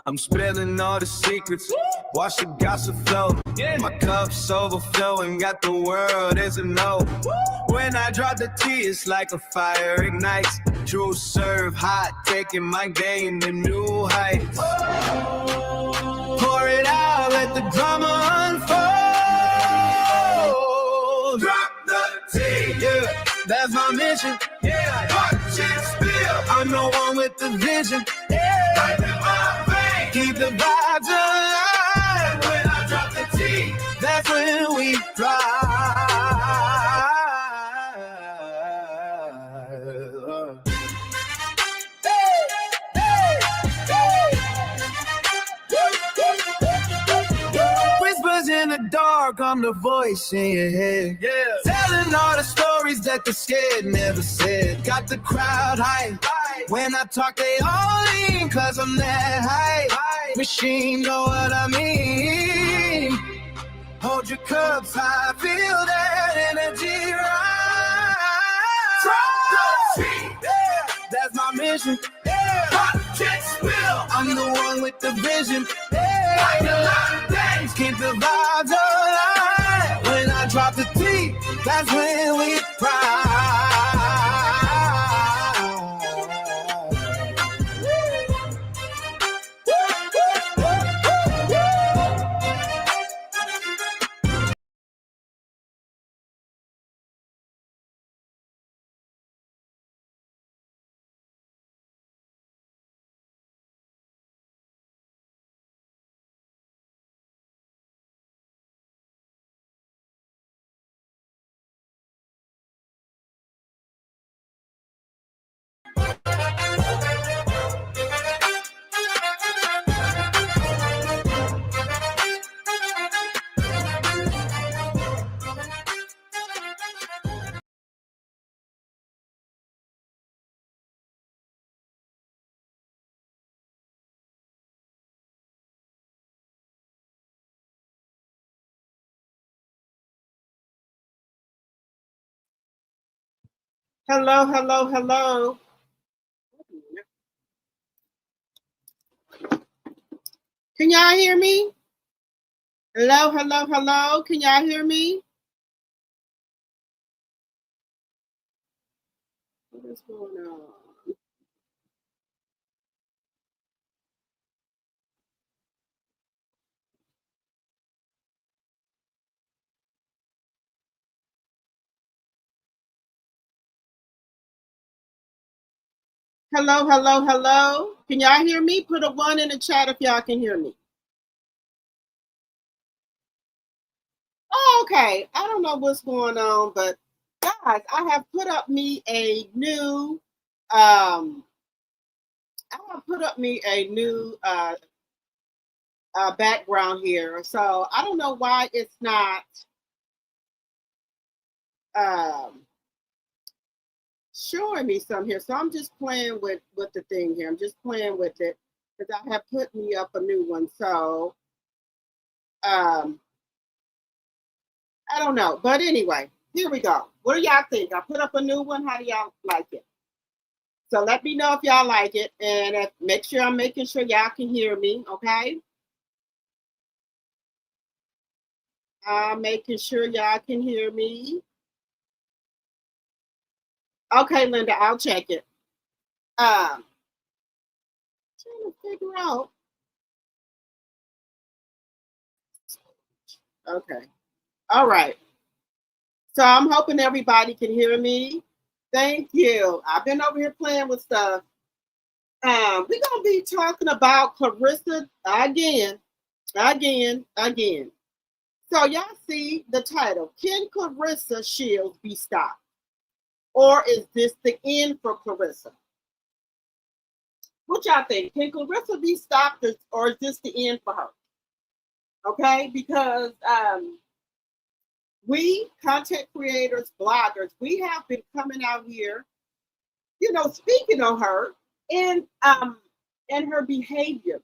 I'm spilling all the secrets. Watch the gossip flow. My cup's overflowing. Got the world as a no. When I drop the tea, it's like a fire ignites. True serve hot, taking my game to new heights. Pour it out, let the drama unfold. Drop the tea, yeah, that's my mission. Yeah, watch it spill. I'm the one with the vision. Yeah, right in my veins. Keep the vibes alive. When I drop the tea, that's when we thrive. Whispers in the dark, I'm the voice in your head. Yeah. Telling all the stories that the scared never said. Got the crowd hype. When I talk, they all lean, cause I'm that hype. Machine, know what I mean. Hold your cups high, feel that energy rise. Yeah, that's my mission. Yeah. Watch it spill. I'm the one with the vision. Yeah. Like a lot of things, keep the vibes alive. When I drop the tea, that's when we cry. Hello, hello, hello. Can y'all hear me? Hello, hello, hello. Can y'all hear me? What is going on? Hello, hello, hello. Can y'all hear me? Put a 1 in the chat if y'all can hear me. Oh, okay. I don't know what's going on, but guys, I have put up me a new background here. So I don't know why it's not showing me some here. So I'm just playing with the thing here. I'm just playing with it because I have put me up a new one. So I don't know. But anyway, here we go. What do y'all think? I put up a new one. How do y'all like it? So let me know if y'all like it. And make sure I'm making sure y'all can hear me, okay? I'm making sure y'all can hear me. Okay, Linda, I'll check it. Trying to figure out. Okay. All right. So I'm hoping everybody can hear me. Thank you. I've been over here playing with stuff. We're going to be talking about Clarissa again. So y'all see the title. Can Clarissa Shields be stopped? Or is this the end for Clarissa? What y'all think? Can Clarissa be stopped or is this the end for her? Okay, because we content creators, bloggers, we have been coming out here, you know, speaking on her and her behavior.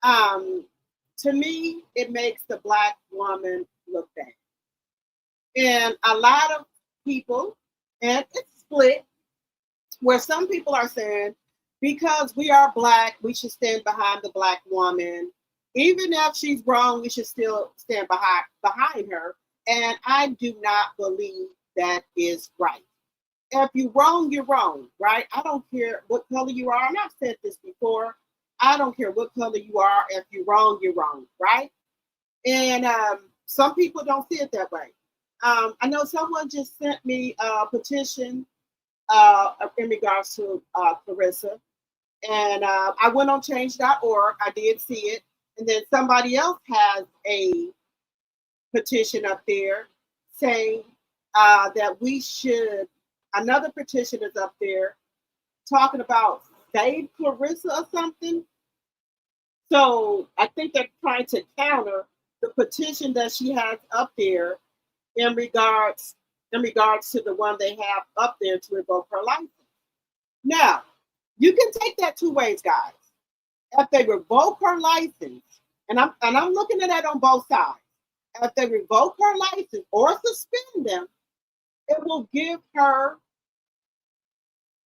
To me, it makes the Black woman look bad. And a lot of people, and it's split, where some people are saying because we are Black, we should stand behind the Black woman. Even if she's wrong, we should still stand behind her. And I do not believe that is right. If you're wrong, you're wrong, right? I don't care what color you are. And I've said this before. I don't care what color you are. If you're wrong, right? And some people don't see it that way. I know someone just sent me a petition in regards to Clarissa. And I went on change.org. I did see it. And then somebody else has a petition up there saying that we should, another petition is up there talking about save Clarissa or something. So I think they're trying to counter the petition that she has up there in regards to the one they have up there to revoke her license. Now, you can take that two ways, guys. If they revoke her license, and I'm looking at that on both sides. If they revoke her license or suspend them, it will give her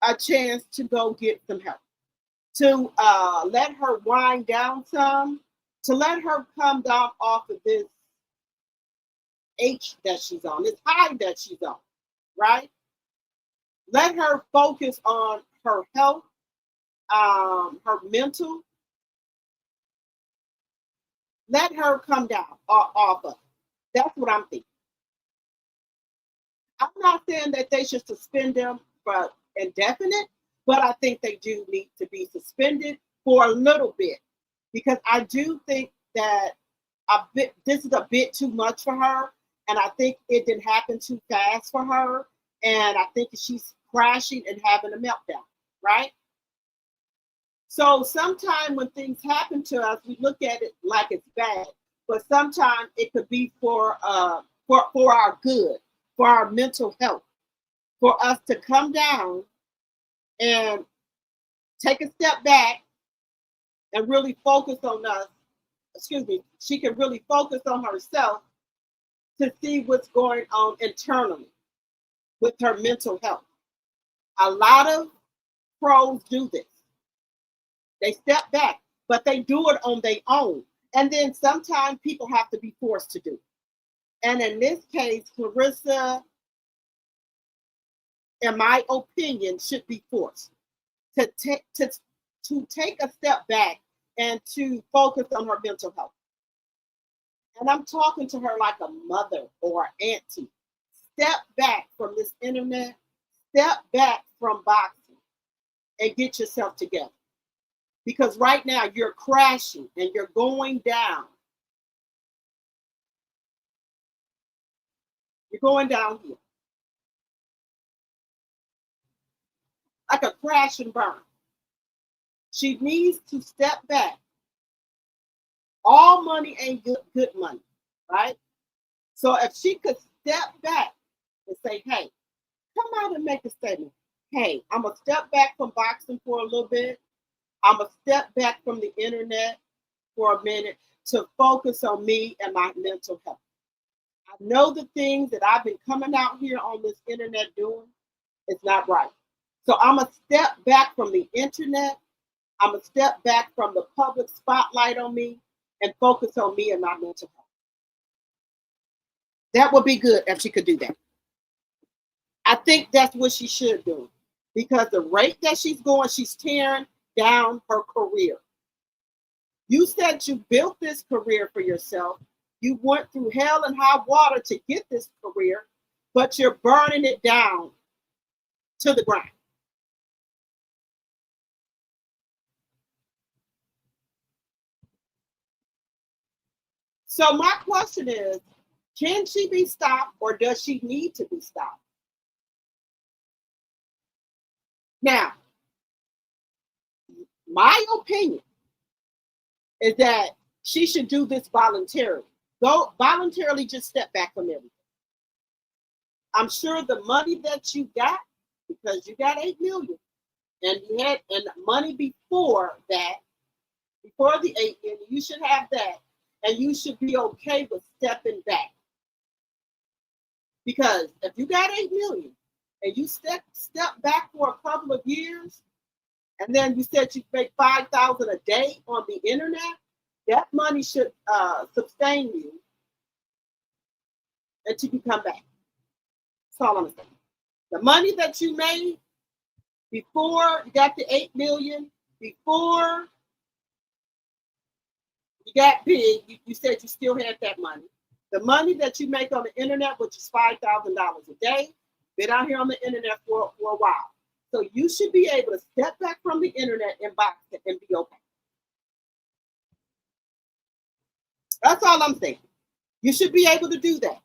a chance to go get some help, to let her wind down some, to let her come down off of this H that she's on, this high that she's on, right? Let her focus on her health, her mental. Let her come down off of it. That's what I'm thinking. I'm not saying that they should suspend them for indefinite, but I think they do need to be suspended for a little bit, because I do think that this is a bit too much for her, and I think it didn't happen too fast for her, and I think she's crashing and having a meltdown, right? So sometimes when things happen to us, we look at it like it's bad, but sometimes it could be for our good, for our mental health, for us to come down and take a step back and really focus on us. Excuse me, she can really focus on herself to see what's going on internally with her mental health. A lot of pros do this. They step back, but they do it on their own. And then sometimes people have to be forced to do it. And in this case, Clarissa, in my opinion, should be forced to take a step back and to focus on her mental health. And I'm talking to her like a mother or auntie. Step back from this internet, step back from boxing, and get yourself together. Because right now you're crashing and you're going down. You're going down here. Like a crash and burn. She needs to step back. All money ain't good money, right? So if she could step back and say, hey, come out and make a statement. Hey, I'm going to step back from boxing for a little bit. I'm going to step back from the internet for a minute to focus on me and my mental health. I know the things that I've been coming out here on this internet doing is not right. So I'm going to step back from the internet. I'm going to step back from the public spotlight on me and focus on me and my mental health. That would be good if she could do that. I think that's what she should do, because the rate that she's going, she's tearing down her career. You said you built this career for yourself. You went through hell and high water to get this career, but you're burning it down to the ground. So my question is, can she be stopped, or does she need to be stopped? Now, my opinion is that she should do this voluntarily. Go voluntarily, just step back from everything. I'm sure the money that you got, because you got 8 million, and you had money before that, before the 8 million, you should have that, and you should be okay with stepping back. Because if you got 8 million and you step back for a couple of years, and then you said you make $5,000 a day on the internet, that money should sustain you until you come back. That's all I'm saying. The money that you made before you got the 8 million, before you got big, you said you still had that money. The money that you make on the internet, which is $5,000 a day, been out here on the internet for a while. So you should be able to step back from the internet and box it and be okay. That's all I'm saying. You should be able to do that.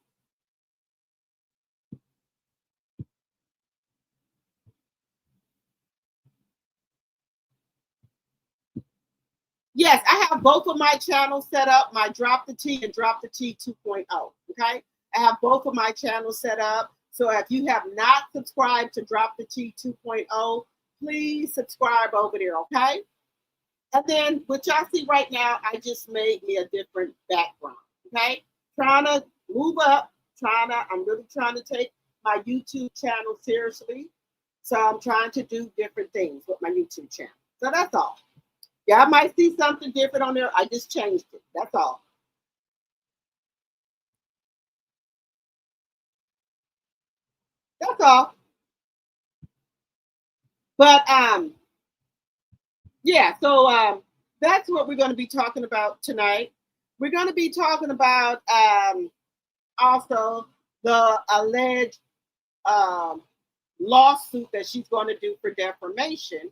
Yes, I have both of my channels set up, my Drop the T and Drop the T 2.0. Okay, I have both of my channels set up. So if you have not subscribed to Drop the T 2.0, please subscribe over there. Okay. And then what y'all see right now, I just made me a different background. Okay, trying to move up. I'm really trying to take my YouTube channel seriously. So I'm trying to do different things with my YouTube channel. So that's all. Y'all might see something different on there. I just changed it. That's all. That's all. But yeah, so that's what we're going to be talking about tonight. We're going to be talking about also the alleged lawsuit that she's going to do for defamation.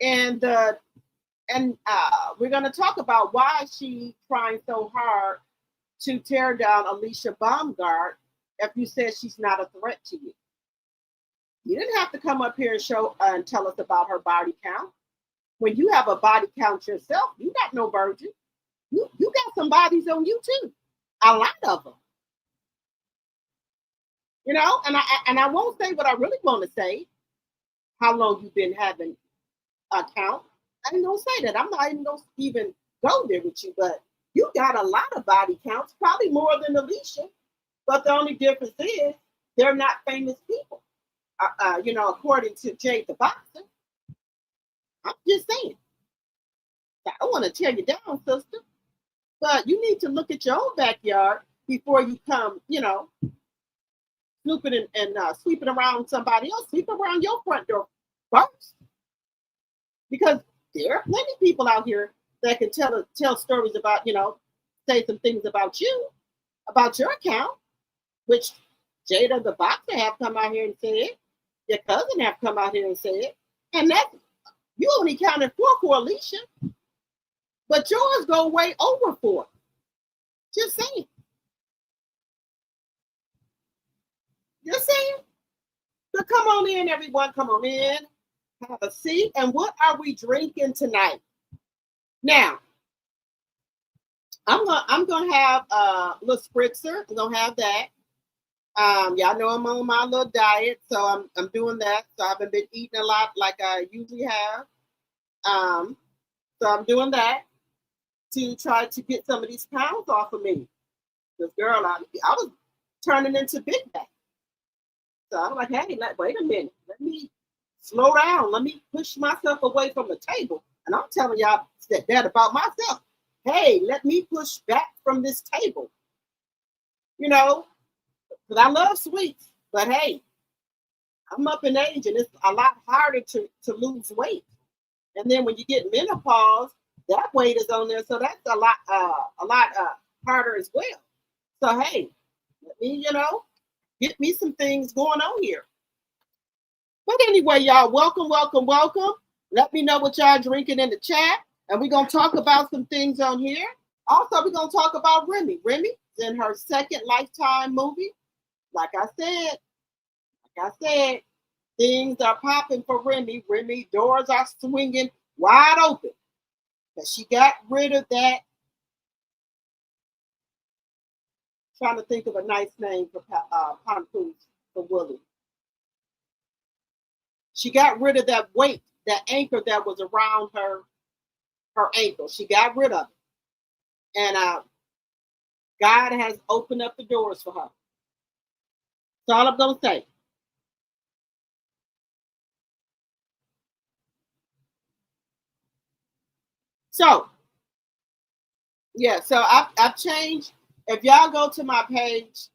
And we're going to talk about why she's trying so hard to tear down Alicia Baumgart if you said she's not a threat to you. You didn't have to come up here and show and tell us about her body count. When you have a body count yourself, you got no virgin. You got some bodies on you too, a lot of them. You know, and I won't say what I really want to say. How long you've been having a count? I ain't gonna say that. I'm not even gonna even go there with you. But you got a lot of body counts, probably more than Alicia. But the only difference is they're not famous people. You know, according to Jade the Boxer. I'm just saying. I don't want to tear you down, sister. But you need to look at your own backyard before you come, you know, snooping and sweeping around somebody else. Sweep around your front door first. Because there are plenty of people out here that can tell stories about, you know, say some things about you, about your account, which Jada the Boxer have come out here and said. Your cousin have come out here and said. And that you only counted 4 for Alicia, but yours go way over 4. Just saying. Just saying. So come on in, everyone. Come on in. Have a seat. And what are we drinking tonight? Now, I'm gonna have a little spritzer. I'm gonna have that. Y'all know I'm on my little diet, so I'm doing that. So I haven't been eating a lot like I usually have. So I'm doing that to try to get some of these pounds off of me. Because girl, I was turning into Big Bang. So I'm like, hey, wait a minute. Let me slow down. Let me push myself away from the table. And I'm telling y'all that about myself. Hey, let me push back from this table. You know, because I love sweets. But hey, I'm up in age and it's a lot harder to lose weight. And then when you get menopause, that weight is on there. So that's a lot harder as well. So hey, let me, you know, get me some things going on here. But anyway, y'all, welcome. Let me know what y'all drinking in the chat. And we're going to talk about some things on here. Also, we're going to talk about Remy. Remy's in her second Lifetime movie. Like I said, things are popping for Remy. Remy, doors are swinging wide open. But she got rid of that. Trying to think of a nice name for PAPOOSE for Willie. She got rid of that weight, that anchor that was around her ankle. She got rid of it. And God has opened up the doors for her. That's all I'm going to say. So, yeah, so I've changed. If y'all go to my page,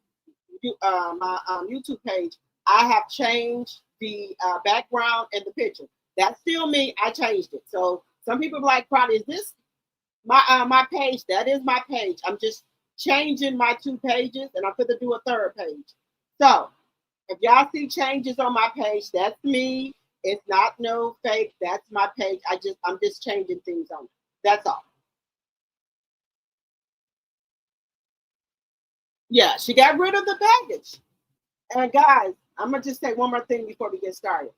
my YouTube page, I have changed the background and the picture. That's still me. I changed it. So some people are like, probably, is this my page? That is my page. I'm just changing my 2 pages, and I'm going to do a 3rd page. So if y'all see changes on my page, that's me. It's not no fake. That's my page. I'm just changing things on it. That's all. Yeah, she got rid of the baggage. And guys, I'm gonna just say one more thing before we get started.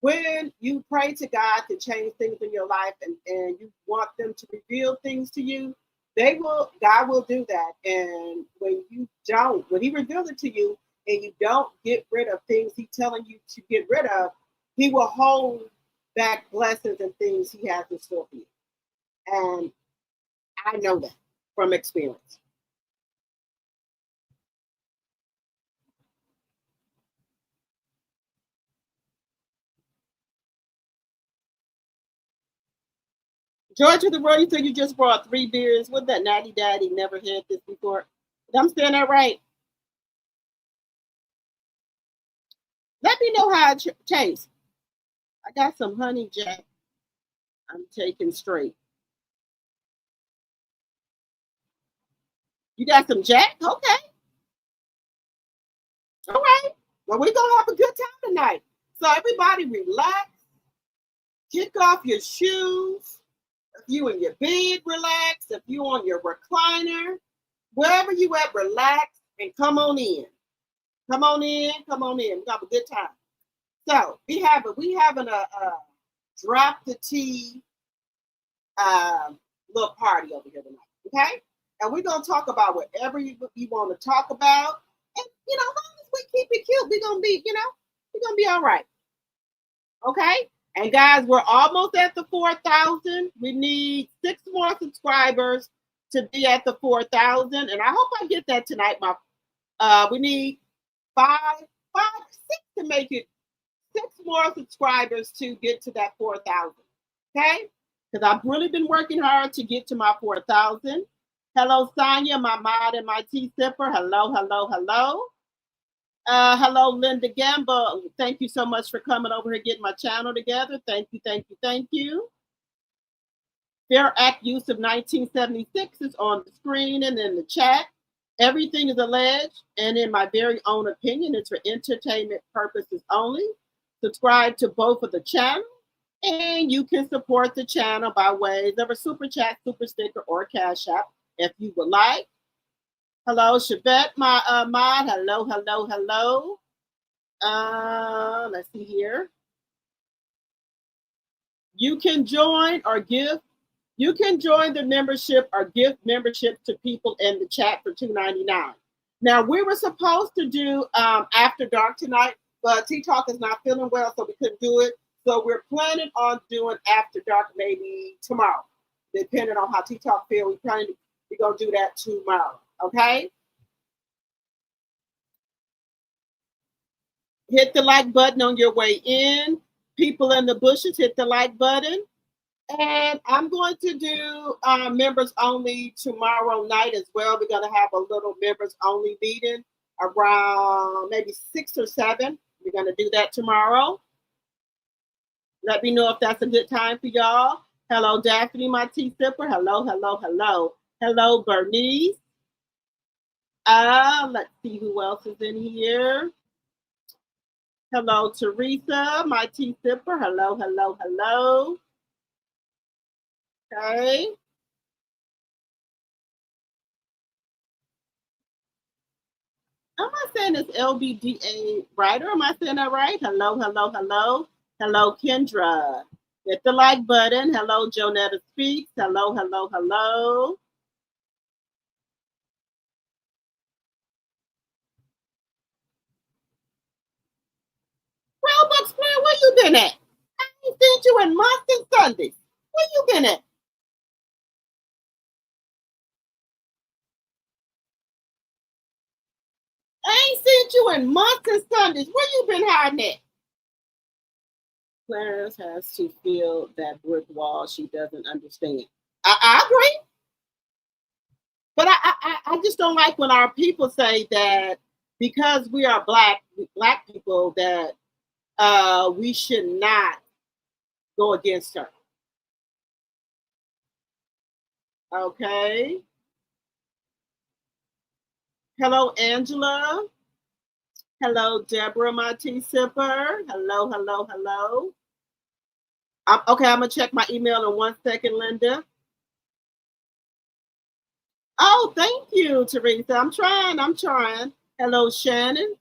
When you pray to God to change things in your life, and you want them to reveal things to you, God will do that. And when he reveals it to you and you don't get rid of things he's telling you to get rid of, he will hold back blessings and things he has in store for you. And I know that from experience. Joy to the world, you said you just brought 3 beers. What that Natty Daddy never had this before? I'm saying that right. Let me know how it tastes. I got some honey jack. I'm taking straight. You got some jack? Okay. All right. Well, we're going to have a good time tonight. So everybody relax. Kick off your shoes. If you in your bed, relax. If you on your recliner, wherever you at, relax and come on in. Come on in. Come on in. We're going to have a good time. So we having a drop the tea little party over here tonight. Okay? And we're going to talk about whatever you want to talk about. And, as long as we keep it cute, we're going to be all right. Okay? And guys, we're almost at the 4,000. We need 6 more subscribers to be at the 4,000. And I hope I get that tonight. We need 5, 6 to make it 6 more subscribers to get to that 4,000. Okay? Because I've really been working hard to get to my 4,000. Hello, Sonia, my mod and my tea sipper. Hello, hello, hello. Hello, Linda Gamba. Thank you so much for coming over here, getting my channel together. Thank you, thank you, thank you. Fair Act use of 1976 is on the screen and in the chat. Everything is alleged, and in my very own opinion, it's for entertainment purposes only. Subscribe to both of the channels, and you can support the channel by ways of a super chat, super sticker, or cash app if you would like. Hello, Shabette, my mod. Hello, hello, hello. Let's see here. You can join or give. You can join the membership or give membership to people in the chat for $2.99. Now, we were supposed to do After Dark tonight, but T-Talk is not feeling well, so we couldn't do it. So we're planning on doing After Dark maybe tomorrow, depending on how T-Talk feels. We're going to do that tomorrow, okay? Hit the like button on your way in. People in the bushes, hit the like button. And I'm going to do members only tomorrow night as well. We're going to have a little members only meeting around maybe 6 or 7. We're going to do that tomorrow. Let me know if that's a good time for y'all. Hello, Daphne, my tea sipper. Hello, hello, hello. Hello, Bernice. Let's see who else is in here. Hello, Teresa, my tea sipper. Hello, hello, hello. Okay. Am I saying this LBDA right, or am I saying that right? Hello, hello, hello. Hello, Kendra. Hit the like button. Hello, Jonetta Speaks. Hello, hello, hello. Robux player, where you been at? I ain't seen you in months and Sundays. Where you been at? I ain't seen you in months and Sundays. Where you been hiding at? Clarissa has to feel that brick wall she doesn't understand. I agree. But I just don't like when our people say that because we are black people that we should not go against her. Okay. Hello, Angela. Hello, Deborah, my tea sipper. Hello, hello, hello. Okay, I'm gonna check my email in 1 second, Linda. Oh, thank you, Teresa. I'm trying. Hello, Shannon.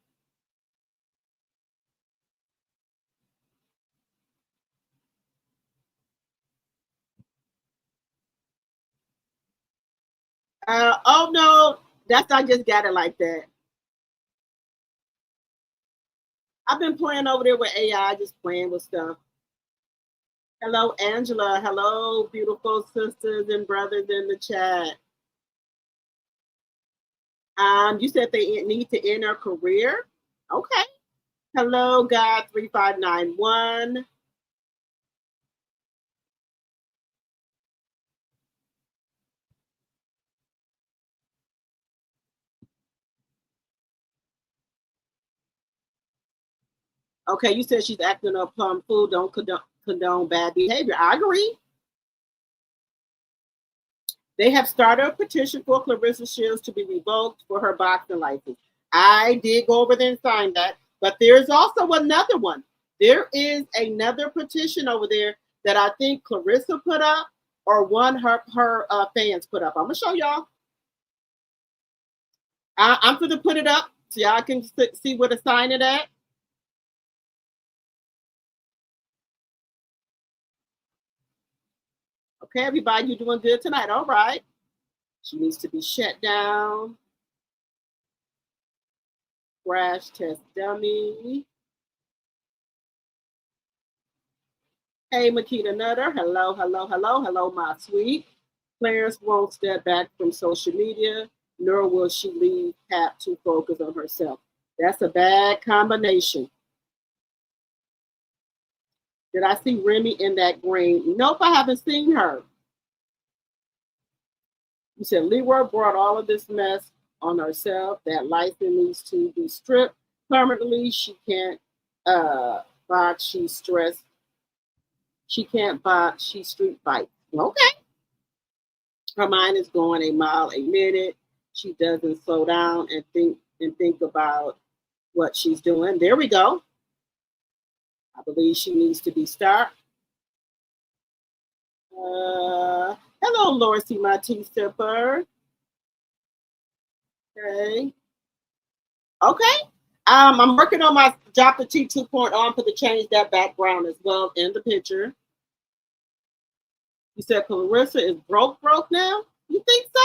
Oh no, I just got it like that. I've been playing over there with AI, just playing with stuff. Hello, Angela. Hello, beautiful sisters and brothers in the chat. You said they need to end their career. Okay. Hello, God 3591. Okay, you said she's acting up plum food, don't condone bad behavior. I agree. They have started a petition for Clarissa Shields to be revoked for her boxing license. I did go over there and sign that, but there's also another one. There is another petition over there that I think Clarissa put up or one her fans put up. I'm gonna show y'all. I'm gonna put it up so y'all can see where to sign it at. Okay, everybody, you're doing good tonight. All right. She needs to be shut down. Crash test dummy. Hey, Makita Nutter. Hello, hello, hello, hello, my sweet. Clarence won't step back from social media, nor will she leave Pat to focus on herself. That's a bad combination. Did I see Remy in that green? Nope, I haven't seen her. You said Leroy brought all of this mess on herself. That license needs to be stripped permanently. She can't box. She's stressed. She can't box. She street fight. Okay. Her mind is going a mile a minute. She doesn't slow down and think about what she's doing. There we go. I believe she needs to be stopped. Hello, Lorcy, my tea sipper. Okay. Okay. I'm working on my Drop the T 2.0 for to change that background as well in the picture. You said Clarissa is broke now? You think so?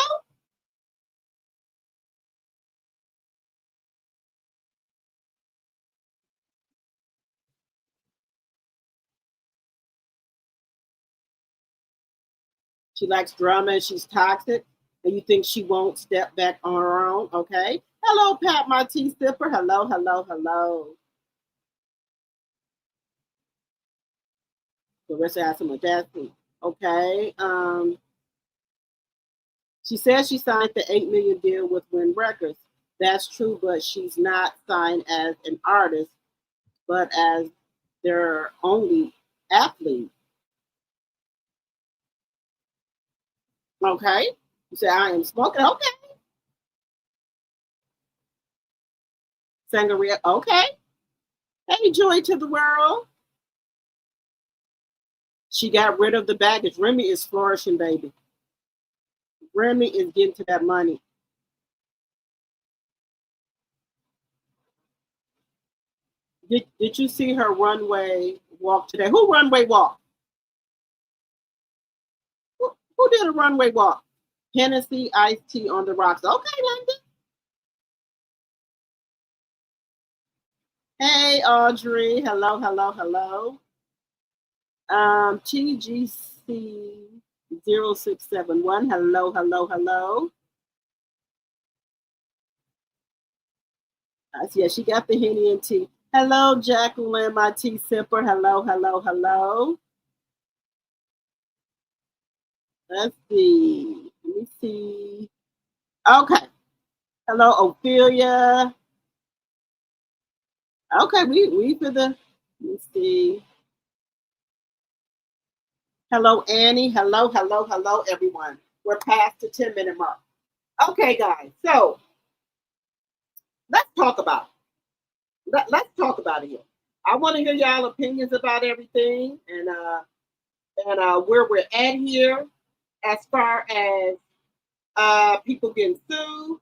She likes drama and she's toxic, and you think she won't step back on her own? Okay. Hello, Pat, my tea sipper. Hello, hello, hello. Clarissa has some audacity. Okay. She says she signed the $8 million deal with Win Records. That's true, but she's not signed as an artist, but as their only athlete. Okay. You say I am smoking. Okay. Sangria. Okay. Hey, joy to the world. She got rid of the baggage. Remy is flourishing, baby. Remy is getting to that money. Did you see her runway walk today? Who runway walk? Who did a runway walk? Hennessy iced tea on the rocks. Okay, Linda. Hey, Audrey. Hello, hello, hello. TGC 0671. Hello, hello, hello. Yeah, she got the Henny and tea. Hello, Jacqueline, my tea sipper. Hello, hello, hello. Let's see. Let me see. Okay. Hello, Ophelia. Okay, we for the. Let me see. Hello, Annie. Hello, everyone. We're past the 10-minute mark. Okay, guys. So let's talk about it. Let's talk about it here. I want to hear y'all opinions about everything and where we're at here as far as people getting sued.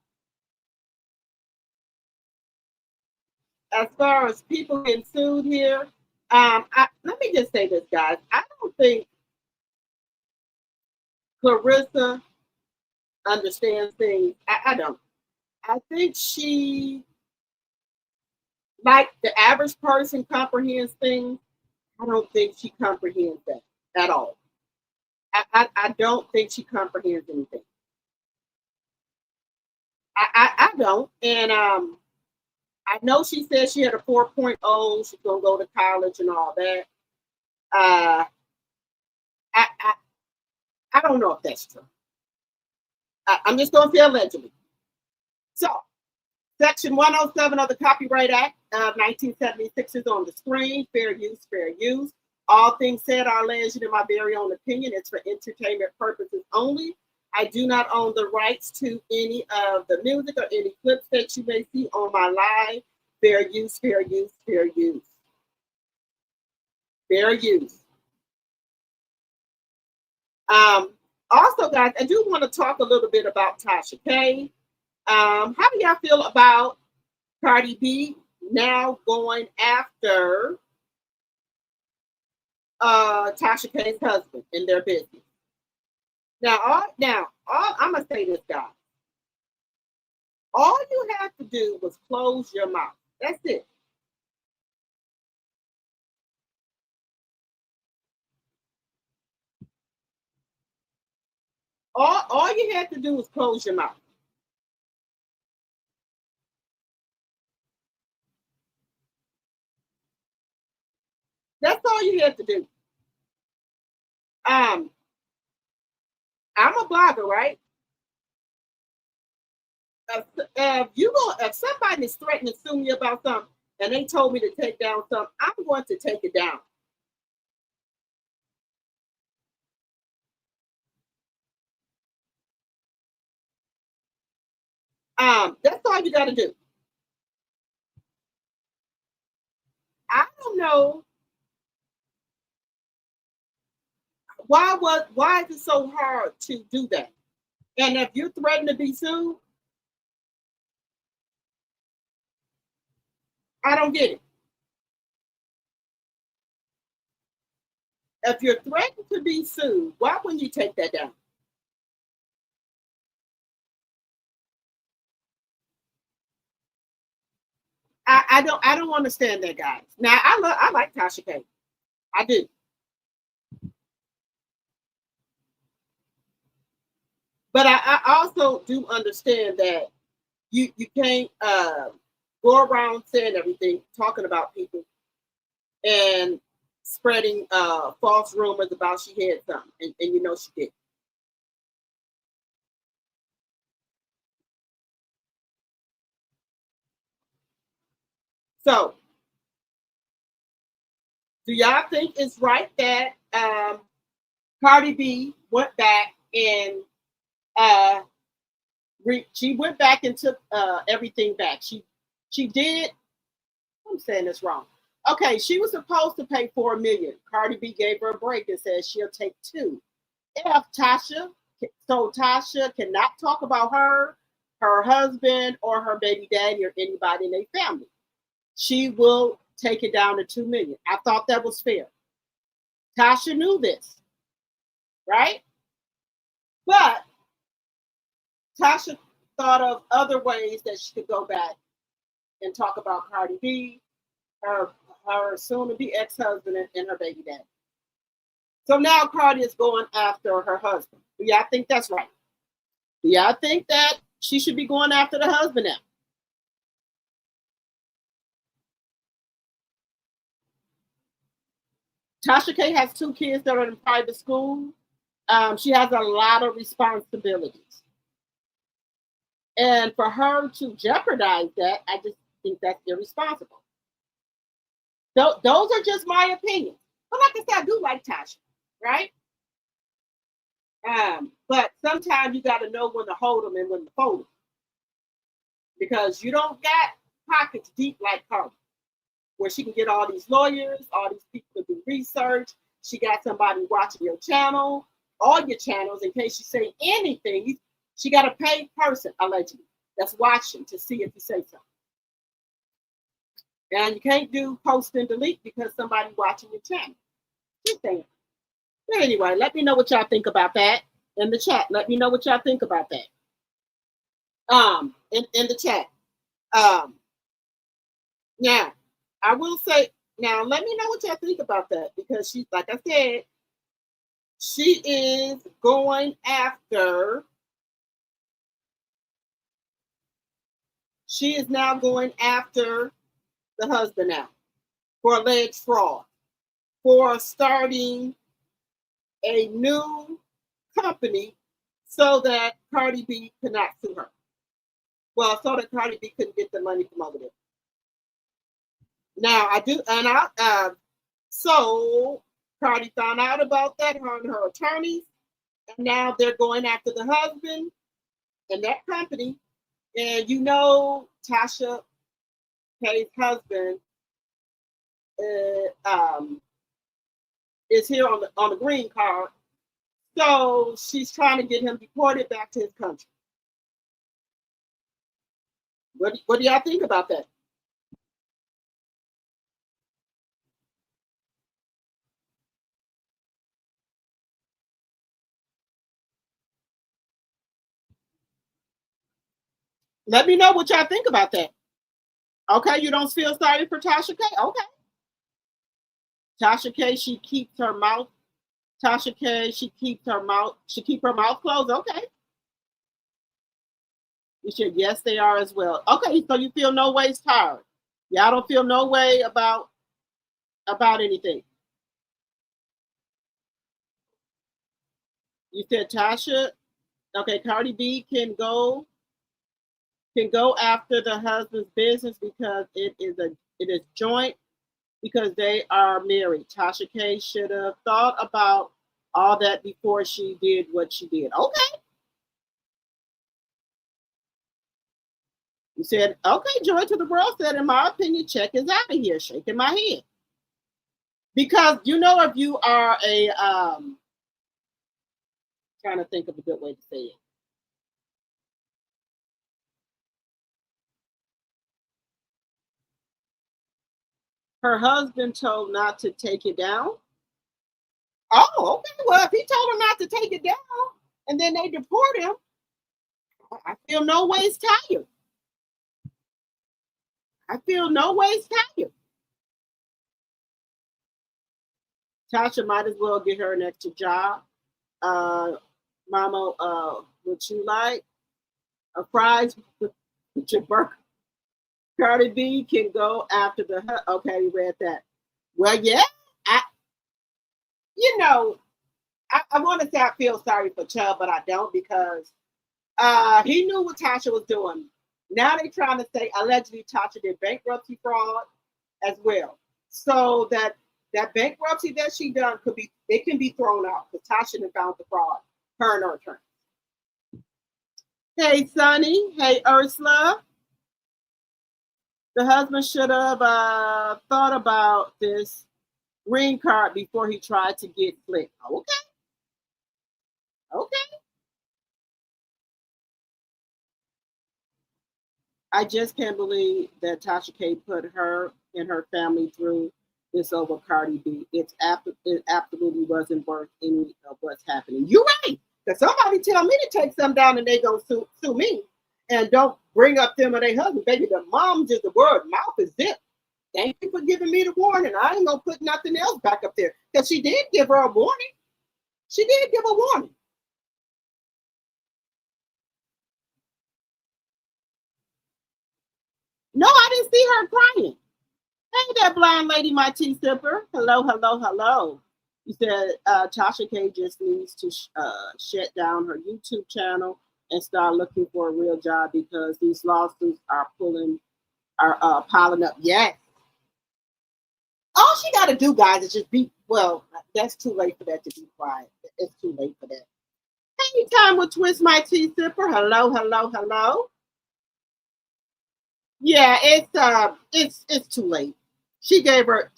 As far as people getting sued here, let me just say this, guys. I don't think Clarissa understands things. I don't. I think she, like the average person, comprehends things. I don't think she comprehends that at all. I don't think she comprehends anything. I don't. And I know she said she had a 4.0. She's gonna go to college and all that. I don't know if that's true. I'm just gonna say allegedly. So, Section 107 of the Copyright Act of 1976 is on the screen. Fair use, fair use. All things said are alleged in my very own opinion. It's for entertainment purposes only. I do not own the rights to any of the music or any clips that you may see on my live. Fair use, fair use, fair use. Fair use. Also, guys, I do want to talk a little bit about Tasha K. How do y'all feel about Cardi B now going after Tasha K's husband in their business? Now, I'm gonna say this, guys. All you have to do was close your mouth. That's it. All you had to do was close your mouth. That's all you had to do. I'm a blogger, right? If somebody is threatening to sue me about something and they told me to take down something, I'm going to take it down. That's all you got to do. I don't know why is it so hard to do that? And if you're threatened to be sued, I don't get it. If you're threatened to be sued, why wouldn't you take that down? I don't understand that, guys. Now I like Tasha K. I do. But I also do understand that you can't go around saying everything, talking about people, and spreading false rumors about she had something, and you know she did. So, do y'all think it's right that Cardi B went back and she went back and took everything back? She did. I'm saying this wrong. Okay, she was supposed to pay $4 million. Cardi B gave her a break and said she'll take $2 million. If Tasha cannot talk about her husband, or her baby daddy, or anybody in their family, she will take it down to $2 million. I thought that was fair. Tasha knew this, right? But Tasha thought of other ways that she could go back and talk about Cardi B, her soon-to-be ex-husband, and her baby daddy. So now Cardi is going after her husband. Do y'all think that's right? Do y'all think that she should be going after the husband now? Tasha K has 2 kids that are in private school. She has a lot of responsibilities. And for her to jeopardize that, I just think that's irresponsible. Those are just my opinions. But like I said, I do like Tasha, right? But sometimes you got to know when to hold them and when to fold them. Because you don't got pockets deep like Cardi, where she can get all these lawyers, all these people to do research. She got somebody watching your channel, all your channels, in case you say anything. She got a paid person, allegedly, that's watching to see if you say something. And you can't do post and delete because somebody's watching your channel. Just saying. But anyway, let me know what y'all think about that in the chat. Let me know what y'all think about that. In the chat. Now, I will say, now let me know what y'all think about that, because she, like I said, she is going after, she is now going after the husband now for alleged fraud, for starting a new company so that Cardi B could not sue her. Well, so that Cardi B couldn't get the money from over there. Now I do, and so Cardi found out about that, her and her attorneys, and now they're going after the husband and that company. And you know, Tasha K's husband is here on the green card, so she's trying to get him deported back to his country. What do y'all think about that? Let me know what y'all think about that. Okay, you don't feel sorry for Tasha K? Okay. Tasha K, she keeps her mouth. Tasha K, she keeps her mouth. She keep her mouth closed. Okay. You should. Yes, they are as well. Okay, so you feel no ways tired. Y'all don't feel no way about anything. You said Tasha. Okay, Cardi B can go after the husband's business because it is joint, because they are married. Tasha K should have thought about all that before she did what she did. Okay. You said, okay, Joy to the World said, in my opinion, check is out of here, shaking my head. Because, you know, if you are a, trying to think of a good way to say it. Her husband told not to take it down. Oh, okay. Well, if he told her not to take it down and then they deport him, I feel no ways tired. I feel no ways tired. Tasha might as well get her an extra job. Mama, would you like a fries with your burger? Cardi B can go after the, okay, you read that. Well, yeah, I want to say I feel sorry for Chubb, but I don't, because he knew what Tasha was doing. Now they're trying to say allegedly Tasha did bankruptcy fraud as well. So that bankruptcy that she done can be thrown out, because Tasha done found the fraud, her and her attorney. Hey, Sonny. Hey, Ursula. The husband should have thought about this green card before he tried to get flicked. Okay. Okay. I just can't believe that Tasha K put her and her family through this over Cardi B. It absolutely wasn't worth any of what's happening. You're right. Because somebody tell me to take some down and they gonna sue me. And don't bring up them or their husband. Baby, the mom's is the word. Mouth is zip. Thank you for giving me the warning. I ain't gonna put nothing else back up there. Because she did give her a warning. She did give a warning. No, I didn't see her crying. Hey there, blind lady, my tea sipper. Hello, hello, hello. You said Tasha K just needs to shut down her YouTube channel and start looking for a real job because these lawsuits are piling up. Yes. All she got to do, guys, is just be, well, that's too late for that to be quiet. It's too late for that. Anytime with Twist My Tea Sipper. Hello, hello, hello. Yeah, it's too late. She gave her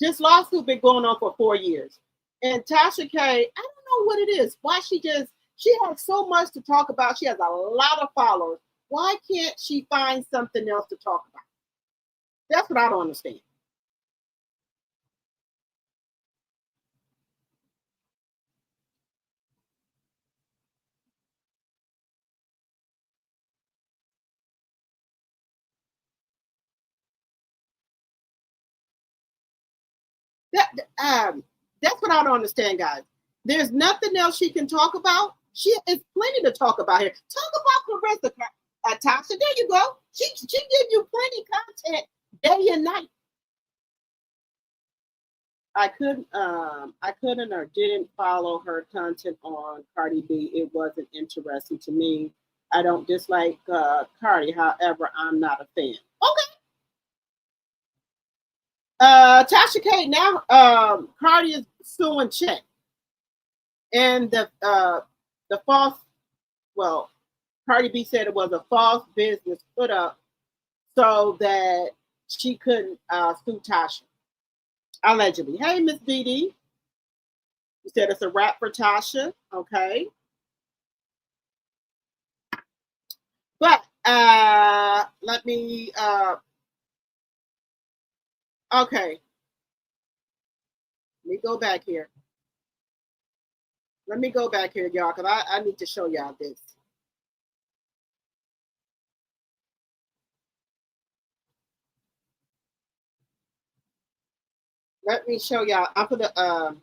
this lawsuit been going on for 4 years. And Tasha K, I don't know what it is. Why she has so much to talk about. She has a lot of followers. Why can't she find something else to talk about? That's what I don't understand. That's what I don't understand, guys. There's nothing else she can talk about. She is plenty to talk about here. Talk about Clarissa, Tasha. There you go. She give you plenty content day and night. I couldn't or didn't follow her content on Cardi B. It wasn't interesting to me. I don't dislike Cardi. However, I'm not a fan. Okay. Tasha K now, Cardi is suing Chet. And the false, well, Cardi B said it was a false business put up so that she couldn't sue Tasha. Allegedly. Hey, Miss Dee Dee. You said it's a wrap for Tasha. Okay. But let me okay. Let me go back here. Let me go back here, y'all, because I need to show y'all this. Let me show y'all. I'm gonna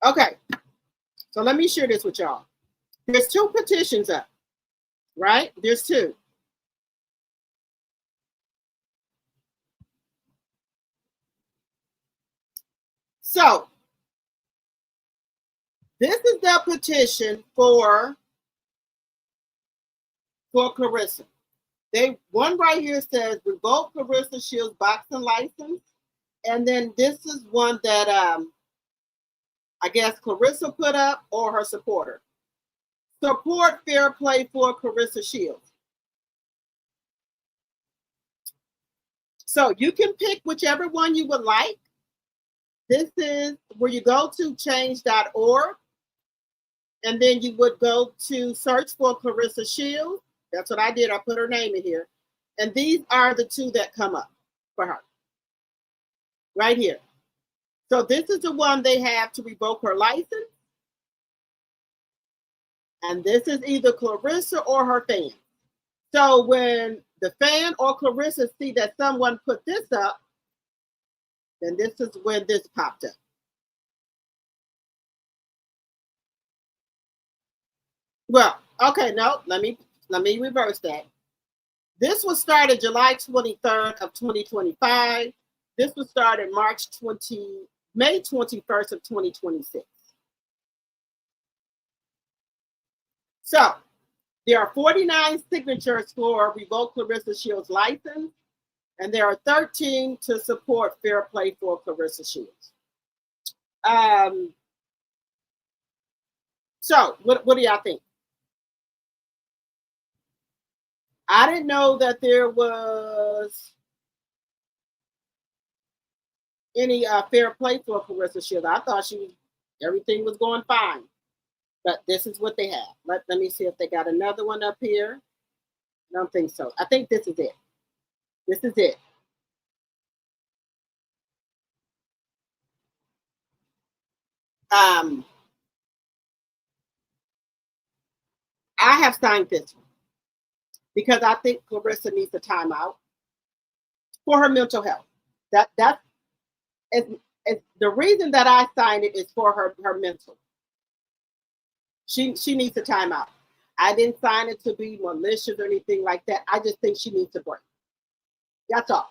okay. So let me share this with y'all. There's 2 petitions up, right? There's 2. So this is the petition for Clarissa. One right here says revoke Clarissa Shields' boxing license, and then this is one that I guess Clarissa put up or her supporter. Support fair play for Clarissa Shields. So you can pick whichever one you would like. This is where you go to change.org, and then you would go to search for Clarissa Shields. That's what I did. I put her name in here. And these are the 2 that come up for her. Right here. So this is the one they have to revoke her license. And this is either Clarissa or her fan. So when the fan or Clarissa see that someone put this up, then this is when this popped up. Well, okay, no, let me reverse that. This was started July 23rd of 2025. This was started May 21st of 2026. So there are 49 signatures for revoke Clarissa Shields' license, and there are 13 to support fair play for Clarissa Shields. So what do y'all think? I didn't know that there was any fair play for Clarissa Shields. I thought everything was going fine. But this is what they have. Let me see if they got another one up here. I don't think so. I think this is it. This is it. I have signed this one because I think Clarissa needs a timeout for her mental health. That's the reason that I signed it is for her mental. She needs a timeout. I didn't sign it to be malicious or anything like that. I just think she needs a break. That's all.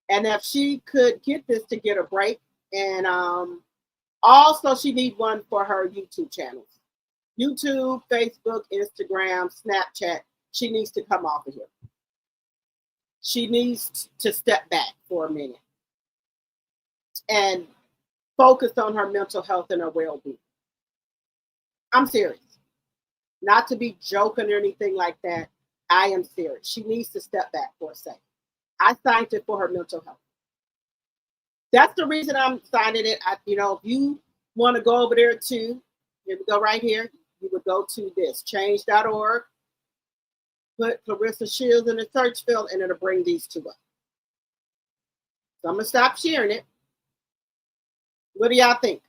And if she could get this to get a break, and also she need one for her YouTube channels. YouTube, Facebook, Instagram, Snapchat. She needs to come off of here. She needs to step back for a minute and focus on her mental health and her well-being. I'm serious. Not to be joking or anything like that. I am serious. She needs to step back for a second. I signed it for her mental health. That's the reason I'm signing it. If you want to go over there too, here we go right here. You would go to this, change.org, put Clarissa Shields in the search field, and it'll bring these two up. So I'm going to stop sharing it. What do y'all think?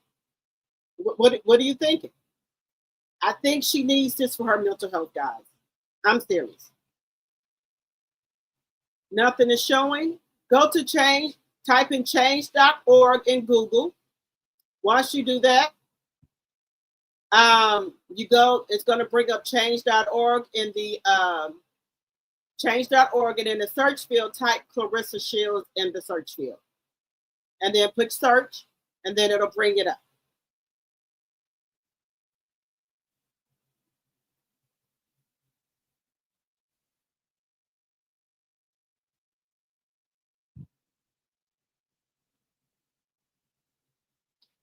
What are you thinking? I think she needs this for her mental health, guys. I'm serious. Nothing is showing. Go to change, type in change.org in Google. Once you do that, it's going to bring up change.org in the change.org, and in the search field, type Clarissa Shields in the search field. And then put search, and then it'll bring it up.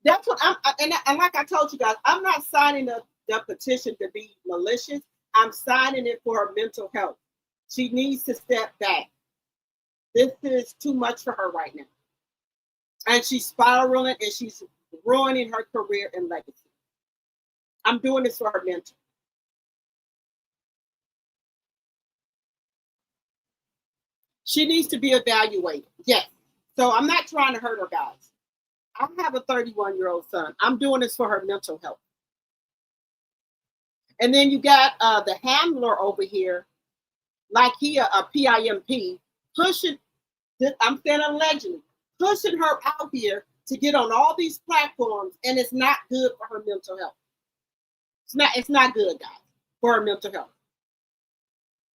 That's what and like I told you guys, I'm not signing the petition to be malicious. I'm signing it for her mental health. She needs to step back. This is too much for her right now. And she's spiraling and she's ruining her career and legacy. I'm doing this for her mental. She needs to be evaluated. Yes. So I'm not trying to hurt her, guys. I have a 31-year-old son. I'm doing this for her mental health. And then you got the handler over here, like he a PIMP, pushing, I'm saying allegedly, pushing her out here to get on all these platforms, and it's not good for her mental health. It's not good, guys, for her mental health.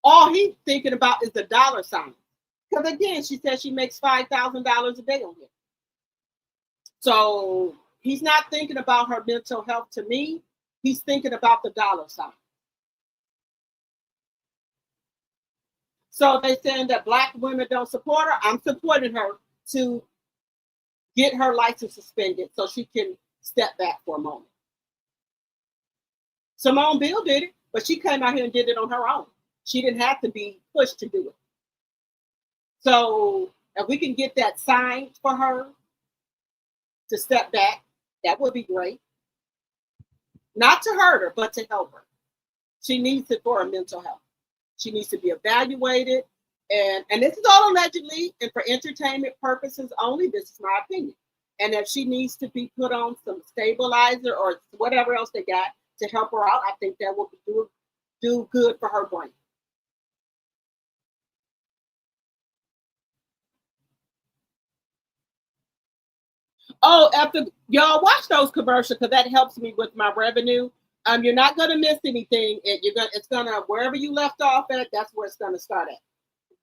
All he's thinking about is the dollar sign. Because again, she says she makes $5,000 a day on here. So he's not thinking about her mental health to me. He's thinking about the dollar sign. So they're saying that Black women don't support her. I'm supporting her to get her license suspended so she can step back for a moment. Simone Bill did it, but she came out here and did it on her own. She didn't have to be pushed to do it. So if we can get that signed for her to step back, that would be great. Not to hurt her, but to help her. She needs it for her mental health. She needs to be evaluated. And this is all allegedly and for entertainment purposes only. This is my opinion. And if she needs to be put on some stabilizer or whatever else they got to help her out, I think that will do good for her brain. Oh, after y'all watch those commercials, because that helps me with my revenue. You're not gonna miss anything. It's gonna wherever you left off at, that's where it's gonna start at.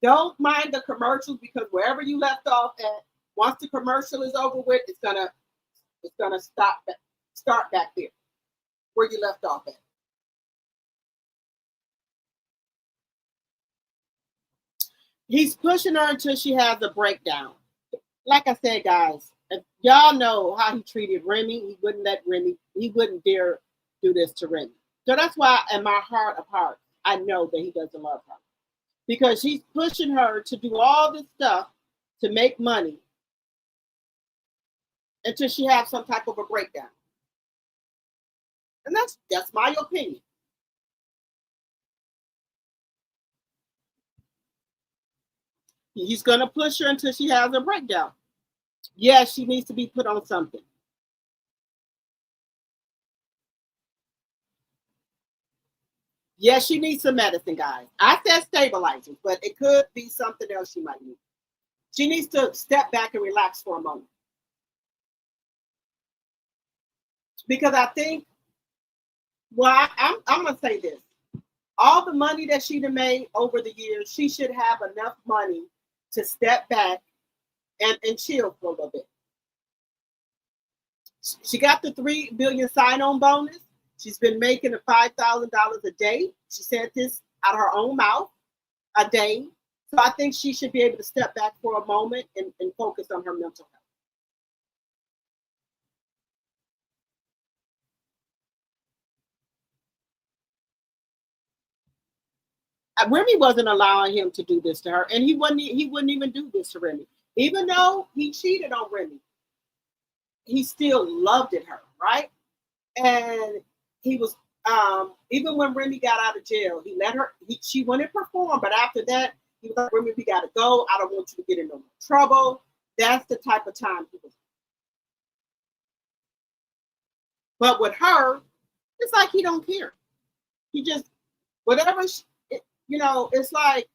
Don't mind the commercials, because wherever you left off at, once the commercial is over with, it's gonna start back there where you left off at. He's pushing her until she has a breakdown. Like I said, guys, if y'all know how he treated Remy, he wouldn't dare do this to Remy. So that's why in my heart of hearts, I know that he doesn't love her. Because he's pushing her to do all this stuff to make money until she has some type of a breakdown. And that's my opinion. He's going to push her until she has a breakdown. Yes, she needs to be put on something. Yes, she needs some medicine, guys. I said stabilizers, but it could be something else she might need. She needs to step back and relax for a moment. Because I think, well, I'm going to say this. All the money that she'd have made over the years, she should have enough money to step back and chill for a little bit. She got the $3 billion sign-on bonus. She's been making $5,000 a day. She said this out of her own mouth, a day. So I think she should be able to step back for a moment and focus on her mental health. Remy wasn't allowing him to do this to her, and he wouldn't even do this to Remy. Even though he cheated on Remy, he still loved her, right? And he was even when Remy got out of jail, he let her. She went and performed, but after that, he was like, Remy, we got to go. I don't want you to get in no more trouble. That's the type of time he was. But with her, it's like he don't care. He just whatever. It's like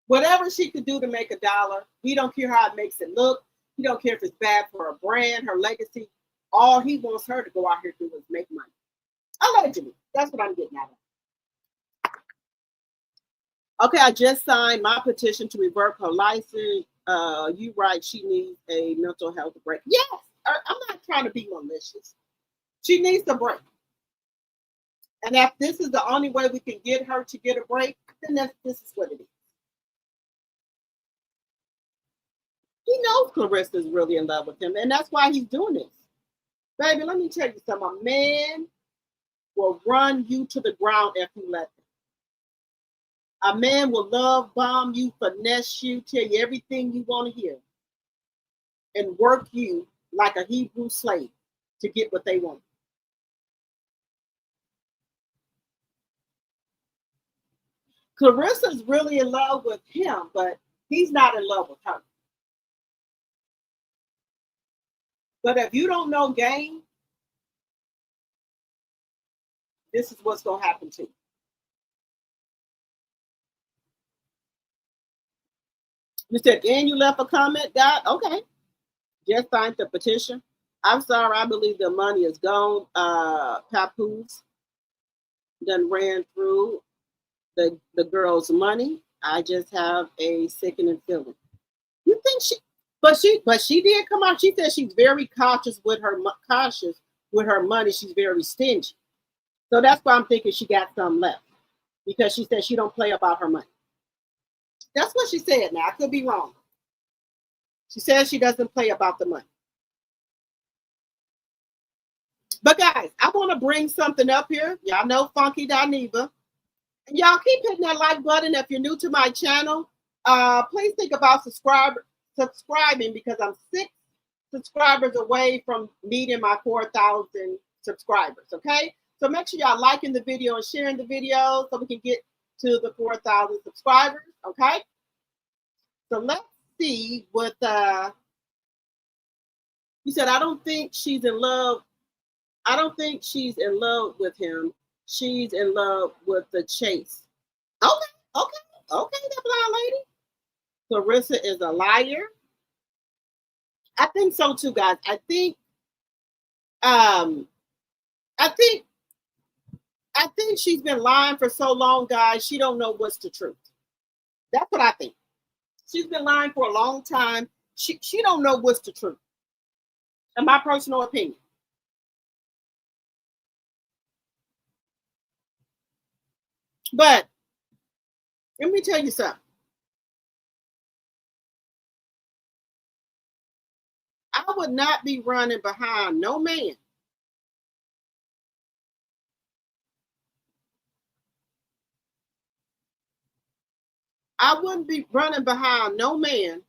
whatever she could do to make $1, he don't care how it makes it look. He don't care if it's bad for her brand, her legacy. All he wants her to go out here to do is make money. Allegedly. That's what I'm getting at. Okay, I just signed my petition to revoke her license. You right, she needs a mental health break. Yes, I'm not trying to be malicious. She needs a break. And if this is the only way we can get her to get a break, then this is what it is. He knows Clarissa is really in love with him, and that's why he's doing this. Baby, let me tell you something. A man will run you to the ground if you let him. A man will love bomb you, finesse you, tell you everything you want to hear, and work you like a Hebrew slave to get what they want. Clarissa's really in love with him, but he's not in love with her. But if you don't know game, this is what's going to happen to you. You said, and you left a comment, God? Okay. Just signed the petition. I'm sorry, I believe the money is gone. Papoose done ran through the girl's money. I just have a sickening feeling. You think she did come out. She said she's very cautious with her money. She's very stingy. So that's why I'm thinking she got some left, because she said she don't play about her money. That's what she said. Now I could be wrong. She says she doesn't play about the money. But guys, I want to bring something up here. Y'all know Funky Dineva. And y'all keep hitting that like button if you're new to my channel. Please think about subscribing, because I'm 6 subscribers away from meeting my 4,000 subscribers. Okay, so make sure y'all liking the video and sharing the video so we can get to the 4,000 subscribers. Okay, so let's see what you said. I don't think she's in love. I don't think she's in love with him. She's in love with the chase. Okay, that blind lady. Clarissa is a liar. I think so too, guys. I think she's been lying for so long, guys. She don't know what's the truth. That's what I think. She's been lying for a long time. She don't know what's the truth. In my personal opinion. But let me tell you something. I would not be running behind no man. I wouldn't be running behind no man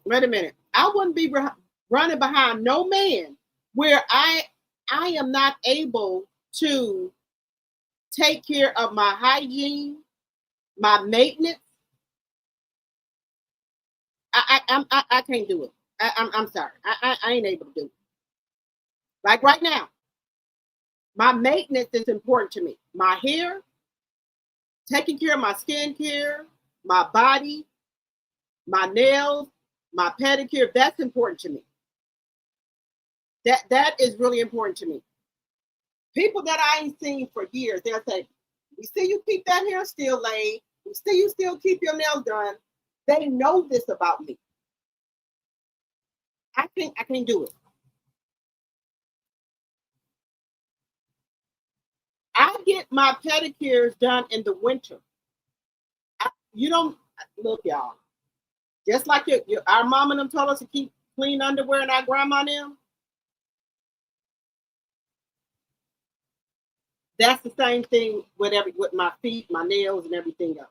wait a minute. I wouldn't be running behind no man where I am not able to take care of my hygiene, my maintenance. I can't do it. I'm sorry. I ain't able to do it. Like right now, my maintenance is important to me. My hair, taking care of my skincare, my body, my nails, my pedicure, that's important to me. That is really important to me. People that I ain't seen for years, they'll say, we see you keep that hair still laid. We see you still keep your nails done. They know this about me. I can't do it. I get my pedicures done in the winter. You don't look, y'all. Just like our mom and them told us to keep clean underwear and our grandma and them. That's the same thing with my feet, my nails, and everything else.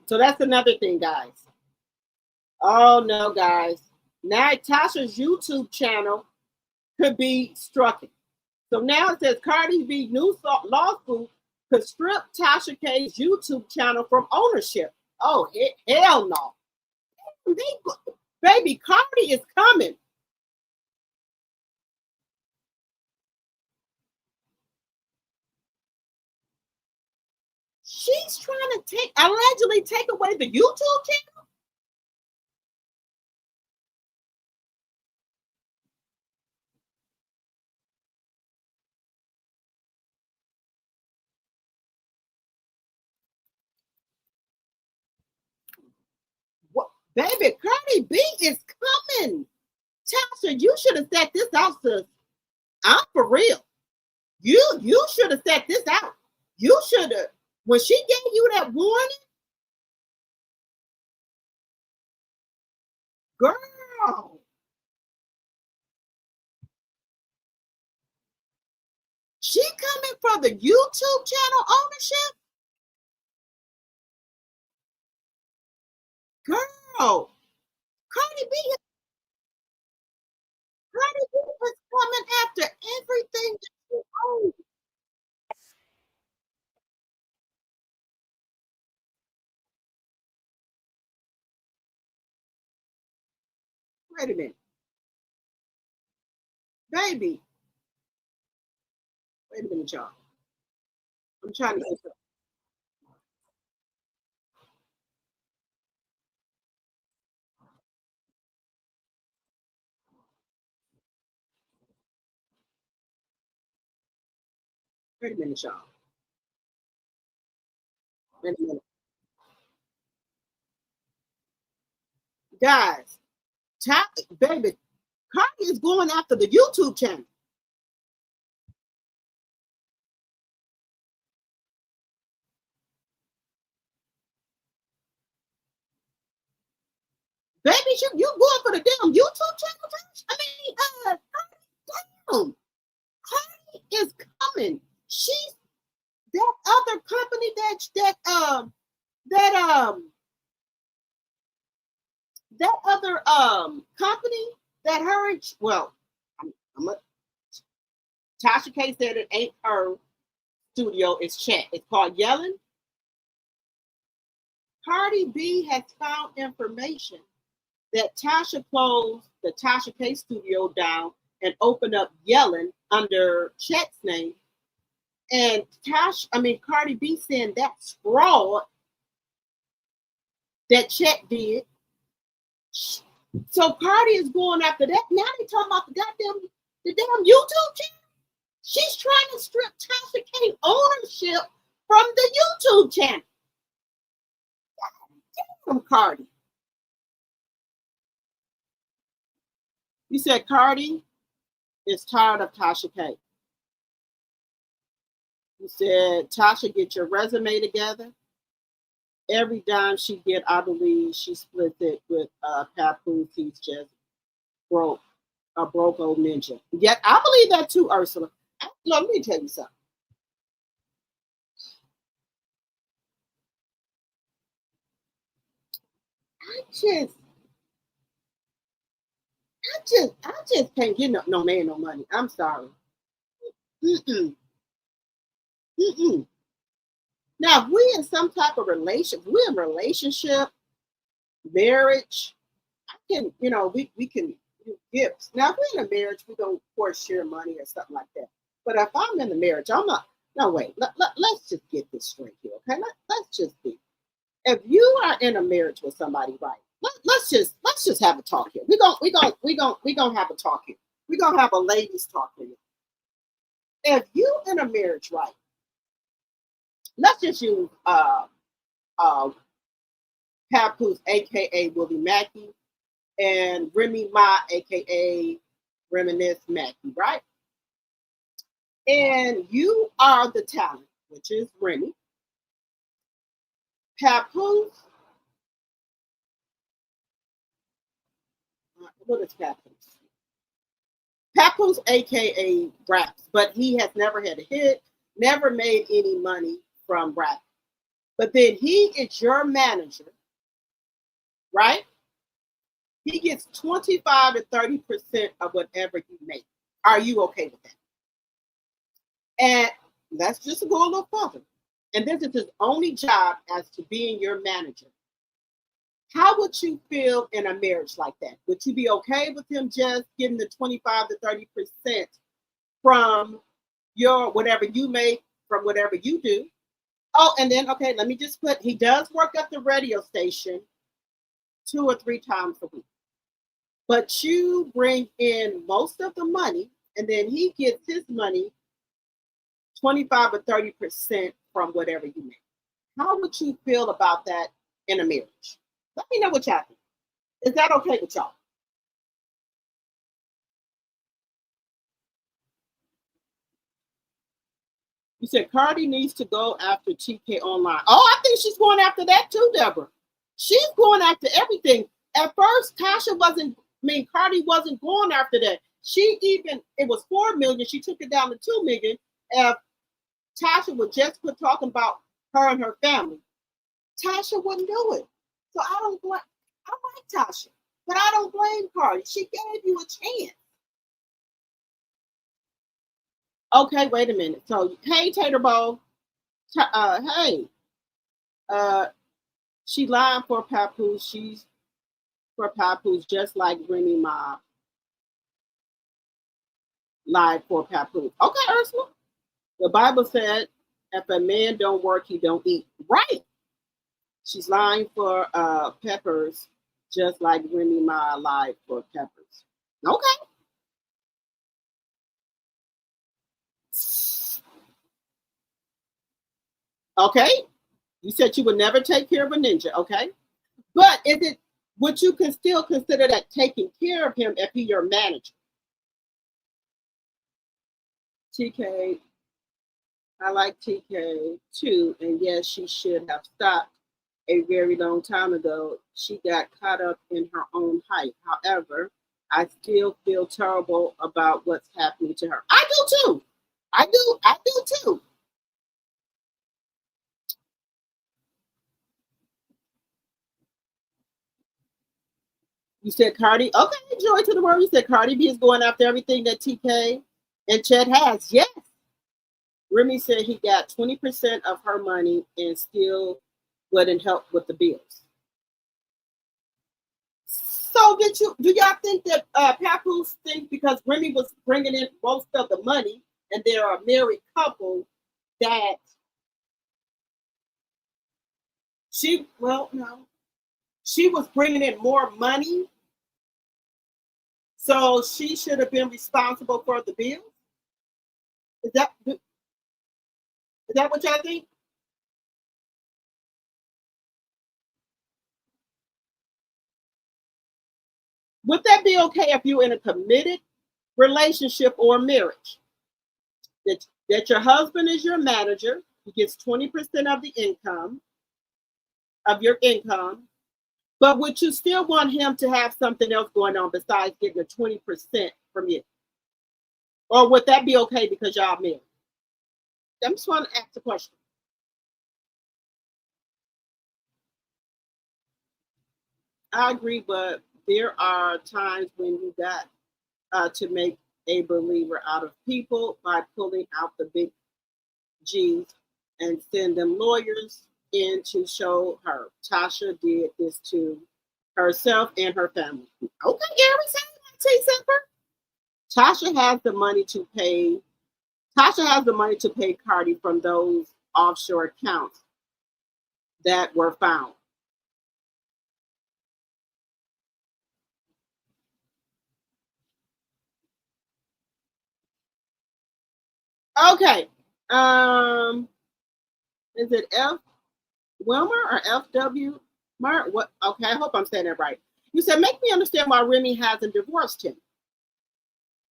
So that's another thing, guys. Oh no, guys. Now Tasha's YouTube channel could be struck. So now it says Cardi B new lawsuit could strip Tasha K's YouTube channel from ownership. Oh, hell no. Baby, Cardi is coming. She's trying to allegedly take away the YouTube channel. What, baby, Cardi B is coming. Tasha, you should have set this out, sis. I'm for real. You should have set this out. You should have. When she gave you that warning, girl, she coming for the YouTube channel ownership? Girl, Cardi B is coming after everything that you own. Wait a minute. Baby. Wait a minute, y'all. I'm trying to get something. Wait a minute, y'all. Wait a minute. Guys, baby, Cardi is going after the YouTube channel. Baby, you going for the damn YouTube channel? I mean, damn. Cardi is coming. She's that other company that other company that her, well, Tasha K said it ain't her studio, it's chat. It's called Yelling. Cardi B has found information that Tasha closed the Tasha K studio down and opened up Yelling under Chet's name. And Cardi B saying that's fraud that Chet did. So Cardi is going after that. Now they talking about the damn YouTube channel. She's trying to strip Tasha K ownership from the YouTube channel. Damn, Cardi. You said Cardi is tired of Tasha K. You said, Tasha, get your resume together. Every dime she get, I believe she split it with Papoose. He's just broke, a broke old ninja. Yet I believe that too, Ursula. Let me tell you something. I just can't get no man no money. I'm sorry. Now, if we in some type of relationship, marriage, I can, we can do gifts. Now, if we're in a marriage, we don't, of course, share money or something like that. But if I'm in a marriage, I'm not. No, wait. Let's just get this straight here, okay? Let's just be. If you are in a marriage with somebody, right? Let's just have a talk here. We gonna have a talk here. We're gonna have a ladies talk here. If you in a marriage, right? Let's just use Papoose, aka Willie Mackey, and Remy Ma, aka Reminisce Mackey, right? And you are the talent, which is Remy. Papoose, what is Papoose? Papoose, aka raps, but he has never had a hit, never made any money from rap. But then he is your manager, right? He gets 25 to 30% of whatever you make. Are you okay with that? And let's just go a little further. And this is his only job as to being your manager. How would you feel in a marriage like that? Would you be okay with him just getting the 25 to 30% from your whatever you make, from whatever you do? Oh, and then, okay, let me just put, he does work at the radio station 2 or 3 times a week. But you bring in most of the money, and then he gets his money 25 or 30% from whatever you make. How would you feel about that in a marriage? Let me know what y'all think. Is that okay with y'all? You said Cardi needs to go after TK online. Oh, I think she's going after that too, Deborah. She's going after everything. At first, Cardi wasn't going after that. It was 4 million. She took it down to 2 million. If Tasha would just quit talking about her and her family, Tasha wouldn't do it. So I like Tasha, but I don't blame Cardi. She gave you a chance. Okay, wait a minute. So, hey, Tater Bowl. Hey. She lied for Papoose. She's for Papoose, just like Remy Ma lied for Papoose. Okay, Ursula. The Bible said, if a man don't work, he don't eat. Right. She's lying for Peppers, just like Remy Ma lied for Peppers. Okay. Okay. You said you would never take care of a ninja, okay? But would you still consider that taking care of him if he's your manager? TK, I like TK too, and yes, she should have stopped a very long time ago. She got caught up in her own hype. However, I still feel terrible about what's happening to her. I do too. I do too. You said Cardi. Okay, joy to the world. You said Cardi B is going after everything that TK and Chet has. Yes. Remy said he got 20% of her money and still wouldn't help with the bills. So do y'all think that Papoose think because Remy was bringing in most of the money and they're a married couple that she was bringing in more money, so she should have been responsible for the bills? Is that what y'all think? Would that be okay if you're in a committed relationship or marriage? That your husband is your manager, he gets 20% of the income, of your income, but would you still want him to have something else going on besides getting the 20% from you? Or would that be okay because y'all married? I just want to ask the question. I agree, but there are times when you got to make a believer out of people by pulling out the big G's and send them lawyers in to show her. Tasha did this to herself and her family. Okay, Gary, Tasha has the money to pay Tasha has the money to pay Cardi from those offshore accounts that were found. Okay. Is it F Wilmer or FW Mark? What? Okay, I hope I'm saying that right. You said, make me understand why Remy hasn't divorced him.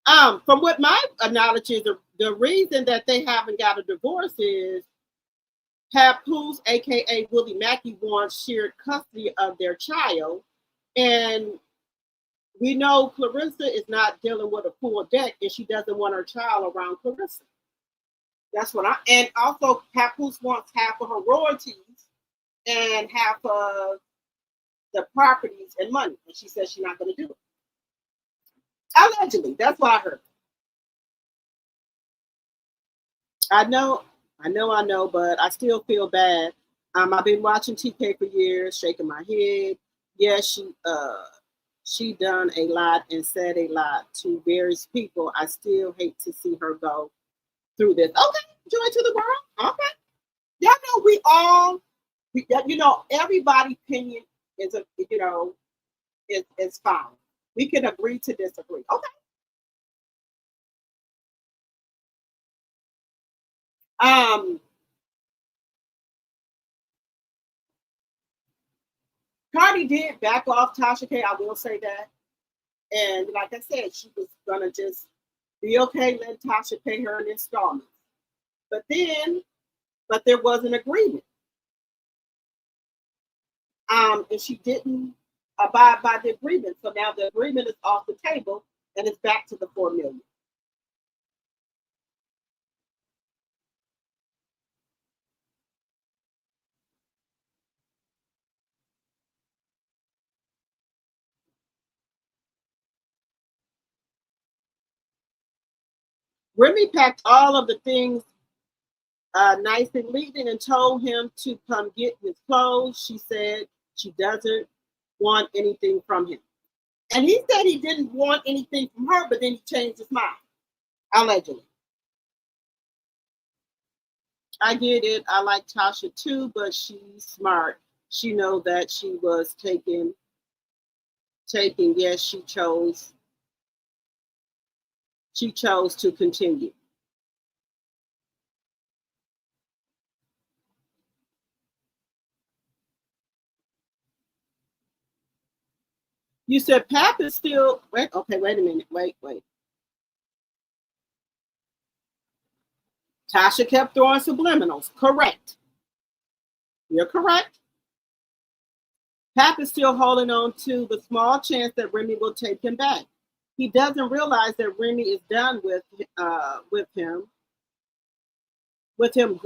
From what my knowledge is, the reason that they haven't got a divorce is Papoose, aka Willie Mackey, wants shared custody of their child, and we know Clarissa is not dealing with a full deck, and she doesn't want her child around Clarissa. That's what and also Papoose wants half of her royalties and half of the properties and money, and she says she's not going to do it. Allegedly, that's what I heard. I know, but I still feel bad. I've been watching TK for years, shaking my head. Yes, she done a lot and said a lot to various people. I still hate to see her go through this. Okay, joy to the world. Okay, y'all know everybody's opinion is is fine. We can agree to disagree. Okay. Cardi did back off Tasha K. I will say that. And like I said, she was gonna just be okay, let Tasha pay her in installments. But there was an agreement. And she didn't abide by the agreement. So now the agreement is off the table and it's back to the $4 million. Remy packed all of the things nice and neat and told him to come get his clothes. She said she doesn't want anything from him. And he said he didn't want anything from her, but then he changed his mind, allegedly. I get it. I like Tasha too, but she's smart. She knows that she was taken. Yes, she chose to continue. You said Pap is still wait a minute. Wait. Tasha kept throwing subliminals. Correct. You're correct. Pap is still holding on to the small chance that Remy will take him back. He doesn't realize that Remy is done with him grifting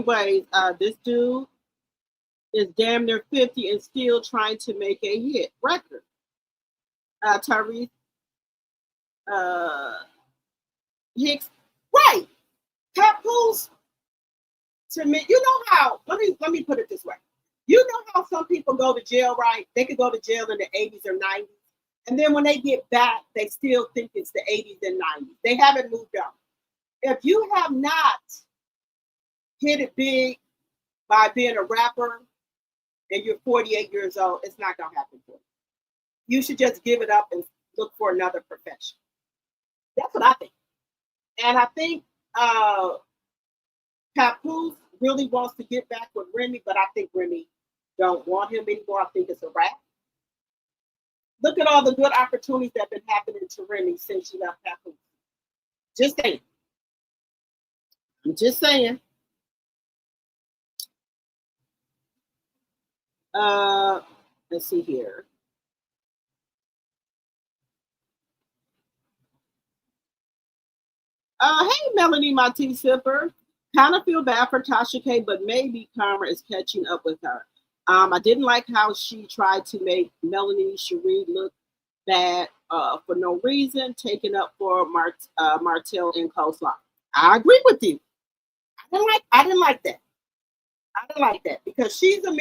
ways. This dude is damn near 50 and still trying to make a hit record. Tyrese Hicks, right? Papoose, to me, you know how? Let me put it this way. You know how some people go to jail, right? They could go to jail in the 80s or 90s, and then when they get back, they still think it's the 80s and 90s. They haven't moved on. If you have not hit it big by being a rapper and you're 48 years old, it's not going to happen for you. You should just give it up and look for another profession. That's what I think. And I think Papoose really wants to get back with Remy, but I think Remy don't want him anymore. I think it's a wrap. Look at all the good opportunities that have been happening to Remy since she left Papoose. Just saying. I'm just saying. Let's see here. Hey, Melanie, my tea sipper. Kind of feel bad for Tasha K, but maybe karma is catching up with her. I didn't like how she tried to make Melanie SHARI look bad for no reason, taking up for Martell and Coleslaw. I agree with you. I didn't like that. I didn't like that because she's a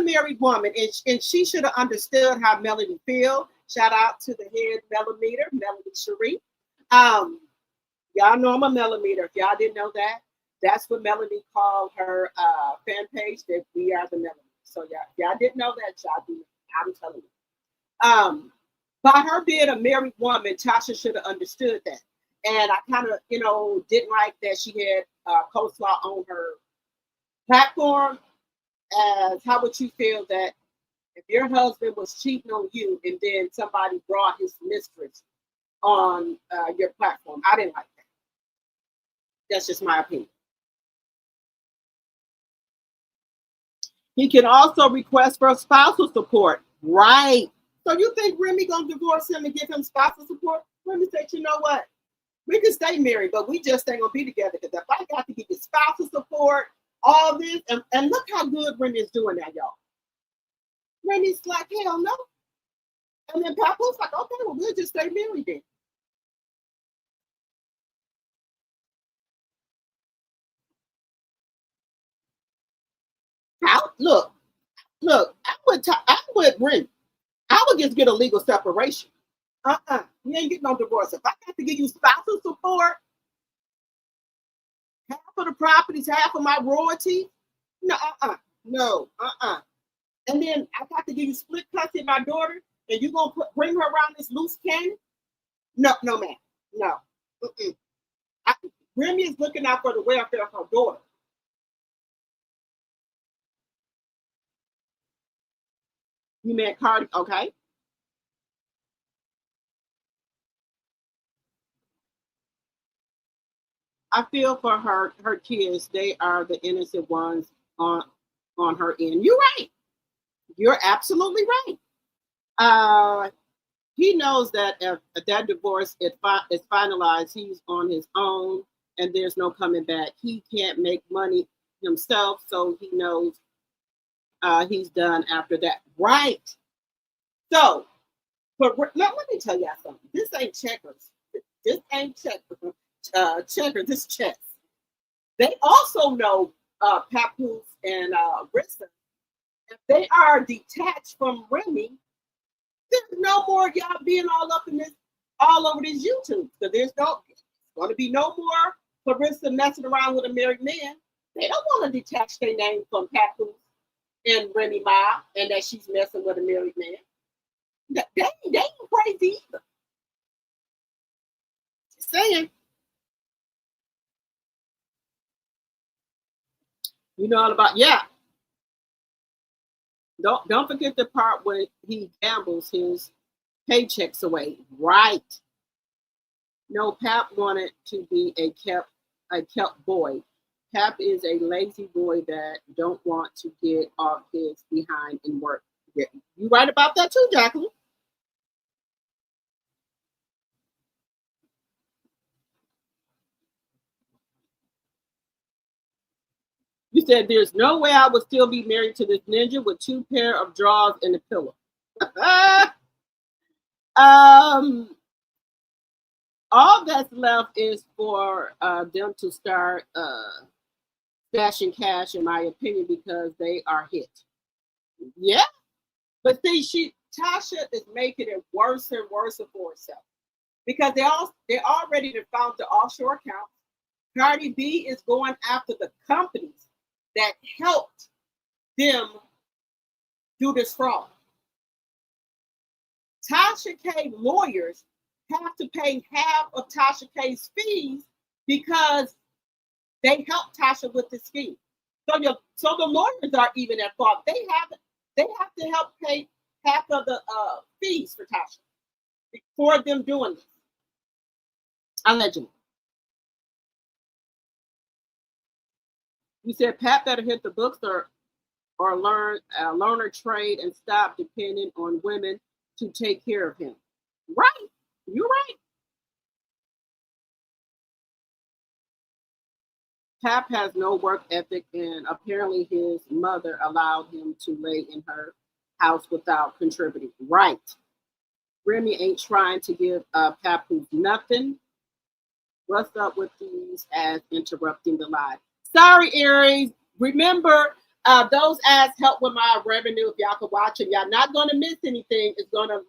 married woman and she should have understood how Melanie feels. Shout out to the head millimeter, Melanie SHARI. Y'all know I'm a millimeter. If y'all didn't know that, that's what Melanie called her fan page, that we are the millimeters. So y'all didn't know that, y'all do. I'm telling you. By her being a married woman, Tasha should have understood that. And I kind of, didn't like that she had coleslaw on her platform. As how would you feel that if your husband was cheating on you and then somebody brought his mistress on your platform? I didn't like that. That's just my opinion. He can also request for spousal support. Right. So you think Remy gonna divorce him and give him spousal support? Remy said, you know what? We can stay married, but we just ain't gonna be together, because if I got to give you spousal support, all this, and look how good Remy is doing now, y'all. Remy's like, hell no. And then Papoose like, okay, well, we'll just stay married then. Look, I'm with Remy. I would just get a legal separation. You ain't getting no divorce. If I got to give you spousal support, half of the properties, half of my royalty, no, And then I got to give you split custody of my daughter, and you gonna bring her around this loose cannon? No, man, no. Remy is looking out for the welfare of her daughter. You meant Cardi? Okay. I feel for her kids. They are the innocent ones on her end. You're right. You're absolutely right. He knows that if that divorce is finalized, he's on his own and there's no coming back. He can't make money himself, so he knows he's done after that. Right. So, but let me tell y'all something. This ain't checkers. This ain't checkers. Checkers, this chess. They also know Papoose and Rissa. If they are detached from Remy, there's no more y'all being all up in this, all over this YouTube. So there's going to be no more Clarissa messing around with a married man. They don't want to detach their name from Papoose and Remy Ma, and that she's messing with a married man. They ain't crazy either. Just saying. You know all about, yeah. Don't forget the part where he gambles his paychecks away. Right. No, Pap wanted to be a kept boy. Pap is a lazy boy that don't want to get off his behind and work. Yeah, you right about that too, Jacqueline. You said there's no way I would still be married to this ninja with 2 pair of drawers and a pillow. All that's left is for them to start stashing cash, in my opinion, because they are hit. Yeah, but see, Tasha is making it worse and worse for herself, because they already found the offshore account. Cardi B is going after the companies that helped them do this fraud. Tasha K lawyers have to pay half of Tasha K's fees because they helped Tasha with the scheme. So the lawyers are even at fault. They have to help pay half of the fees for Tasha for them doing this. Allegedly. You said Pat better hit the books or learn a trade and stop depending on women to take care of him. Right. You're right. Pap has no work ethic, and apparently his mother allowed him to lay in her house without contributing. Right. Remy ain't trying to give Papoose nothing. What's up with these ads interrupting the live? Sorry, Aries. Remember, those ads help with my revenue. If y'all can watch it, y'all not going to miss anything. It's going to,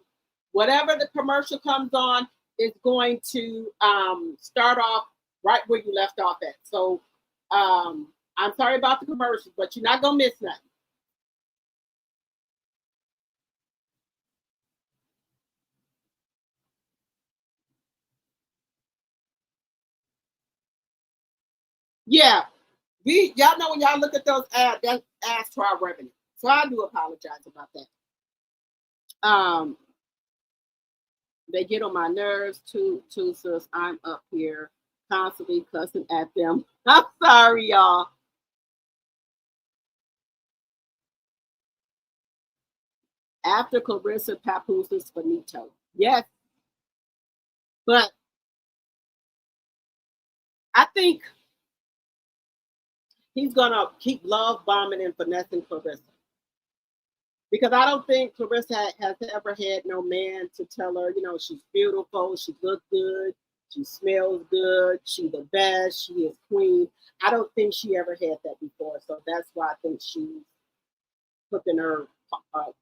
whatever the commercial comes on, is going to start off right where you left off at. So I'm sorry about the commercials, but you're not gonna miss nothing. Yeah, y'all know when y'all look at those ads, that adds to our revenue. So I do apologize about that. They get on my nerves too, sis. I'm up here constantly cussing at them. I'm sorry, y'all. After Clarissa, Papoose finito. Yes. But I think he's gonna keep love bombing and finessing Clarissa. Because I don't think Clarissa has ever had no man to tell her, you know, she's beautiful, she looks good, she smells good, she's the best, she is queen. I don't think she ever had that before. So that's why I think she's putting her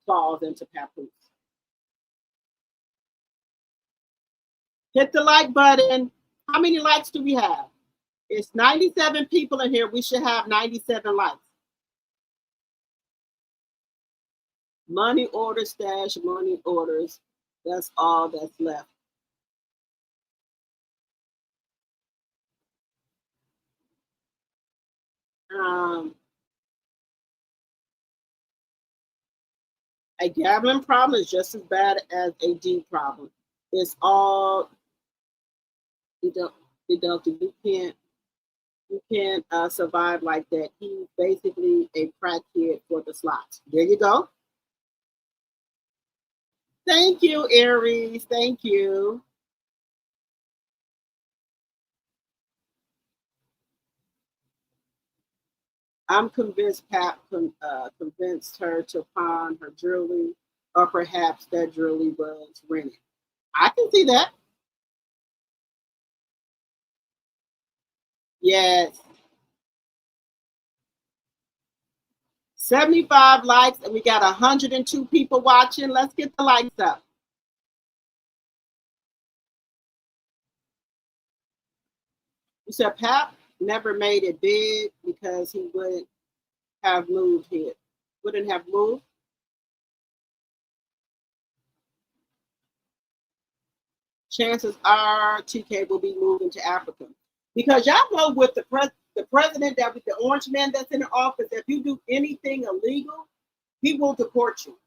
claws into Papoose. Hit the like button. How many likes do we have? It's 97 people in here. We should have 97 likes. Money order stash, money orders. That's all that's left. A gambling problem is just as bad as a D problem. It's all deducted. You can't survive like that. He's basically a crackhead for the slots. There you go. Thank you, Aries. Thank you. I'm convinced Pat convinced her to pawn her jewelry, or perhaps that jewelry was rented. I can see that. Yes. 75 likes, and we got 102 people watching. Let's get the likes up. You said Pat never made it big because he wouldn't have moved here. Wouldn't have moved. Chances are TK will be moving to Africa. Because y'all know with the president, that with the orange man that's in the office, if you do anything illegal, he will deport you.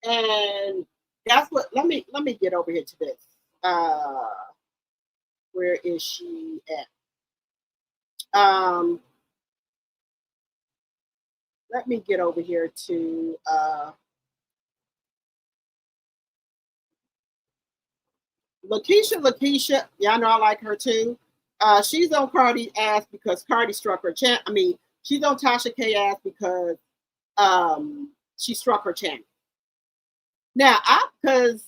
And that's what, let me get over here to this. Where is she at? Let me get over here to Lakeisha, y'all know I like her too. She's on Cardi's ass because Cardi struck her channel. I mean, she's on Tasha K ass because she struck her channel. Now, because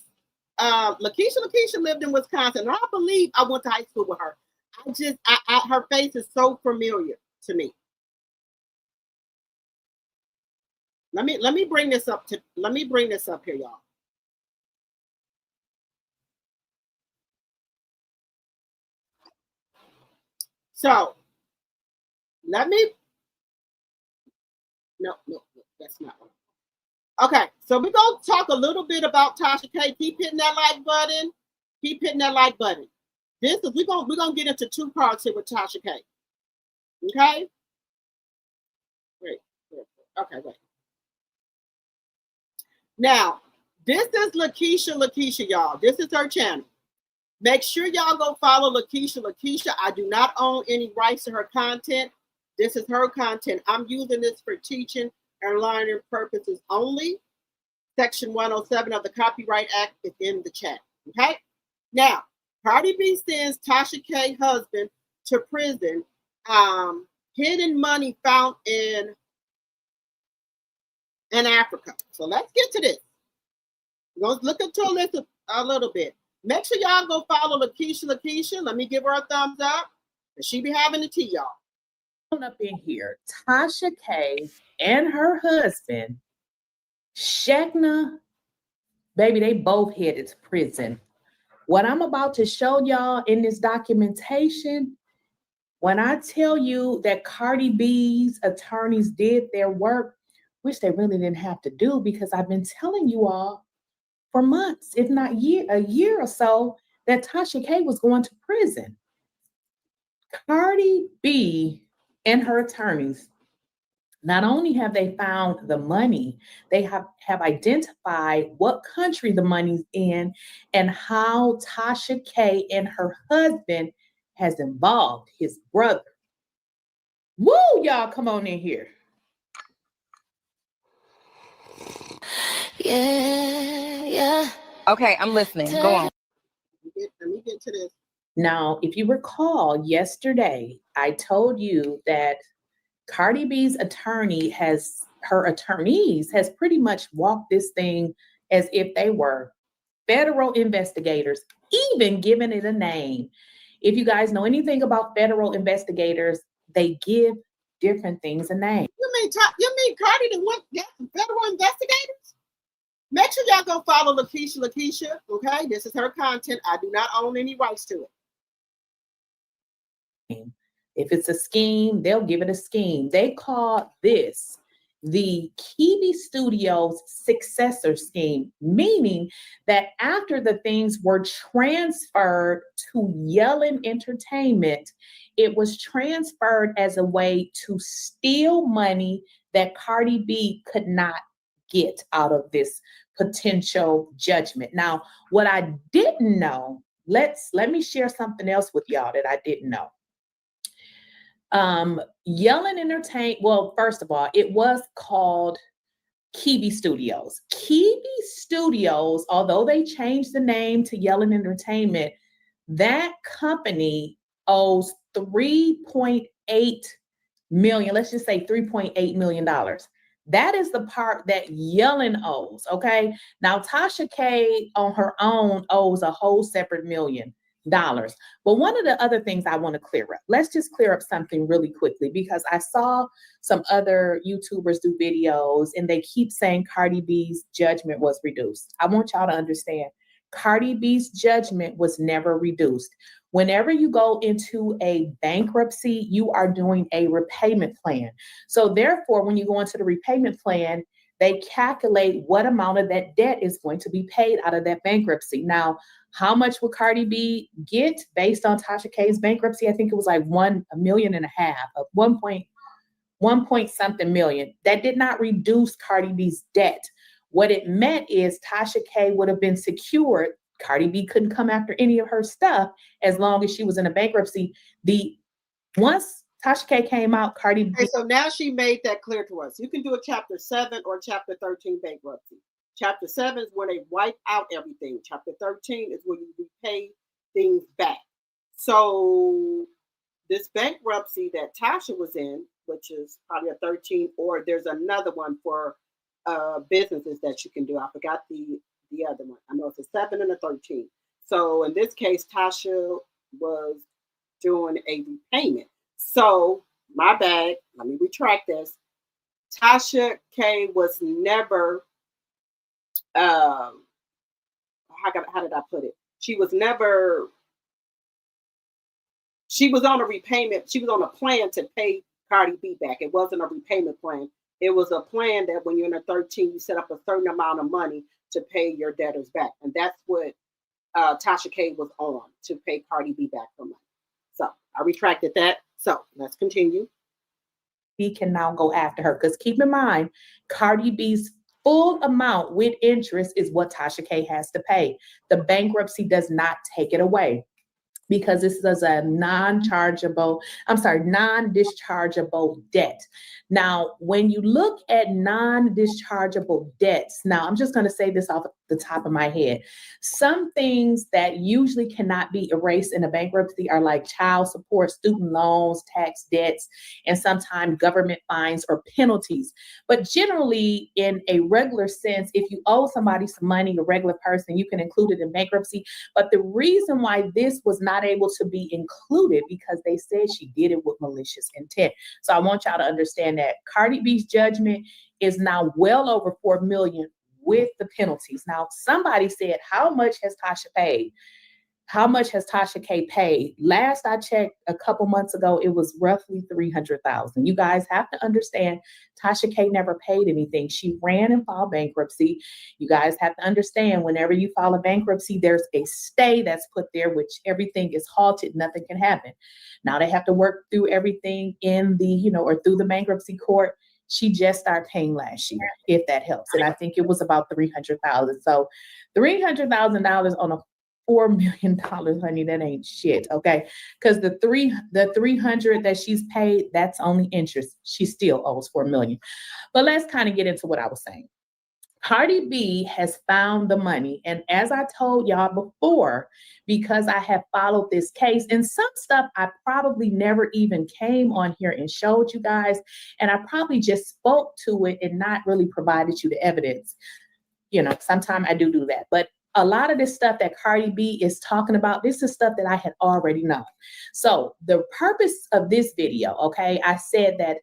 Lakeisha lived in Wisconsin, and I believe I went to high school with her. Her face is so familiar to me. Let me bring this up here, y'all. So no, that's not one. Okay, so we're gonna talk a little bit about Tasha K. Keep hitting that like button. Keep hitting that like button. We're gonna get into two parts here with Tasha K. Okay? Wait. Okay, wait. Now, this is Lakeisha, y'all. This is her channel. Make sure y'all go follow Lakeisha. I do not own any rights to her content. This is her content. I'm using this for teaching and learning purposes only. Section 107 of the Copyright Act is in the chat. Okay? Now, Cardi B sends Tasha K husband to prison. Hidden money found in Africa. So let's get to this. We're going to look into this a little bit. Make sure y'all go follow Lakeisha. Let me give her a thumbs up. And she be having the tea, y'all. Up in here, Tasha K and her husband, Shekna, baby, they both headed to prison What I'm about to show y'all in this documentation, when I tell you that Cardi B's attorneys did their work, which they really didn't have to do, because I've been telling you all for months, if not a year or so, that Tasha K was going to prison. Cardi B and her attorneys, not only have they found the money, they have identified what country the money's in and how Tasha K and her husband has involved his brother. Woo, y'all, come on in here. Yeah. Okay, I'm listening. Go on. Let me get to this. Now, if you recall, yesterday, I told you that Cardi B's attorneys has pretty much walked this thing as if they were federal investigators, even giving it a name. If you guys know anything about federal investigators, they give different things a name. You mean Cardi didn't want federal investigators? Make sure y'all go follow Lakeisha, okay? This is her content. I do not own any rights to it. If it's a scheme, they'll give it a scheme. They call this the Kiwi Studios successor scheme, meaning that after the things were transferred to Yellen Entertainment, it was transferred as a way to steal money that Cardi B could not get out of this potential judgment. Now, what I didn't know, let me share something else with y'all that I didn't know. Yellen Entertainment, well, first of all, it was called Kiwi Studios. Kiwi Studios, although they changed the name to Yellen Entertainment, that company owes $3.8 million, let's just say $3.8 million. That is the part that Yellen owes, okay? Now, Tasha K on her own owes a whole separate $1 million. But one of the other things I want to clear up, let's just clear up something really quickly, because I saw some other YouTubers do videos and they keep saying Cardi B's judgment was reduced. I want y'all to understand, Cardi B's judgment was never reduced. Whenever you go into a bankruptcy, you are doing a repayment plan. So therefore, when you go into the repayment plan, they calculate what amount of that debt is going to be paid out of that bankruptcy. Now, how much will Cardi B get based on Tasha K's bankruptcy? I think it was like $1.5 million, of 1 point something million. That did not reduce Cardi B's debt. What it meant is Tasha K would have been secured. Cardi B couldn't come after any of her stuff as long as she was in a bankruptcy. Once Tasha K came out, Cardi B. Okay, so now she made that clear to us. You can do a Chapter 7 or Chapter 13 bankruptcy. Chapter 7 is where they wipe out everything. Chapter 13 is where you repay things back. So this bankruptcy that Tasha was in, which is probably a 13, or there's another one for businesses that you can do. I forgot the other one. I know it's a 7 and a 13. So in this case, Tasha was doing a repayment. So my bad. Let me retract this. Tasha K was never. How did I put it? She was on a repayment. She was on a plan to pay Cardi B back. It wasn't a repayment plan. It was a plan that when you're in a 13, you set up a certain amount of money to pay your debtors back. And that's what Tasha K was on, to pay Cardi B back her money. So I retracted that. So let's continue. B can now go after her, because keep in mind, Cardi B's full amount with interest is what Tasha K has to pay. The bankruptcy does not take it away, because this is a non-dischargeable debt. Now, when you look at non-dischargeable debts, now I'm just going to say this off the top of my head. Some things that usually cannot be erased in a bankruptcy are like child support, student loans, tax debts, and sometimes government fines or penalties. But generally, in a regular sense, if you owe somebody some money, a regular person, you can include it in bankruptcy. But the reason why this was not able to be included, because they said she did it with malicious intent. So I want y'all to understand that Cardi B's judgment is now well over $4 million with the penalties. Now, somebody said, how much has Tasha paid? How much has Tasha K paid? Last I checked a couple months ago, it was roughly $300,000. You guys have to understand, Tasha K never paid anything. She ran and filed bankruptcy. You guys have to understand, whenever you file a bankruptcy, there's a stay that's put there, which everything is halted. Nothing can happen. Now they have to work through everything in the, or through the bankruptcy court. She just started paying last year, if that helps. And I think it was about $300,000. So $300,000 on a $4 million, honey, that ain't shit, okay? Because the 300 that she's paid, that's only interest. She still owes $4 million. But let's kind of get into what I was saying. Cardi B has found the money. And as I told y'all before, because I have followed this case, and some stuff I probably never even came on here and showed you guys, and I probably just spoke to it and not really provided you the evidence. Sometimes I do that. But a lot of this stuff that Cardi B is talking about, this is stuff that I had already known. So the purpose of this video, okay, I said that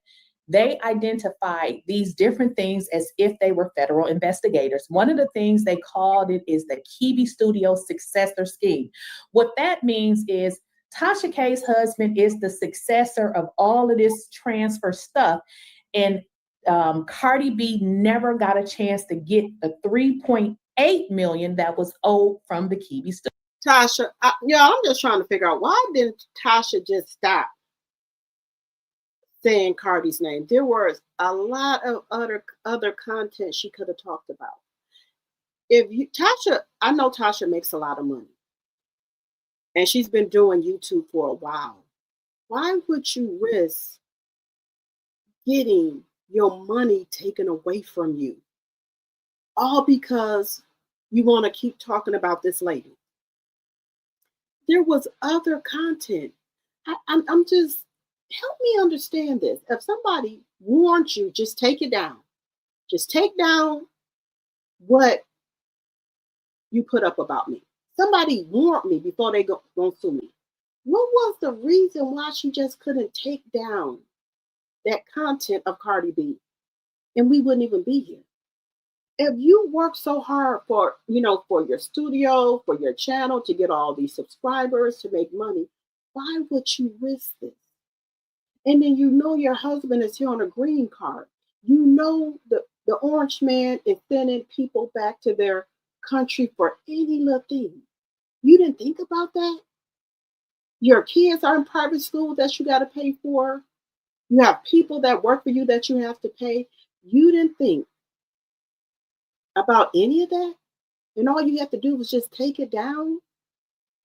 they identified these different things as if they were federal investigators. One of the things they called it is the Kibi Studio successor scheme. What that means is Tasha K's husband is the successor of all of this transfer stuff. And Cardi B never got a chance to get the $3.8 million that was owed from the Kibi Studio. Tasha, I'm just trying to figure out, why didn't Tasha just stop saying Cardi's name? There was a lot of other content she could have talked about. I know Tasha makes a lot of money, and she's been doing YouTube for a while. Why would you risk getting your money taken away from you, all because you want to keep talking about this lady? There was other content. I'm just, help me understand this. If somebody warns you, just take it down. Just take down what you put up about me. Somebody warned me before they go sue me. What was the reason why she just couldn't take down that content of Cardi B, and we wouldn't even be here? If you work so hard for your studio, for your channel, to get all these subscribers, to make money, why would you risk this? And then your husband is here on a green card. The orange man is sending people back to their country for any little thing. You didn't think about that? Your kids are in private school that you got to pay for. You have people that work for you that you have to pay. You didn't think about any of that? And all you have to do was just take it down?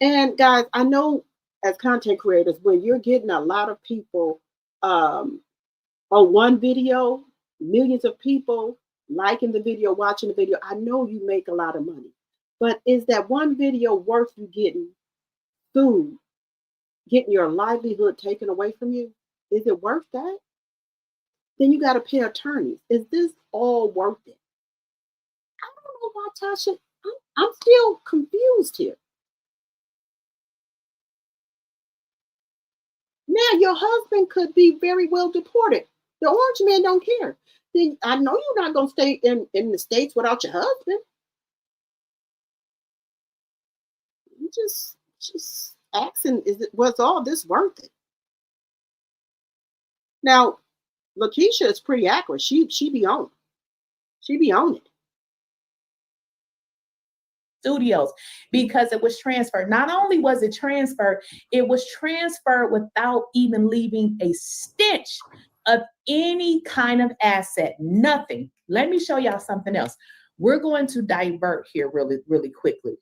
And guys, I know as content creators, when you're getting a lot of people on one video, millions of people liking the video, watching the video, I know you make a lot of money. But is that one video worth you getting food, getting your livelihood taken away from you? Is it worth that? Then you got to pay attorneys. Is this all worth it? I don't know why, Tasha. I'm still confused here. Now, your husband could be very well deported. The orange man don't care. Then I know you're not going to stay in the States without your husband. You just asking, was all this worth it? Now, Lakeisha is pretty accurate. She be on it. She be on it. Studios, because it was transferred. Not only was it transferred, it was transferred without even leaving a stench of any kind of asset. Nothing. Let me show y'all something else. We're going to divert here really, really quickly.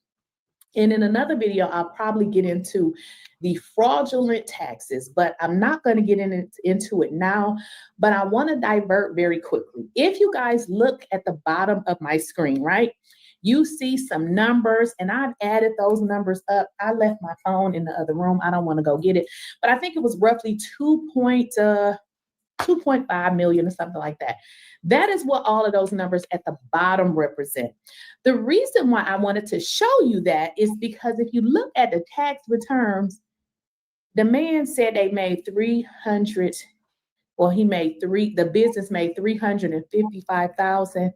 And in another video, I'll probably get into the fraudulent taxes, but I'm not going to get into it now. But I want to divert very quickly. If you guys look at the bottom of my screen, right, you see some numbers, and I've added those numbers up. I left my phone in the other room. I don't want to go get it, but I think it was roughly 2.5 million or something like that. That is what all of those numbers at the bottom represent. The reason why I wanted to show you that is because if you look at the tax returns, the man said they made 300. Well, the business made 355,000.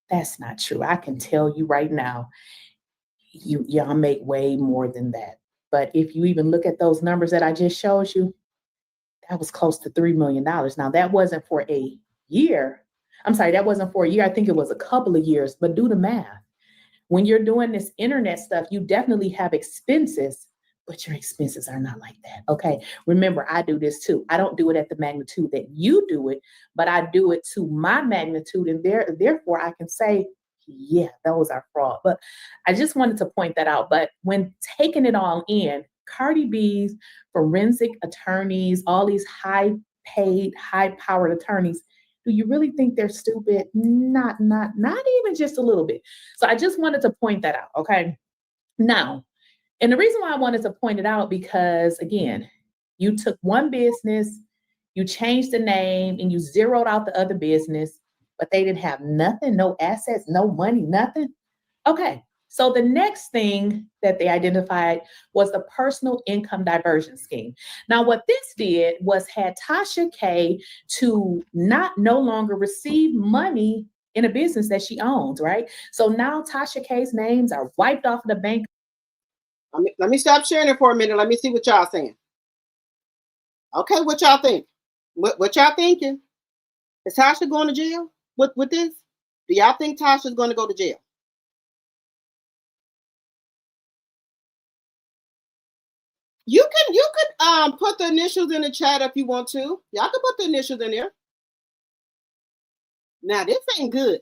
That's not true. I can tell you right now, y'all make way more than that. But if you even look at those numbers that I just showed you, that was close to $3 million. Now, that wasn't for a year. I'm sorry, that wasn't for a year. I think it was a couple of years, but do the math. When you're doing this internet stuff, you definitely have expenses, but your expenses are not like that. Okay. Remember, I do this too. I don't do it at the magnitude that you do it, but I do it to my magnitude. And therefore I can say, yeah, those are fraud. But I just wanted to point that out. But when taking it all in, Cardi B's forensic attorneys, all these high paid, high powered attorneys, do you really think they're stupid? Not even just a little bit. So I just wanted to point that out. Okay. Now, and the reason why I wanted to point it out, because again, you took one business, you changed the name, and you zeroed out the other business, but they didn't have nothing, no assets, no money, nothing. Okay. So the next thing that they identified was the personal income diversion scheme. Now, what this did was had Tasha K to no longer receive money in a business that she owns, right? So now Tasha K's names are wiped off of the bank. Let me stop sharing it for a minute. Let me see what y'all saying. Okay, what y'all think? What y'all thinking? Is Tasha going to jail with this? Do y'all think Tasha's going to go to jail? You could put the initials in the chat if you want to. Y'all can put the initials in there. Now this ain't good.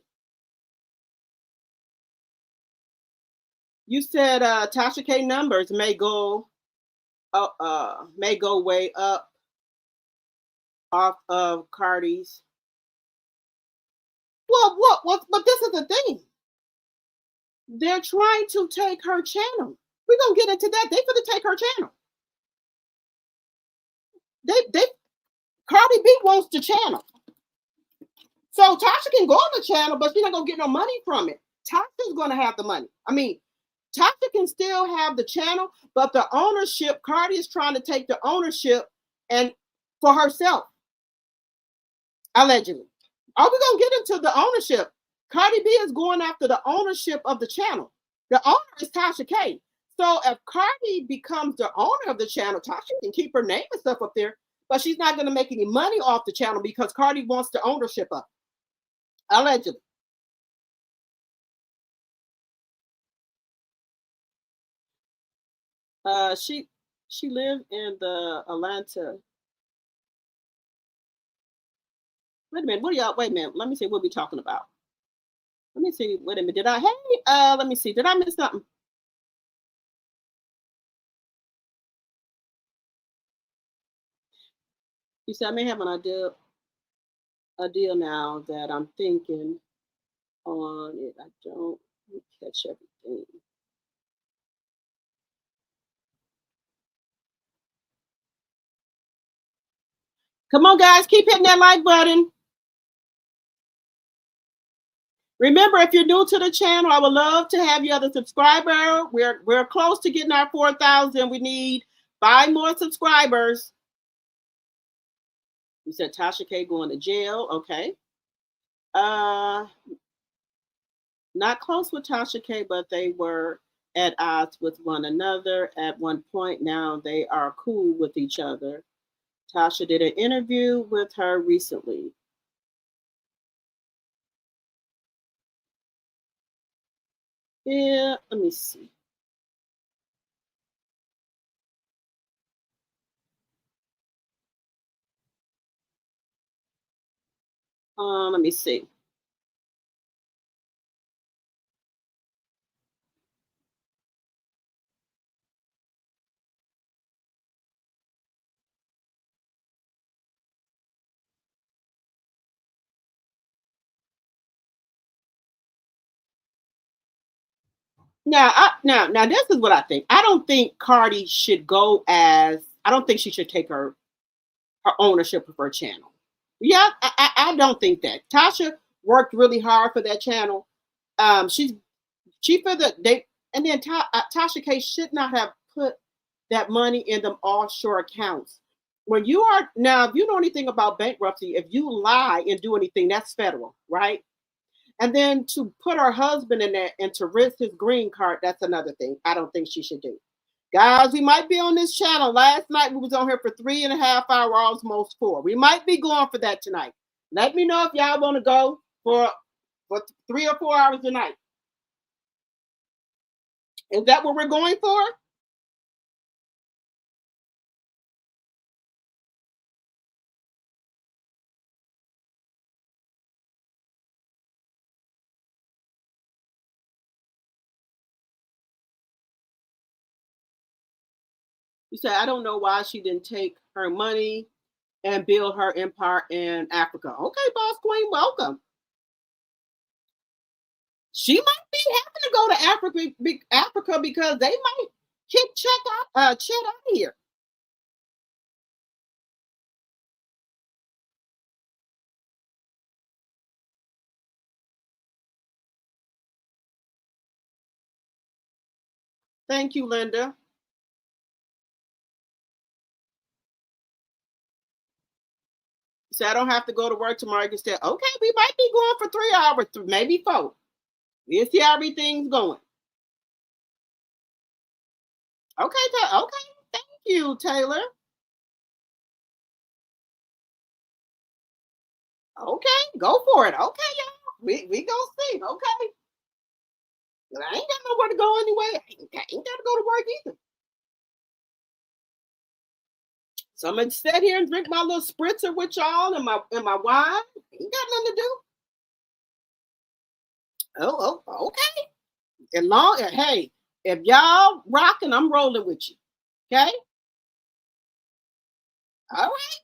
You said Tasha K numbers may go way up off of Cardi's. Well, but this is the thing. They're trying to take her channel. We're gonna get into that. They gonna take her channel. Cardi B wants the channel. So Tasha can go on the channel, but she's not gonna get no money from it. Tasha's gonna have the money. I mean, Tasha can still have the channel, but the ownership, Cardi is trying to take the ownership and for herself. Allegedly. Are we gonna get into the ownership? Cardi B is going after the ownership of the channel. The owner is Tasha K. So if Cardi becomes the owner of the channel, Tasha can keep her name and stuff up there, but she's not going to make any money off the channel because Cardi wants the ownership of it. Allegedly. She lived in the Atlanta. Wait a minute. What are y'all? Wait a minute. Let me see what we're talking about. Let me see. Wait a minute. Let me see. Did I miss something? You said I may have an idea now that I'm thinking on it. I don't catch everything. Come on, guys, keep hitting that like button. Remember, if you're new to the channel, I would love to have you as a subscriber. We're close to getting our 4,000. We need 5 more subscribers. You said Tasha K going to jail. Okay. Not close with Tasha K, but they were at odds with one another at one point. Now they are cool with each other. Tasha did an interview with her recently. Yeah, let me see. Let me see. Now, this is what I think. I don't think Cardi should go I don't think she should take her ownership of her channel. Yeah, I don't think that. Tasha worked really hard for that channel. Tasha K should not have put that money in them offshore accounts. When you are now, if you know anything about bankruptcy, if you lie and do anything, that's federal, right? And then to put her husband in there and to risk his green card, that's another thing I don't think she should do. Guys, we might be on this channel. Last night we was on here for 3.5 hours, almost 4. We might be going for that tonight. Let me know if y'all want to go for 3 or 4 hours tonight. Is that what we're going for? You say, I don't know why she didn't take her money and build her empire in Africa. Okay, Boss Queen, welcome. She might be having to go to Africa because they might kick Chet out of here. Thank you, Linda. So I don't have to go to work tomorrow. You can say, okay, we might be going for 3 hours, maybe 4. We'll see how everything's going. Okay, thank you, Taylor. Okay, go for it. Okay, y'all. We gonna see. Okay. I ain't got nowhere to go anyway. I ain't got to go to work either. So I'm gonna sit here and drink my little spritzer with y'all and my wine. Ain't got nothing to do. Oh, okay. Hey, if y'all rocking, I'm rolling with you. Okay. All right.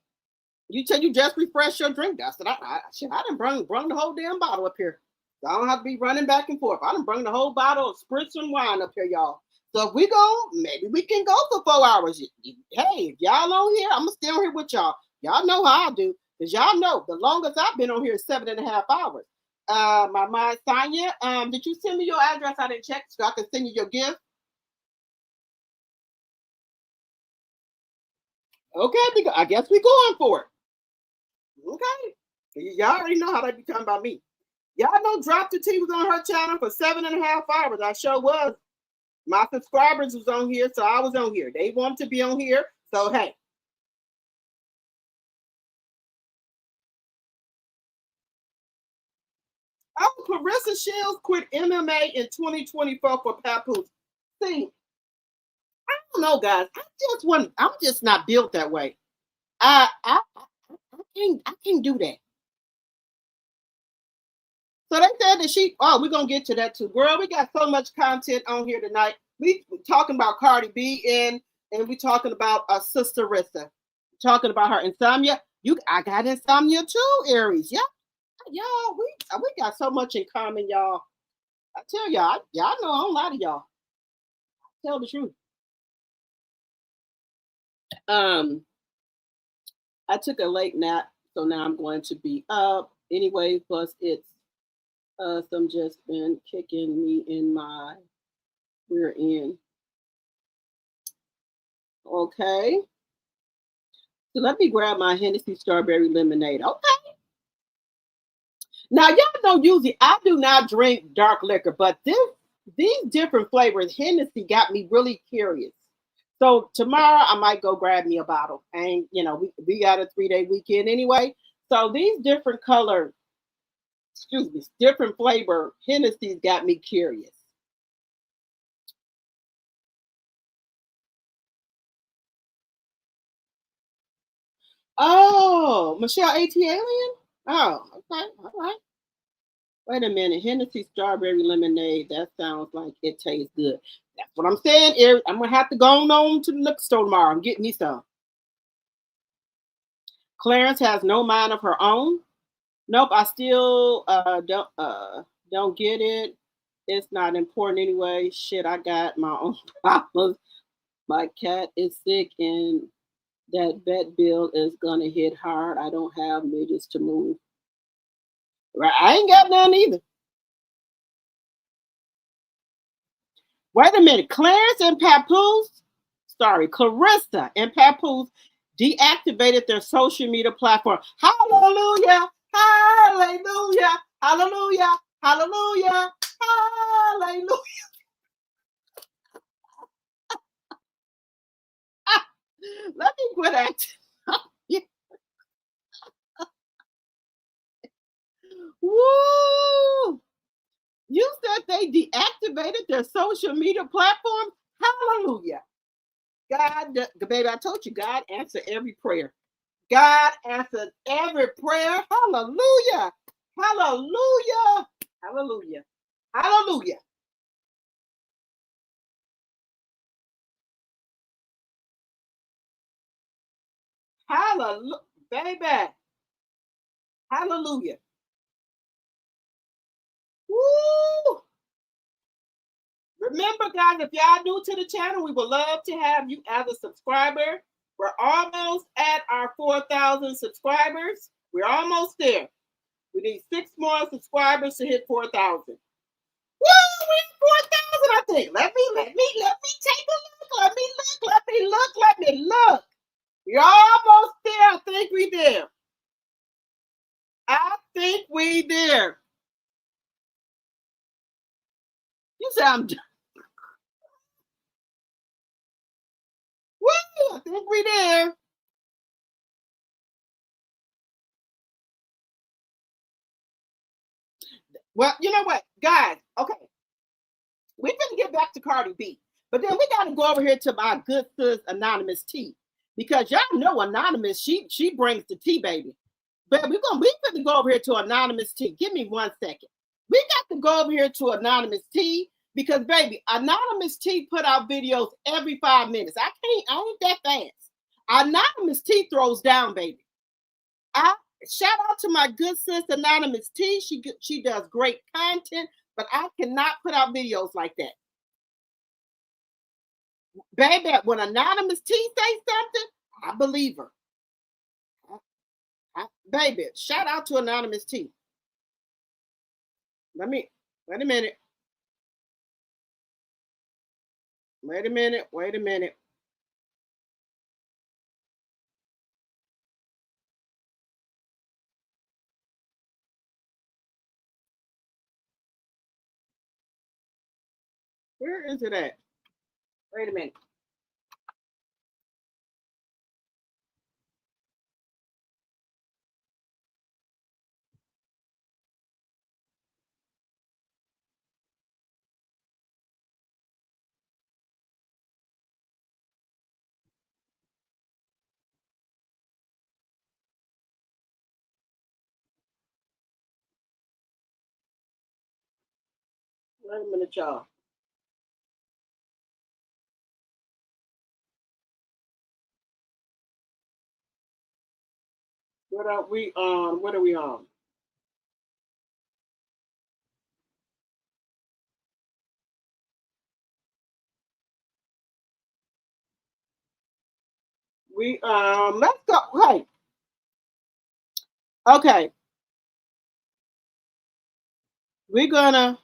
You said you just refresh your drink. I said, I done brung the whole damn bottle up here. So I don't have to be running back and forth. I done brung the whole bottle of spritz and wine up here, y'all. So if we go, maybe we can go for 4 hours. Hey, if y'all on here, I'm gonna stay on here with y'all. Y'all know how I do, because y'all know the longest I've been on here is 7.5 hours. My Sonia, did you send me your address? I didn't check, so I can send you your gift. Okay, I guess we're going for it. Okay. Y'all already know how they be talking about me. Y'all know Drop the T was on her channel for 7.5 hours. I sure was. My subscribers was on here, so I was on here. They wanted to be on here, so hey. Oh, Clarissa Shields quit MMA in 2024 for Papoose. See, I don't know, guys. I'm just not built that way. I can't do that. So they said that we're gonna get to that too. Girl, we got so much content on here tonight. We talking about Cardi B and we talking about Sister Rissa. Talking about her insomnia. I got insomnia too, Aries. Yeah. Y'all, we got so much in common, y'all. I tell y'all know I don't lie to y'all. I tell the truth. I took a late nap, so now I'm going to be up. Anyway, plus it's some just been kicking me in my rear end. Okay. So let me grab my Hennessy Strawberry Lemonade. Okay. Now, y'all know usually I do not drink dark liquor, but these different flavors, Hennessy got me really curious. So tomorrow I might go grab me a bottle. And, we got a 3-day weekend anyway. So these different different flavor Hennessy's got me curious. Oh, Michelle ATL? Oh, okay. All right. Wait a minute. Hennessy Strawberry Lemonade. That sounds like it tastes good. That's what I'm saying, Eric. I'm going to have to go on to the liquor store tomorrow and get me some. Clarence has no mind of her own. Nope, I still don't get it. It's not important anyway. Shit, I got my own problems. My cat is sick and that vet bill is gonna hit hard. I don't have midgets to move. Right, I ain't got none either. Wait a minute, Clarissa and Papoose deactivated their social media platform. Hallelujah, hallelujah, hallelujah, Hallelujah. Hallelujah. Let me quit acting. Woo! You said they deactivated their social media platform. Hallelujah. God, baby, I told you, God answered every prayer. God answered every prayer. Hallelujah. Hallelujah. Hallelujah. Hallelujah. Hallelujah. Baby. Hallelujah. Woo! Remember, guys, if y'all new to the channel, we would love to have you as a subscriber. We're almost at our 4,000 subscribers. We're almost there. We need 6 more subscribers to hit 4,000. Woo! We're 4,000, I think. Let me take a look. Let me look. We're almost there. I think we there. You sound. Woo! I think we there. Well, you know what, guys? Okay, we're gonna get back to Cardi B, but then we got to go over here to my good sis Anonymous T, because y'all know Anonymous. She brings the tea, baby. But we gonna go over here to Anonymous T. Give me 1 second. We got to go over here to Anonymous T, because baby, Anonymous T put out videos every 5 minutes. I ain't that fast. Anonymous T throws down, baby. Shout out to my good sis Anonymous T. She does great content, but I cannot put out videos like that. Baby, when Anonymous T say something, I believe her. Baby, shout out to Anonymous T. Wait a minute. Where is it at? Wait a minute. Wait a minute, y'all. What are we on? What are we on? Let's go. Hey. Okay. We're gonna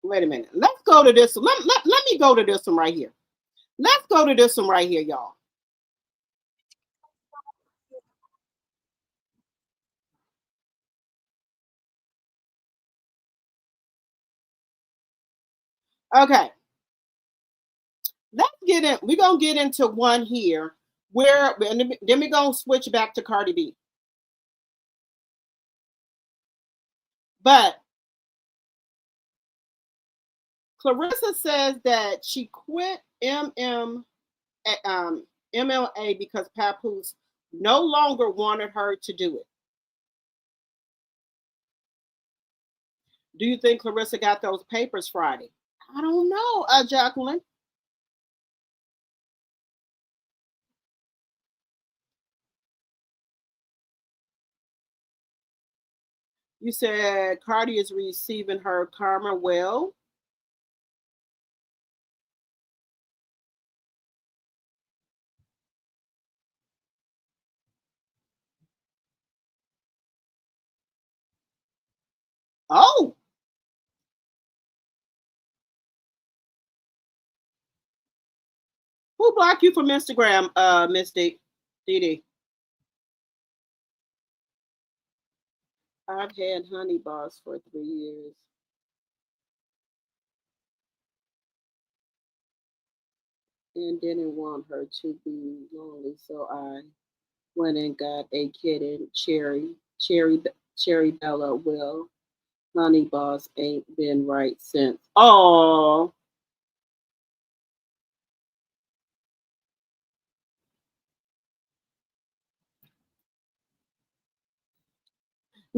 wait a minute. Let's go to this. Let me go to this one right here. Let's go to this one right here, y'all. Okay. Let's get in. We're gonna get into one here where then we're gonna switch back to Cardi B. But Clarissa says that she quit MLA because Papoose no longer wanted her to do it. Do you think Clarissa got those papers Friday? I don't know, Jacqueline. You said Cardi is receiving her karma well. Oh. Who blocked you from Instagram, Miss Dee? I've had Honey Boss for 3 years. And didn't want her to be lonely, so I went and got a kitten, Cherry Bella. Will Honey Boss ain't been right since. Oh.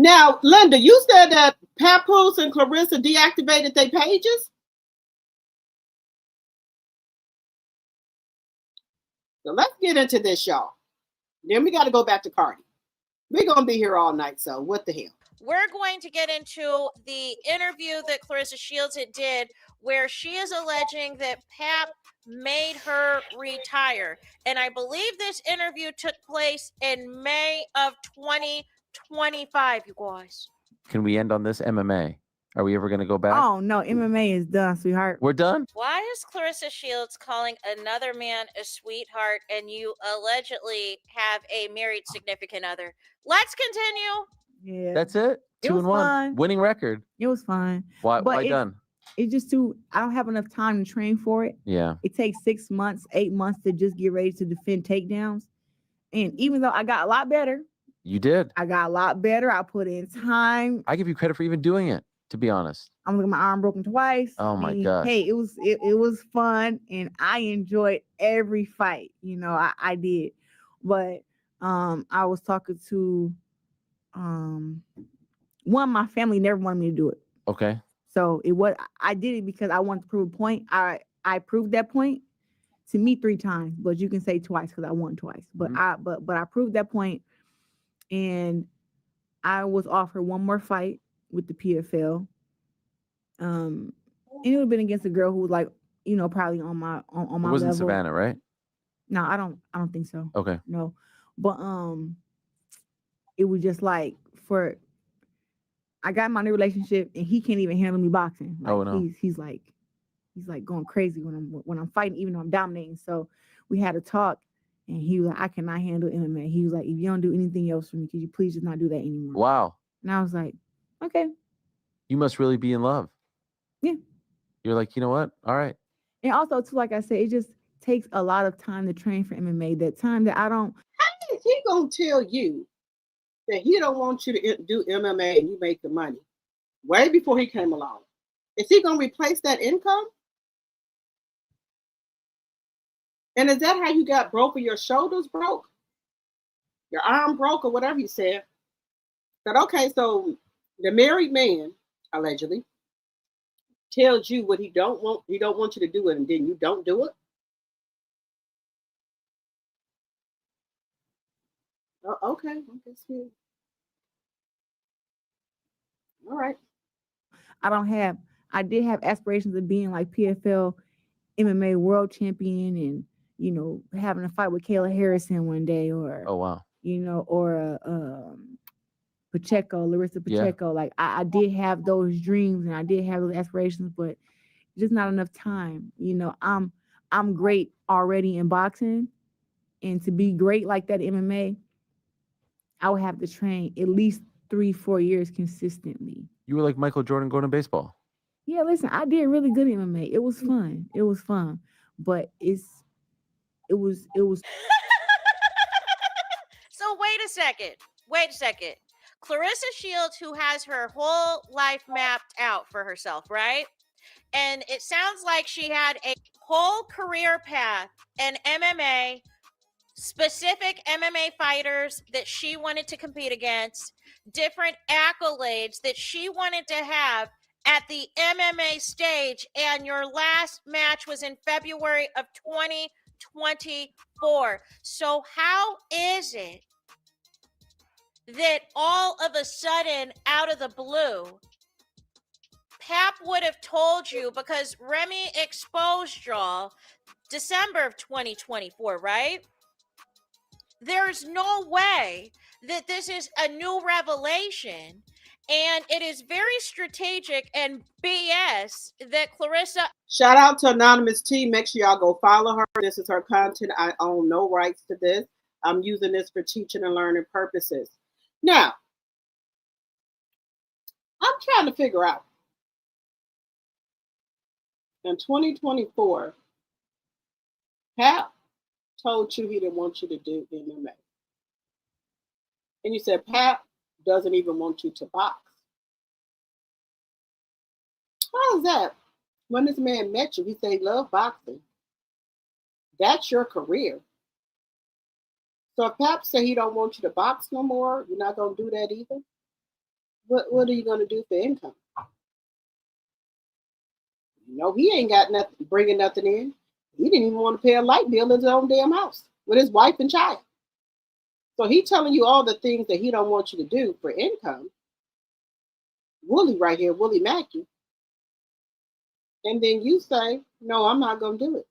Now, Linda, you said that Papoose and Clarissa deactivated their pages? So let's get into this, y'all. Then we got to go back to Cardi. We're going to be here all night, so what the hell? We're going to get into the interview that Claressa Shields did, where she is alleging that Pap made her retire. And I believe this interview took place in May of 2025, you guys. Can we end on this MMA? Are we ever going to go back? Oh, no. MMA is done, sweetheart. We're done? Why is Claressa Shields calling another man a sweetheart and you allegedly have a married significant other? Let's continue. Yeah. That's it? 2-1. Fun. Winning record. It was fun. Why done? It's just I don't have enough time to train for it. Yeah. It takes 6 months, 8 months to just get ready to defend takedowns. And even though I got a lot better. You did. I got a lot better. I put in time. I give you credit for even doing it, to be honest. I'm looking at my arm broken twice. Oh my gosh. Hey, it was fun and I enjoyed every fight. You know, I did. But I was talking to one, my family never wanted me to do it. Okay. So I did it because I wanted to prove a point. I proved that point to me 3 times, but you can say twice because I won twice. But I proved that point, and I was offered one more fight with the PFL. And it would have been against a girl who was like, you know, probably on my it wasn't level. Savannah, right? No, I don't think so. Okay. No. But it was just like I got my new relationship and he can't even handle me boxing. Like, oh no. He's like going crazy when I'm fighting, even though I'm dominating. So we had a talk and he was like, I cannot handle MMA. He was like, if you don't do anything else for me, could you please just not do that anymore? Wow. And I was like, okay. You must really be in love. Yeah. You're like, you know what? All right. And also too, like I said, it just takes a lot of time to train for MMA. That time that I don't. How is he gonna tell you that he don't want you to do MMA and you make the money way before he came along? Is he gonna replace that income? And is that how you got broke, or your shoulders broke, your arm broke, or whatever you said? But okay, so the married man allegedly tells you what he don't want you to do it, and then you don't do it. Oh, okay. All right. I did have aspirations of being like PFL MMA world champion and, you know, having a fight with Kayla Harrison one day, or, oh wow, you know, or Larissa Pacheco. Yeah. Like I did have those dreams and I did have those aspirations, but just not enough time. You know, I'm great already in boxing, and to be great like that in MMA, I would have to train at least 3-4 years consistently. You were like Michael Jordan going to baseball. Yeah, listen, I did really good in MMA. It was fun. But it was So wait a second. Claressa Shields, who has her whole life mapped out for herself, right? And it sounds like she had a whole career path in MMA, specific MMA fighters that she wanted to compete against, different accolades that she wanted to have at the MMA stage, and your last match was in February of 2024. So how is it that all of a sudden, out of the blue, Pap would have told you, because Remy exposed y'all December of 2024, right? There's no way that this is a new revelation And it is very strategic and BS that Clarissa. Shout out to Anonymous T. Make sure y'all go follow her. This is her content. I own no rights to this. I'm using this for teaching and learning purposes. Now, I'm trying to figure out. In 2024, Pap told you he didn't want you to do MMA. And you said Pap doesn't even want you to box. How is that? When this man met you, he said he loved boxing. That's your career. So if Pap said he don't want you to box no more, you're not going to do that either? What are you going to do for income? You know, he ain't got nothing, bringing nothing in. He didn't even want to pay a light bill in his own damn house with his wife and child. So he telling you all the things that he don't want you to do for income. Wooly right here, Wooly Mackey. And then you say, no, I'm not going to do it.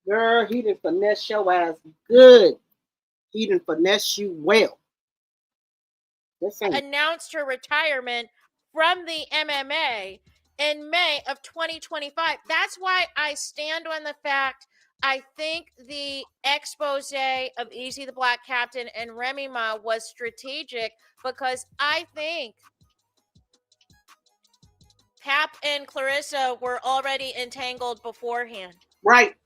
Girl, he done finesse your ass good. He done finesse you well. Announced her retirement from the MMA in May of 2025. That's why I stand on the fact I think the expose of Easy the Black Captain and Remy Ma was strategic, because I think Pap and Clarissa were already entangled beforehand. Right.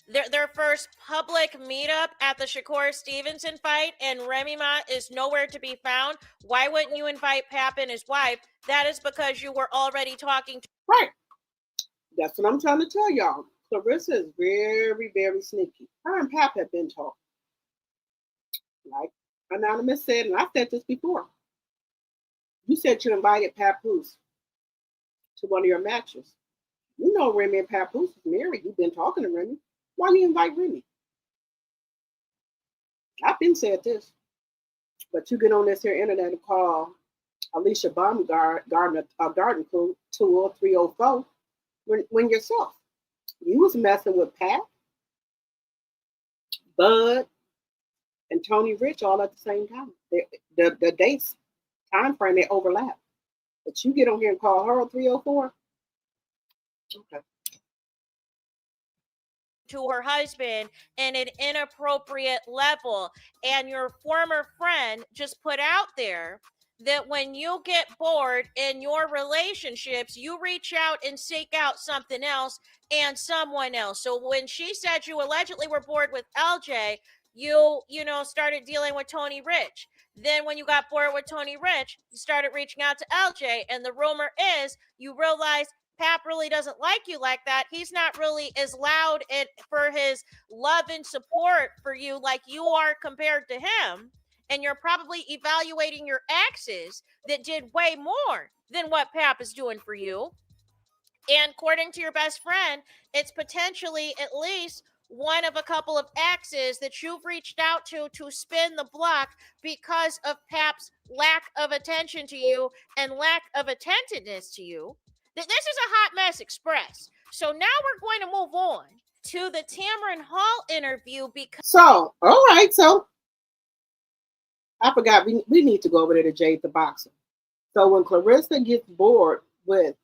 Their first public meetup at the Shakur Stevenson fight, and Remy Ma is nowhere to be found. Why wouldn't you invite Pap and his wife? That is because you were already talking to. Right. That's what I'm trying to tell y'all. Clarissa is very, very sneaky. Her and Pap have been talking. Like Anonymous said, and I said this before. You said you invited Papoose to one of your matches. You know Remy and Papoose is married. You've been talking to Remy. Why you invite Remy? I've been said this. But you get on this here internet and call Alicia Baumgarten Tool 304 when yourself. You was messing with Pat, Bud, and Tony Rich all at the same time. The dates, time frame, they overlap. But you get on here and call her 304. Okay. To her husband in an inappropriate level, and your former friend just put out there that when you get bored in your relationships, you reach out and seek out something else and someone else. So when she said you allegedly were bored with LJ, you started dealing with Tony Rich. Then when you got bored with Tony Rich, you started reaching out to LJ, and the rumor is you realized Pap really doesn't like you like that. He's not really as loud for his love and support for you like you are compared to him. And you're probably evaluating your exes that did way more than what Pap is doing for you. And according to your best friend, it's potentially at least one of a couple of exes that you've reached out to spin the block because of Pap's lack of attention to you and lack of attentiveness to you. This is a hot mess express. So now we're going to move on to the Tamron Hall interview because. So, all right. So I forgot we need to go over there to Jade the Boxer. So when Clarissa gets bored with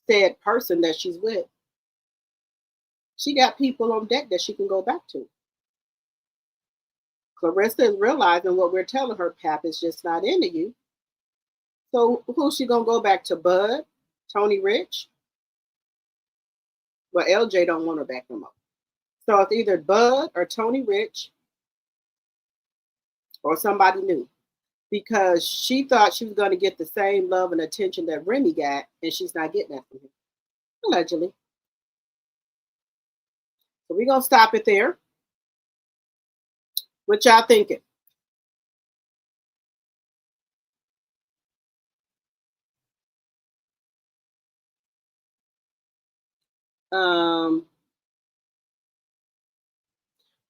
said person that she's with, she got people on deck that she can go back to. Clarissa is realizing what we're telling her, Pap is just not into you. So who's she gonna go back to? Bud, Tony Rich? Well, LJ don't want her back no more. So it's either Bud or Tony Rich or somebody new, because she thought she was going to get the same love and attention that Remy got, and she's not getting that from him, allegedly. So we're going to stop it there. What y'all thinking?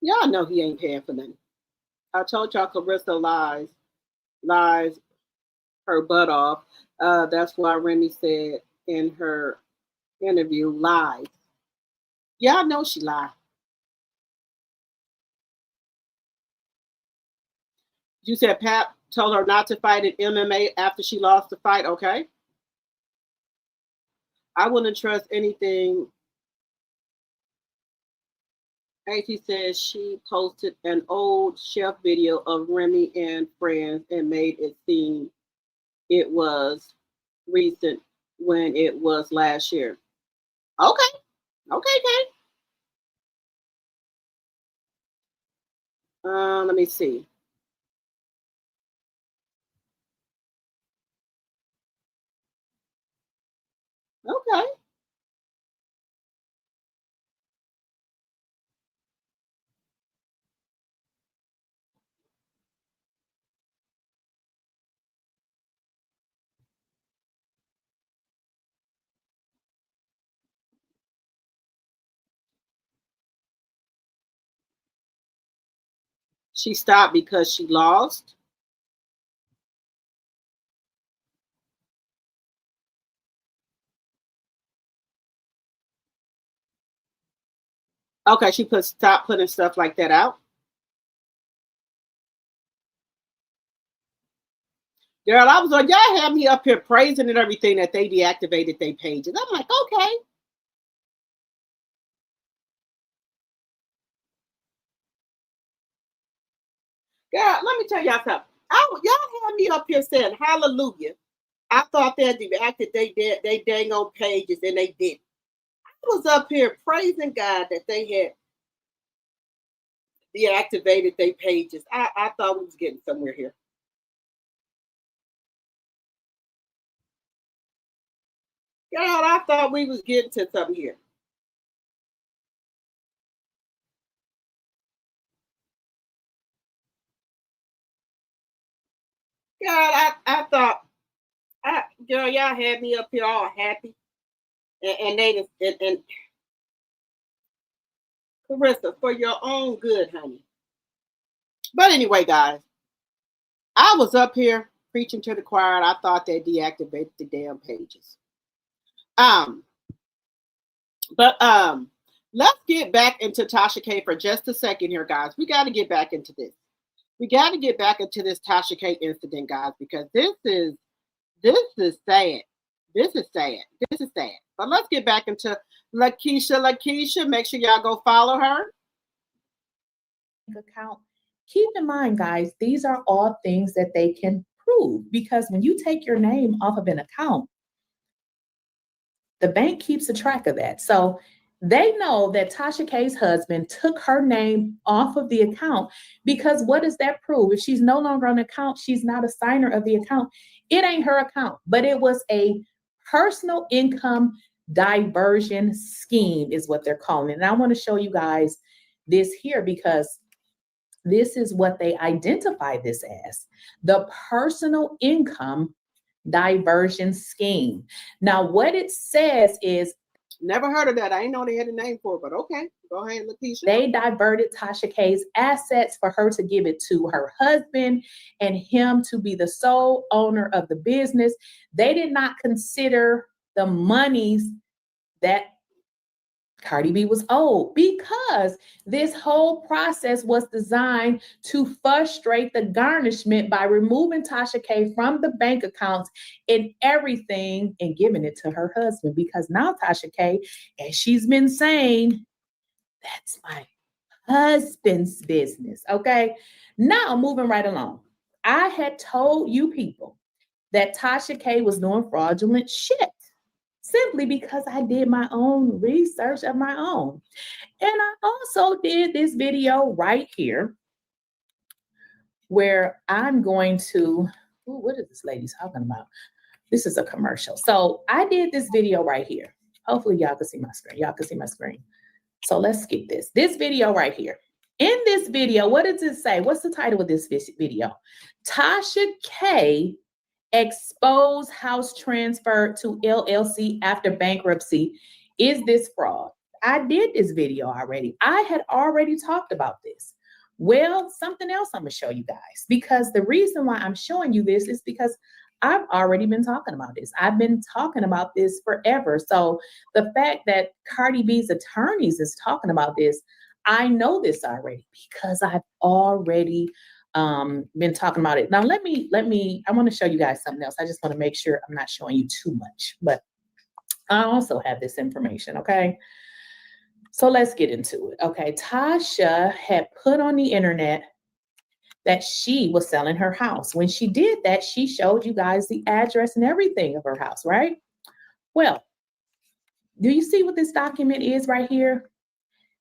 Y'all know he ain't paying for nothing. I told y'all Clarissa lies her butt off. That's why Remy said in her interview, lies. Y'all know she lied. You said Pap told her not to fight in MMA after she lost the fight. Okay. I wouldn't trust anything. AT says she posted an old chef video of Remy and friends and made it seem it was recent when it was last year. Okay. Okay, Kate. Let me see. Okay. She stopped because she lost. Okay, she stopped putting stuff like that out. Girl, I was like, y'all had me up here praising and everything that they deactivated their pages. I'm like, okay. Girl, let me tell y'all something. Y'all had me up here saying hallelujah. I thought they had deactivated they dang on pages and they didn't. I was up here praising God that they had deactivated their pages. I thought we was getting somewhere here. God, I thought we was getting to something here. God, I thought, girl, y'all had me up here all happy, and they just and Clarissa, for your own good, honey. But anyway, guys, I was up here preaching to the choir, and I thought they deactivated the damn pages. Let's get back into Tasha K for just a second here, guys. We got to get back into this. We got to get back into this Tasha K incident, guys, because this is sad. This is sad. This is sad. But let's get back into Lakeisha. Make sure y'all go follow her. Account. Keep in mind, guys, these are all things that they can prove, because when you take your name off of an account, the bank keeps a track of that. So they know that Tasha K's husband took her name off of the account, because what does that prove? If she's no longer on the account, she's not a signer of the account. It ain't her account, but it was a personal income diversion scheme is what they're calling it. And I want to show you guys this here, because this is what they identify this as, the personal income diversion scheme. Now, what it says is, never heard of that. I didn't know they had a name for it, but okay. Go ahead, Lakeisha. They diverted Tasha K's assets for her to give it to her husband and him to be the sole owner of the business. They did not consider the monies that Cardi B was owed, because this whole process was designed to frustrate the garnishment by removing Tasha K from the bank accounts and everything and giving it to her husband. Because now Tasha K, as she's been saying, that's my husband's business. Okay. Now moving right along. I had told you people that Tasha K was doing fraudulent shit, simply because I did my own research of my own. And I also did this video right here where I'm going to, what is this lady talking about? This is a commercial. So I did this video right here. Hopefully y'all can see my screen. Y'all can see my screen. So let's skip this. This video right here. In this video, what does it say? What's the title of this video? Tasha K expose house transferred to LLC after bankruptcy. Is this fraud? I did this video already. I had already talked about this. Well, something else I'm going to show you guys, because the reason why I'm showing you this is because I've already been talking about this. I've been talking about this forever. So the fact that Cardi B's attorneys is talking about this, I know this already because I've already been talking about it. Now let me, I want to show you guys something else. I just want to make sure I'm not showing you too much, but I also have this information, okay? So let's get into it. Okay, Tasha had put on the internet that she was selling her house. When she did that, she showed you guys the address and everything of her house, right? Well, do you see what this document is right here?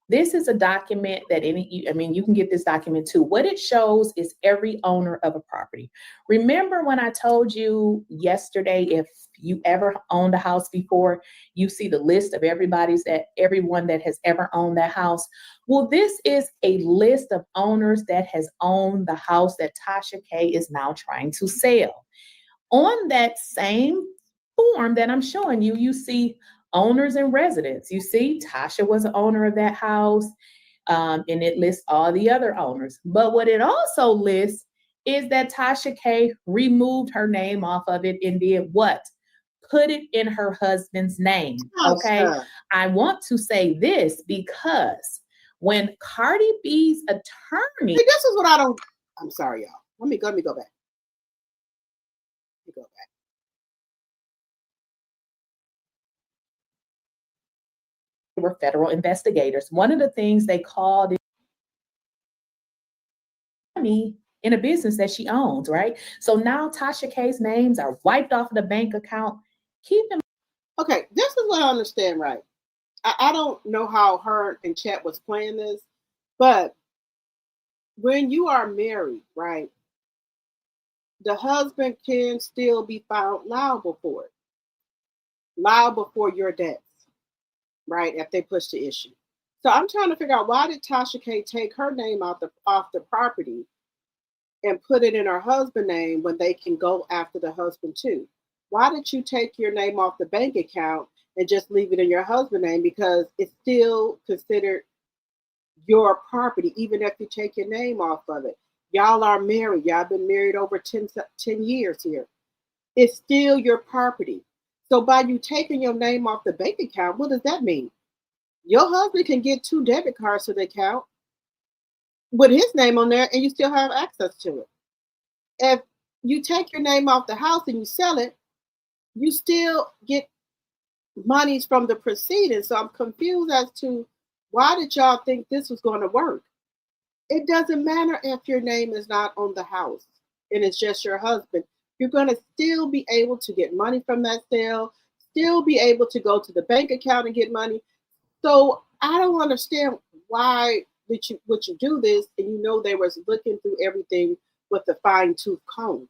This is a document that you can get this document too. What it shows is every owner of a property. Remember when I told you yesterday, if you ever owned a house before, you see the list of everyone that has ever owned that house. Well, this is a list of owners that has owned the house that Tasha K is now trying to sell. On that same form that I'm showing you, you see owners and residents. You see, Tasha was an owner of that house, and it lists all the other owners. But what it also lists is that Tasha K removed her name off of it and did what? Put it in her husband's name, okay? I want to say this because when Cardi B's attorney... Hey, this is what I don't... I'm sorry, y'all. Let me go back. Let me go back. Were federal investigators. One of the things they called it money in a business that she owns, right? So now Tasha K's names are wiped off of the bank account. Okay, this is what I understand, right? I don't know how her and Chat was playing this, but when you are married, right, the husband can still be found liable for it, liable for your debts, right, if they push the issue. So I'm trying to figure out, why did Tasha K take her name off the property and put it in her husband's name when they can go after the husband too? Why did you take your name off the bank account and just leave it in your husband's name? Because it's still considered your property, even if you take your name off of it. Y'all are married. Y'all been married over 10 years here. It's still your property. So by you taking your name off the bank account, what does that mean? Your husband can get 2 debit cards to the account with his name on there and you still have access to it. If you take your name off the house and you sell it, you still get monies from the proceedings. So I'm confused as to, why did y'all think this was going to work? It doesn't matter if your name is not on the house and it's just your husband. You're going to still be able to get money from that sale, still be able to go to the bank account and get money. So I don't understand why would you do this, and you know they was looking through everything with the fine-tooth comb.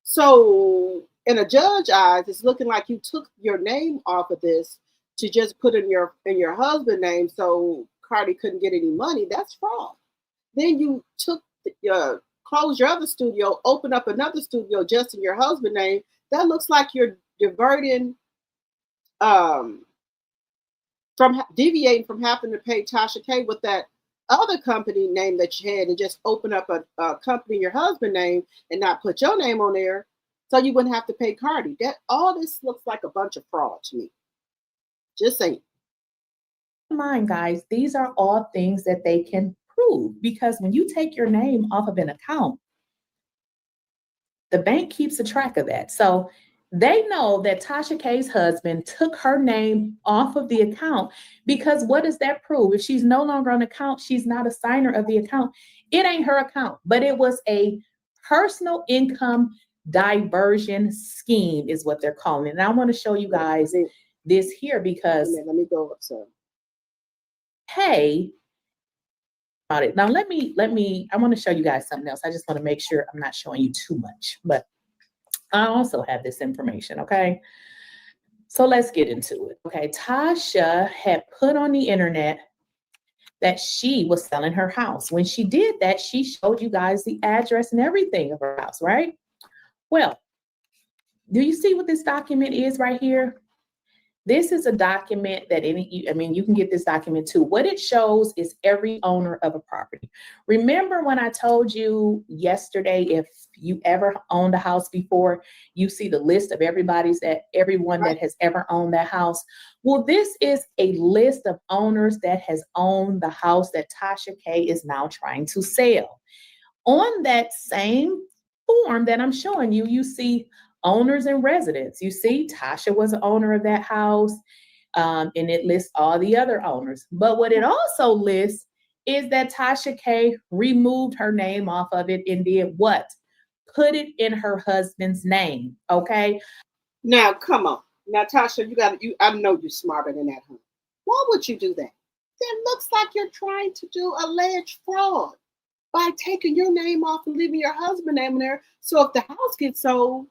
So in a judge's eyes, it's looking like you took your name off of this to just put in your husband's name so Cardi couldn't get any money. That's fraud. Then you took close your other studio, open up another studio just in your husband's name. That looks like you're diverting, from deviating from having to pay Tasha K with that other company name that you had, and just open up a company in your husband's name and not put your name on there, so you wouldn't have to pay Cardi. That all this looks like a bunch of fraud to me. Just saying. Mind, guys, these are all things that they can prove, because when you take your name off of an account, the bank keeps a track of that. So they know that Tasha K's husband took her name off of the account, because what does that prove? If she's no longer on the account, she's not a signer of the account. It ain't her account, but it was a personal income diversion scheme is what they're calling it. And I want to show you guys this here because let me go up some. Hey, about it. Now let me, I want to show you guys something else. I just want to make sure I'm not showing you too much, but I also have this information, okay? So let's get into it. Okay, Tasha had put on the internet that she was selling her house. When she did that, she showed you guys the address and everything of her house, right? Well, do you see what this document is right here? This is a document that you can get this document too. What it shows is every owner of a property. Remember when I told you yesterday, if you ever owned a house before, you see the list of everyone that has ever owned that house. Well, this is a list of owners that has owned the house that Tasha K is now trying to sell. On that same form that I'm showing you, you see owners and residents. You see Tasha was an owner of that house, and it lists all the other owners. But what it also lists is that Tasha K removed her name off of it and did what? Put it in her husband's name, okay? Now, come on. Now, Tasha, I know you're smarter than that, huh? Why would you do that? It looks like you're trying to do alleged fraud by taking your name off and leaving your husband's name in there. So if the house gets sold,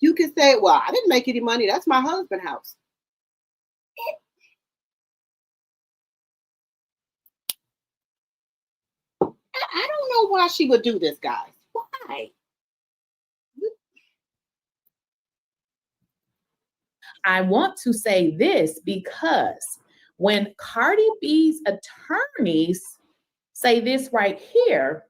you can say, well, I didn't make any money. That's my husband's house. I don't know why she would do this, guys. Why? I want to say this because when Cardi B's attorneys say this right here,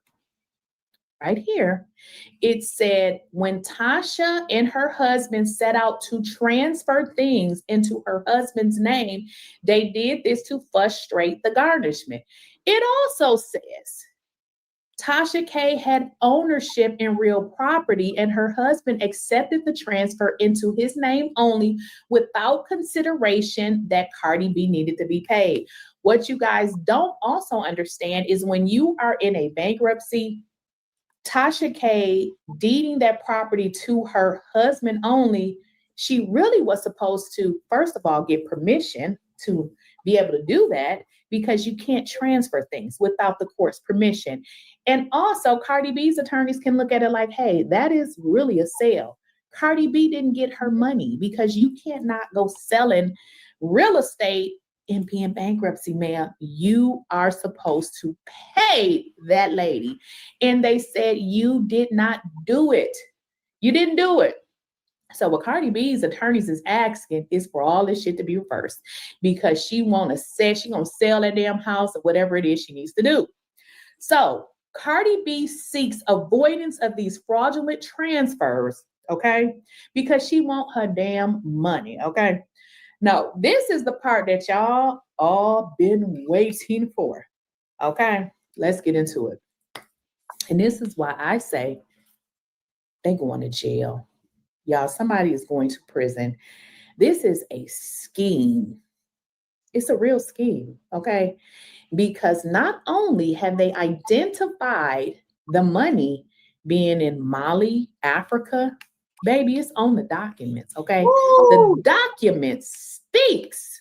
it said when Tasha and her husband set out to transfer things into her husband's name, they did this to frustrate the garnishment. It also says Tasha K had ownership in real property and her husband accepted the transfer into his name only without consideration that Cardi B needed to be paid. What you guys don't also understand is when you are in a bankruptcy, Tasha K deeding that property to her husband only, she really was supposed to, first of all, get permission to be able to do that because you can't transfer things without the court's permission. And also, Cardi B's attorneys can look at it like, hey, that is really a sale. Cardi B didn't get her money because you cannot go selling real estate and be in bankruptcy, ma'am. You are supposed to pay that lady. And they said you did not do it. You didn't do it. So what Cardi B's attorneys is asking is for all this shit to be reversed because she gonna sell that damn house or whatever it is she needs to do. So Cardi B seeks avoidance of these fraudulent transfers, okay? Because she want her damn money, okay? Now, this is the part that y'all all been waiting for, okay? Let's get into it. And this is why I say they going to jail. Y'all, somebody is going to prison. This is a scheme. It's a real scheme, okay? Because not only have they identified the money being in Mali, Africa, baby, it's on the documents, okay? Ooh. The document speaks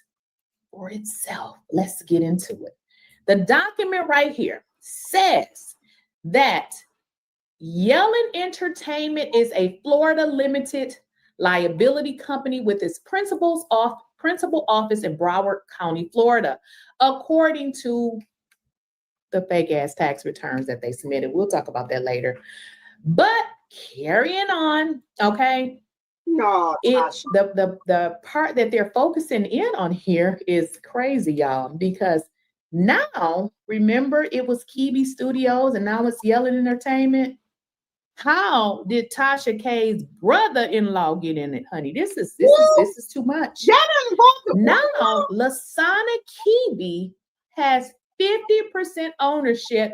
for itself. Let's get into it. The document right here says that Yellen Entertainment is a Florida limited liability company with its principal office in Broward County, Florida, according to the fake ass tax returns that they submitted. We'll talk about that later. But carrying on, okay? No, The part that they're focusing in on here is crazy, y'all, because now, remember, it was Kibi Studios and now it's Yellen Entertainment. How did Tasha K's brother-in-law get in it, honey? This is too much. Now, Lasana Kibi has 50% ownership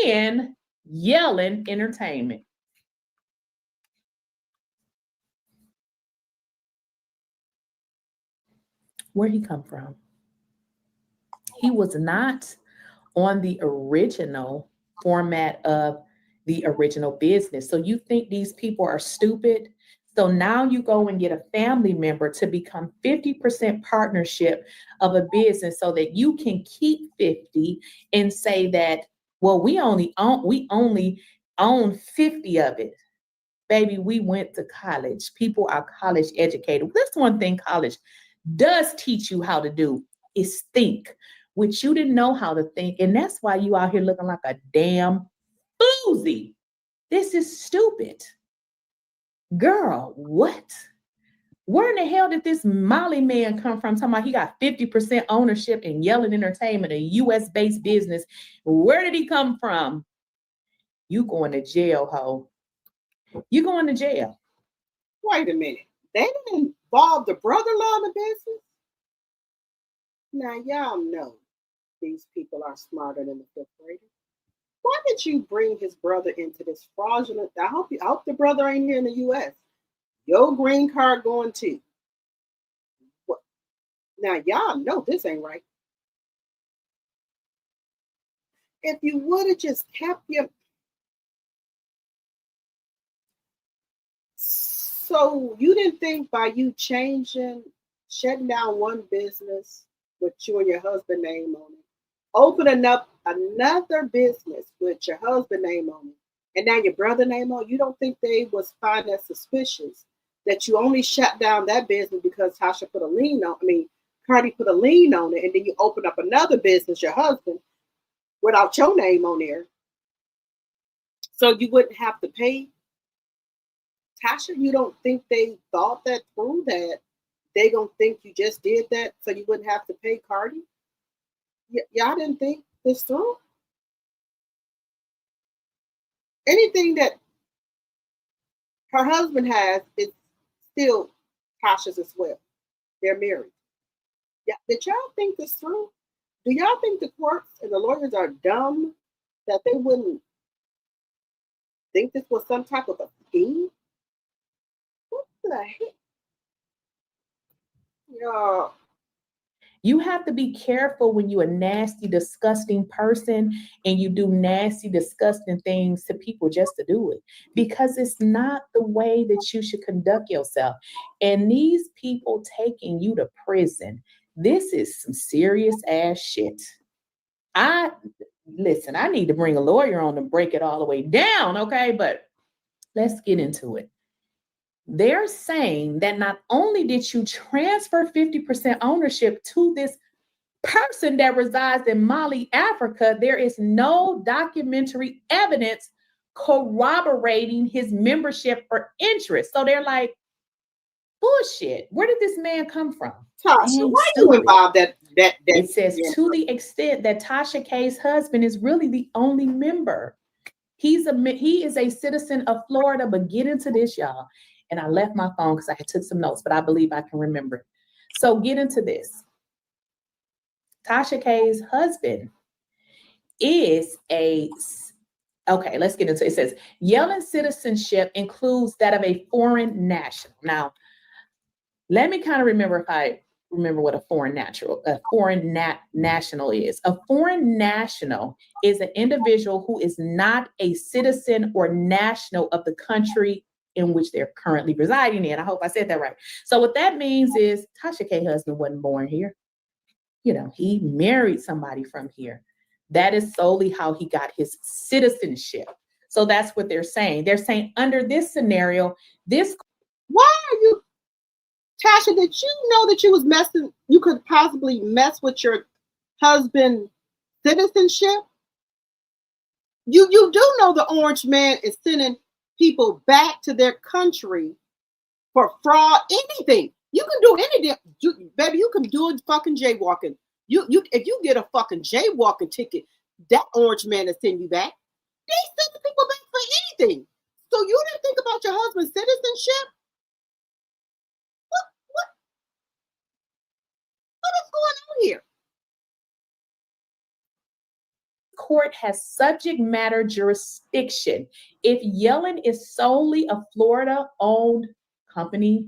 in Yellen Entertainment. Where'd he come from? He was not on the original format of the original business. So you think these people are stupid? So now you go and get a family member to become 50% partnership of a business so that you can keep 50 and say that, well, we only own 50 of it. Baby, we went to college. People are college educated. That's one thing college does teach you how to do is think, which you didn't know how to think. And that's why you out here looking like a damn boozy. This is stupid. Girl, what? Where in the hell did this Molly man come from? Talking about he got 50% ownership in Yellen Entertainment, a US-based business. Where did he come from? You going to jail, ho. You going to jail. Wait a minute. They didn't involve the brother-in-law in the business? Now, y'all know these people are smarter than the fifth grader. Why did you bring his brother into this fraudulent? I hope the brother ain't here in the U.S. Your green card going too. What? Now y'all know this ain't right. If you would have just kept your. So you didn't think by you shutting down one business with you and your husband name on it, opening up another business with your husband name on it, and now your brother name on it, you don't think they was find that suspicious that you only shut down that business because Tasha put a lien on, Cardi put a lien on it, and then you open up another business, your husband, without your name on there. So you wouldn't have to pay Tasha. You don't think they thought that through, that they gonna think you just did that so you wouldn't have to pay Cardi? Y'all didn't think this through? Anything that her husband has is still Tasha's as well. They're married. Yeah, did y'all think this through? Do y'all think the courts and the lawyers are dumb that they wouldn't think this was some type of a scheme? What the heck? Y'all. You have to be careful when you're a nasty, disgusting person and you do nasty, disgusting things to people just to do it, because it's not the way that you should conduct yourself. And these people taking you to prison, this is some serious ass shit. I need to bring a lawyer on to break it all the way down, okay? But let's get into it. They're saying that not only did you transfer 50% ownership to this person that resides in Mali, Africa, there is no documentary evidence corroborating his membership or interest. So they're like, bullshit. Where did this man come from? Tasha, why you involved that? It says to the extent that Tasha K's husband is really the only member. He is a citizen of Florida, but get into this, y'all. And I left my phone because I had took some notes, but I believe I can remember it. So get into this. Tasha K's husband is okay, let's get into it. It says, Yellen citizenship includes that of a foreign national. Now, let me kind of remember if I remember what a foreign national is. A foreign national is an individual who is not a citizen or national of the country in which they're currently residing in. I hope I said that right. So what that means is Tasha K's husband wasn't born here. You know, he married somebody from here. That is solely how he got his citizenship. So that's what they're saying. They're saying under this scenario, why are you, Tasha, did you know that you could possibly mess with your husband's citizenship? You do know the orange man is sending people back to their country for fraud, anything. You can do anything, baby. You can do it fucking jaywalking. If you get a fucking jaywalking ticket, that orange man is sending you back. They send people back for anything. So you didn't think about your husband's citizenship? What is going on here? Court has subject matter jurisdiction. If Yellen is solely a Florida-owned company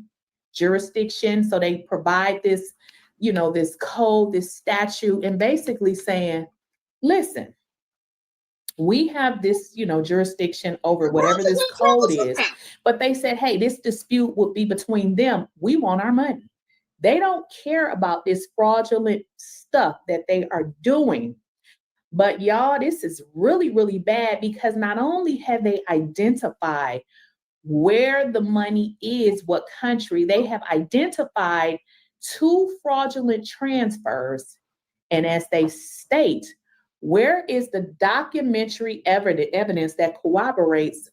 jurisdiction, so they provide this, this code, this statute, and basically saying, listen, we have this, jurisdiction over whatever this code is. But they said, hey, this dispute would be between them. We want our money. They don't care about this fraudulent stuff that they are doing. But y'all, this is really, really bad, because not only have they identified where the money is, what country, they have identified 2 fraudulent transfers. And as they state, where is the documentary evidence that corroborates?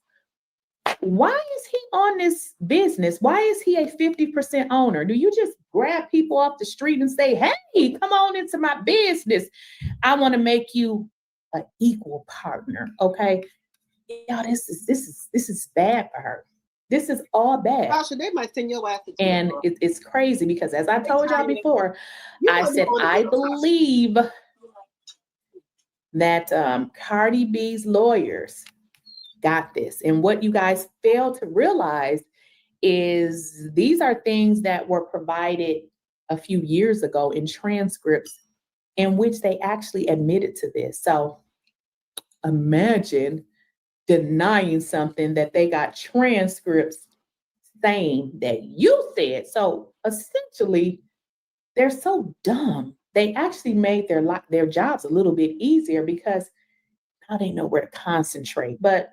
Why is he on this business? Why is he a 50% owner? Do you just grab people off the street and say, hey, come on into my business? I want to make you an equal partner. Okay. Y'all, this is bad for her. This is all bad. Tasha, they might send your ass to and it's crazy, because as I told y'all before, I said, I believe that Cardi B's lawyers got this. And what you guys fail to realize is these are things that were provided a few years ago in transcripts in which they actually admitted to this. So imagine denying something that they got transcripts saying that you said. So essentially, they're so dumb. They actually made their jobs a little bit easier because now they know where to concentrate. But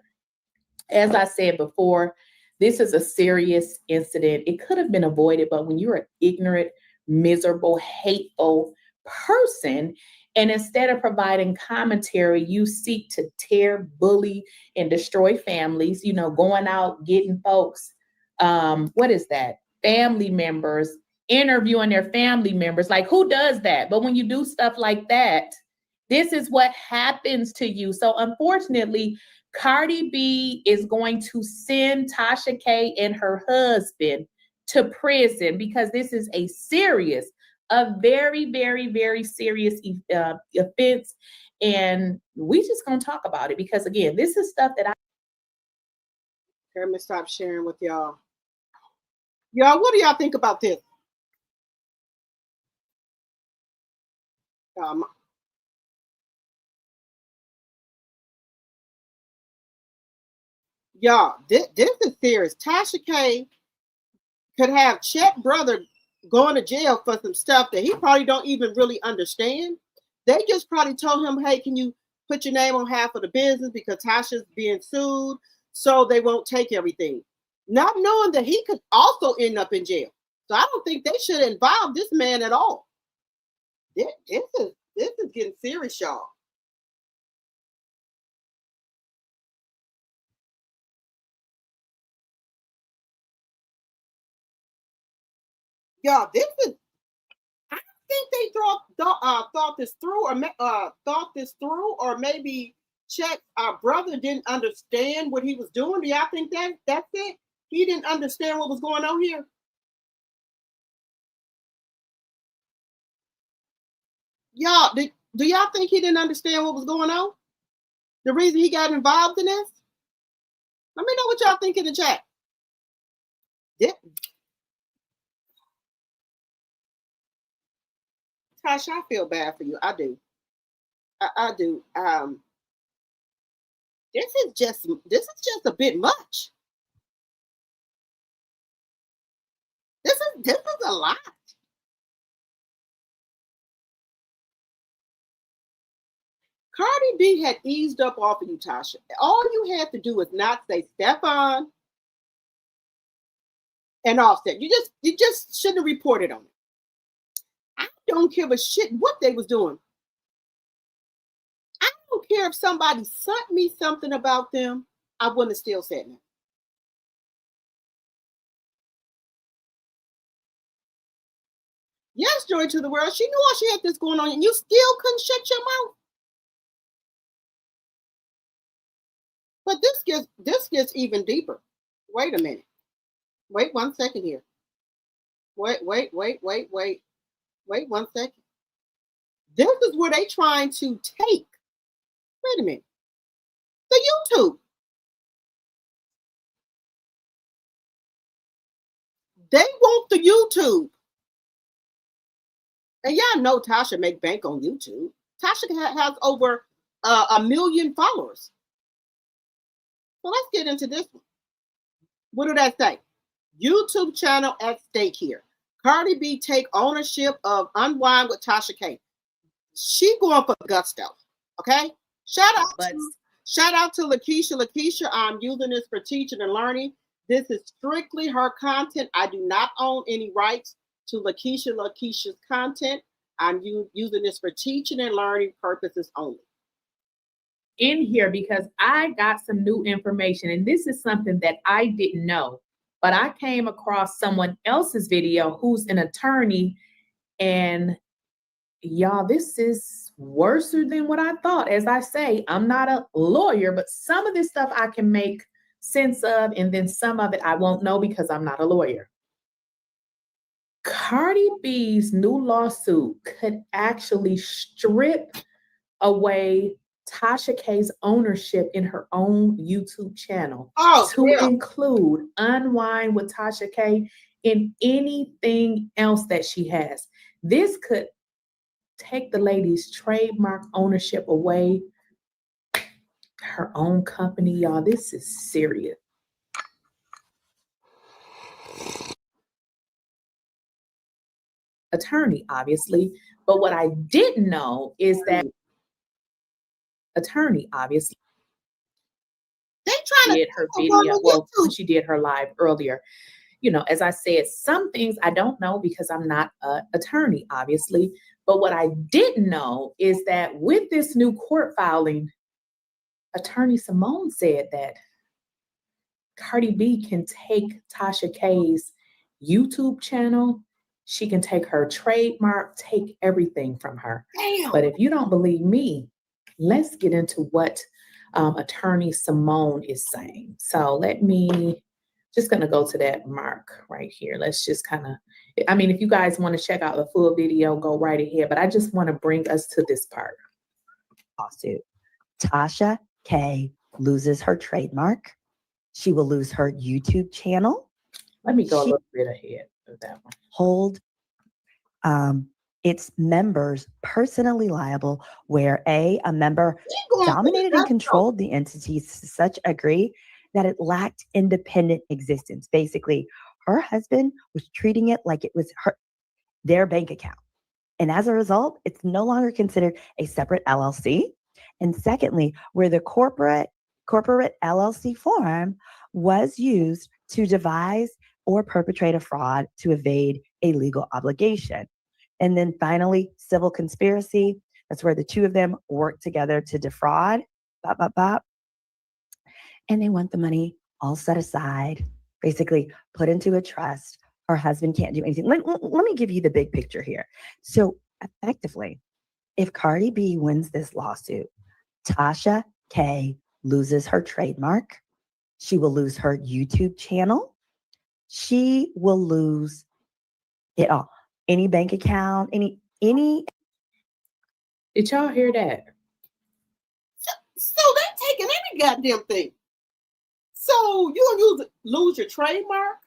as I said before, this is a serious incident. It could have been avoided, but when you're an ignorant, miserable, hateful person, and instead of providing commentary, you seek to tear, bully, and destroy families, you know, going out, getting folks, what is that? Family members, interviewing their family members. Like, who does that? But when you do stuff like that, this is what happens to you. So unfortunately, Cardi B is going to send Tasha K and her husband to prison because this is a very, very, very serious offense. And we just gonna talk about it because again, this is stuff that Let me stop sharing with y'all. Y'all, what do y'all think about this? Y'all, this is serious. Tasha K could have Chet brother going to jail for some stuff that he probably don't even really understand. They just probably told him, hey, can you put your name on half of the business because Tasha's being sued, so they won't take everything. Not knowing that he could also end up in jail. So I don't think they should involve this man at all. This is getting serious, y'all. Y'all, this is. I think they thought this through, or maybe Chet, our brother, didn't understand what he was doing. Do y'all think that's it? He didn't understand what was going on here. Y'all, do y'all think he didn't understand what was going on? The reason he got involved in this? Let me know what y'all think in the chat. Tasha, I feel bad for you. I do. I do. This is just a bit much. This is a lot. Cardi B had eased up off of you, Tasha. All you had to do was not say Stefan and Offset. You just shouldn't have reported on it. I don't give a shit what they was doing. I don't care if somebody sent me something about them. I wouldn't have still said that. Yes, joy to the world. She knew all she had this going on, and you still couldn't shut your mouth. But this gets even deeper. Wait a minute. Wait 1 second here. Wait 1 second. This is where they trying to take. Wait a minute. The YouTube. They want the YouTube. And y'all know Tasha make bank on YouTube. Tasha has over 1 million followers. So let's get into this one. What do that say? YouTube channel at stake here. Cardi B take ownership of Unwind with Tasha K. She going for gusto. Okay? Shout out to Lakeisha. Lakeisha, I'm using this for teaching and learning. This is strictly her content. I do not own any rights to Lakeisha's content. I'm using this for teaching and learning purposes only. In here because I got some new information, and this is something that I didn't know, but I came across someone else's video who's an attorney, and y'all, this is worse than what I thought. As I say, I'm not a lawyer, but some of this stuff I can make sense of, and then some of it I won't know because I'm not a lawyer. Cardi B's new lawsuit could actually strip away Tasha K's ownership in her own YouTube channel Oh, to yeah. include Unwind with Tasha K in anything else that she has. This could take the lady's trademark ownership away. Her own company, y'all. This is serious. Attorney, obviously. But what I didn't know is that attorney, obviously, They trying did to her take over video. on Well, when YouTube. she did her live earlier. You know, as I said, some things I don't know because I'm not an attorney, obviously. But what I didn't know is that with this new court filing, Attorney Simone said that Cardi B can take Tasha K's YouTube channel. She can take her trademark, take everything from her. Damn. But if you don't believe me, let's get into what Attorney Simone is saying. So let me just going to go to that mark right here. Let's just kind of, I mean, if you guys want to check out the full video, go right ahead. But I just want to bring us to this part. Lawsuit. Tasha K loses her trademark. She will lose her YouTube channel. Let me go a little bit ahead of that one. Hold its members personally liable where a member dominated and controlled the entities to such a degree that it lacked independent existence. Basically, her husband was treating it like it was their bank account. And as a result, it's no longer considered a separate LLC. And secondly, where the corporate LLC form was used to devise or perpetrate a fraud to evade a legal obligation. And then finally, civil conspiracy. That's where the two of them work together to defraud. And they want the money all set aside, basically put into a trust. Her husband can't do anything. Let me give you the big picture here. So effectively, if Cardi B wins this lawsuit, Tasha K loses her trademark. She will lose her YouTube channel. She will lose it all. Any bank account, any. Did y'all hear that? So they're taking every goddamn thing. So you'll lose your trademark,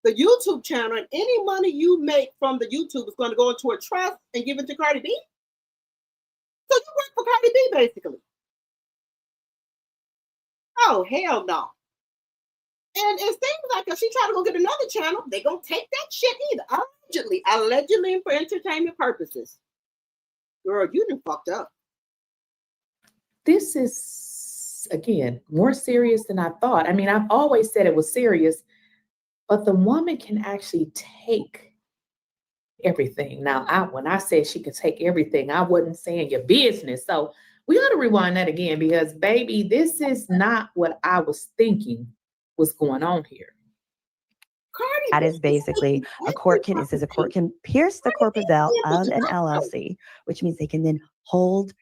the YouTube channel, and any money you make from the YouTube is going to go into a trust and give it to Cardi B? So you work for Cardi B, basically. Oh, hell no. And it seems like if she try to go get another channel, they're going to take that shit either. Allegedly for entertainment purposes. Girl, you done fucked up. This is, again, more serious than I thought. I mean, I've always said it was serious, but the woman can actually take everything. Now, when I said she could take everything, I wasn't saying your business. So we got to rewind that again because, baby, this is not what I was thinking was going on here. That is basically a court can pierce the corporate veil of an LLC, which means they can then hold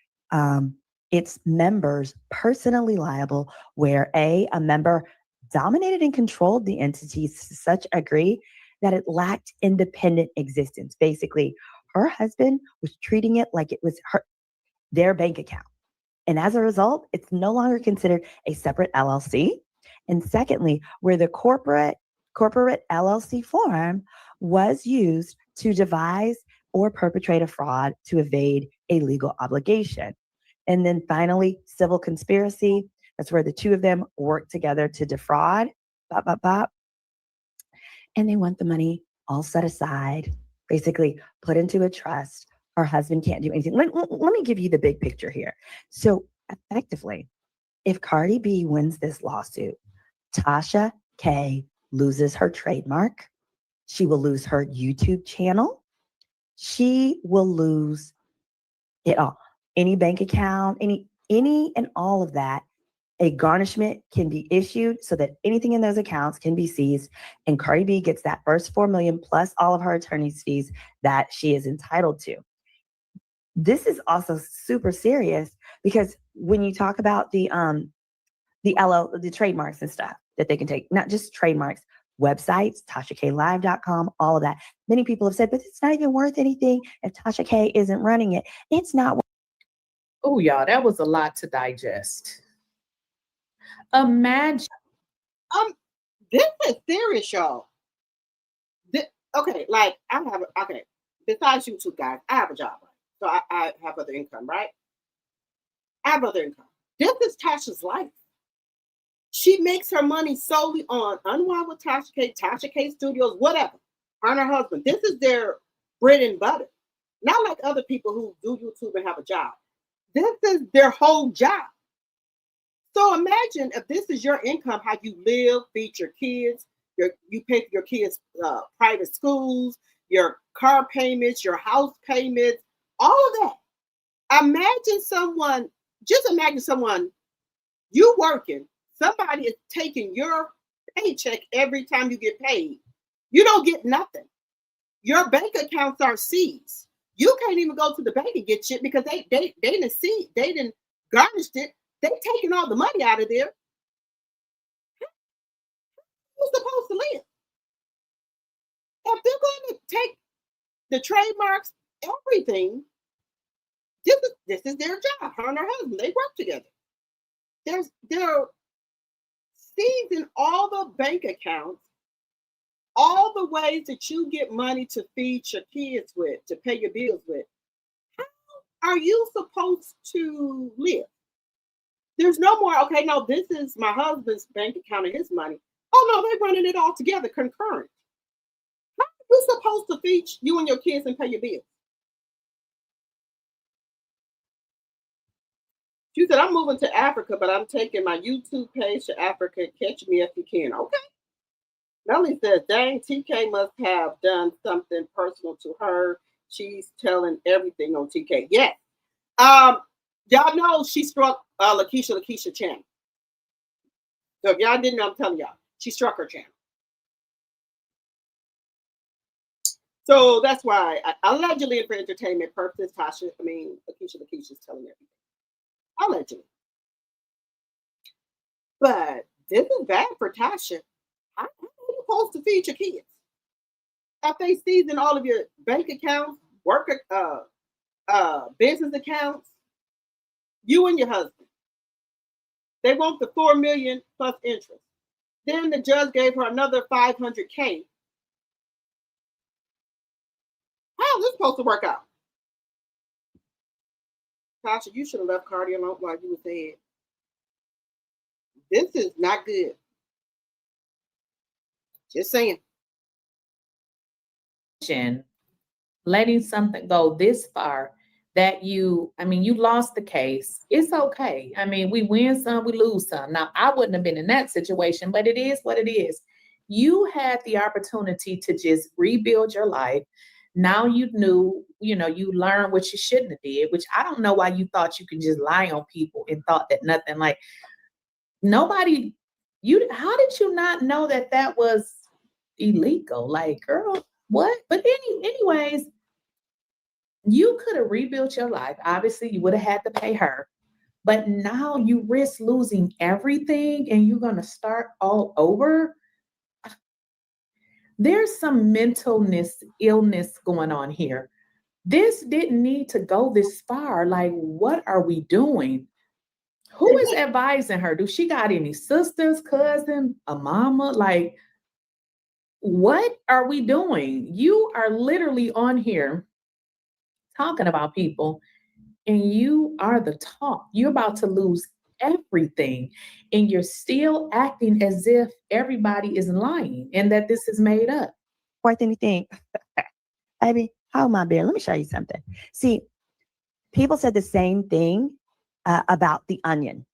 its members personally liable where a member dominated and controlled the entities to such a degree that it lacked independent existence. Basically, her husband was treating it like it was their bank account. And as a result, it's no longer considered a separate LLC. And secondly, where the corporate LLC form was used to devise or perpetrate a fraud to evade a legal obligation. And then finally, civil conspiracy. That's where the two of them work together to defraud. And they want the money all set aside, basically put into a trust. Her husband can't do anything. Let me give you the big picture here. So effectively, if Cardi B wins this lawsuit, Tasha K loses her trademark. She will lose her YouTube channel. She will lose it all. Any bank account, any and all of that. A garnishment can be issued so that anything in those accounts can be seized, and Cardi B gets that first $4 million plus all of her attorney's fees that she is entitled to. This is also super serious because when you talk about the trademarks and stuff that they can take, not just trademarks, websites, TashaKLive.com, all of that. Many people have said, but it's not even worth anything if Tasha K isn't running it. It's not Oh, y'all, that was a lot to digest. Imagine. This is serious, y'all. Okay, like okay. Besides you two guys, I have a job, right? So I have other income, right? I have other income. This is Tasha's life. She makes her money solely on Unwind with Tasha K Studios, whatever. Her and her husband. This is their bread and butter. Not like other people who do YouTube and have a job. This is their whole job. So imagine if this is your income, how you live, feed your kids, you pay for your kids' private schools, your car payments, your house payments, all of that. Just imagine someone, you working, somebody is taking your paycheck every time you get paid. You don't get nothing. Your bank accounts are seized. You can't even go to the bank and get shit because they didn't garnished it. They taking all the money out of there. Who's supposed to live? If they're going to take the trademarks, everything, this is their job. Her and her husband, they work together. They're seizing all the bank accounts, all the ways that you get money to feed your kids with, to pay your bills with. How are you supposed to live? There's no more, okay, no, this is my husband's bank account and his money. Oh, no, they're running it all together, concurrent. How are you supposed to feed you and your kids and pay your bills? She said, I'm moving to Africa, but I'm taking my YouTube page to Africa. Catch me if you can. Okay. Melanie says, dang, TK must have done something personal to her. She's telling everything on TK. Yes. Y'all know she struck Lakeisha channel. So if y'all didn't know, I'm telling y'all, she struck her channel. So that's why, allegedly for entertainment purposes, Lakeisha's telling everything. Allegedly. But this is bad for Tasha. How are you supposed to feed your kids? If they season all of your bank accounts, business accounts, you and your husband. They want the $4 million plus interest. Then the judge gave her another $500K. How is this supposed to work out? Tasha, you should have left Cardi alone while you was dead. This is not good. Just saying. Letting something go this far that you lost the case. It's okay. I mean, we win some, we lose some. Now, I wouldn't have been in that situation, but it is what it is. You had the opportunity to just rebuild your life. Now you knew, you learned what you shouldn't have did, which I don't know why you thought you could just lie on people and thought that nothing, like nobody, how did you not know that that was illegal? Like, girl, what? But anyways, you could have rebuilt your life. Obviously, you would have had to pay her. But now you risk losing everything and you're going to start all over. There's some illness going on here. This didn't need to go this far. Like, what are we doing? Who is advising her? Do she got any sisters, cousin, a mama? Like, what are we doing? You are literally on here talking about people and you are the talk. You're about to lose everything and you're still acting as if everybody is lying and that this is made up. Worth anything. Baby, how am I being? Let me show you something. See, people said the same thing about The Onion.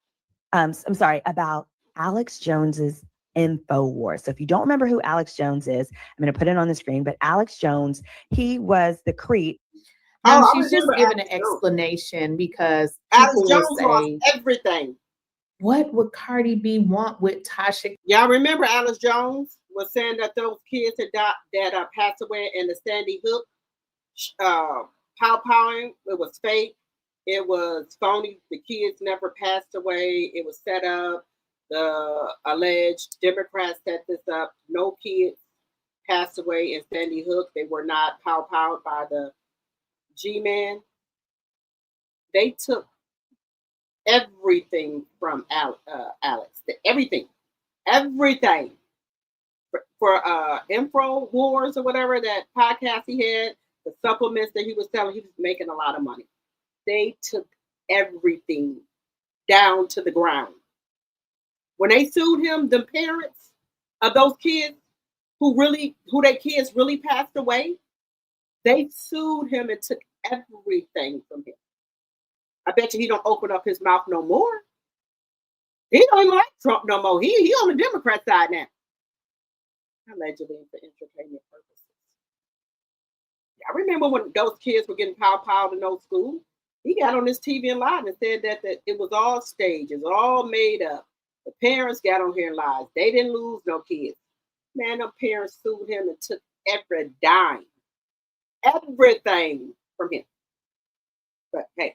I'm sorry, about Alex Jones's InfoWars. So if you don't remember who Alex Jones is, I'm going to put it on the screen, but Alex Jones, he was the creep. Now she's just giving an explanation because Alex Jones lost everything. What would Cardi B want with Tasha? Y'all remember Alex Jones was saying that those kids that passed away in the Sandy Hook pow-powing, it was fake. It was phony. The kids never passed away. It was set up. The alleged Democrats set this up. No kids passed away in Sandy Hook. They were not pow-powed by the G-Man. They took everything from Alex. Everything for Info Wars or whatever, that podcast he had, the supplements that he was selling. He was making a lot of money. They took everything down to the ground. When they sued him, the parents of those kids who their kids really passed away, they sued him and took everything from him. I bet you he don't open up his mouth no more. He don't even like Trump no more. He on the Democrat side now. Allegedly for entertainment purposes. I remember when those kids were getting piled in those schools. He got on this TV and lied and said that it was all staged, it was all made up. The parents got on here and lied. They didn't lose no kids. Man, them parents sued him and took every dime, everything from him. But hey.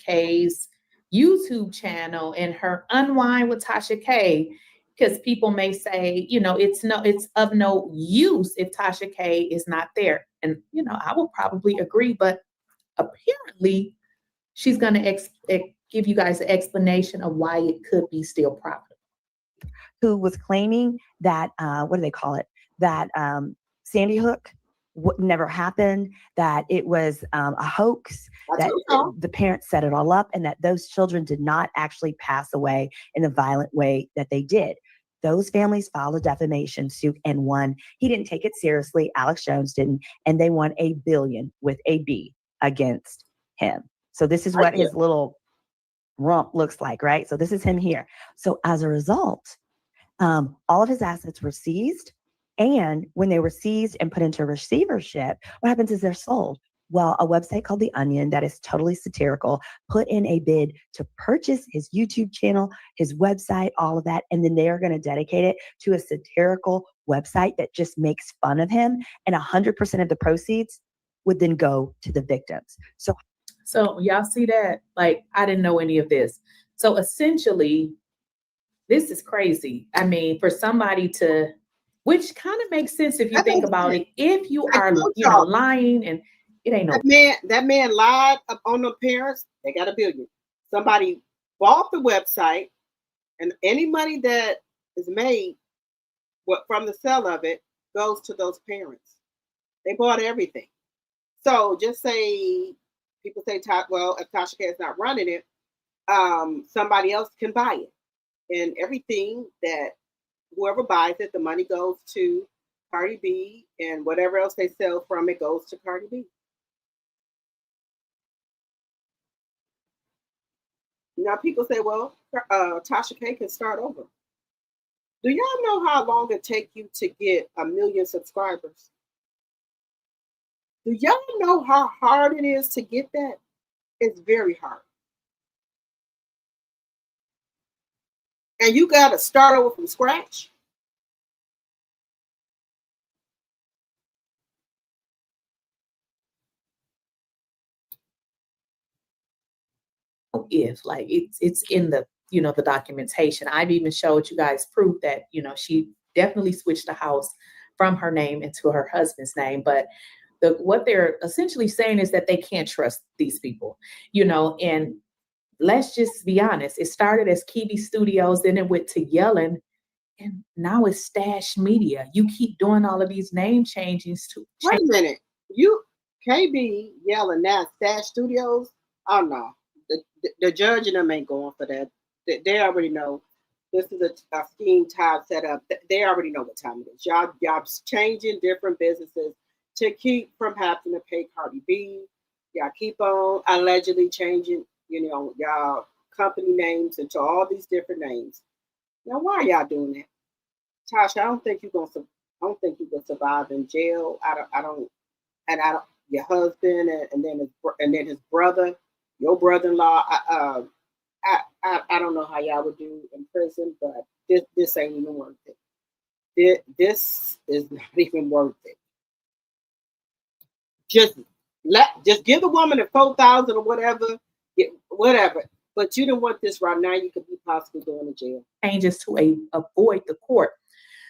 K's YouTube channel and her Unwind with Tasha K, because people may say, it's of no use if Tasha K is not there. And, I will probably agree, but apparently she's going to give you guys an explanation of why it could be still profitable. Who was claiming that, what do they call it? That Sandy Hook never happened, that it was a hoax, that the parents set it all up, and that those children did not actually pass away in the violent way that they did. Those families filed a defamation suit and won. He didn't take it seriously. Alex Jones didn't. And they won $1 billion with a B against him. So this is what his little rump looks like, right? So this is him here. So as a result, all of his assets were seized. And when they were seized and put into receivership, what happens is they're sold. Well, a website called The Onion that is totally satirical put in a bid to purchase his YouTube channel, his website, all of that. And then they are going to dedicate it to a satirical website that just makes fun of him. And 100% of the proceeds would then go to the victims. So y'all see that? Like, I didn't know any of this. So essentially, this is crazy. I mean, for somebody to, which kind of makes sense if you think about it. If you are, lying and it ain't no. That man lied on the parents. They got $1 billion. Somebody bought the website, and any money that is made from the sale of it goes to those parents. They bought everything. So just say, people say, well, if Tasha K is not running it, somebody else can buy it. And everything that whoever buys it, the money goes to Cardi B, and whatever else they sell from it goes to Cardi B. Now people say, well, Tasha K can start over. Do y'all know how long it takes you to get 1 million subscribers? Do y'all know how hard it is to get that? It's very hard. And you got to start over from scratch. If like it's in the the documentation. I've even showed you guys proof that she definitely switched the house from her name into her husband's name. But what they're essentially saying is that they can't trust these people, and let's just be honest. It started as Kiwi Studios, then it went to Yellen, and now it's Stash Media. You keep doing all of these name changings to. Wait a minute, KB Yellen now Stash Studios? Oh no. The judge and them ain't going for that. They already know this is a scheme time set up. They already know what time it is. Y'all changing different businesses to keep from having to pay Cardi B. Y'all keep on allegedly changing, y'all company names into all these different names. Now, why are y'all doing that? Tasha, I don't think you're gonna survive in jail. I don't. Your husband and then his brother. Your brother-in-law, I don't know how y'all would do in prison, but this ain't even worth it. This is not even worth it. Just give the woman a 4,000 or whatever, But you don't want this right now. You could be possibly going to jail. Changes to avoid the court.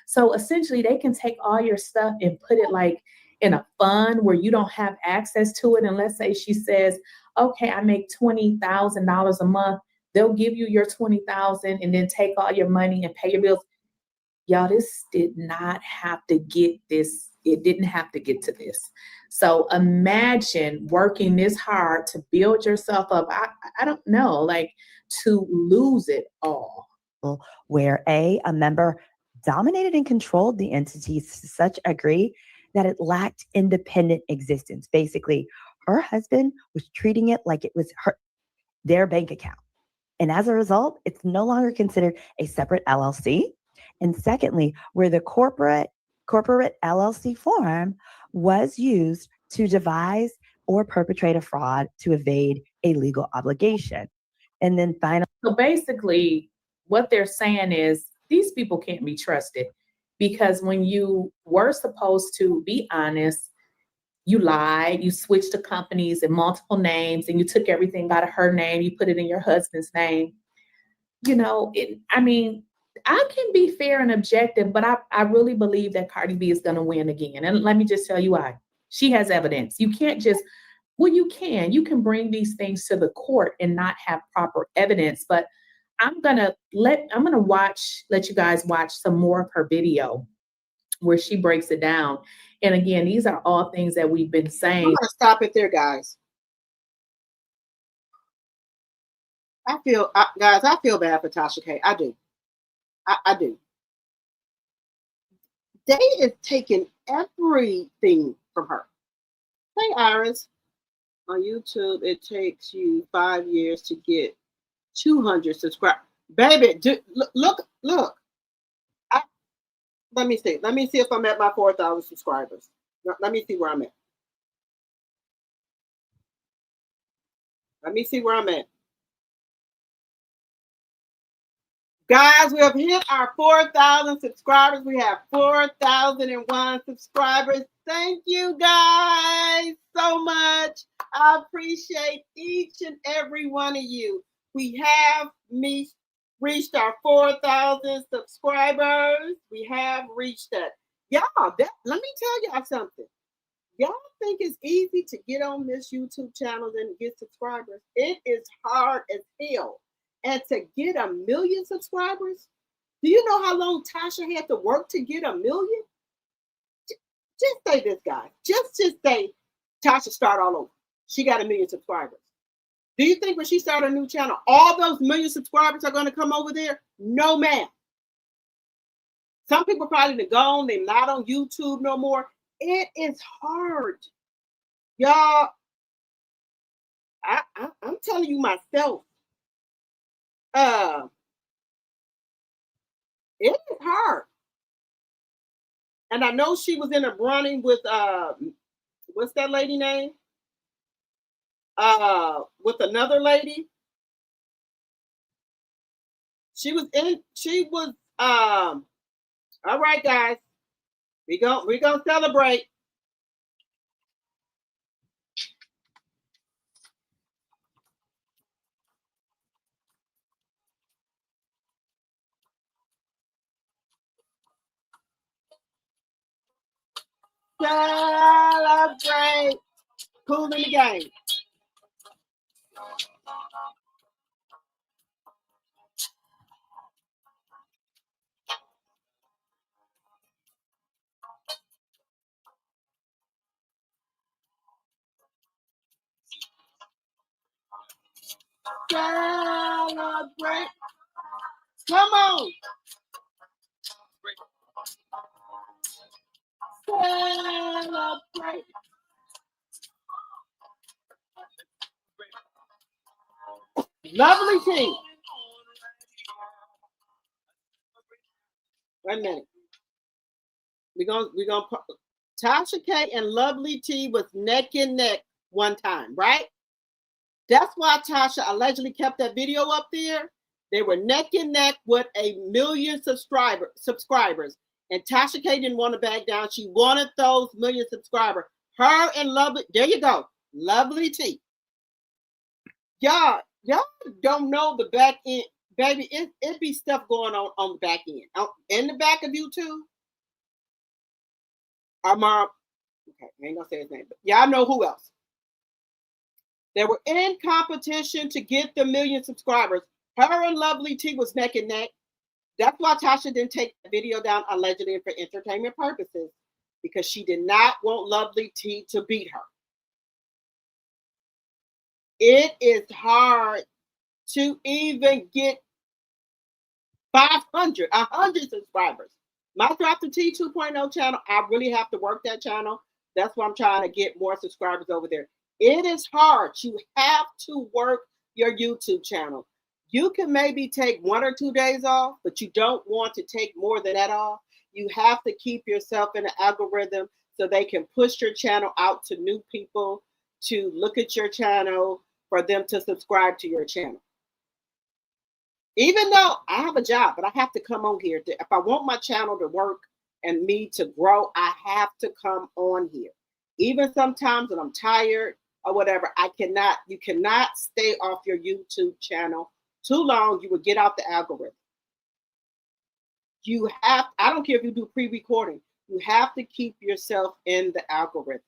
So essentially, they can take all your stuff and put it like in a fund where you don't have access to it. And let's say she says, okay, I make $20,000 a month. They'll give you your $20,000 and then take all your money and pay your bills. Y'all, this did not have to get this. It didn't have to get to this. So imagine working this hard to build yourself up. I don't know, like, to lose it all. Where a member dominated and controlled the entity to such a degree that it lacked independent existence. Basically, her husband was treating it like it was their bank account. And as a result, it's no longer considered a separate LLC. And secondly, where the corporate LLC form was used to devise or perpetrate a fraud to evade a legal obligation. And then finally, so basically what they're saying is these people can't be trusted, because when you were supposed to be honest, you lied, you switched to companies and multiple names, and you took everything out of her name, you put it in your husband's name. You know, I can be fair and objective, but I really believe that Cardi B is going to win again. And let me just tell you why. She has evidence. You can't just, well, you can bring these things to the court and not have proper evidence. But I'm going to let you guys watch some more of her video where she breaks it down. And again, these are all things that we've been saying. I'm going to stop it there, guys. I feel bad for Tasha K. I do. I do. They is taking everything from her. Hey, Iris. On YouTube, it takes you 5 years to get 200 subscribers. Baby, look. Let me see. Let me see if I'm at my 4,000 subscribers. Let me see where I'm at. Let me see where I'm at. Guys, we have hit our 4,000 subscribers. We have 4,001 subscribers. Thank you guys so much. I appreciate each and every one of you. We have reached our 4,000 subscribers. We have reached that. Y'all, let me tell y'all something. Y'all think it's easy to get on this YouTube channel and get subscribers? It is hard as hell. And to get 1 million subscribers, do you know how long Tasha had to work to get 1 million? Just say this, guys. Just say Tasha start all over. She got 1 million subscribers. Do you think when she started a new channel, all those 1 million subscribers are going to come over there? No, ma'am. Some people probably gone. They're not on YouTube no more. It is hard. Y'all, I'm telling you myself. It is hard. And I know she was in a running with what's that lady name? With another lady. She was all right, guys. We're gonna celebrate. Celebrate. Cool in the game. Celebrate. Come on. Celebrate. Lovely team. Wait a minute. We're gonna Tasha K and Lovely T was neck and neck one time, right? That's why Tasha allegedly kept that video up there. They were neck and neck with 1 million subscribers. And Tasha K didn't want to back down. She wanted those 1 million subscribers. Her and Lovely, there you go. Lovely T. Y'all don't know the back end. Baby, it be stuff going on the back end. In the back of YouTube. Okay, I ain't gonna say his name, but y'all know who else. They were in competition to get the 1 million subscribers. Her and Lovely T was neck and neck. That's why Tasha didn't take the video down allegedly for entertainment purposes, because she did not want Lovely T to beat her. It is hard to even get 500, 100 subscribers. My Drop the T 2.0 channel, I really have to work that channel. That's why I'm trying to get more subscribers over there. It is hard. You have to work your YouTube channel. You can maybe take 1 or 2 days off, but you don't want to take more than that off. You have to keep yourself in the algorithm so they can push your channel out to new people to look at your channel, for them to subscribe to your channel. Even though I have a job, but I have to come on here. If I want my channel to work and me to grow, I have to come on here. Even sometimes when I'm tired or whatever, you cannot stay off your YouTube channel too long. You will get out the algorithm. I don't care if you do pre-recording, you have to keep yourself in the algorithm.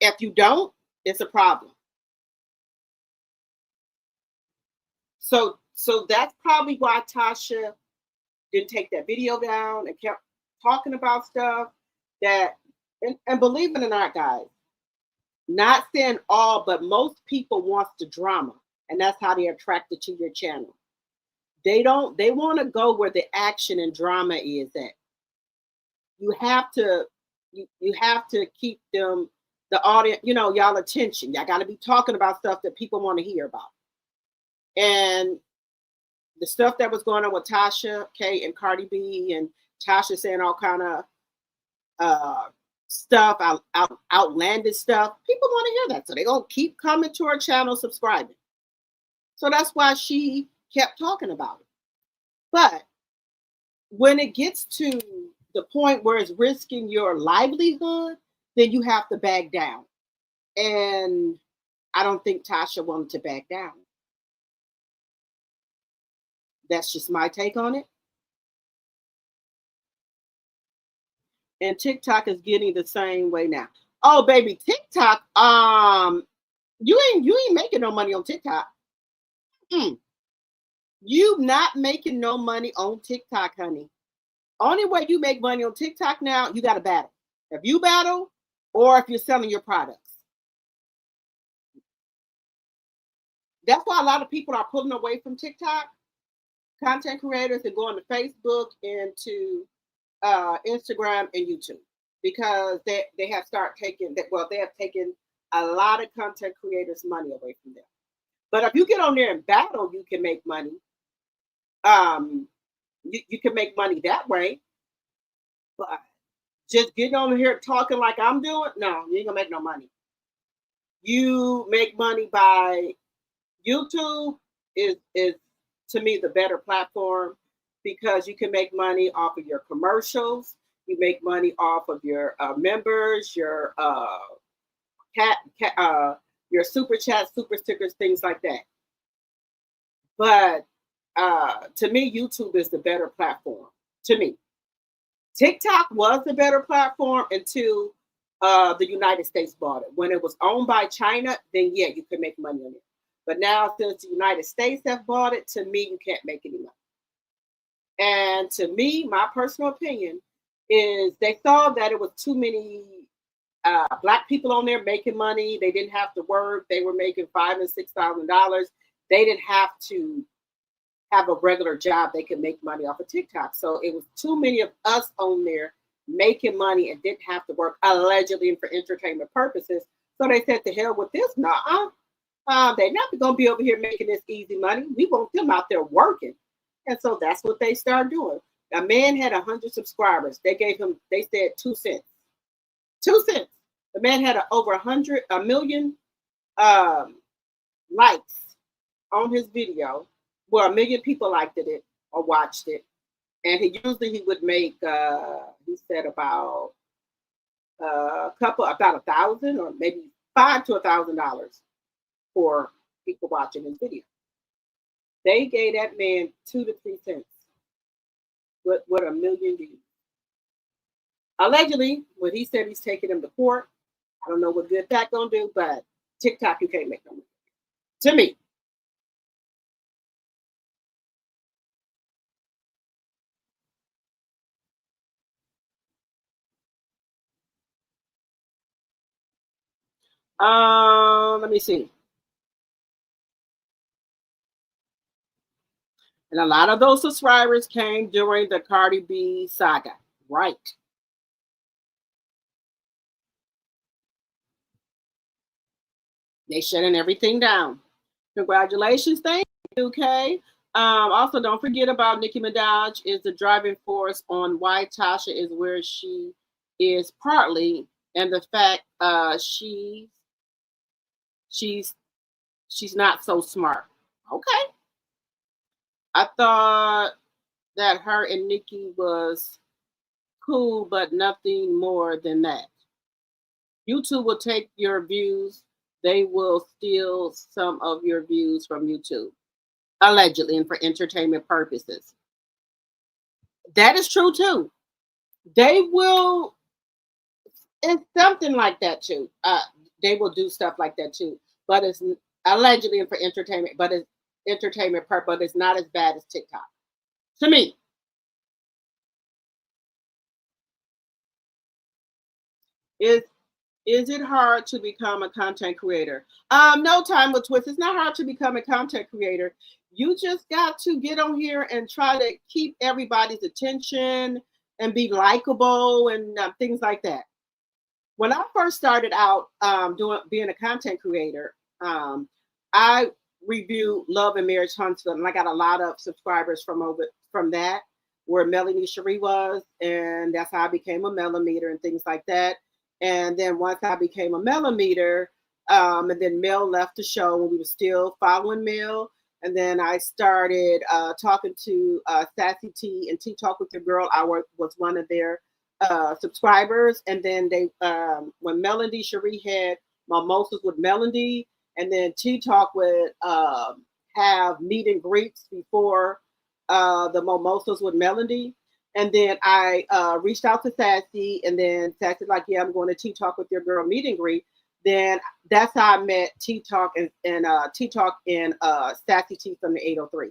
If you don't, it's a problem. So that's probably why Tasha didn't take that video down and kept talking about stuff that, and believe it or not, guys, not saying all, but most people want the drama, and that's how they're attracted to your channel. They want to go where the action and drama is at. You have to keep them, the audience, y'all attention. Y'all got to be talking about stuff that people want to hear about. And the stuff that was going on with Tasha K and Cardi B, and Tasha saying all kind of stuff, outlandish stuff, people want to hear that. So they're going to keep coming to her channel, subscribing. So that's why she kept talking about it. But when it gets to the point where it's risking your livelihood, then you have to back down. And I don't think Tasha wanted to back down. That's just my take on it. And TikTok is getting the same way now. Oh, baby, TikTok, you ain't making no money on TikTok. You not making no money on TikTok, honey. Only way you make money on TikTok now, you got to battle. If you battle, or if you're selling your products. That's why a lot of people are pulling away from TikTok. Content creators are going to Facebook and to Instagram and YouTube, because they have taken a lot of content creators' money away from them. But if you get on there and battle, you can make money. You can make money that way. But just getting on here talking like I'm doing, no, you ain't gonna make no money. You make money by YouTube is to me the better platform, because you can make money off of your commercials. You make money off of your members, your your super chats, super stickers, things like that. But to me, YouTube is the better platform. To me, TikTok was the better platform until the United States bought it. When it was owned by China, then yeah, you could make money on it. But now, since the United States have bought it, to me, you can't make any money. And to me, my personal opinion is they saw that it was too many Black people on there making money. They didn't have to work. They were making $5,000 and $6,000. They didn't have to have a regular job. They could make money off of TikTok. So it was too many of us on there making money and didn't have to work, allegedly, and for entertainment purposes. So they said, to hell with this. Nah, they're not going to be over here making this easy money. We want them out there working. And so that's what they started doing. A man had 100 subscribers. They said 2 cents. 2 cents. The man had over 1 million likes on his video. Well, 1 million people liked it or watched it. And he would make, he said about about $1,000 or maybe $500 to $1,000 for people watching his video. They gave that man 2 to 3 cents. What 1 million views. Allegedly, when he said he's taking him to court, I don't know what good that gonna do, but TikTok, you can't make no money. To me. Let me see. And a lot of those subscribers came during the Cardi B saga, right? They shutting everything down. Congratulations, thank you, Kay. Also, don't forget about Nicki Minaj is the driving force on why Tasha is where she is partly, and the fact she's not so smart. Okay. I thought that her and Nicki was cool, but nothing more than that. YouTube will take your views. They will steal some of your views from YouTube, allegedly, and for entertainment purposes. That is true too. They will, it's something like that too. They will do stuff like that too, but it's allegedly and for entertainment, but it's entertainment purpose, but it's not as bad as TikTok. To me. Is it hard to become a content creator? No, Time with Twist. It's not hard to become a content creator. You just got to get on here and try to keep everybody's attention and be likable and things like that. When I first started out being a content creator, I reviewed Love and Marriage Huntsville, and I got a lot of subscribers from that, where Melanie Cherie was, and that's how I became a millimeter and things like that. And then once I became a millimeter, and then Mel left the show when we were still following Mel. And then I started talking to Sassy T and T Talk with Your Girl. I was one of their subscribers. And then they, when Melody Cherie had Mimosas with Melody, and then T Talk would have meet and greets before the Mimosas with Melody. And then I reached out to Sassy, and then Sassy's like, yeah, I'm going to T Talk with Your Girl meet and greet. Then that's how I met T Talk and T Talk and Sassy T from the 803.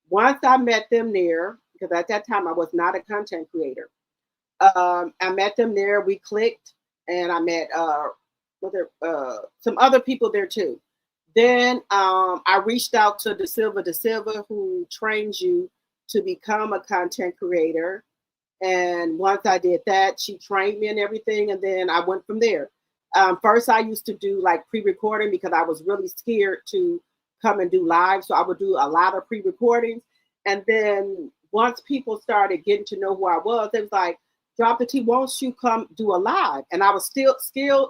Once I met them there, because at that time I was not a content creator, I met them there. We clicked, and I met some other people there too. Then I reached out to Da Silva, who trains you to become a content creator. And once I did that, she trained me and everything. And then I went from there. First, I used to do like pre-recording because I was really scared to come and do live. So I would do a lot of pre-recordings. And then once people started getting to know who I was, they was like, Drop the T, won't you come do a live? And I was still scared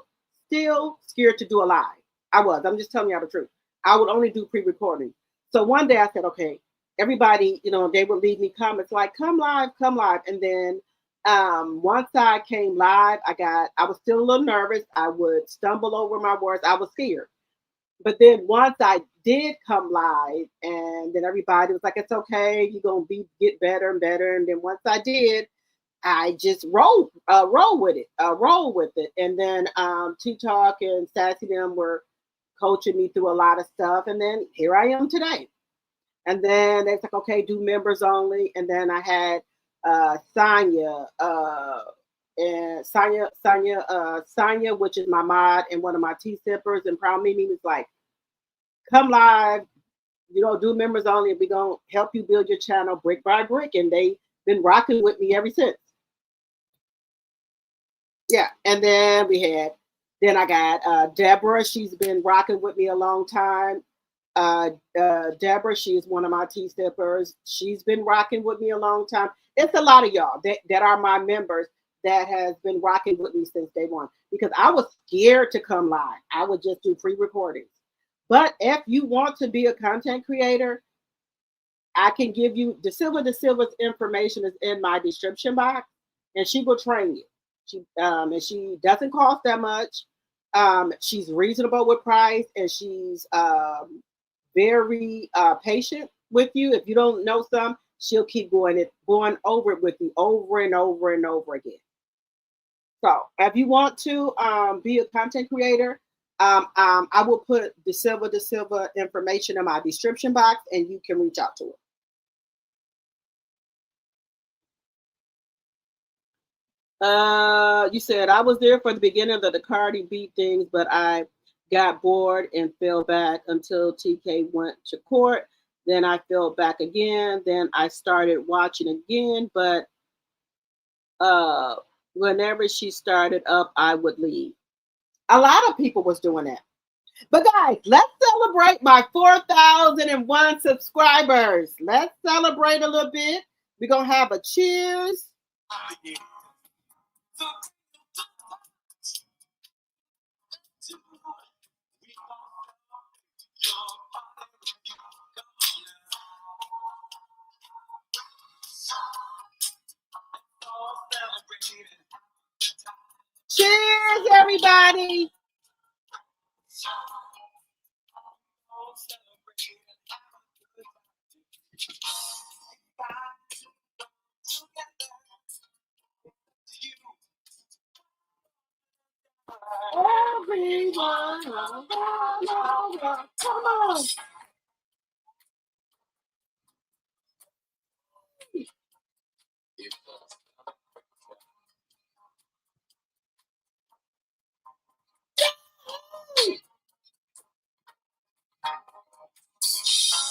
to do a live. I'm just telling you the truth. I would only do pre-recording. So one day I said, okay, everybody, they would leave me comments like, come live. And then once I came live, I was still a little nervous. I would stumble over my words. I was scared. But then once I did come live, and then everybody was like, it's okay, you're going to get better and better. And then once I did, I just roll with it. And then T-Talk and Sassy them were coaching me through a lot of stuff. And then here I am today. And then it's like, okay, do members only. And then I had Sonya, which is my mod and one of my T-sippers. And Proud Mimi was like, come live, do members only. We're going to help you build your channel brick by brick. And they've been rocking with me ever since. Yeah. And then I got Deborah. She's been rocking with me a long time. Deborah, she is one of my T-sippers. She's been rocking with me a long time. It's a lot of y'all that are my members that has been rocking with me since day one, because I was scared to come live. I would just do pre-recordings. But if you want to be a content creator, I can give you Da Silva's information is in my description box, and she will train you. And she doesn't cost that much. She's reasonable with price, and she's very patient with you. If you don't know some, she'll keep going over it with you over and over and over again. So if you want to be a content creator, I will put the Silva information in my description box, and you can reach out to her. You said I was there for the beginning of the Cardi B things, but I got bored and fell back until TK went to court. Then I fell back again. Then I started watching again, but whenever she started up, I would leave. A lot of people was doing that. But guys, let's celebrate my 4,001 subscribers. Let's celebrate a little bit. We're going to have a cheers. Cheers, everybody. Everyone, come on.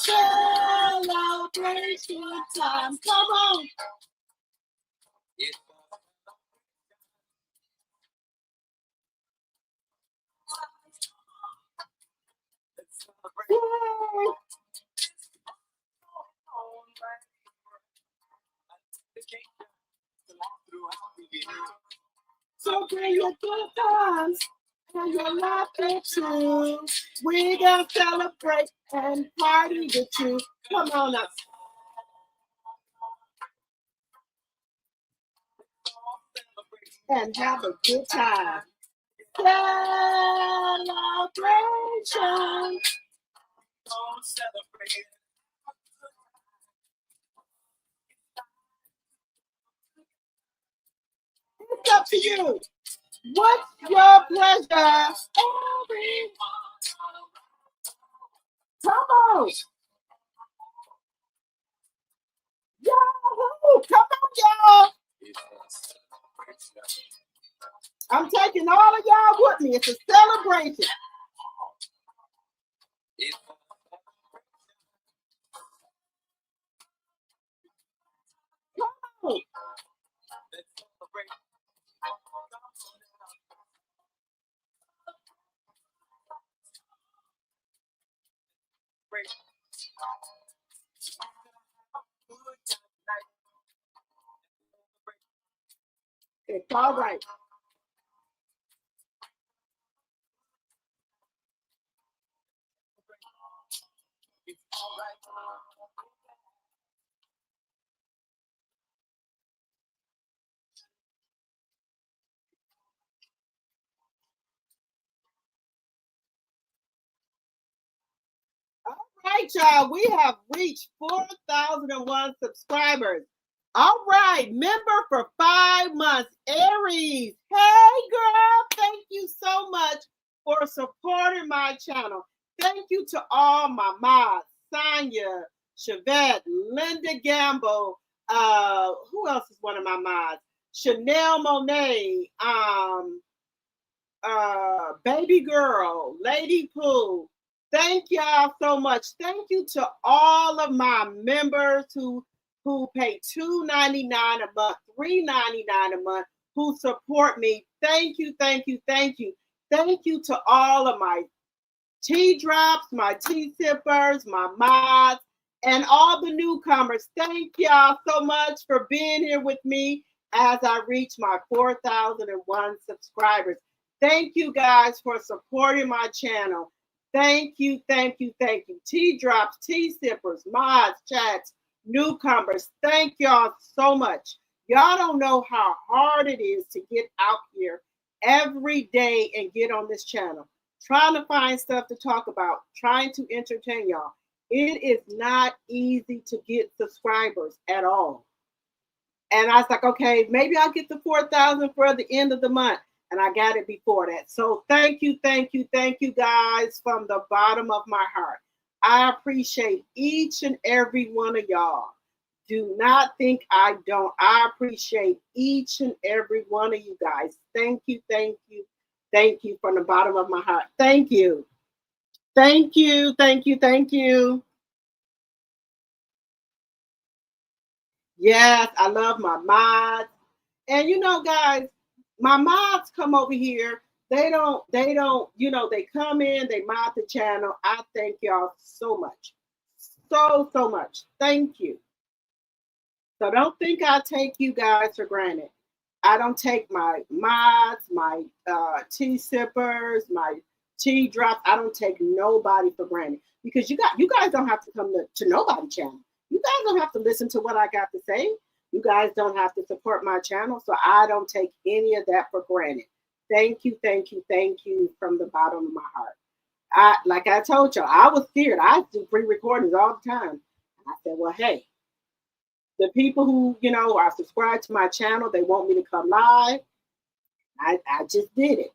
Celebration time, come on. So bring your good times and your laughter too. We gonna celebrate and party with you. Come on up. And have a good time. Celebration. It's up to you. What's your pleasure? Come on. Yahoo! Come on, y'all. I'm taking all of y'all with me. It's a celebration. Come on. It's all right. All right, y'all. We have reached 4,001 subscribers. All right, member for 5 months, Aries. Hey, girl, thank you so much for supporting my channel. Thank you to all my mods, Sonia, Chevette, Linda Gamble. Who else is one of my mods? Chanel Monet, Baby Girl, Lady Pooh. Thank y'all so much. Thank you to all of my members who pay $2.99 a month, $3.99 a month, who support me. Thank you, thank you, thank you. Thank you to all of my tea drops, my tea sippers, my mods, and all the newcomers. Thank y'all so much for being here with me as I reach my 4,001 subscribers. Thank you guys for supporting my channel. Thank you, thank you, thank you. Tea drops, tea sippers, mods, chats, newcomers. Thank y'all so much. Y'all don't know how hard it is to get out here every day and get on this channel, trying to find stuff to talk about, trying to entertain y'all. It is not easy to get subscribers at all. And I was like, okay, maybe I'll get the 4,000 for the end of the month. and I got it before that. So thank you guys from the bottom of my heart. I appreciate each and every one of y'all. Do not think I don't. I appreciate each and every one of you guys. Thank you from the bottom of my heart. Thank you. Yes, I love my mods. And you know, guys, my mods come over here. They don't, you know, they come in, they mod the channel. I thank y'all so much. So much. Thank you. So don't think I take you guys for granted. I don't take my mods, my tea sippers, my tea drops. I don't take nobody for granted, because you guys don't have to come to nobody's channel. You guys don't have to listen to what I got to say. You guys don't have to support my channel. So I don't take any of that for granted. Thank you from the bottom of my heart. Like I told you, I was scared. I do pre-recordings all the time. And I said, well, hey, the people who, you know, are subscribed to my channel, they want me to come live. I just did it.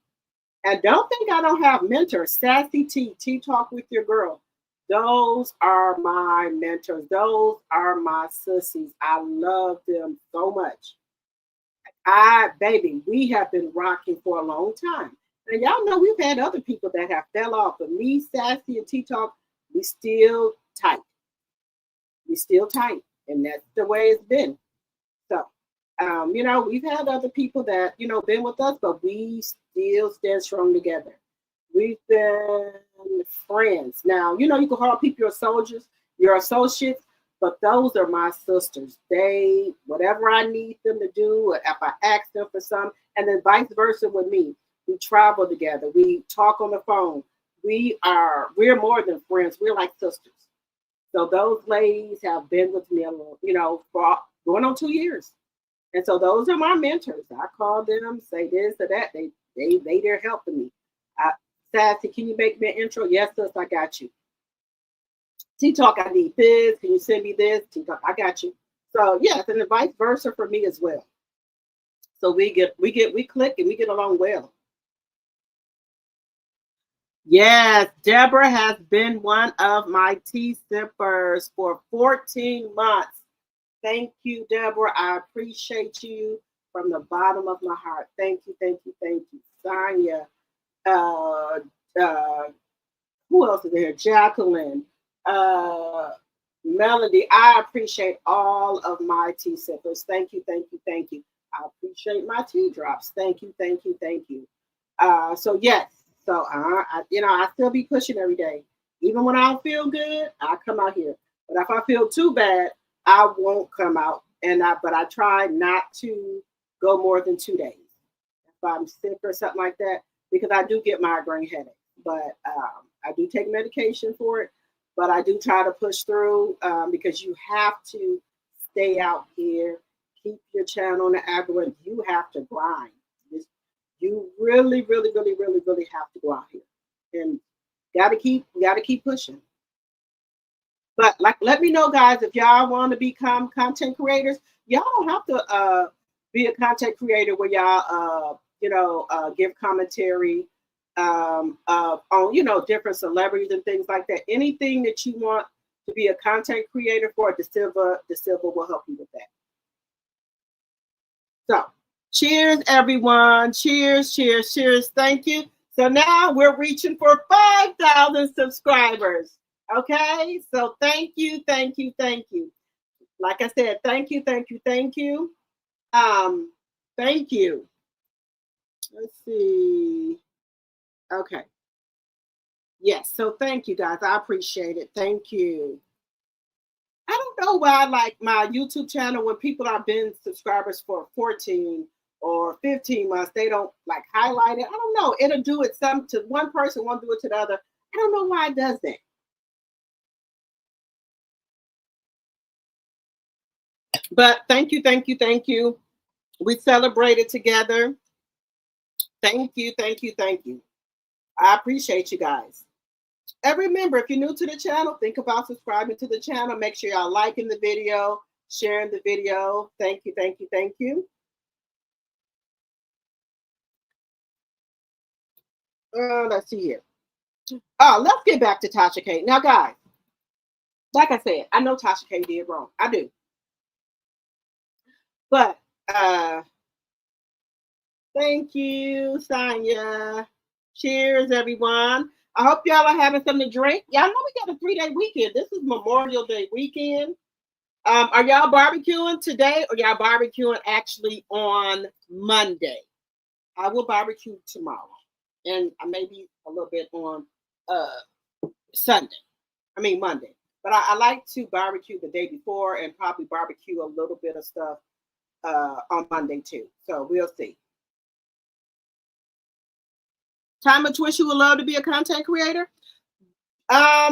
And don't think I don't have mentors. Sassy T, Tea Talk with Your Girl. Those are my mentors. Those are my sissies. I love them so much. Baby, we have been rocking for a long time. And y'all know we've had other people that have fell off. But me, Sassy, and Tea Talk, we still tight. We still tight. And that's the way it's been. So, you know, we've had other people that, you know, been with us, but we still stand strong together. We've been friends. Now, you know, you can call people your soldiers, your associates, but those are my sisters. They, whatever I need them to do, if I ask them for something, and then vice versa with me. We travel together. We talk on the phone. We're more than friends. We're like sisters. So those ladies have been with me, you know, for going on 2 years. And so those are my mentors. I call them, say this or that. They there helping me. Sassy, can you make me an intro? Yes, sis, I got you. Tea Talk, I need this. Can you send me this? Tea Talk, I got you. So yes, and the vice versa for me as well. So we click and we get along well. Yes, Deborah has been one of my tea sippers for 14 months. Thank you, Deborah. I appreciate you from the bottom of my heart. Thank you. Sonia, who else is there? Jacqueline, Melody. I appreciate all of my tea sippers. Thank you. I appreciate my tea drops. Thank you. So yes. So you know, I still be pushing every day. Even when I don't feel good, I come out here. But if I feel too bad, I won't come out. But I try not to go more than 2 days if I'm sick or something like that, because I do get migraine headache. But I do take medication for it. But I do try to push through because you have to stay out here, keep your channel on the algorithm. You have to grind. You really have to go out here and gotta keep pushing. But like, let me know, guys, if y'all want to become content creators. Y'all don't have to be a content creator where y'all give commentary on, you know, different celebrities and things like that. Anything that you want to be a content creator for, Da Silva will help you with that. So cheers, everyone. Cheers. Thank you. So now we're reaching for 5,000 subscribers. Okay. So thank you. Like I said, thank you. Thank you. Let's see. Okay. Yes. So thank you, guys. I appreciate it. Thank you. I don't know why, like my YouTube channel, when people have been subscribers for 14 or 15 months, they don't like highlight it. I don't know. It'll do it some to one person, won't do it to the other. I don't know why it does that. But thank you. We celebrated together. Thank you. I appreciate you guys. And remember, if you're new to the channel, think about subscribing to the channel. Make sure y'all liking the video, sharing the video. Thank you. Let's see here. Let's get back to Tasha K. Now, guys, like I said, I know Tasha K did wrong. I do. But thank you, Sonya. Cheers, everyone. I hope y'all are having something to drink. Y'all know we got a 3-day weekend. This is Memorial Day weekend. Are y'all barbecuing today or y'all barbecuing actually on Monday? I will barbecue tomorrow and maybe a little bit on Monday. But I like to barbecue the day before and probably barbecue a little bit of stuff on Monday too. So we'll see. Time of Twist, you would love to be a content creator.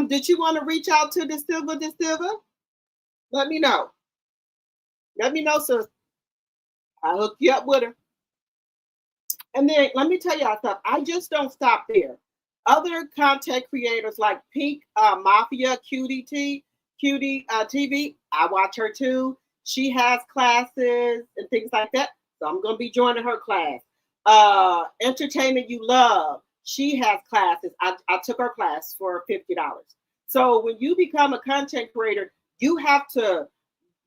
Did you want to reach out to the Silva? Let me know. Let me know, sis. I'll hook you up with her. And then let me tell y'all something. I just don't stop there. Other content creators like Pink Mafia QDT, TV, I watch her too. She has classes and things like that. So I'm going to be joining her class. Entertainment You Love. She has classes. I took her class for $50. So when you become a content creator, you have to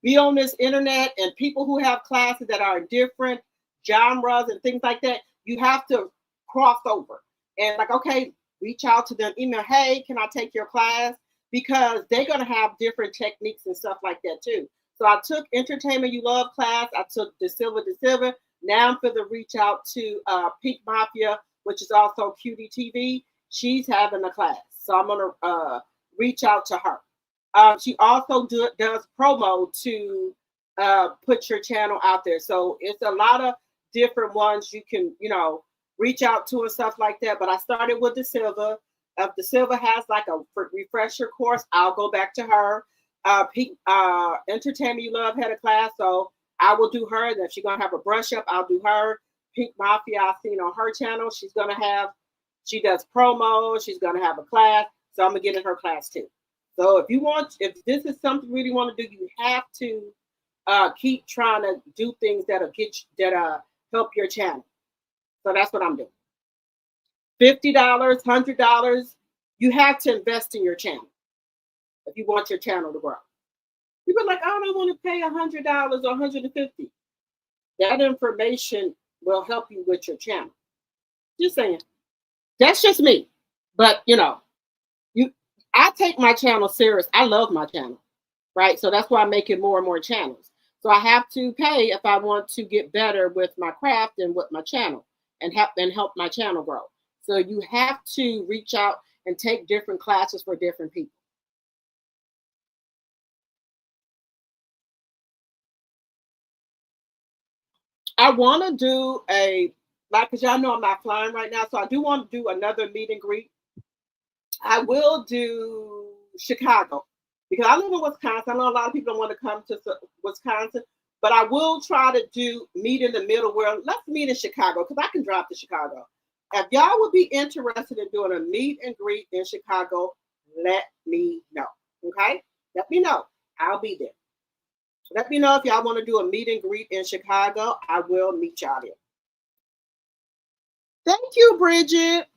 be on this internet, and people who have classes that are different genres and things like that, you have to cross over. And like, okay, reach out to them, email, hey, can I take your class? Because they're going to have different techniques and stuff like that too. So I took Entertainment You Love class. I took the Silva. Now I'm going to reach out to Pink Mafia, which is also QDTV. She's having a class. So I'm going to reach out to her. She also does promo to put your channel out there. So it's a lot of different ones you can, reach out to and stuff like that. But I started with the Silva. If the Silva has like a refresher course, I'll go back to her. Entertainment You Love had a class, so I will do her. Then she's gonna have a brush up, I'll do her. Pink Mafia, I've seen on her channel. She does promo, she's gonna have a class. So I'm gonna get in her class too. So if this is something you really want to do, you have to keep trying to do things that'll help your channel. So that's what I'm doing. $50, $100, you have to invest in your channel if you want your channel to grow. People are like, I don't want to pay $100 or $150. That information will help you with your channel. Just saying. That's just me. But I take my channel serious. I love my channel, right? So that's why I'm making more and more channels. So I have to pay if I want to get better with my craft and with my channel and help my channel grow. So you have to reach out and take different classes for different people. I want to do because y'all know I'm not flying right now. So I do want to do another meet and greet. I will do Chicago because I live in Wisconsin. I know a lot of people don't want to come to Wisconsin, but I will try to do meet in the middle where let's meet in Chicago because I can drive to Chicago. If y'all would be interested in doing a meet and greet in Chicago, let me know. Okay? Let me know. I'll be there. Let me know if y'all want to do a meet and greet in Chicago. I will meet y'all there. Thank you, Bridget.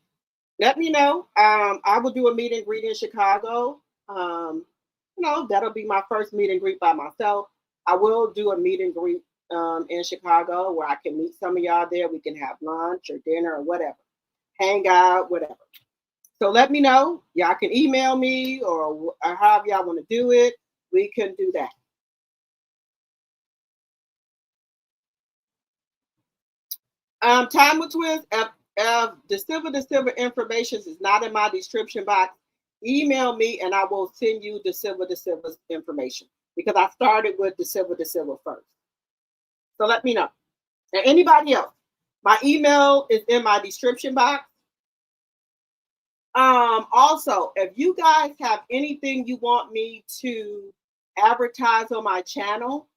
Let me know. I will do a meet and greet in Chicago. That'll be my first meet and greet by myself. I will do a meet and greet in Chicago where I can meet some of y'all there. We can have lunch or dinner or whatever. Hang out, whatever. So let me know. Y'all can email me or however y'all want to do it. We can do that. Time with Twist. If the silver information is not in my description box, email me and I will send you the silver information because I started with the silver first. So let me know. And anybody else, my email is in my description box. Also, if you guys have anything you want me to advertise on my channel,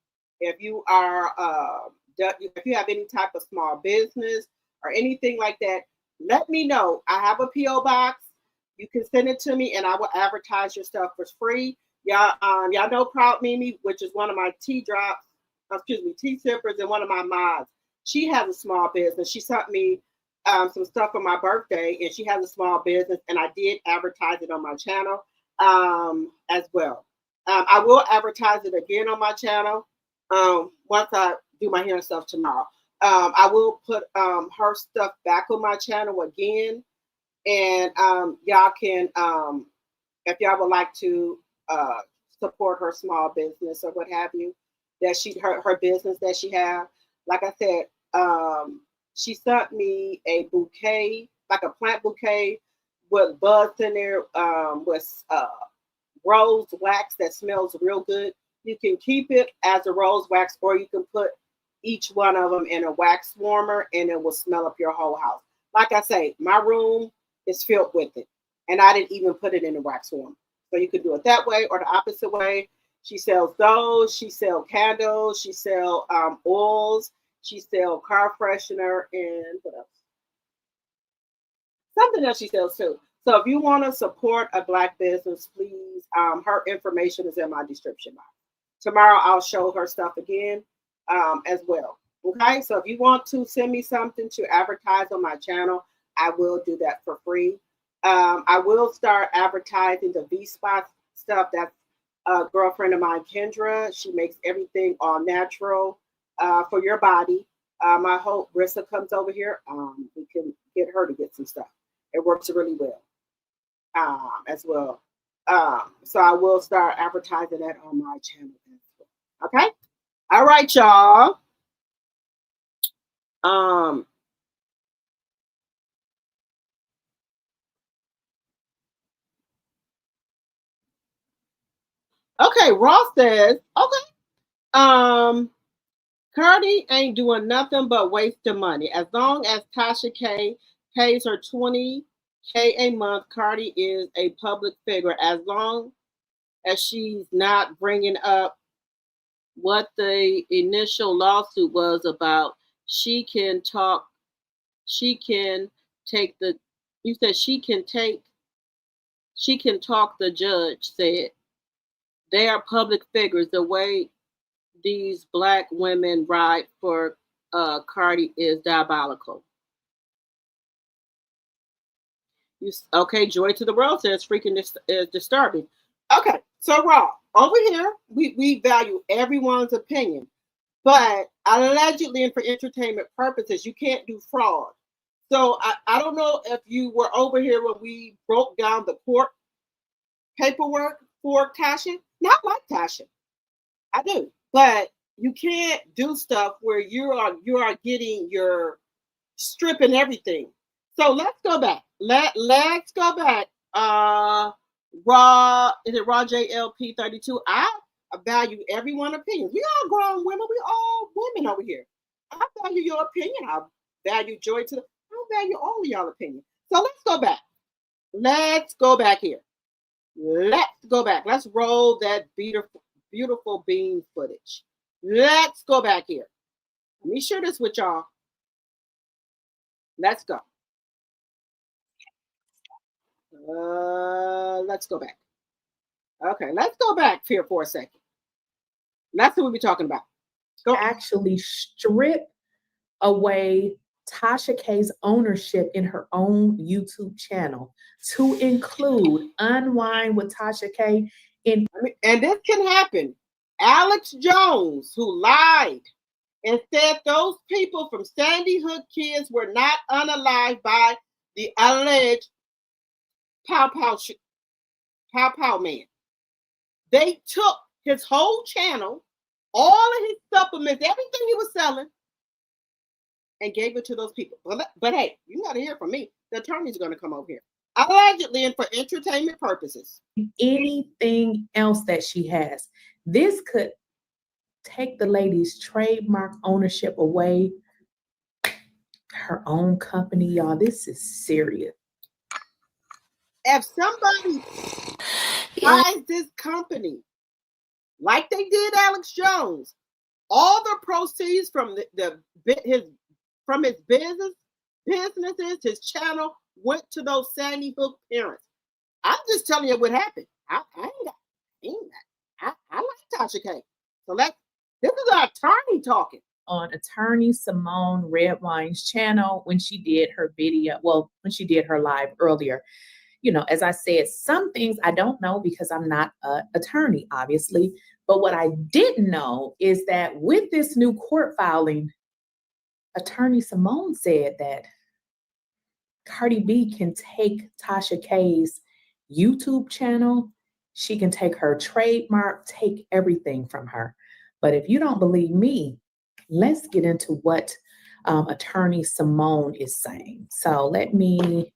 if you have any type of small business or anything like that, let me know. I have a P.O. box. You can send it to me and I will advertise your stuff for free. Y'all know Proud Mimi, which is one of my tea sippers and one of my mods. She has a small business. She sent me some stuff for my birthday, and she has a small business, and I did advertise it on my channel as well. I will advertise it again on my channel once I do my hair and stuff tomorrow. I will put her stuff back on my channel again, and y'all can, if y'all would like to support her small business or what have you, that her business that she have. Like I said, she sent me a bouquet, like a plant bouquet with buds in there, with rose wax that smells real good. You can keep it as a rose wax, or you can put each one of them in a wax warmer, and it will smell up your whole house. Like I say, my room is filled with it, and I didn't even put it in a wax warmer. So you could do it that way or the opposite way. She sells those. She sells candles. She sells oils. She sells car freshener, and what else? Something else she sells too. So if you want to support a Black business, please, her information is in my description box. Tomorrow I'll show her stuff again as well. Okay, so if you want to send me something to advertise on my channel, I will do that for free. I will start advertising the V-Spot stuff. That's a girlfriend of mine, Kendra. She makes everything all natural for your body. I hope Rissa comes over here. We can get her to get some stuff. It works really well as well. So I will start advertising that on my channel as well. Okay? All right, y'all. Okay, Ross says, okay. Cardi ain't doing nothing but wasting money. As long as Tasha K pays her $20K a month, Cardi is a public figure. As long as she's not bringing up what the initial lawsuit was about, she can talk. She can take the. You said she can take. She can talk. The judge said they are public figures. The way these Black women ride for Cardi is diabolical. Okay, Joy to the World says freaking is disturbing. Okay, so Raw, over here, we value everyone's opinion, but allegedly and for entertainment purposes, you can't do fraud. So I don't know if you were over here when we broke down the court paperwork for Tasha. Not like Tasha. I do. But you can't do stuff where you are getting your stripping everything. So let's go back. Let's go back. Raw, is it Raw JLP32? I value everyone's opinion. We all grown women. We all women over here. I value your opinion. I value Joy to. I value all of y'all opinion. So let's go back. Let's go back here. Let's go back. Let's roll that beautiful bean footage. Let's go back here. Let me share this with y'all. Let's go. Let's go back. Okay, let's go back here for a second. That's what we're talking about. Go. Actually strip away Tasha K's ownership in her own YouTube channel to include Unwind with Tasha K. And this can happen. Alex Jones, who lied and said those people from Sandy Hook kids were not unalived by the alleged Pow Pow man. They took his whole channel, all of his supplements, everything he was selling, and gave it to those people. But hey, you got to hear from me. The attorney's going to come over here. Allegedly and for entertainment purposes. Anything else that she has. This could take the lady's trademark ownership away. Her own company, y'all. This is serious. If somebody buys this company, like they did Alex Jones, all the proceeds from his businesses, his channel went to those Sandy Hook parents. I'm just telling you what happened. I like Tasha K. So this is our attorney talking. on attorney Simone Redwine's channel when she did her video, well, when she did her live earlier. You know, as I said, some things I don't know because I'm not an attorney, obviously. But what I didn't know is that with this new court filing, attorney Simone said that Cardi B can take Tasha K's YouTube channel. She can take her trademark, take everything from her. But if you don't believe me, let's get into what attorney Simone is saying. So let me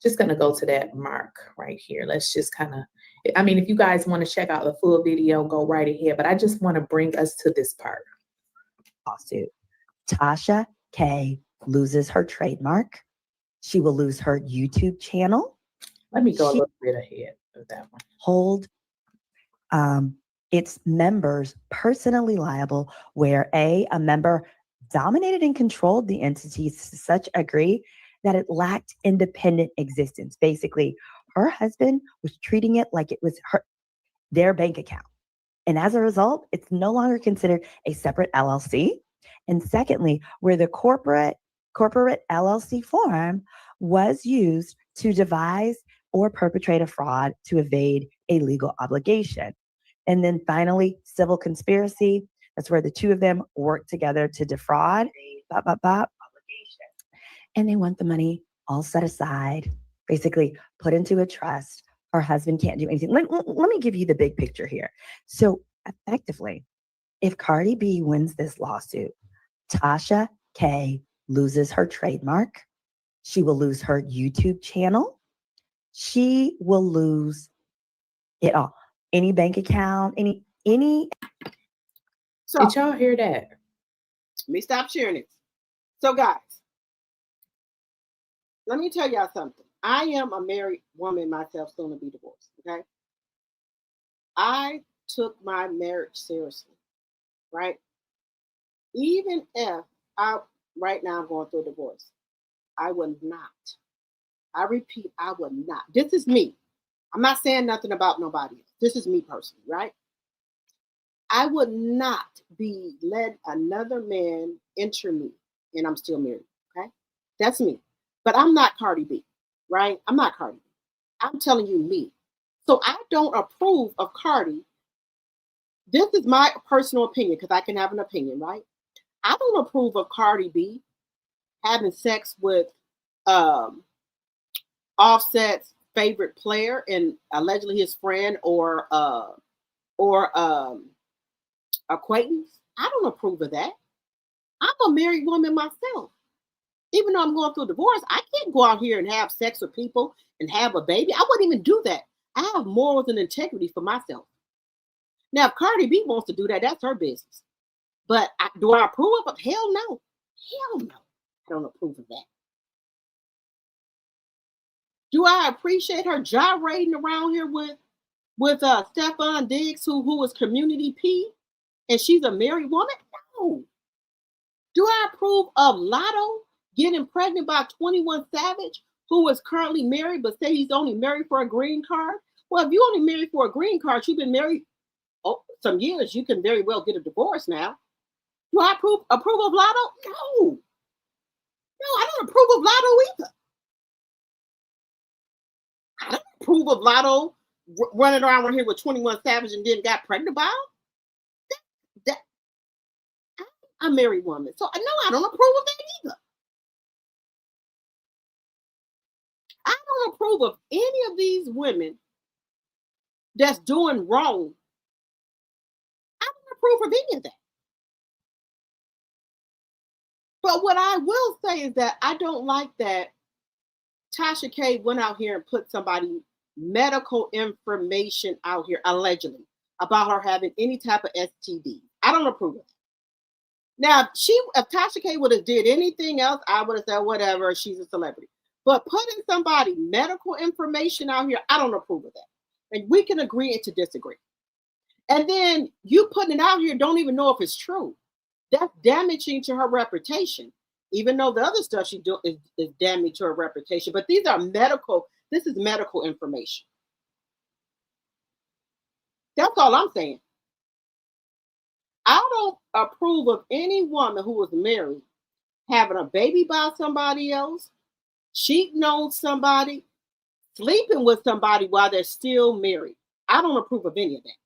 just going to go to that mark right here. Let's just kind of, I mean, if you guys want to check out the full video, go right ahead. But I just want to bring us to this part. Lawsuit. Tasha K loses her trademark. She will lose her YouTube channel. Let me go a little bit ahead of that one. Hold its members personally liable where a member dominated and controlled the entity to such a degree that it lacked independent existence. Basically, her husband was treating it like it was their bank account. And as a result, it's no longer considered a separate LLC. And secondly, where the corporate LLC form was used to devise or perpetrate a fraud to evade a legal obligation. And then finally, civil conspiracy. That's where the two of them work together to defraud obligation. And they want the money all set aside, basically put into a trust. Her husband can't do anything. Let me give you the big picture here. So effectively, if Cardi B wins this lawsuit, Tasha K loses her trademark. She will lose her YouTube channel. She will lose it all. Any bank account, any. So did y'all hear that? Let me stop sharing it. So guys, let me tell y'all something. I am a married woman myself, soon to be divorced, okay? I took my marriage seriously, right? Even if right now I'm going through a divorce, I would not. I repeat, I would not. This is me. I'm not saying nothing about nobody else. This is me personally, right? I would not be let another man enter me and I'm still married, okay? That's me. But I'm not Cardi B, right? I'm not Cardi B. I'm telling you me. So I don't approve of Cardi. This is my personal opinion because I can have an opinion, right? I don't approve of Cardi B having sex with Offset's favorite player and allegedly his friend or acquaintance. I don't approve of that. I'm a married woman myself. Even though I'm going through a divorce, I can't go out here and have sex with people and have a baby. I wouldn't even do that. I have morals and integrity for myself. Now, if Cardi B wants to do that, that's her business. But do I approve of it? Hell no. Hell no. I don't approve of that. Do I appreciate her gyrating around here with Stephon Diggs, who was community P, and she's a married woman? No. Do I approve of Lotto getting pregnant by 21 Savage, who is currently married, but say he's only married for a green card? Well, if you only married for a green card, you've been married some years, you can very well get a divorce now. Do I approve of Lotto? No. No, I don't approve of Lotto either. I don't approve of Lotto running around here with 21 Savage and then got pregnant by him. I'm a married woman. So no, I don't approve of that either. I don't approve of any of these women that's doing wrong. I don't approve of any of that. But what I will say is that I don't like that Tasha K went out here and put somebody medical information out here, allegedly, about her having any type of STD. I don't approve of that. Now, if Tasha K would have did anything else, I would have said, whatever, she's a celebrity. But putting somebody medical information out here, I don't approve of that. And we can agree to disagree. And then you putting it out here, don't even know if it's true. That's damaging to her reputation, even though the other stuff she do is damaging to her reputation. But this is medical information. That's all I'm saying. I don't approve of any woman who was married having a baby by somebody else, cheating on somebody, sleeping with somebody while they're still married. I don't approve of any of that.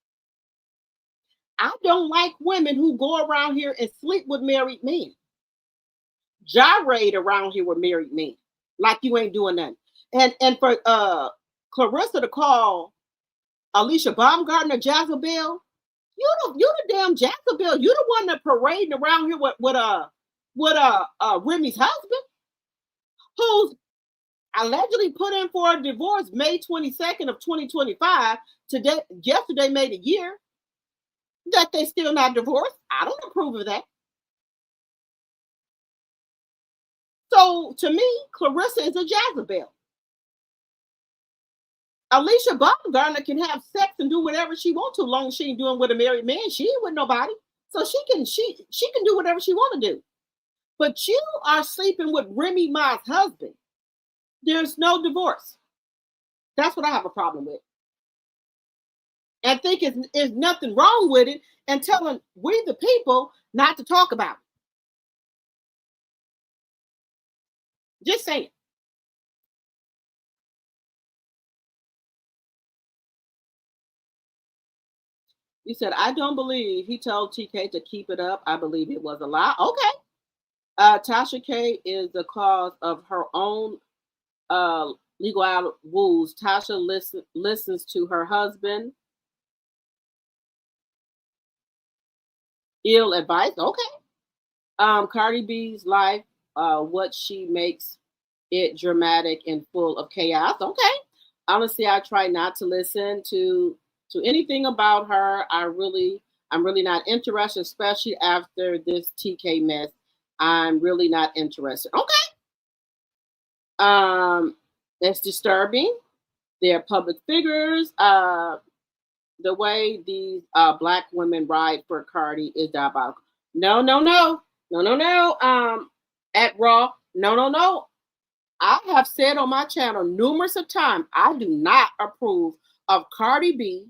I don't like women who go around here and sleep with married men. Gyrate around here with married men like you ain't doing nothing. And for Clarissa to call Alicia Baumgartner Jezebel, you the damn Jezebel. You the one that parading around here with Remy's husband, who's allegedly put in for a divorce May 22nd of 2025. Today, yesterday made a year that they still not divorced. I don't approve of that. So to me, Clarissa is a Jezebel. Alicia Baumgartner can have sex and do whatever she wants to, long as she ain't doing with a married man. She ain't with nobody, so she can do whatever she want to do. But you are sleeping with Remy Ma's husband. There's no divorce. That's what I have a problem with. And think there's nothing wrong with it, and telling we the people not to talk about it. Just saying. You said, I don't believe he told TK to keep it up. I believe it was a lie. Okay. Tasha K is the cause of her own legal woes. Tasha listens to her husband. Ill advice. Okay. Cardi B's life, what she makes it dramatic and full of chaos. Okay. Honestly, I try not to listen to anything about her. I'm really not interested, especially after this TK mess. I'm really not interested. Okay. It's disturbing. They're public figures. The way these black women ride for Cardi is diabolical. No. At Raw, no. I have said on my channel numerous of times, I do not approve of Cardi B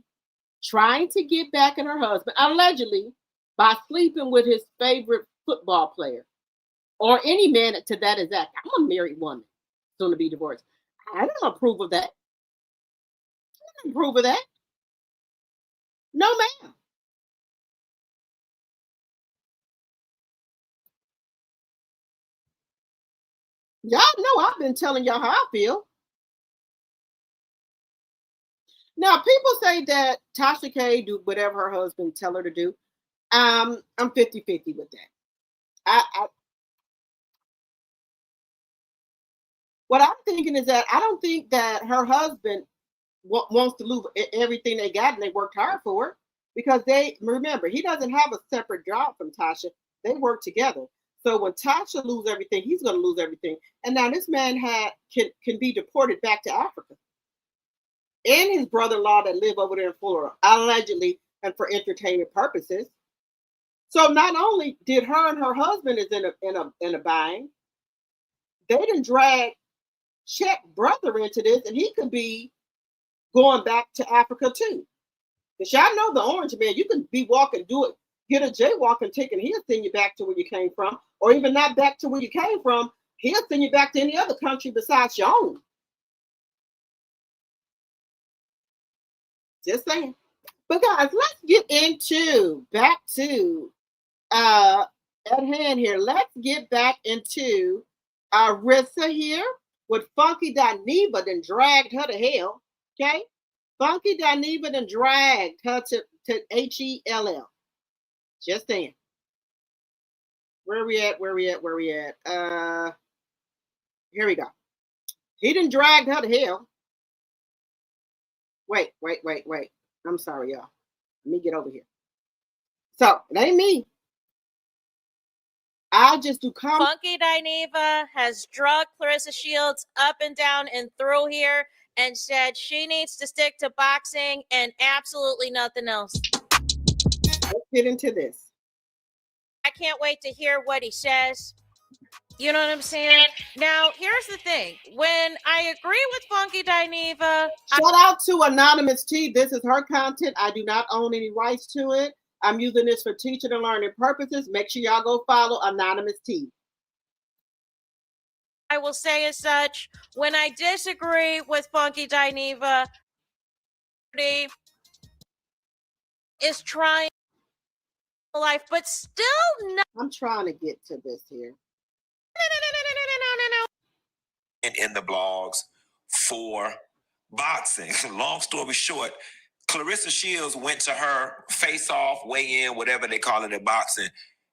trying to get back at her husband, allegedly, by sleeping with his favorite football player or any man to that exact. I'm a married woman, soon to be divorced. I don't approve of that. I don't approve of that. No, ma'am. Y'all know I've been telling y'all how I feel. Now, people say that Tasha K do whatever her husband tell her to do. I'm 50-50 with that. What I'm thinking is that I don't think that her husband wants to lose everything they got and they worked hard for, because remember, he doesn't have a separate job from Tasha. They work together. So when Tasha loses everything, he's going to lose everything. And now this man can be deported back to Africa. And his brother-in-law that live over there in Florida, allegedly, and for entertainment purposes. So not only did her and her husband is in a bind, they didn't drag Chet's brother into this, and he could be going back to Africa too. Because y'all know the orange man, you can be walking, get a jaywalking ticket, and he'll send you back to where you came from, or even not back to where you came from. He'll send you back to any other country besides your own. Just saying. But guys, let's get back to at hand here. Let's get back into Rissa here with Funky Dineva then dragged her to hell. Okay? Funky Dineva then dragged her to HELL. Just saying. Where we at? Here we go. He done dragged her to hell. Wait. I'm sorry, y'all. Let me get over here. So, it ain't me. I just do comments. Funky Dineva has drugged Claressa Shields up and down and through here and said she needs to stick to boxing and absolutely nothing else. Let's get into this. I can't wait to hear what he says. You know what I'm saying? Now, here's the thing. When I agree with Funky Dineva... Shout out to Anonymous T. This is her content. I do not own any rights to it. I'm using this for teaching and learning purposes. Make sure y'all go follow Anonymous T. I will say as such, when I disagree with Funky Dineva, is trying life, but still not. I'm trying to get to this here. And in the blogs for boxing. Long story short, Claressa Shields went to her face-off, weigh-in, whatever they call it in boxing,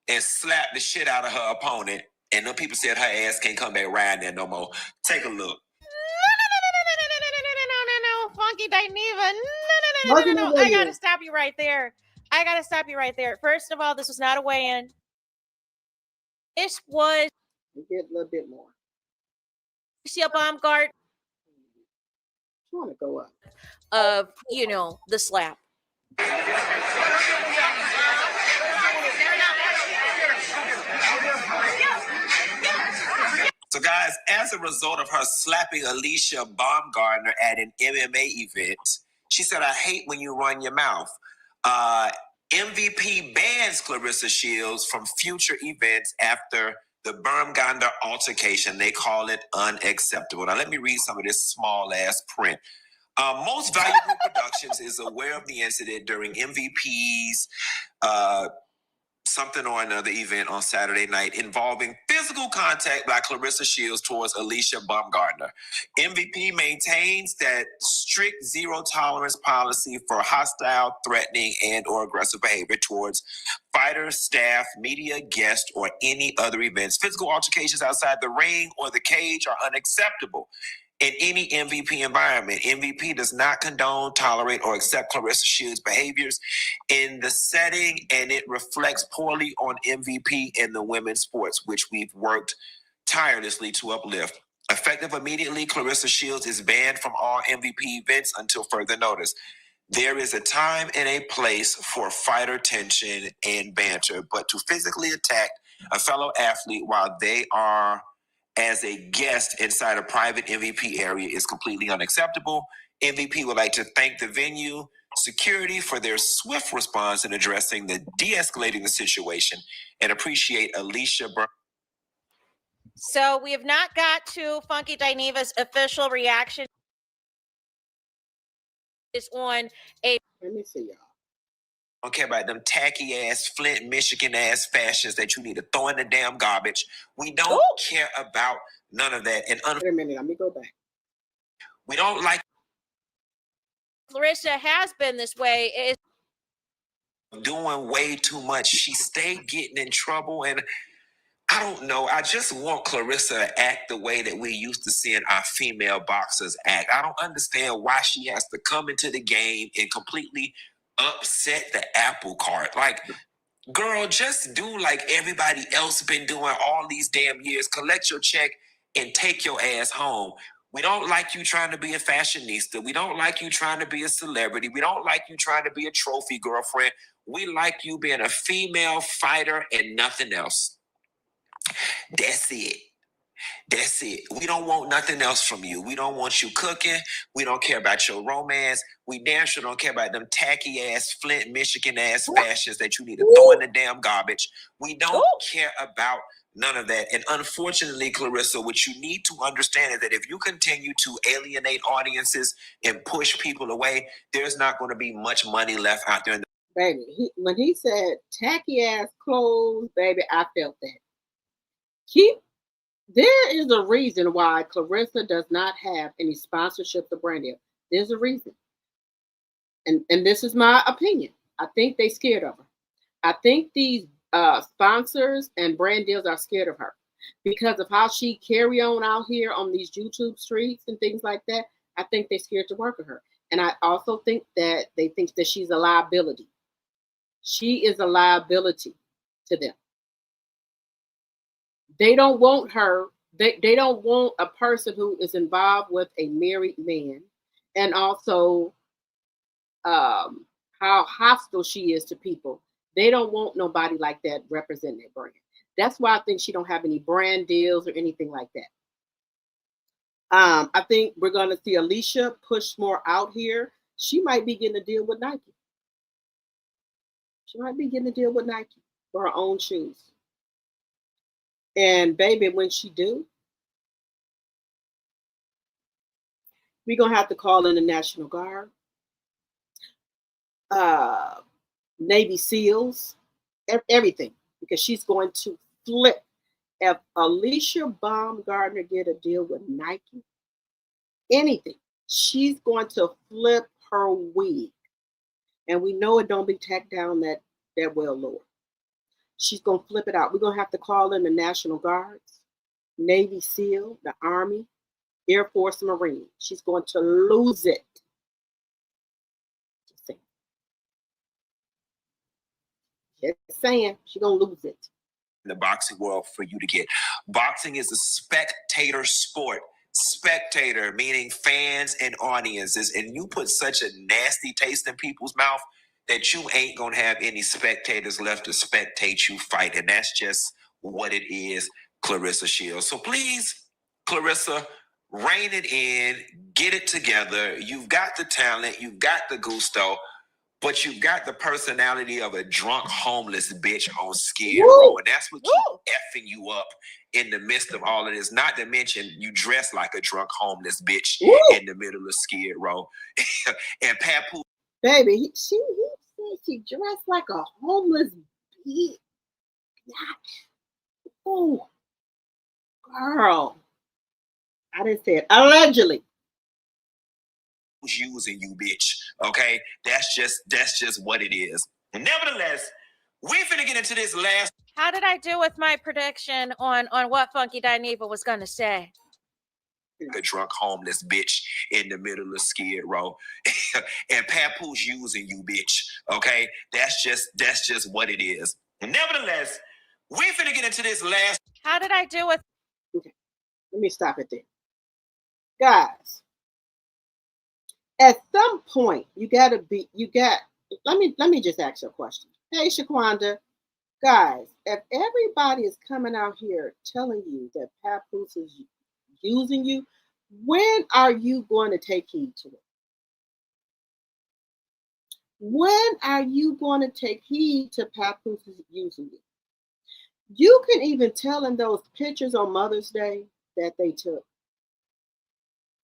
and slapped the shit out of her opponent. And them people said her ass can't come back riding there no more. Take a look. No, Funky Dineva. No. I gotta stop you right there. First of all, this was not a weigh-in. This was Get a little bit more. Alicia Baumgart Trying to go up. of, the slap. So, guys, as a result of her slapping Alicia Baumgartner at an MMA event, she said, "I hate when you run your mouth." MVP bans Claressa Shields from future events after the Baumgartner altercation. They call it unacceptable. Now, let me read some of this small-ass print. Most Valuable Productions is aware of the incident during MVP's something or another event on Saturday night involving physical contact by Claressa Shields towards Alicia Baumgartner. MVP maintains that strict zero tolerance policy for hostile, threatening, and or aggressive behavior towards fighters, staff, media, guests, or any other events. Physical altercations outside the ring or the cage are unacceptable in any MVP environment. MVP does not condone, tolerate, or accept Claressa Shields' behaviors in the setting, and it reflects poorly on MVP in the women's sports, which we've worked tirelessly to uplift. Effective immediately, Claressa Shields is banned from all MVP events until further notice. There is a time and a place for fighter tension and banter, but to physically attack a fellow athlete while they are as a guest inside a private MVP area is completely unacceptable. MVP would like to thank the venue security for their swift response in addressing de-escalating the situation and appreciate Alicia. So we have not got to Funky Dineva's official reaction. It's on a. Let me see, y'all. Don't care about them tacky ass Flint, Michigan ass fashions that you need to throw in the damn garbage. We don't care about none of that. And wait a minute, let me go back. We don't like. Claressa has been this way. Is doing way too much. She stayed getting in trouble, and I don't know. I just want Claressa to act the way that we used to seeing our female boxers act. I don't understand why she has to come into the game and completely upset the apple cart. Like, girl, just do like everybody else been doing all these damn years. Collect your check and take your ass home. We don't like you trying to be a fashionista. We don't like you trying to be a celebrity. We don't like you trying to be a trophy girlfriend. We like you being a female fighter and nothing else. That's it. That's it. We don't want nothing else from you. We don't want you cooking. We don't care about your romance. We damn sure don't care about them tacky ass Flint, Michigan ass fashions that you need to throw in the damn garbage. We don't care about none of that. And unfortunately, Claressa, what you need to understand is that if you continue to alienate audiences and push people away, there's not going to be much money left out there. Baby, when he said tacky ass clothes, baby, I felt that. There is a reason why Claressa does not have any sponsorships or brand deals. There's a reason. And this is my opinion. I think they scared of her. I think these sponsors and brand deals are scared of her because of how she carry on out here on these YouTube streets and things like that. I think they're scared to work with her. And I also think that they think that she's a liability. She is a liability to them. They don't want her. They don't want a person who is involved with a married man, and also how hostile she is to people. They don't want nobody like that representing their brand. That's why I think she don't have any brand deals or anything like that. I think we're going to see Alicia push more out here. She might be getting a deal with Nike. She might be getting a deal with Nike for her own shoes. And baby, when she do, we're gonna have to call in the National Guard, Navy SEALs, everything, because she's going to flip. If Alicia Baumgartner get a deal with Nike, anything, she's going to flip her wig. And we know it don't be tacked down that well lower. She's going to flip it out. We're going to have to call in the National Guards, Navy SEAL, the Army, Air Force, Marine. She's going to lose it. Just saying, she's going to lose it. In the boxing world, for you to get. Boxing is a spectator sport. Spectator, meaning fans and audiences. And you put such a nasty taste in people's mouth that you ain't going to have any spectators left to spectate you fight. And that's just what it is, Claressa Shields. So please, Claressa, rein it in, get it together. You've got the talent, you've got the gusto, but you've got the personality of a drunk homeless bitch on Skid Row. And that's what keep effing you up in the midst of all of this. Not to mention you dress like a drunk homeless bitch in the middle of Skid Row. And Papoose. Baby, she said she dressed like a homeless bitch. Oh, girl. I didn't say it. Allegedly. Using you, bitch. Okay? That's just what it is. Nevertheless, we're finna get into this last. How did I do with my prediction on what Funky Dineva was gonna say? A drunk homeless bitch in the middle of Skid Row. And Papoose using you, bitch. Okay? That's just what it is. Nevertheless, we're finna get into this last. How did I do with? Okay, let me stop it there. Guys, at some point, let me just ask you a question. Hey, Shaquanda, guys, if everybody is coming out here telling you that Papoose is using you, when are you going to take heed to it? When are you going to take heed to Papoose using you? You can even tell in those pictures on Mother's Day that they took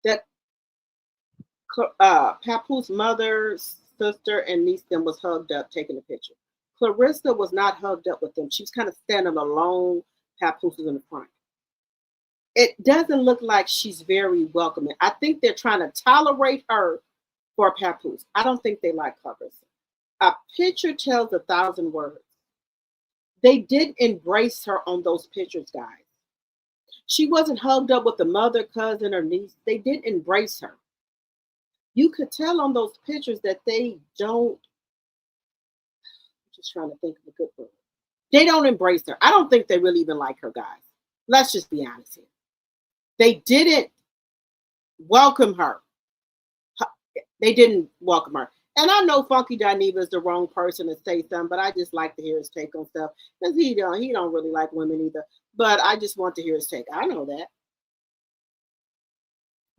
that Papoose mother, sister, and niece them was hugged up taking a picture. Clarissa was not hugged up with them. She was kind of standing alone. Papoose was in the front. It doesn't look like she's very welcoming. I think they're trying to tolerate her for Papoose. I don't think they like Clarissa. A picture tells 1,000 words. They didn't embrace her on those pictures, guys. She wasn't hugged up with the mother, cousin, or niece. They didn't embrace her. You could tell on those pictures that they don't. I'm just trying to think of a good word. They don't embrace her. I don't think they really even like her, guys. Let's just be honest here. They didn't welcome her. They didn't welcome her. And I know Funky Dineva is the wrong person to say something, but I just like to hear his take on stuff. Because he don't really like women either. But I just want to hear his take. I know that.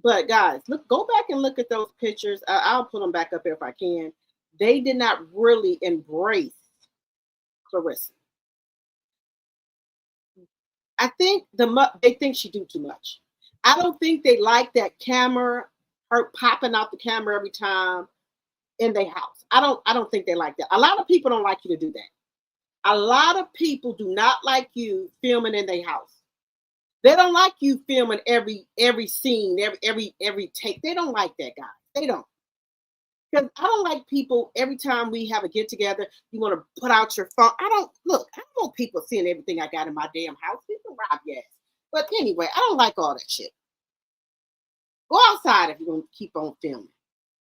But guys, go back and look at those pictures. I'll put them back up here if I can. They did not really embrace Clarissa. I think they think she do too much. I don't think they like that camera, her popping out the camera every time in their house. I don't think they like that. A lot of people don't like you to do that. A lot of people do not like you filming in their house. They don't like you filming every scene, every take. They don't like that, guys. They don't. Because I don't like people, every time we have a get together, you want to put out your phone. I don't want people seeing everything I got in my damn house. People rob your ass. But anyway, I don't like all that shit. Go outside if you're going to keep on filming.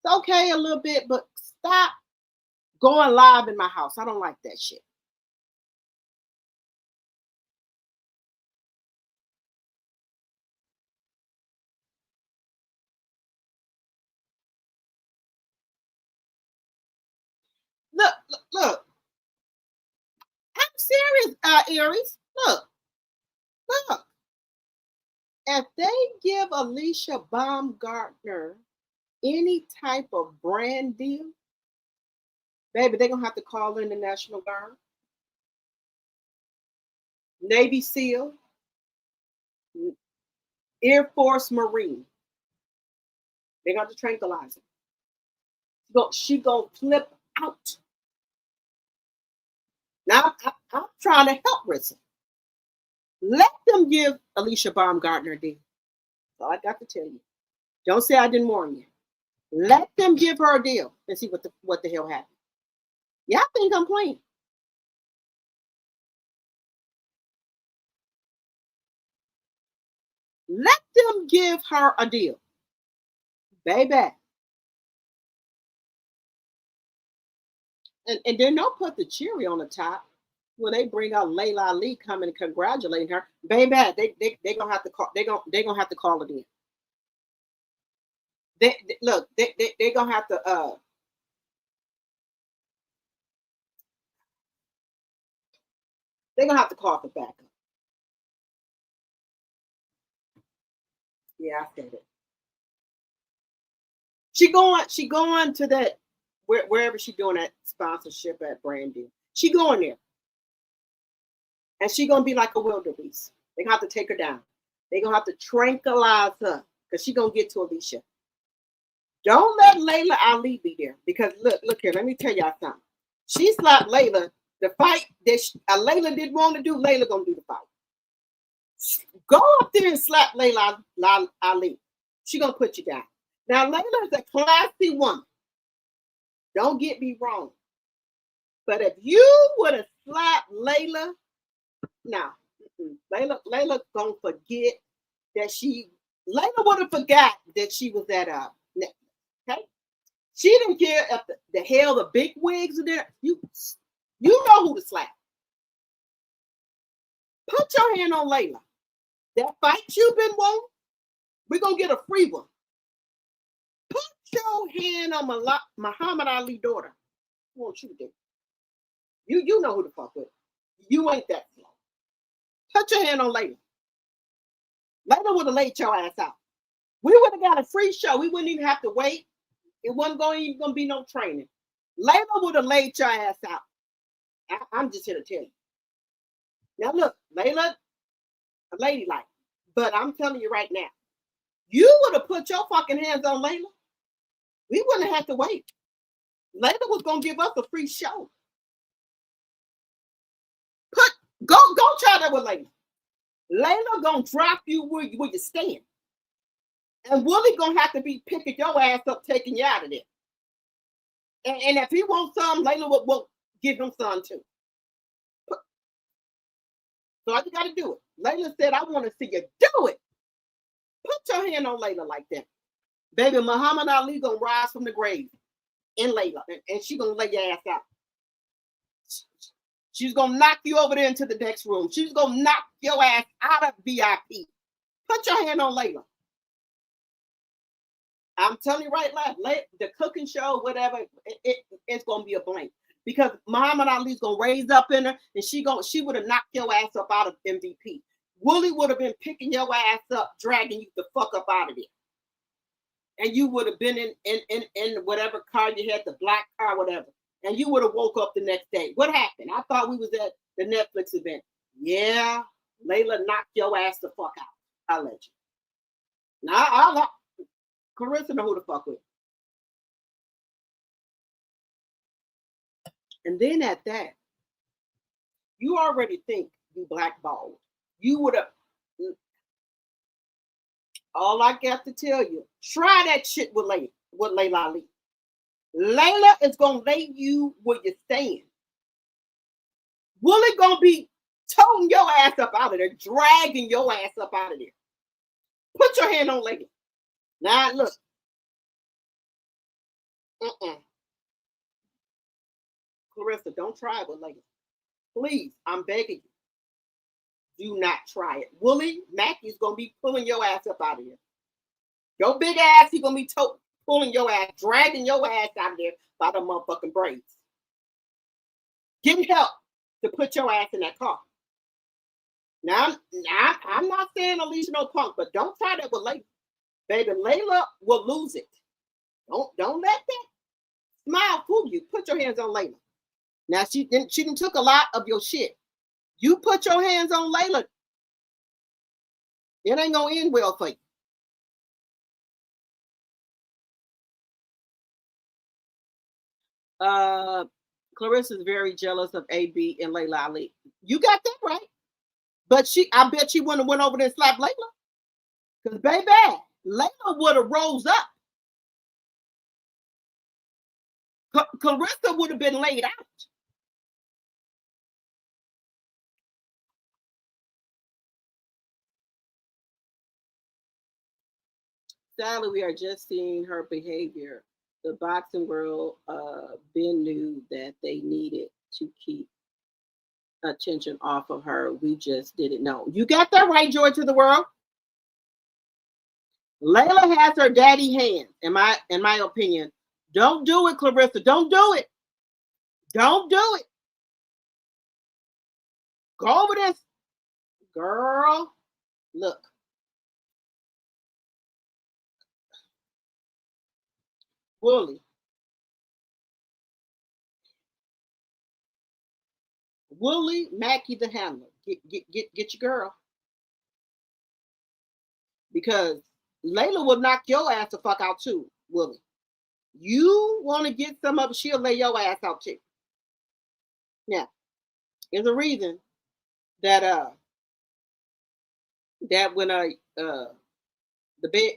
It's okay a little bit, but stop going live in my house. I don't like that shit. Look. I'm serious, Aries. Look. If they give Alicia Baumgartner any type of brand deal, Baby, they're gonna have to call in the National Guard, Navy SEAL, Air Force Marine. They got to tranquilize her. She gonna flip out. Now I'm trying to help Rissa. Let them give Alicia Baumgartner a deal. That's all I got to tell you. Don't say I didn't warn you. Let them give her a deal and see what the hell happened. Y'all think I'm playing? Let them give her a deal, baby. And then they'll put the cherry on the top when they bring out Layla Ali coming and congratulating her, baby. They gonna have to call. They gonna have to call it in. They gonna have to they're gonna have to call for backup. Yeah, I said it. She going to that wherever she doing that sponsorship at Brandy. She going there. And she gonna be like a wildebeest. They gonna have to take her down. They gonna have to tranquilize her because she gonna get to Alicia. Don't let Layla Ali be there because look here. Let me tell y'all something. She slapped Layla. The fight that Layla didn't want to do, Layla gonna do the fight. Go up there and slap Layla Ali. She gonna put you down. Now Layla is a classy woman. Don't get me wrong. But if you would have slapped Layla, no, Layla gonna forget that Layla would have forgot that she was at okay. She didn't care if the hell the big wigs are there. You know who to slap. Put your hand on Layla. That fight you've been wanting, we're gonna get a free one. Put your hand on Muhammad Ali's daughter. I want you to do. You know who to fuck with. You ain't that slow. Put your hand on Layla. Layla would have laid your ass out. We would have got a free show. We wouldn't even have to wait. It wasn't even gonna be no training. Layla would have laid your ass out. I'm just here to tell you. Now look, Layla, a lady like, but I'm telling you right now, you would have put your fucking hands on Layla. We wouldn't have had to wait. Layla was gonna give us a free show. Go try that with Layla. Layla gonna drop you where you stand. And Willie gonna have to be picking your ass up, taking you out of there. And if he wants some, Layla will give him some too. So all you gotta do it. Layla said, I want to see you do it. Put your hand on Layla like that. Baby, Muhammad Ali gonna rise from the grave in Layla. And she gonna lay your ass out. She's gonna knock you over there into the next room. She's gonna knock your ass out of VIP. Put your hand on Layla. I'm telling you right now, the cooking show, whatever, it's gonna be a blank. Because Muhammad Ali's gonna raise up in her and she would have knocked your ass up out of MVP. Willie would have been picking your ass up, dragging you the fuck up out of there. And you would have been in whatever car you had, the black car, whatever. And you would have woke up the next day. What happened? I thought we was at the Netflix event. Yeah, Layla knocked your ass the fuck out. I'll let you. Now, Clarissa know who to fuck with. And then at that, you already think you blackballed. You would have. All I got to tell you, try that shit with Layla Ali. Layla is gonna lay you where you stand. Willie gonna be toting your ass up out of there, dragging your ass up out of there. Put your hand on Layla. Now look. Clarissa, don't try it with Layla. Please, I'm begging you. Do not try it. Willie Mackey's gonna be pulling your ass up out of here. Your big ass, he's gonna be pulling your ass, dragging your ass out of there by the motherfucking braids. Get help to put your ass in that car. Now, I'm not saying Alicia no punk, but don't try that with Layla. Baby, Layla will lose it. Don't let that Smile, fool you. Put your hands on Layla. Now she didn't took a lot of your shit. You put your hands on Layla. It ain't gonna end well for you. Clarissa's very jealous of AB and Layla Ali. You got that right. But I bet she wouldn't have went over there and slapped Layla. Because baby, Layla would have rose up. Clarissa would have been laid out. Sadly, we are just seeing her behavior. The boxing world Ben knew that they needed to keep attention off of her. We just didn't know. You got that right, Joy to the world. Layla has her daddy hands, in my opinion. Don't do it, Clarissa. Don't do it. Don't do it. Go over this. Girl, look. Wooly. Wooly Mackie the handler. Get your girl. Because Layla will knock your ass the fuck out too, Wooly. You want to get some of it, she'll lay your ass out too. Now, there's a reason that when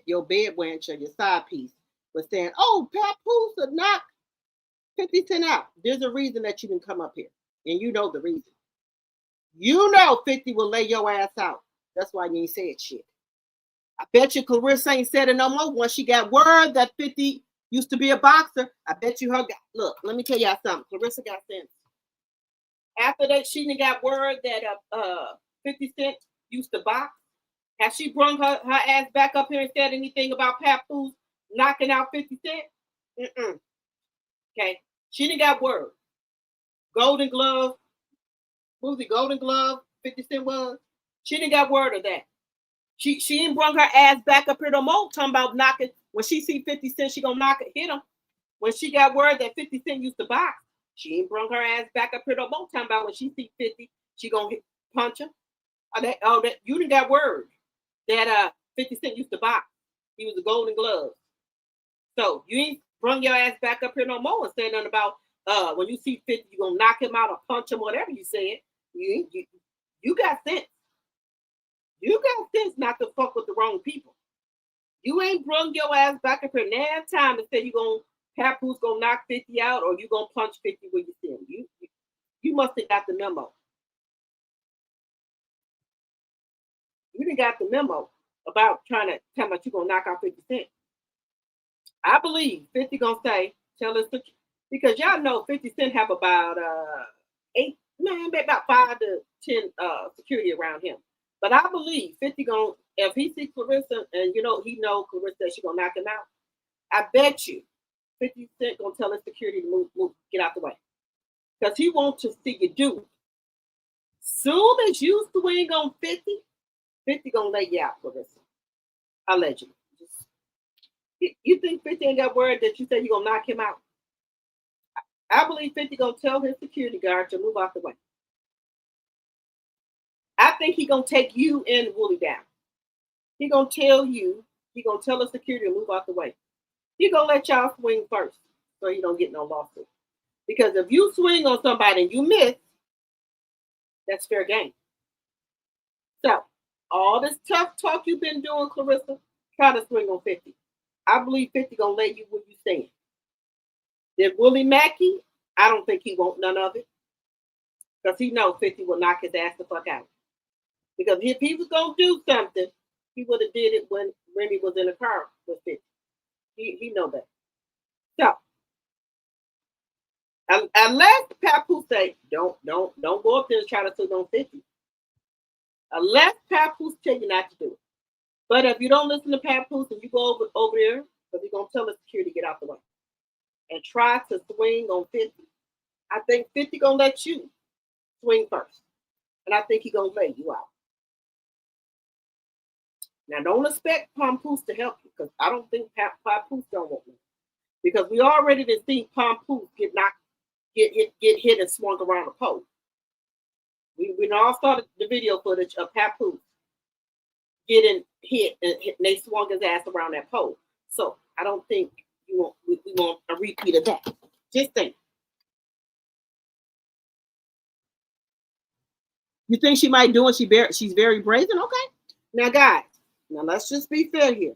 your bed wench or your side piece was saying, oh, Papoose will knock 50 Cent out. There's a reason that you didn't come up here. And you know the reason. You know 50 will lay your ass out. That's why you ain't said shit. I bet you Clarissa ain't said it no more. Once she got word that 50 used to be a boxer, I bet you look, let me tell y'all something. Clarissa got sense. After that, she done got word that 50 Cent used to box. Has she brung her ass back up here and said anything about Papoose knocking out 50 Cent? Okay. She done got word. Golden Glove. What was it? Golden Glove? 50 Cent was? She done got word of that. She ain't brung her ass back up here no more talking about knocking. When she see 50 Cent, she gonna hit him. When she got word that 50 Cent used to box, she ain't brung her ass back up here no more talking about when she see 50, she gonna punch him. That you done got word that 50 Cent used to box. He was a Golden Glove. So you ain't brung your ass back up here no more and say nothing about when you see 50, you gonna knock him out or punch him, whatever you said. You got sense. You got sense not to fuck with the wrong people. You ain't brung your ass back up here now time to say Papoose gonna knock 50 out or you gonna punch 50 when you see him. You must have got the memo. You didn't got the memo about trying to tell me you gonna knock out 50 Cent. I believe 50 gonna say, tell us because y'all know 50 Cent have about about 5 to 10 security around him. But I believe 50 gonna, if he see Clarissa and he know Clarissa she gonna knock him out, I bet you 50 Cent gonna tell his security to move, get out the way. Because he wants to see you do it. Soon as you swing on 50 gonna lay you out, Clarissa. Allegedly. You think 50 ain't got word that you said you're gonna knock him out? I believe 50 gonna tell his security guard to move out the way. I think he gonna take you and Wooly down. He gonna tell you, he gonna tell the security to move out the way. He gonna let y'all swing first so you don't get no lawsuit. Because if you swing on somebody and you miss, that's fair game. So all this tough talk you've been doing, Clarissa, try to swing on 50. I believe 50 gonna let you where you stand. Then Willie Mackey, I don't think he won't none of it. Because he knows 50 will knock his ass the fuck out. Because if he was gonna do something, he would have did it when Remy was in the car with 50. He know that. So unless Papoose say, don't go up there and try to swing on 50. Unless Papoose tell you not to do it. But if you don't listen to Papoose and you go over there, because he's going to tell the security to get out the way and try to swing on 50, I think 50 going to let you swing first. And I think he's going to lay you out. Now, don't expect Papoose to help you because I don't think Papoose don't want me. Because we already did see Papoose get hit and swung around the pole. We all saw the video footage of Papoose getting hit and they swung his ass around that pole. So I don't think we want a repeat of that. Just think. You think she might do it? She's very brazen? Okay. Now, guys, let's just be fair here.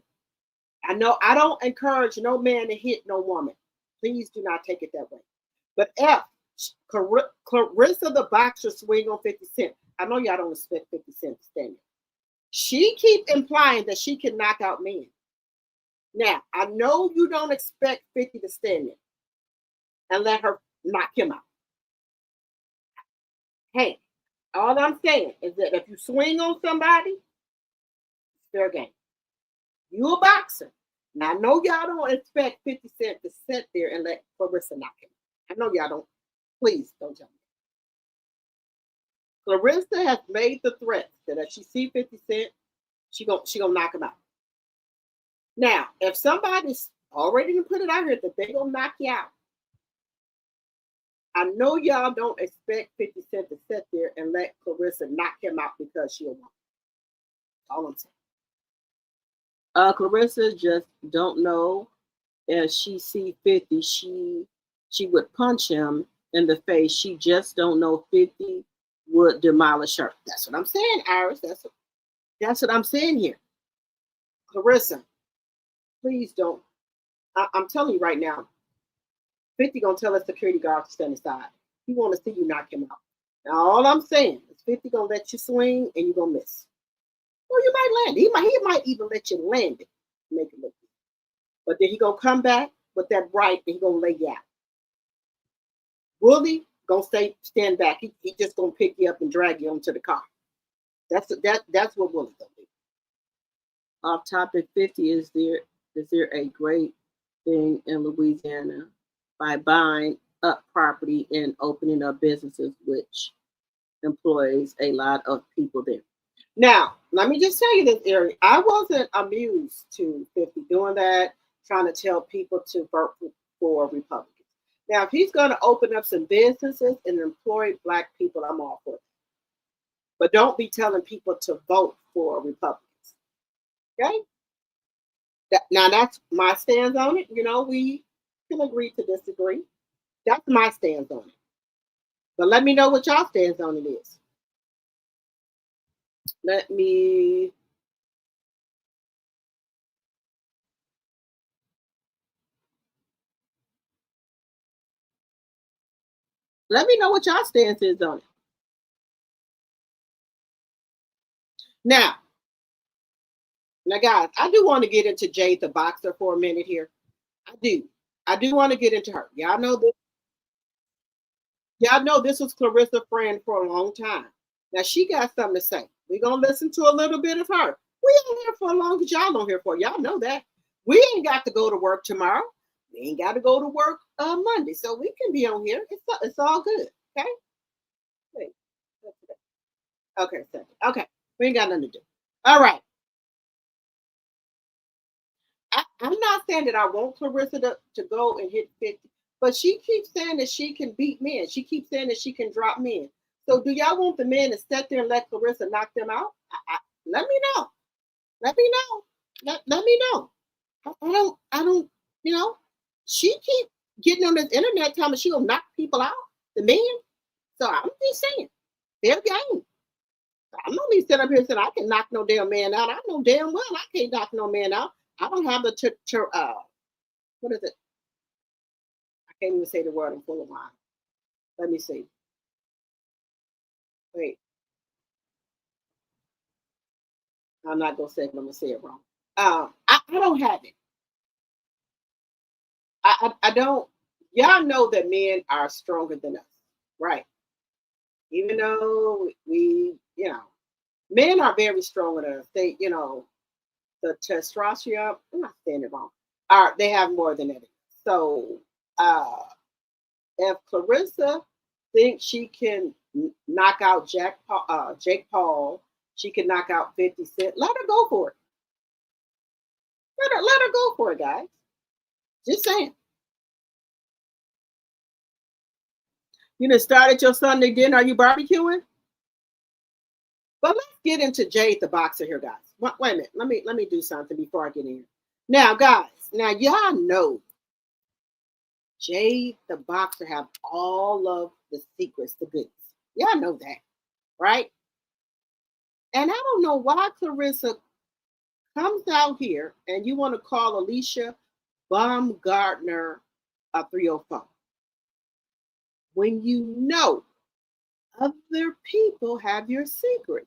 I know I don't encourage no man to hit no woman. Please do not take it that way. But if Clarissa the boxer swing on 50 Cent, I know y'all don't expect 50 Cent to stand there. She keep implying that she can knock out men. Now, I know you don't expect 50 to stand there and let her knock him out. Hey, all I'm saying is that if you swing on somebody, it's fair game. You a boxer. Now, I know y'all don't expect 50 Cent to sit there and let Clarissa knock him. I know y'all don't. Please don't tell me. Clarissa has made the threat that if she see 50 Cent, she gonna knock him out. Now, if somebody's already gonna put it out here that they gonna knock you out, I know y'all don't expect 50 Cent to sit there and let Clarissa knock him out because she a woman. That's all I'm saying. Clarissa just don't know if she see 50, she would punch him in the face. She just don't know 50 would demolish her. That's what I'm saying, Iris. That's what I'm saying here. Clarissa, please don't. I'm telling you right now, 50 gonna tell his security guard to stand aside. He want to see you knock him out. Now all I'm saying is 50 gonna let you swing and you gonna miss. Or you might land it. He might even let you land it, make it look good. But then he gonna come back with that right and he gonna lay you out. Willie gonna stand back. He just gonna pick you up and drag you onto the car. That's what Willie's gonna do. Off topic 50, is there a great thing in Louisiana by buying up property and opening up businesses which employs a lot of people there? Now, let me just tell you this, Eric. I wasn't amused to 50 doing that, trying to tell people to vote for Republicans. Now, if he's going to open up some businesses and employ Black people, I'm all for it. But don't be telling people to vote for Republicans. Okay? Now, that's my stance on it. You know, we can agree to disagree. That's my stance on it. But let me know what y'all stance on it is. Let me know what y'all stance is on it. Now, guys, I do want to get into Jade the boxer for a minute here. I do want to get into her. Y'all know this. Y'all know this was Clarissa's friend for a long time. Now she got something to say. We're gonna listen to a little bit of her. We ain't here for as long as y'all don't here for. Y'all know that. We ain't got to go to work tomorrow. We ain't got to go to work Monday. So we can be on here. It's all good. Okay? Wait. Okay, okay. We ain't got nothing to do. All right. I'm not saying that I want Clarissa to go and hit 50, but she keeps saying that she can beat men. She keeps saying that she can drop men. So do y'all want the men to sit there and let Clarissa knock them out? Let me know. Let me know. Let me know. I don't, you know, she keep getting on this internet telling me she gonna knock people out, the men. So I'm just saying, fair game. I'm not even sitting up here saying I can knock no damn man out. I know damn well I can't knock no man out. I don't have the what is it? I can't even say the word. I'm full of wine. Let me see. Wait. I'm not gonna say it, but I'm gonna say it wrong. I don't have it. I don't. Y'all know that men are stronger than us, right? Even though we, you know, men are very stronger than us. They, you know, the testosterone, I'm not saying it wrong, they have more than that. So if Clarissa thinks she can knock out Jake Paul, she can knock out 50 Cent, let her go for it. Let her go for it, guys. Just saying. You done started your Sunday dinner. Are you barbecuing? But let's get into Jade the Boxer here, guys. Wait a minute. Let me do something before I get in. Now, guys, now y'all know Jade the Boxer have all of the secrets, the goodies. Y'all know that, right? And I don't know why Clarissa comes out here and you want to call Alicia Baumgartner a 304 when you know other people have your secrets.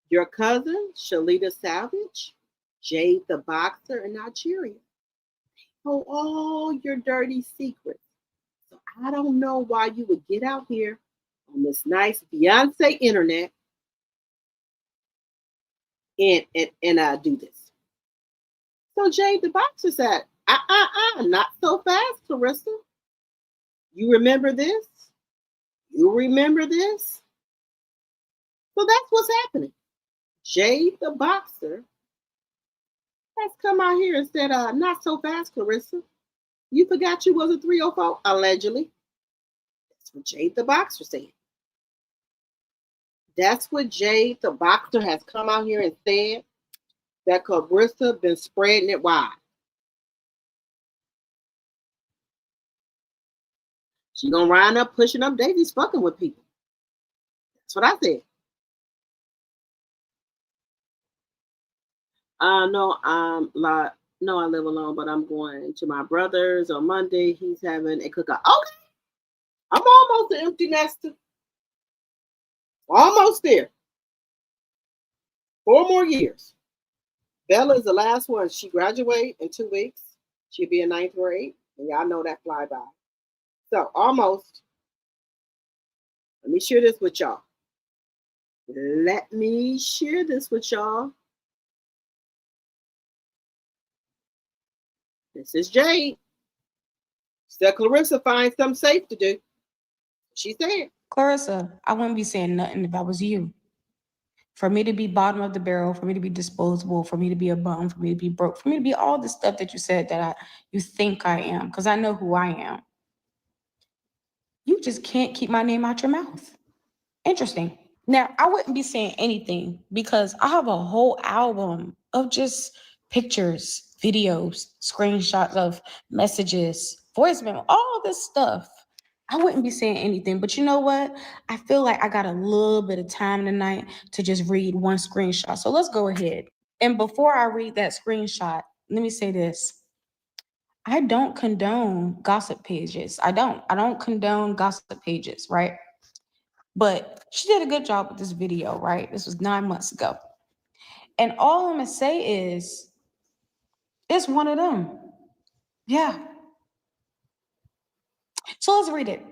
Your cousin, Shalita Savage, Jade the Boxer in Nigeria. Oh, all your dirty secrets. So I don't know why you would get out here on this nice Beyonce internet and do this. So Jade the Boxer said, not so fast, Clarissa. You remember this? You remember this? So that's what's happening. Jade the Boxer has come out here and said, not so fast, Clarissa. You forgot you was a 304, allegedly. That's what Jade the Boxer said. That's what Jade the Boxer has come out here and said, that Clarissa been spreading it wide. She gonna wind up pushing up daisies, fucking with people. That's what I said. No, I live alone, but I'm going to my brother's on Monday. He's having a cookout. Okay, I'm almost an empty nester. Almost there. 4 more years. Bella is the last one. She graduates in 2 weeks. She'll be in 9th grade, and y'all know that fly by. So almost. Let me share this with y'all. Let me share this with y'all. This is Jade. Said Clarissa finds something safe to do. She said. Clarissa, I wouldn't be saying nothing if I was you. For me to be bottom of the barrel, for me to be disposable, for me to be a bum, for me to be broke, for me to be all the stuff that you said that you think I am, because I know who I am. You just can't keep my name out your mouth. Interesting. Now, I wouldn't be saying anything because I have a whole album of just pictures, videos, screenshots of messages, voicemail, all this stuff. I wouldn't be saying anything, but you know what? I feel like I got a little bit of time tonight to just read one screenshot. So let's go ahead. And before I read that screenshot, let me say this. I don't condone gossip pages. I don't condone gossip pages, right? But she did a good job with this video, right? This was 9 months ago. And all I'm gonna say is, it's one of them. Yeah. So let's read it.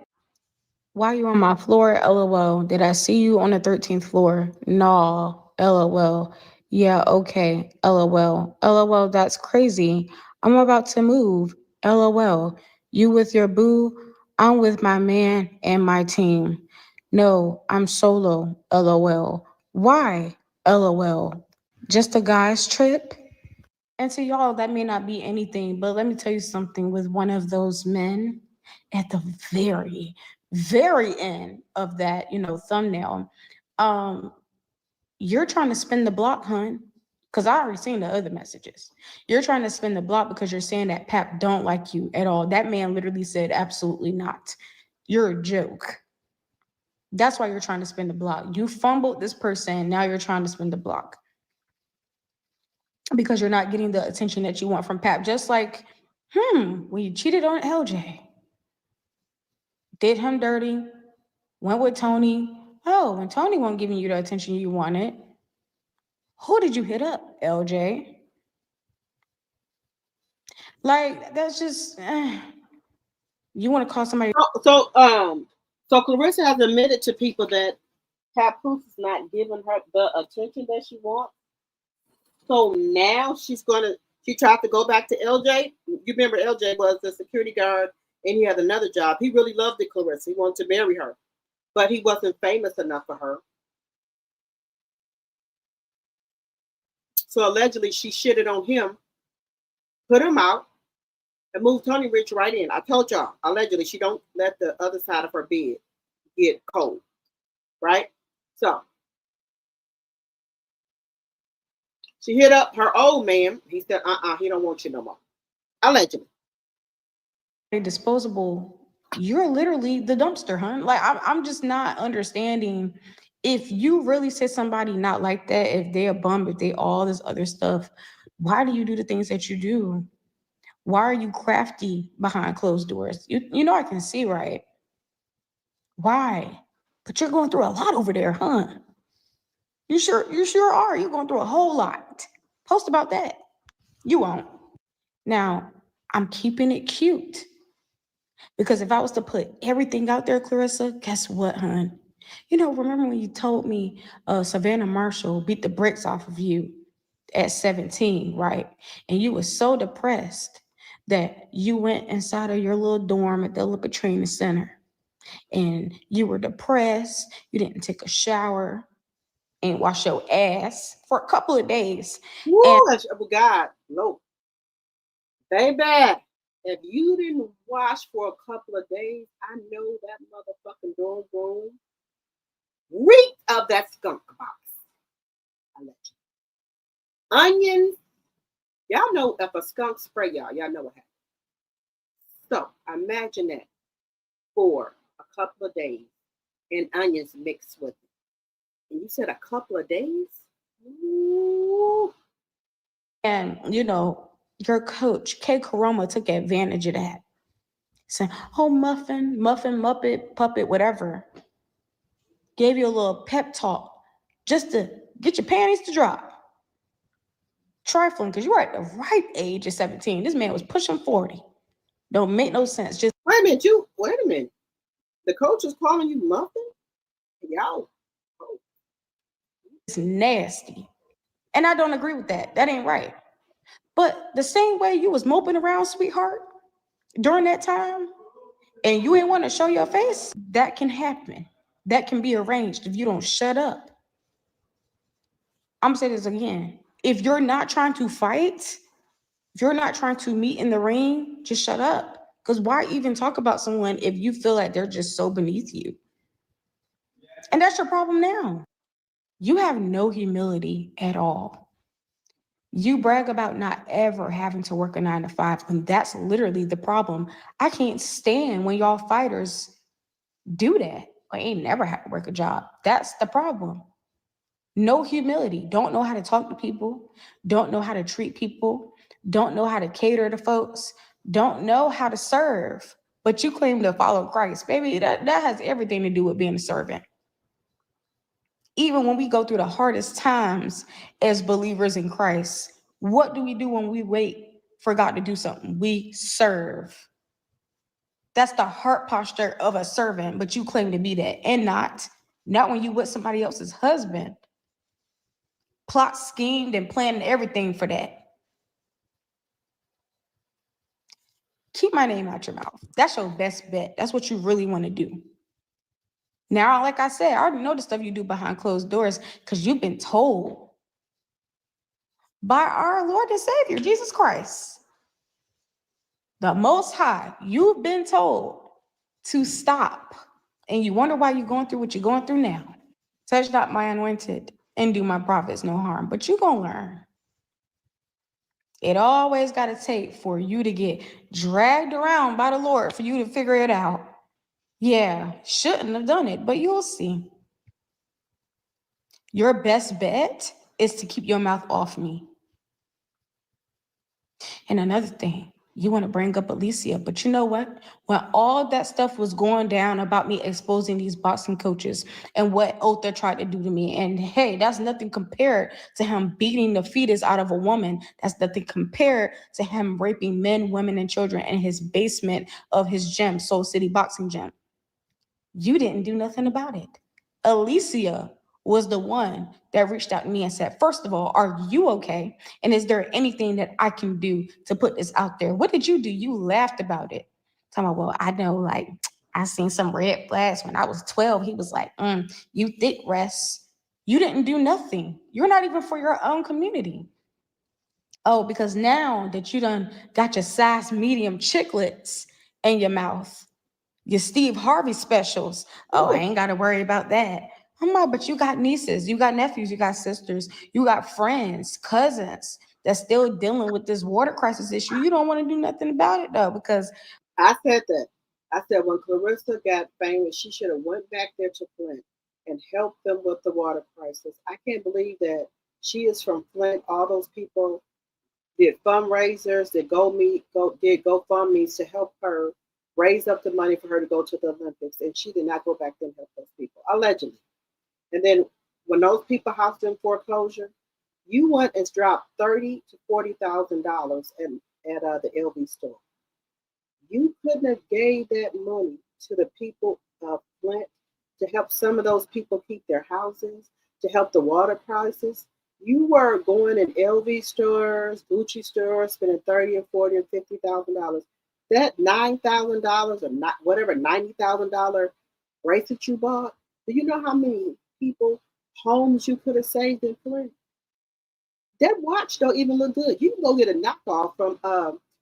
Why you on my floor? LOL. Did I see you on the 13th floor? No. LOL. Yeah, okay. LOL. LOL, that's crazy. I'm about to move. LOL. You with your boo? I'm with my man and my team. No, I'm solo. LOL. Why? LOL. Just a guy's trip? And to y'all, that may not be anything, but let me tell you something. With one of those men at the very, very end of that, thumbnail, you're trying to spin the block, hun, because I already seen the other messages. You're trying to spin the block because you're saying that Pap don't like you at all. That man literally said, absolutely not. You're a joke. That's why you're trying to spin the block. You fumbled this person. Now you're trying to spin the block because you're not getting the attention that you want from Pap. Just like, when you cheated on LJ, did him dirty, went with Tony. Oh, and Tony wasn't giving you the attention you wanted. Who did you hit up, LJ? Like, that's just, you want to call somebody. So Clarissa has admitted to people that Papoose is not giving her the attention that she wants. So now she tried to go back to LJ. You remember LJ was the security guard and he had another job. He really loved it, Clarissa. He wanted to marry her, but he wasn't famous enough for her. So allegedly she shitted on him, put him out, and moved Tony Rich right in. I told y'all, allegedly, she don't let the other side of her bed get cold, right? So she hit up her old man. He said, he don't want you no more. Allegedly. Disposable, you're literally the dumpster, huh? Like, I'm just not understanding. If you really said somebody not like that, if they a bum, if they all this other stuff, why do you do the things that you do? Why are you crafty behind closed doors? You know I can see, right? Why? But you're going through a lot over there, huh? You sure are. You're going through a whole lot. Post about that. You won't. Now, I'm keeping it cute. Because if I was to put everything out there, Clarissa, guess what, hon? You know, remember when you told me Savannah Marshall beat the brakes off of you at 17, right? And you were so depressed that you went inside of your little dorm at the Olympic Training Center. And you were depressed. You didn't take a shower and wash your ass for a couple of days. Woo, oh God, no. Baby, if you didn't wash for a couple of days, I know that motherfucking dorm room reeked of that skunk box. I let you. Onions, y'all know if a skunk spray y'all know what happens. So imagine that for a couple of days and onions mixed with it. And you said a couple of days? Ooh. And, you know, your coach, K. Karoma, took advantage of that. Saying, oh, muffin, muppet, puppet, whatever. Gave you a little pep talk just to get your panties to drop. Trifling, because you were at the right age of 17. This man was pushing 40. Don't make no sense. Just wait a minute. The coach is calling you muffin? Y'all. Oh. It's nasty. And I don't agree with that. That ain't right. But the same way you was moping around, sweetheart, during that time, and you ain't want to show your face, that can happen. That can be arranged if you don't shut up. I'm gonna say this again. If you're not trying to fight, if you're not trying to meet in the ring, just shut up. Because why even talk about someone if you feel like they're just so beneath you? And that's your problem now. You have no humility at all. You brag about not ever having to work a 9 to 5, and that's literally the problem. I can't stand when y'all fighters do that. I ain't never had to work a job. That's the problem. No humility. Don't know how to talk to people. Don't know how to treat people. Don't know how to cater to folks. Don't know how to serve. But you claim to follow Christ. Baby, that has everything to do with being a servant. Even when we go through the hardest times as believers in Christ, what do we do when we wait for God to do something? We serve. That's the heart posture of a servant, but you claim to be that, and not when you with somebody else's husband. Plot, schemed, and planned everything for that. Keep my name out your mouth. That's your best bet. That's what you really want to do. Now, like I said, I already know the stuff you do behind closed doors because you've been told by our Lord and Savior, Jesus Christ, the Most High. You've been told to stop, and you wonder why you're going through what you're going through now. Touch not my anointed and do my prophets no harm, but you're going to learn. It always got to take for you to get dragged around by the Lord for you to figure it out. Yeah, shouldn't have done it, but you'll see. Your best bet is to keep your mouth off me. And another thing, you want to bring up Alicia, but you know what? When all that stuff was going down about me exposing these boxing coaches and what Otha tried to do to me, and hey, that's nothing compared to him beating the fetus out of a woman. That's nothing compared to him raping men, women, and children in his basement of his gym, Soul City Boxing Gym. You didn't do nothing about it. Alicia was the one that reached out to me and said, first of all, are you okay? And is there anything that I can do to put this out there? What did you do? You laughed about it. Talking about, well, I know, like, I seen some red flags when I was 12. He was like, you thick, Rest. You didn't do nothing. You're not even for your own community. Oh, because now that you done got your size medium chiclets in your mouth, your Steve Harvey specials. Oh, I ain't got to worry about that. I'm like, but you got nieces, you got nephews, you got sisters, you got friends, cousins that's still dealing with this water crisis issue. You don't want to do nothing about it though, because I said that. I said when Clarissa got famous, she should have went back there to Flint and helped them with the water crisis. I can't believe that she is from Flint. All those people did fundraisers, did GoFundMe's to help her raise up the money for her to go to the Olympics, and she did not go back there and help those people, allegedly. And then when those people housed in foreclosure, you went and dropped $30,000 to $40,000 at the LV store. You couldn't have gave that money to the people of Flint to help some of those people keep their houses, to help the water prices. You were going in LV stores, Gucci stores, spending $30,000 and $40,000 and $50,000. That $9,000 or not whatever $90,000 bracelet you bought. Do you know how many people homes you could have saved in Flint? That watch don't even look good. You can go get a knockoff from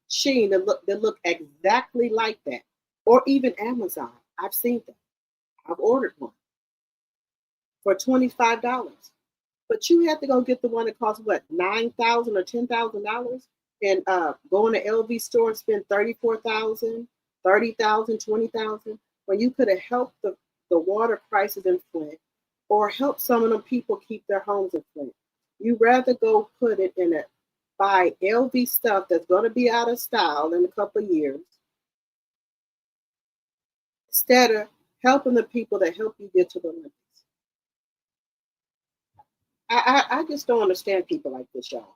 Shein that look exactly like that, or even Amazon. I've seen that. I've ordered one for $25, but you have to go get the one that costs what, $9,000 or $10,000, and go in the LV store and spend $34,000, $30,000, $20,000 when you could have helped the water crisis in Flint, or help some of them people keep their homes in Flint. You rather go put it in buy LV stuff that's going to be out of style in a couple of years, instead of helping the people that help you get to the Olympics. I just don't understand people like this, y'all.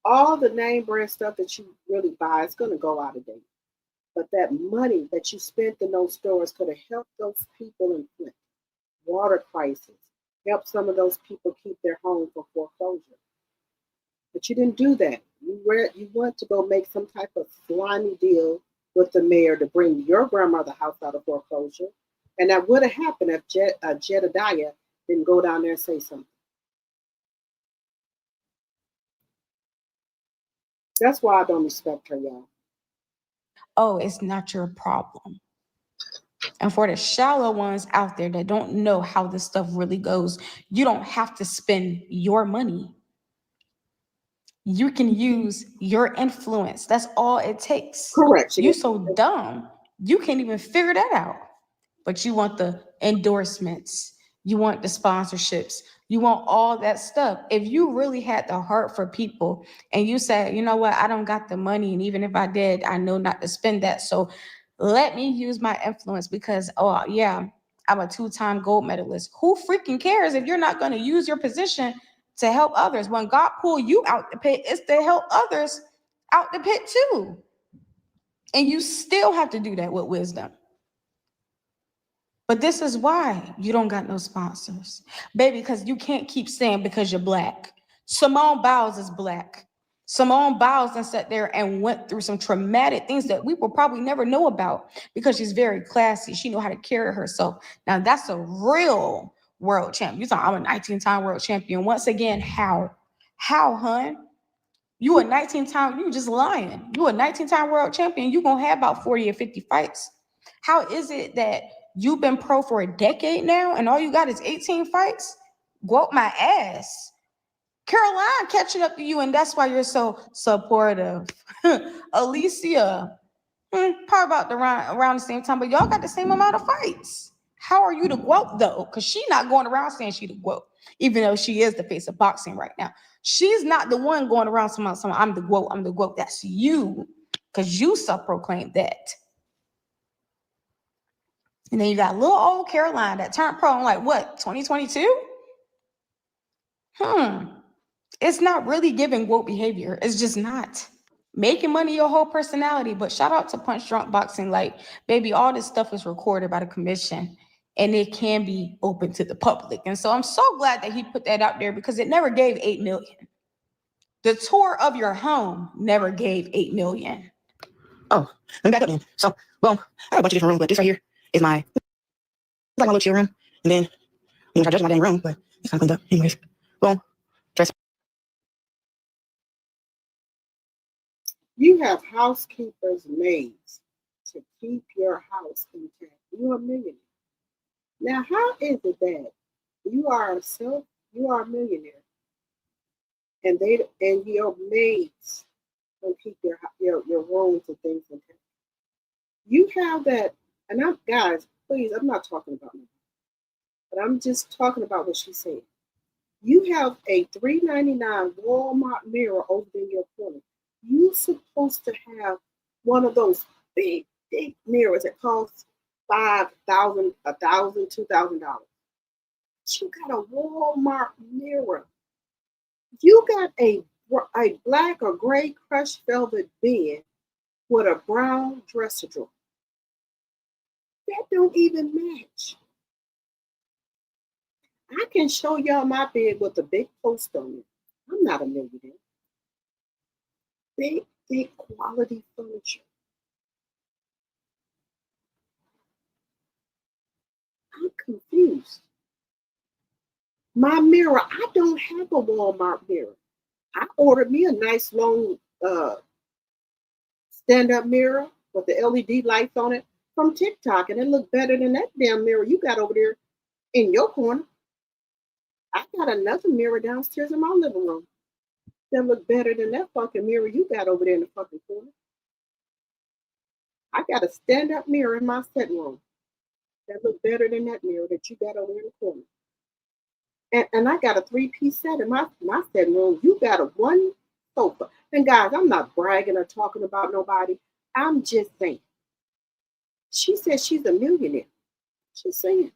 All the name brand stuff that you really buy is going to go out of date. But that money that you spent in those stores could have helped those people in Flint. Water crisis. Help some of those people keep their home from foreclosure. But you didn't do that. You want to go make some type of slimy deal with the mayor to bring your grandmother's house out of foreclosure. And that would have happened if Jedediah didn't go down there and say something. That's why I don't respect her, y'all. Oh, it's not your problem. And for the shallow ones out there that don't know how this stuff really goes, you don't have to spend your money. You can use your influence. That's all it takes. Correct. You're so dumb. You can't even figure that out. But you want the endorsements. You want the sponsorships. You want all that stuff. If you really had the heart for people and you said, you know what, I don't got the money. And even if I did, I know not to spend that. So let me use my influence because, oh yeah, I'm a 2-time gold medalist. Who freaking cares if you're not going to use your position to help others? When God pulled you out the pit, it's to help others out the pit too. And you still have to do that with wisdom. But this is why you don't got no sponsors. Baby, because you can't keep saying because you're black. Simone Biles is black. Simone Biles then sat there and went through some traumatic things that we will probably never know about because she's very classy. She knows how to carry herself. Now that's a real world champion. You thought I'm a 19-time world champion. Once again, how? How, hun? You a 19-time, you just lying. You a 19-time world champion. You gonna have about 40 or 50 fights. How is it that you've been pro for a decade now and all you got is 18 fights? Whoop my ass. Caroline catching up to you, and that's why you're so supportive. Alicia, probably about around the same time, but y'all got the same amount of fights. How are you the GOAT though? Because she's not going around saying she the GOAT, even though she is the face of boxing right now. She's not the one going around saying, I'm the GOAT, I'm the GOAT. That's you, because you self-proclaimed that. And then you got little old Caroline that turned pro in like what, 2022? It's not really giving woke behavior. It's just not. Making money your whole personality. But shout out to Punch Drunk Boxing. Like, baby, all this stuff is recorded by the commission and it can be open to the public. And so I'm so glad that he put that out there because it never gave 8 million. The tour of your home never gave 8 million. Oh, let me back up then. So, well, I have a bunch of different rooms, but this right here is my little chill room. And then, try to judge my dang room, but it's kind of cleaned up. Anyways, boom. You have housekeepers, maids to keep your house intact. You're a millionaire. Now, how is it that you are a millionaire, and your maids will keep your rooms and things intact? You have that, and guys, please, I'm not talking about me, but I'm just talking about what she said. You have a $3.99 Walmart mirror over in your corner. You're supposed to have one of those big mirrors that cost $5,000, $1,000, $2,000. You got a Walmart mirror. You got a black or gray crushed velvet bed with a brown dresser drawer. That don't even match. I can show y'all my bed with a big post on it. I'm not a millionaire. Big quality furniture. I'm confused. My mirror, I don't have a Walmart mirror. I ordered me a nice long stand-up mirror with the LED lights on it from TikTok, and it looked better than that damn mirror you got over there in your corner. I got another mirror downstairs in my living room that looked better than that fucking mirror you got over there in the fucking corner. I got a stand-up mirror in my sitting room that looked better than that mirror that you got over in the corner. And I got a 3-piece set in my sitting room. You got a one sofa. And guys, I'm not bragging or talking about nobody. I'm just saying. She says she's a millionaire. She's saying.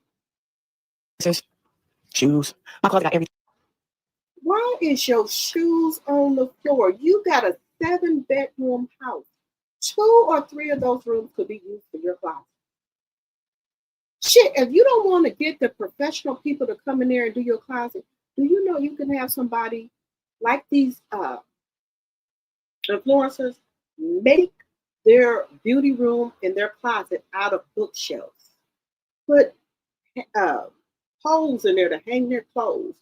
Shoes. My closet got everything. Why is your shoes on the floor? You got a 7-bedroom house. 2 or 3 of those rooms could be used for your closet. Shit, if you don't want to get the professional people to come in there and do your closet, do you know you can have somebody like these influencers make their beauty room and their closet out of bookshelves? Put holes in there to hang their clothes,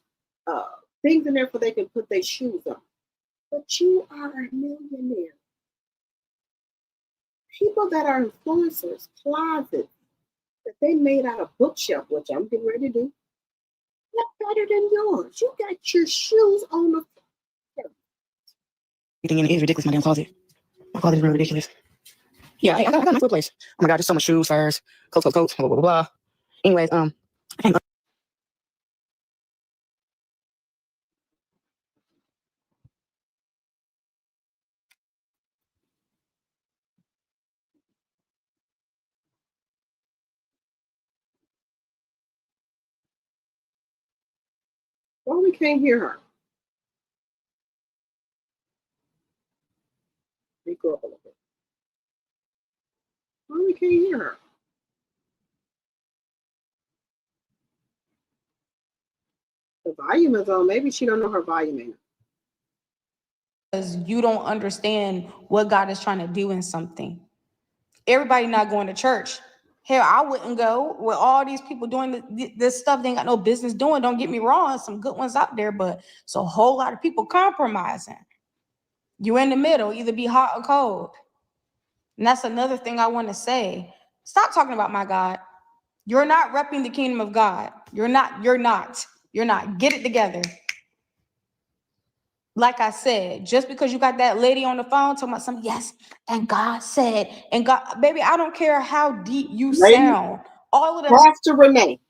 things in there so they can put their shoes on. But you are a millionaire. People that are influencers, closets that they made out of bookshelf, which I'm getting ready to do, they're better than yours. You got your shoes on the floor. Everything in it is ridiculous, my damn closet. My closet is really ridiculous. Yeah, I got my foot place. Oh my God, there's so much shoes, furs, coats, blah, blah, blah, blah. Anyways, I can't go. Why we can't hear her? Speak up a little bit. Why we can't hear her? The volume is on. Maybe she don't know her volume in. Because you don't understand what God is trying to do in something. Everybody not going to church. Hell, I wouldn't go with all these people doing this stuff they ain't got no business doing. Don't get me wrong, some good ones out there, but it's a whole lot of people compromising. You in the middle, either be hot or cold. And that's another thing I want to say. Stop talking about my God. You're not repping the kingdom of God. You're not. Get it together. Like I said, just because you got that lady on the phone talking about something, yes, and God said, and God, baby, I don't care how deep you sound. All of that. Pastor Renee.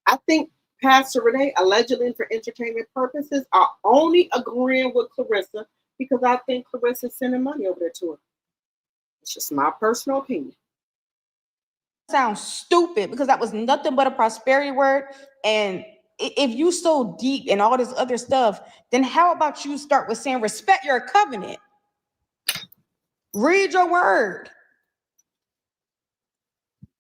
I think Pastor Renee, allegedly for entertainment purposes, are only agreeing with Clarissa because I think Clarissa's sending money over there to her. It's just my personal opinion. Sounds stupid because that was nothing but a prosperity word. And if you so deep in all this other stuff, then how about you start with saying respect your covenant? Read your word.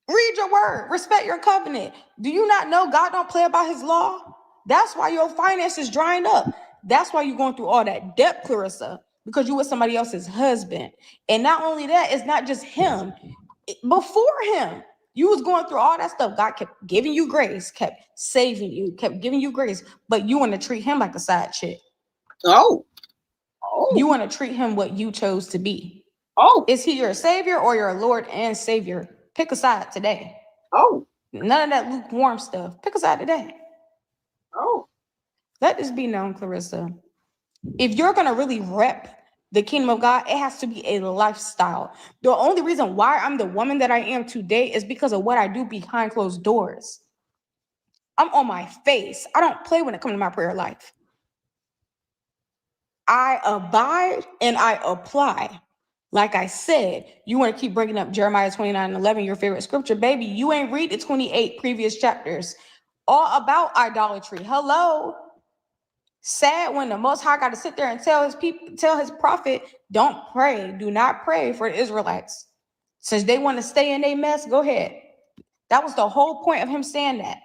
Read your word. Respect your covenant. Do you not know God don't play about his law? That's why your finances drying up. That's why you're going through all that debt, Clarissa, because you were somebody else's husband. And not only that, it's not just him. Before him, you was going through all that stuff. God kept giving you grace, kept saving you, kept giving you grace, but you want to treat him like a side chick. Oh, Oh. You want to treat him what you chose to be. Oh. Is he your savior or your Lord and Savior? Pick a side today. Oh. None of that lukewarm stuff. Pick a side today. Oh. Let this be known, Clarissa. If you're going to really rep the kingdom of God, it has to be a lifestyle. The only reason why I'm the woman that I am today is because of what I do behind closed doors. I'm on my face. I don't play when it comes to my prayer life. I abide and I apply. Like I said, you want to keep bringing up Jeremiah 29:11, your favorite scripture. Baby, you ain't read the 28 previous chapters all about idolatry. Hello. Sad when the Most High got to sit there and tell his people, tell his prophet, don't pray. Do not pray for the Israelites. Since they want to stay in their mess, go ahead. That was the whole point of him saying that.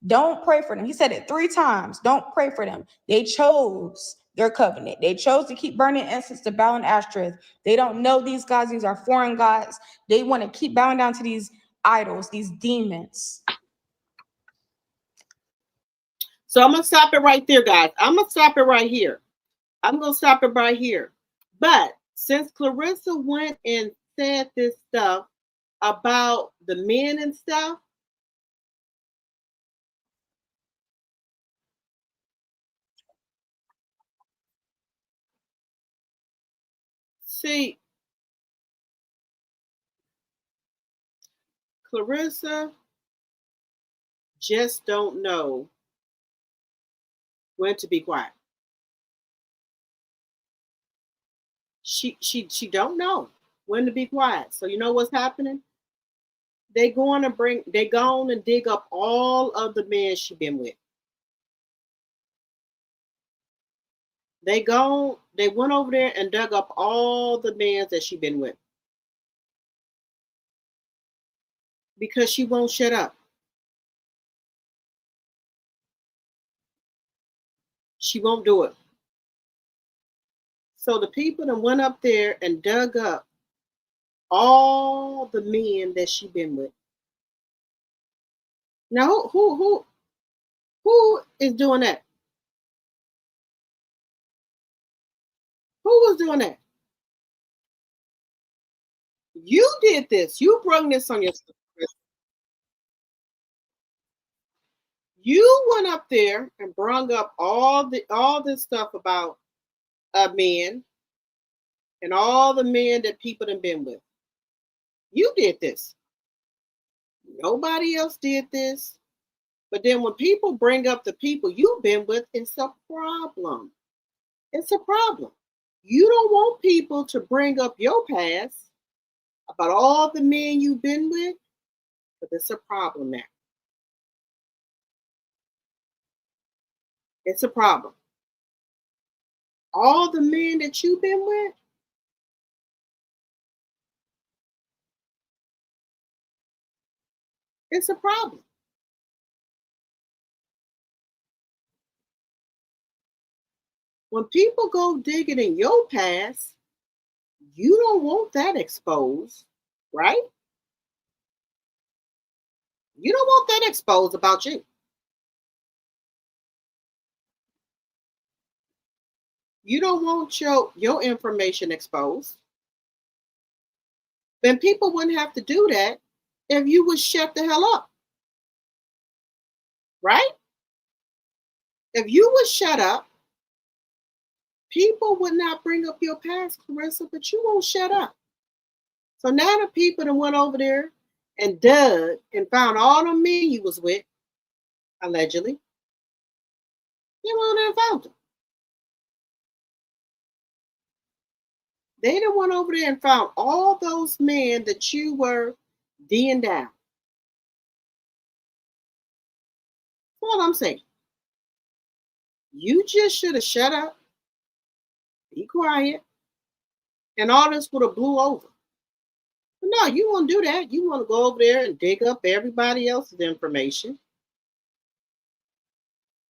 Don't pray for them. He said it 3 times. Don't pray for them. They chose their covenant. They chose to keep burning incense to Baal and Ashtoreth. They don't know these gods. These are foreign gods. They want to keep bowing down to these idols, these demons. So I'm going to stop it right there, guys. I'm going to stop it right here. I'm going to stop it right here. But since Clarissa went and said this stuff about the men and stuff, see, Clarissa just don't know when to be quiet. She don't know when to be quiet. So you know what's happening? They go and dig up all of the men she been with. They went over there and dug up all the men that she been with. Because she won't shut up. She won't do it. So the people that went up there and dug up all the men that she been with. Now who is doing that? Who was doing that? You did this. You brought this on yourself. You went up there and brought up all this stuff about men and all the men that people have been with. You did this. Nobody else did this. But then when people bring up the people you've been with, it's a problem. It's a problem. You don't want people to bring up your past about all the men you've been with, but it's a problem now. It's a problem. All the men that you've been with, it's a problem. When people go digging in your past, you don't want that exposed, right? You don't want that exposed about you. You don't want your information exposed. Then people wouldn't have to do that if you would shut the hell up. Right? If you would shut up, people would not bring up your past, Clarissa, but you won't shut up. So now the people that went over there and dug and found all the men you was with, allegedly, they went there and found them. They done went over there and found all those men that you were D'ing down. That's all I'm saying. You just should have shut up, be quiet, and all this would have blew over. But no, you won't do that. You want to go over there and dig up everybody else's information.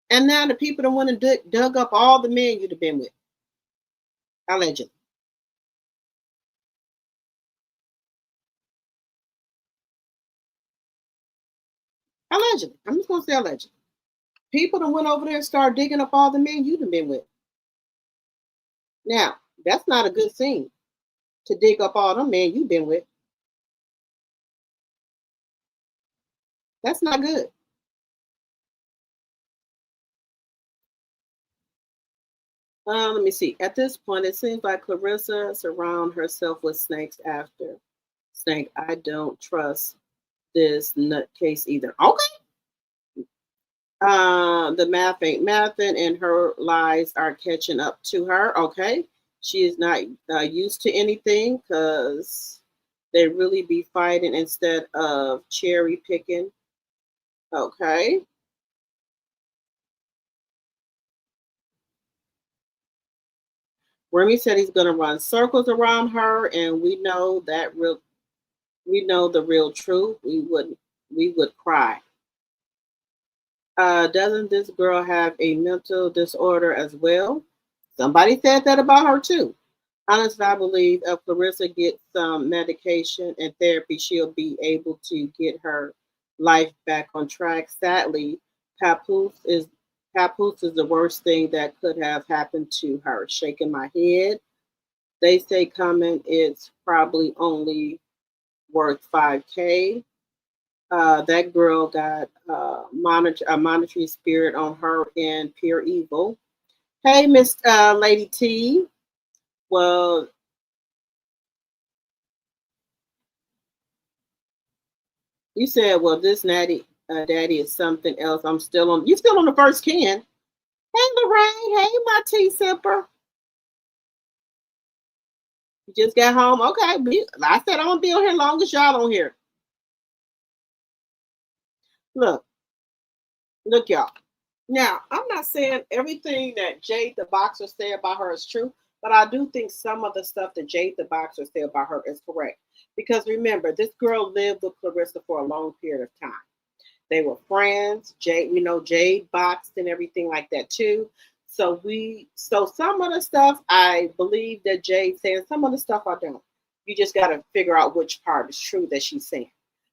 And now the people that went and dug up all the men you'd have been with, allegedly. Allegedly. I'm just going to say allegedly. People that went over there and started digging up all the men you'd have been with. Now, That's not a good scene to dig up all them men you've been with. That's not good. Let me see. At this point, it seems like Clarissa surrounded herself with snakes after. Snake, I don't trust this nutcase either. Okay. The math ain't mathing, and her lies are catching up to her. Okay. She is not used to anything because they really be fighting instead of cherry picking. Okay. Remy said he's going to run circles around her, and we know that we know the real truth. We would cry. Doesn't this girl have a mental disorder as well? Somebody said that about her too. Honestly, I believe if Clarissa gets some medication and therapy, she'll be able to get her life back on track. Sadly, Papoose is the worst thing that could have happened to her. Shaking my head. They say comment it's probably only worth 5K. That girl got a monetary spirit on her and pure evil. Hey, Miss Lady T. Well, you said, well, this daddy is something else. You still on the first can. Hey, Lorraine. Hey, my tea sipper. You just got home. Okay. I said I'm going to be on here long as y'all on here. Look, y'all. Now, I'm not saying everything that Jade the Boxer said about her is true, but I do think some of the stuff that Jade the Boxer said about her is correct. Because remember, this girl lived with Clarissa for a long period of time. They were friends. Jade boxed and everything like that too. So some of the stuff I believe that Jade said, some of the stuff I don't. You just got to figure out which part is true that she's saying.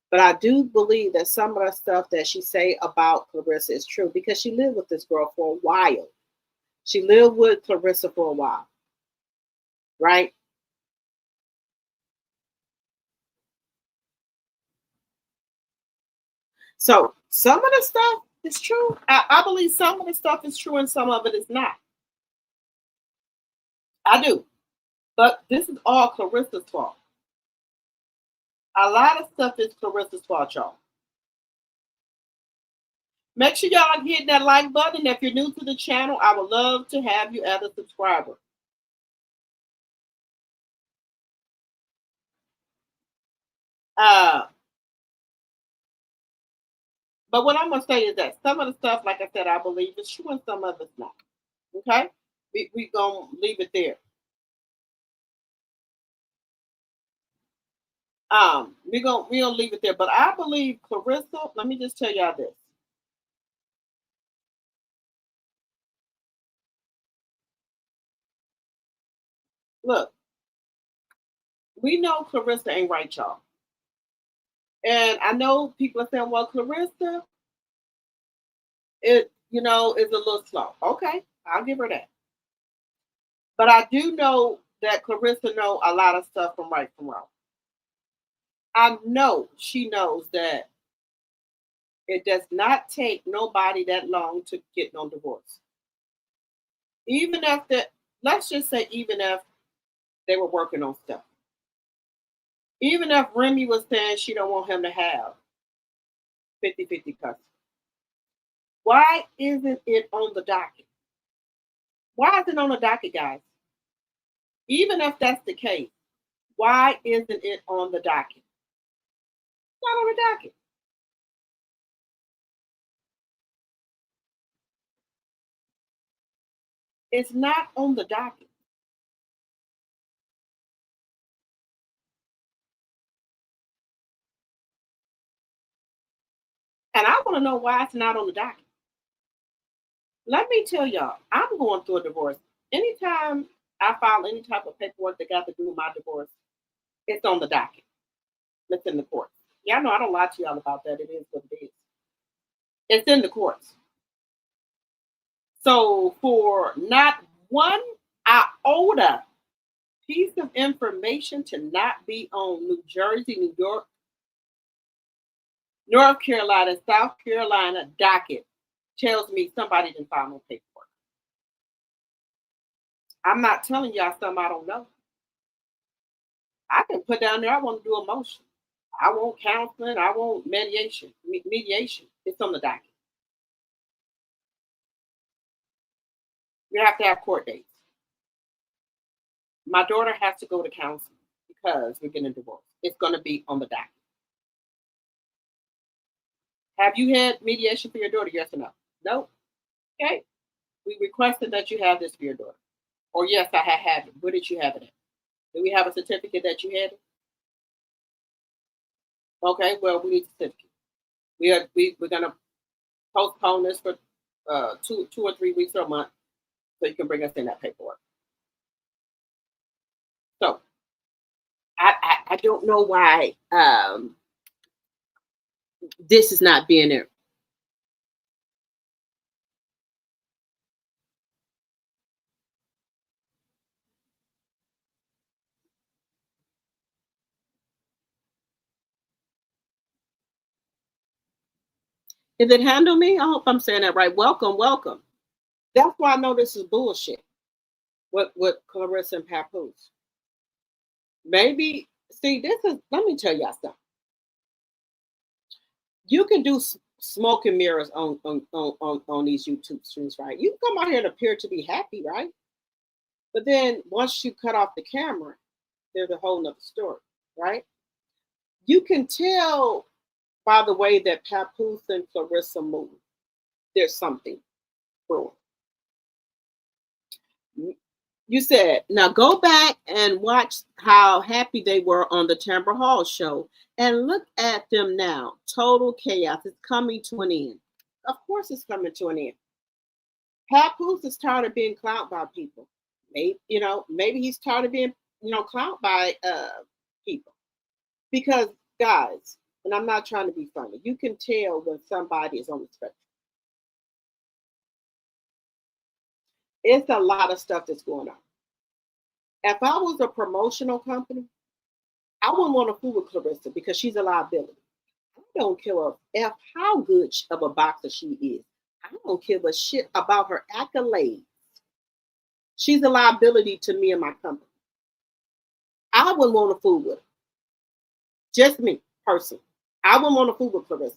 But I do believe that some of the stuff that she say about Clarissa is true because she lived with this girl for a while. She lived with Clarissa for a while, right? So some of the stuff is true. I believe some of the stuff is true and some of it is not. I do. But this is all Clarissa's fault. A lot of stuff is Clarissa's fault, y'all. Make sure y'all are hitting that like button. If you're new to the channel, I would love to have you as a subscriber. But what I'm going to say is that some of the stuff, like I said, I believe is true and some of it's not. Okay? We're going to leave it there. We're gonna leave it there. But I believe Clarissa, let me just tell y'all this. Look, we know Clarissa ain't right, y'all. And I know people are saying, well, Clarissa, is a little slow. Okay, I'll give her that. But I do know that Clarissa know a lot of stuff from right from wrong. I know she knows that it does not take nobody that long to get no divorce. Even if let's just say, even if they were working on stuff. Even if Remy was saying she don't want him to have 50-50 custody. Why isn't it on the docket? Why is it on the docket, guys? Even if that's the case, why isn't it on the docket? It's not on the docket. It's not on the docket. And I want to know why it's not on the docket. Let me tell y'all, I'm going through a divorce. Anytime I file any type of paperwork that got to do with my divorce, it's on the docket. It's in the courts. Y'all know I don't lie to y'all about that. It is what it is. It's in the courts. So for not one iota piece of information to not be on New Jersey, New York, North Carolina, South Carolina docket tells me somebody didn't file no paperwork. I'm not telling y'all something I don't know. I can put down there, I want to do a motion. I want counseling, I want mediation. Mediation. It's on the docket. You have to have court dates. My daughter has to go to counseling because we're getting a divorce. It's going to be on the docket. Have you had mediation for your daughter? Yes or no? No. Okay. We requested that you have this for your daughter. Or yes, I have it. Where did you have it at? Do we have a certificate that you had it? Okay, well, we need a certificate. We're going to postpone this for 2 or 3 weeks or a month so you can bring us in that paperwork. So I don't know why this is not being there. Is it handle me? I hope I'm saying that right. Welcome, welcome. That's why I know this is bullshit. What Clarissa and Papoose. Maybe see this is. Let me tell y'all something. You can do smoke and mirrors on these YouTube streams, right? You can come out here and appear to be happy, right? But then once you cut off the camera, there's a whole nother story, right? You can tell by the way that Papoose and Clarissa move, there's something brewing. You said, now go back and watch how happy they were on the Tamber Hall show and look at them now. Total chaos. It's coming to an end. Of course it's coming to an end. Papoose is tired of being clowned by people. Maybe he's tired of being, clowned by people. Because, guys, and I'm not trying to be funny, you can tell when somebody is on the spectrum. It's a lot of stuff that's going on. If I was a promotional company, I wouldn't want to fool with Clarissa because she's a liability. I don't care a F how good of a boxer she is. I don't give a shit about her accolades. She's a liability to me and my company. I wouldn't want to fool with her. Just me, personally. I wouldn't want to fool with Clarissa.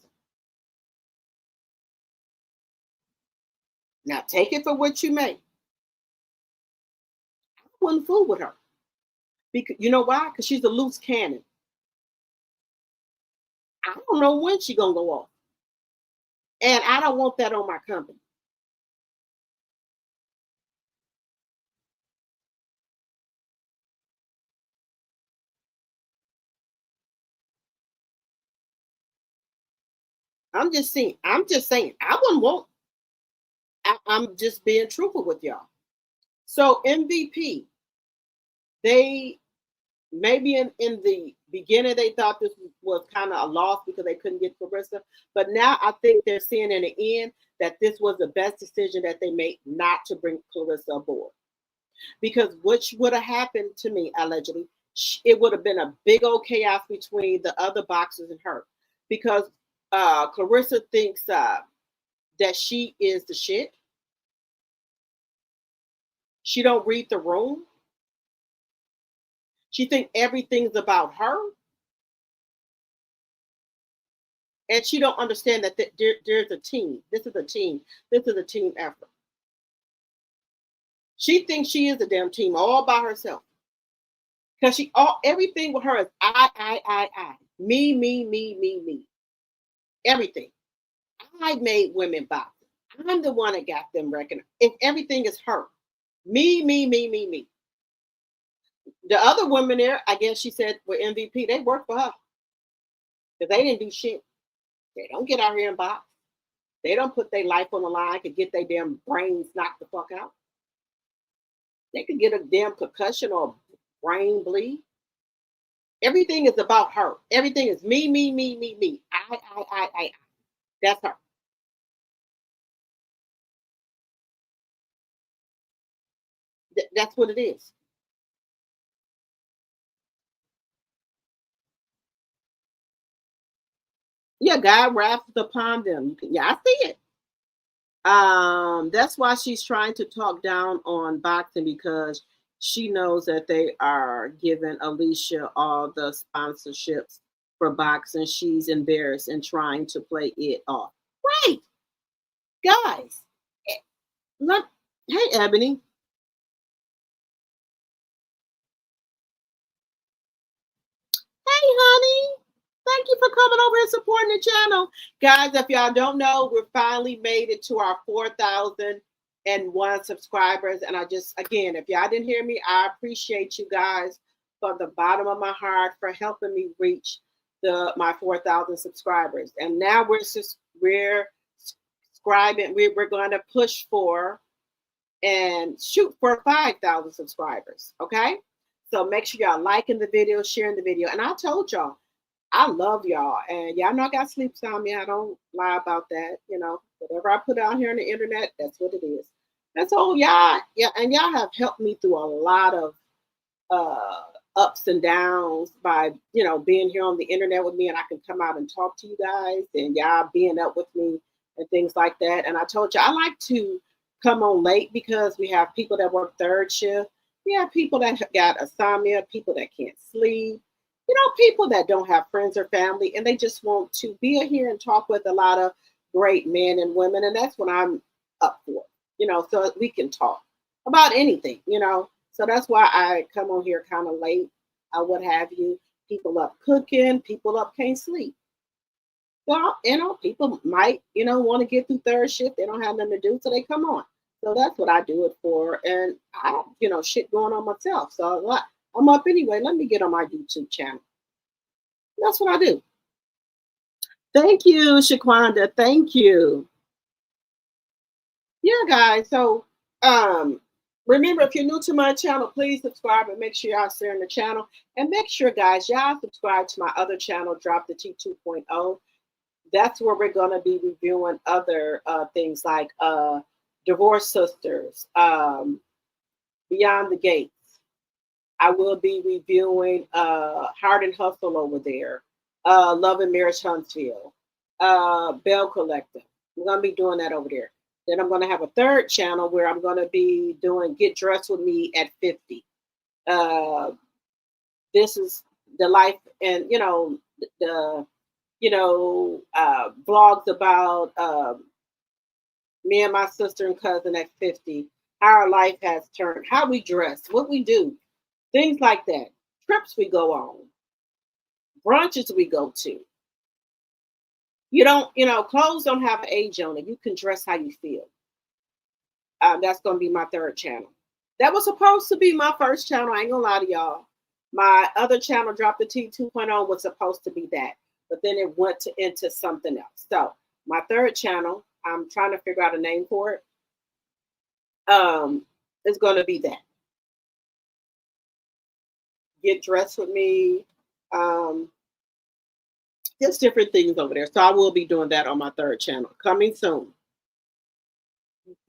Now take it for what you may. I wouldn't fool with her. Because you know why? Because she's a loose cannon. I don't know when she's gonna go off. And I don't want that on my company. I'm just saying, I wouldn't want. I'm just being truthful with y'all. So MVP, they maybe in the beginning they thought this was kind of a loss because they couldn't get Clarissa, but now I think they're seeing in the end that this was the best decision that they made not to bring Clarissa aboard. Because which would have happened to me, allegedly, it would have been a big old chaos between the other boxers and her. Because Clarissa thinks that she is the shit. She don't read the room. She thinks everything's about her. And she don't understand that there's a team. This is a team. This is a team effort. She thinks she is a damn team all by herself. Because everything with her is I. Me. Everything. I made women boxing. I'm the one that got them recognized. Everything is her. Me. The other women there, I guess she said, were MVP. They work for her. Because they didn't do shit. They don't get out here and box. They don't put their life on the line to get their damn brains knocked the fuck out. They could get a damn concussion or brain bleed. Everything is about her. Everything is me. I. That's her. That's what it is. Yeah, God wrapped upon them. Yeah, I see it. That's why she's trying to talk down on boxing, because she knows that they are giving Alicia all the sponsorships for boxing. She's embarrassed and trying to play it off. Right, guys. Look, hey, Ebony. Hey, honey. Thank you for coming over and supporting the channel. Guys, if y'all don't know, we're finally made it to our 4,001 subscribers. And I just, again, if y'all didn't hear me, I appreciate you guys from the bottom of my heart for helping me reach my 4,000 subscribers. And now we're subscribing. We're going to push for and shoot for 5,000 subscribers. Okay? So make sure y'all liking the video, sharing the video. And I told y'all, I love y'all, and y'all know I got sleeps on me. I don't lie about that. You know, whatever I put out here on the internet, that's what it is. That's all y'all. Yeah, and y'all have helped me through a lot of ups and downs by, you know, being here on the internet with me, and I can come out and talk to you guys, and y'all being up with me and things like that. And I told you I like to come on late because we have people that work third shift. We have people that got insomnia, people that can't sleep. You know, people that don't have friends or family, and they just want to be here and talk with a lot of great men and women. And that's what I'm up for, you know, so we can talk about anything, you know. So that's why I come on here kind of late, what have you. People up cooking, people up can't sleep. Well, you know, people might, you know, want to get through third shift. They don't have nothing to do, so they come on. So that's what I do it for. And I, you know, shit going on myself. So I'm up anyway. Let me get on my YouTube channel. That's what I do. Thank you, Shaquanda. Thank you. Yeah, guys. So remember, if you're new to my channel, please subscribe and make sure y'all sharing the channel. And make sure, guys, y'all subscribe to my other channel, Drop the T 2.0. That's where we're going to be reviewing other things like Divorce Sisters, Beyond the Gates. I will be reviewing Heart and Hustle over there, Love and Marriage Huntsville, Bell Collective. I'm going to be doing that over there. Then I'm going to have a third channel where I'm going to be doing Get Dressed with Me at 50. This is the life and, you know, vlogs about me and my sister and cousin at 50, how our life has turned, how we dress, what we do. Things like that. Trips we go on. Brunches we go to. You don't, you know, clothes don't have an age on it. You can dress how you feel. That's going to be my third channel. That was supposed to be my first channel. I ain't going to lie to y'all. My other channel, Drop the T 2.0, was supposed to be that. But then it went into something else. So my third channel, I'm trying to figure out a name for it. Is going to be that. Get Dressed with Me, just different things over there. So I will be doing that on my third channel coming soon.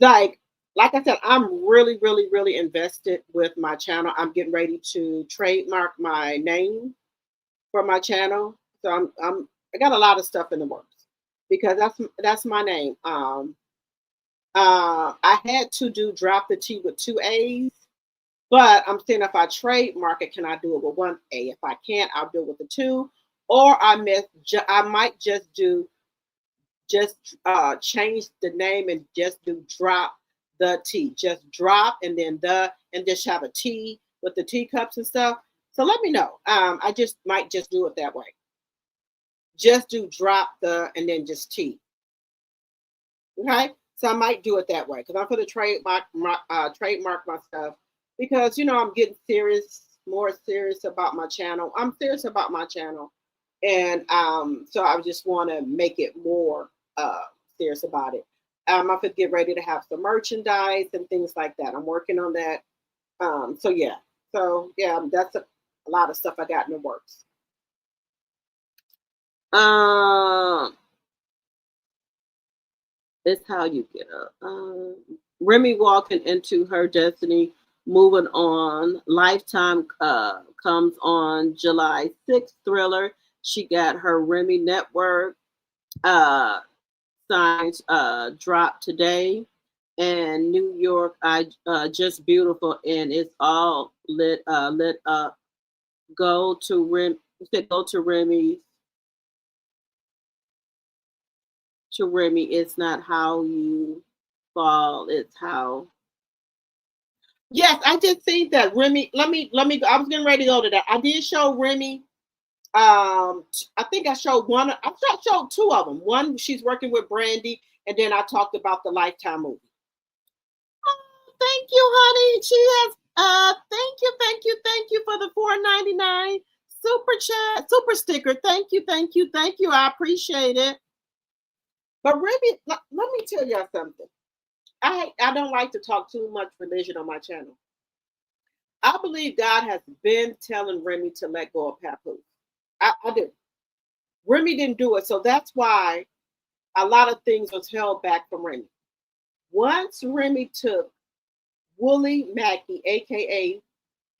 Like I said, I'm really, really, really invested with my channel. I'm getting ready to trademark my name for my channel. So I got a lot of stuff in the works because that's my name. I had to do Drop the T with 2 A's. But I'm saying if I trademark it, can I do it with 1 A? If I can't, I'll do it with the 2. Or I might just change the name and just do Drop the T. Just drop and then and just have a T with the teacups and stuff. So let me know. I just might just do it that way. Just do Drop the and then just T. Okay? So I might do it that way because I'm going to trademark my stuff. Because, you know, I'm getting more serious about my channel. I'm serious about my channel. And so I just want to make it more serious about it. I could get ready to have some merchandise and things like that. I'm working on that. So, yeah. That's a lot of stuff I got in the works. It's how you get up. Remy walking into her destiny. Moving on, Lifetime comes on July 6th. Thriller. She got her Remy Network. signs dropped today, and New York, just beautiful, and it's all lit up. Go to Remy. To Remy, it's not how you fall, it's how. Yes, I just seen that. Remy, let me I was getting ready to go to that. I did show Remy. I think I showed one. I showed two of them. One, she's working with Brandy, and then I talked about the Lifetime movie. Oh, thank you, honey. She has thank you for the $4.99 super chat, super sticker. Thank you. I appreciate it. But Remy, let me tell y'all something. I don't like to talk too much religion on my channel. I believe God has been telling Remy to let go of Papoose. I do. Remy didn't do it, so that's why a lot of things was held back from Remy. Once Remy took Woolly Mackey, aka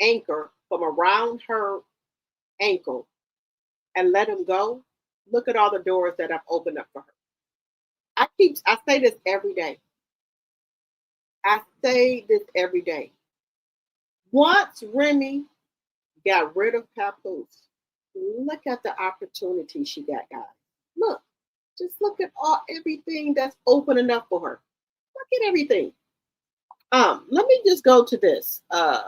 Anchor, from around her ankle and let him go, look at all the doors that I've opened up for her. I say this every day. Once Remy got rid of Papoose, look at the opportunity she got, guys. Look, just look at everything that's opening up for her. Look at everything. Let me just go to this. Remy,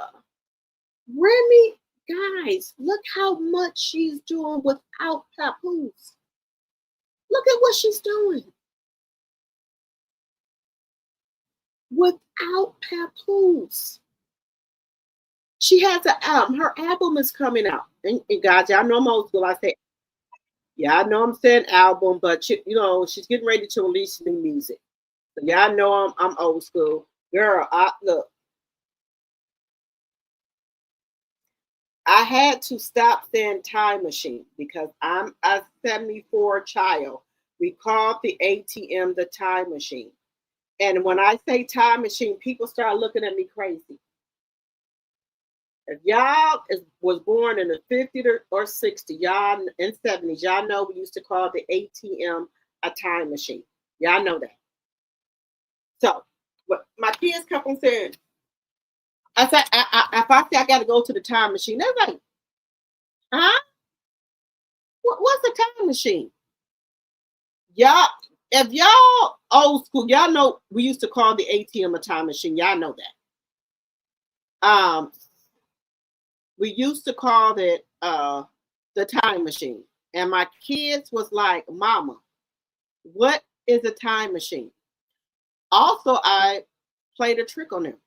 guys, look how much she's doing without Papoose. Look at what she's doing. Without Papoose. She has an album. Her album is coming out. And guys, y'all know I'm old school. I say, yeah, I know I'm saying album, but she's getting ready to release new music. So y'all know I'm old school. Girl, look. I had to stop saying time machine because I'm a 74 child. We called the ATM the time machine. And when I say time machine, people start looking at me crazy. If y'all was born in the 50s or 60s, y'all in 70s, y'all know we used to call the ATM a time machine. Y'all know that. So, what my kids kept on saying, I said, if I say I got to go to the time machine, they're like, huh? What's a time machine? Y'all, if y'all old school, y'all know we used to call the ATM a time machine. Y'all know that. We used to call it the time machine. And my kids was like, Mama, what is a time machine? Also, I played a trick on them.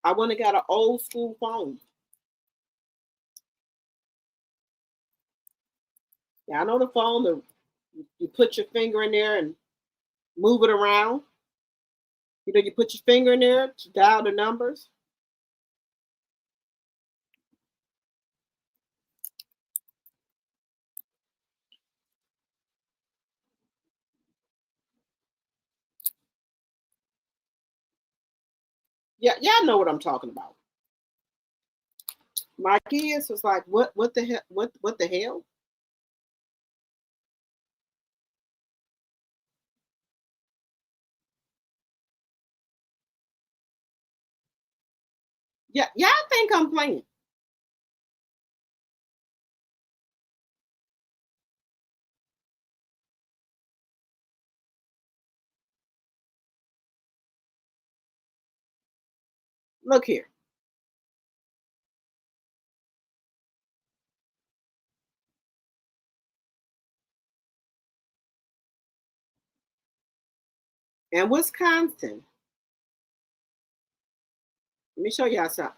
I went and got an old school phone. Yeah, I know the phone, you put your finger in there and move it around. You put your finger in there to dial the numbers. Yeah, y'all know what I'm talking about. My kids was like, what the hell? What the hell? Yeah, y'all think I'm playing. Look here. In Wisconsin, let me show y'all something.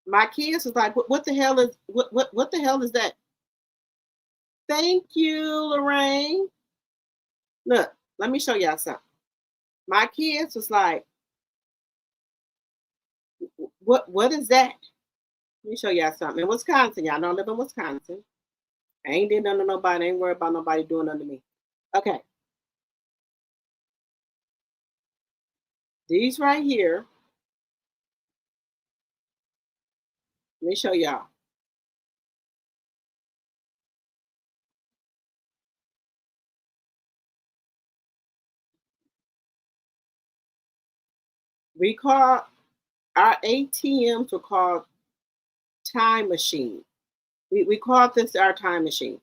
My kids was like, what the hell is what the hell is that? Thank you, Lorraine. Look, let me show y'all something. My kids was like, what is that? Let me show y'all something. In Wisconsin, y'all know I live in Wisconsin. I ain't did nothing to nobody. I ain't worried about nobody doing nothing to me. Okay. These right here. Let me show y'all. We call our ATMs were called time machines. We called this our time machines.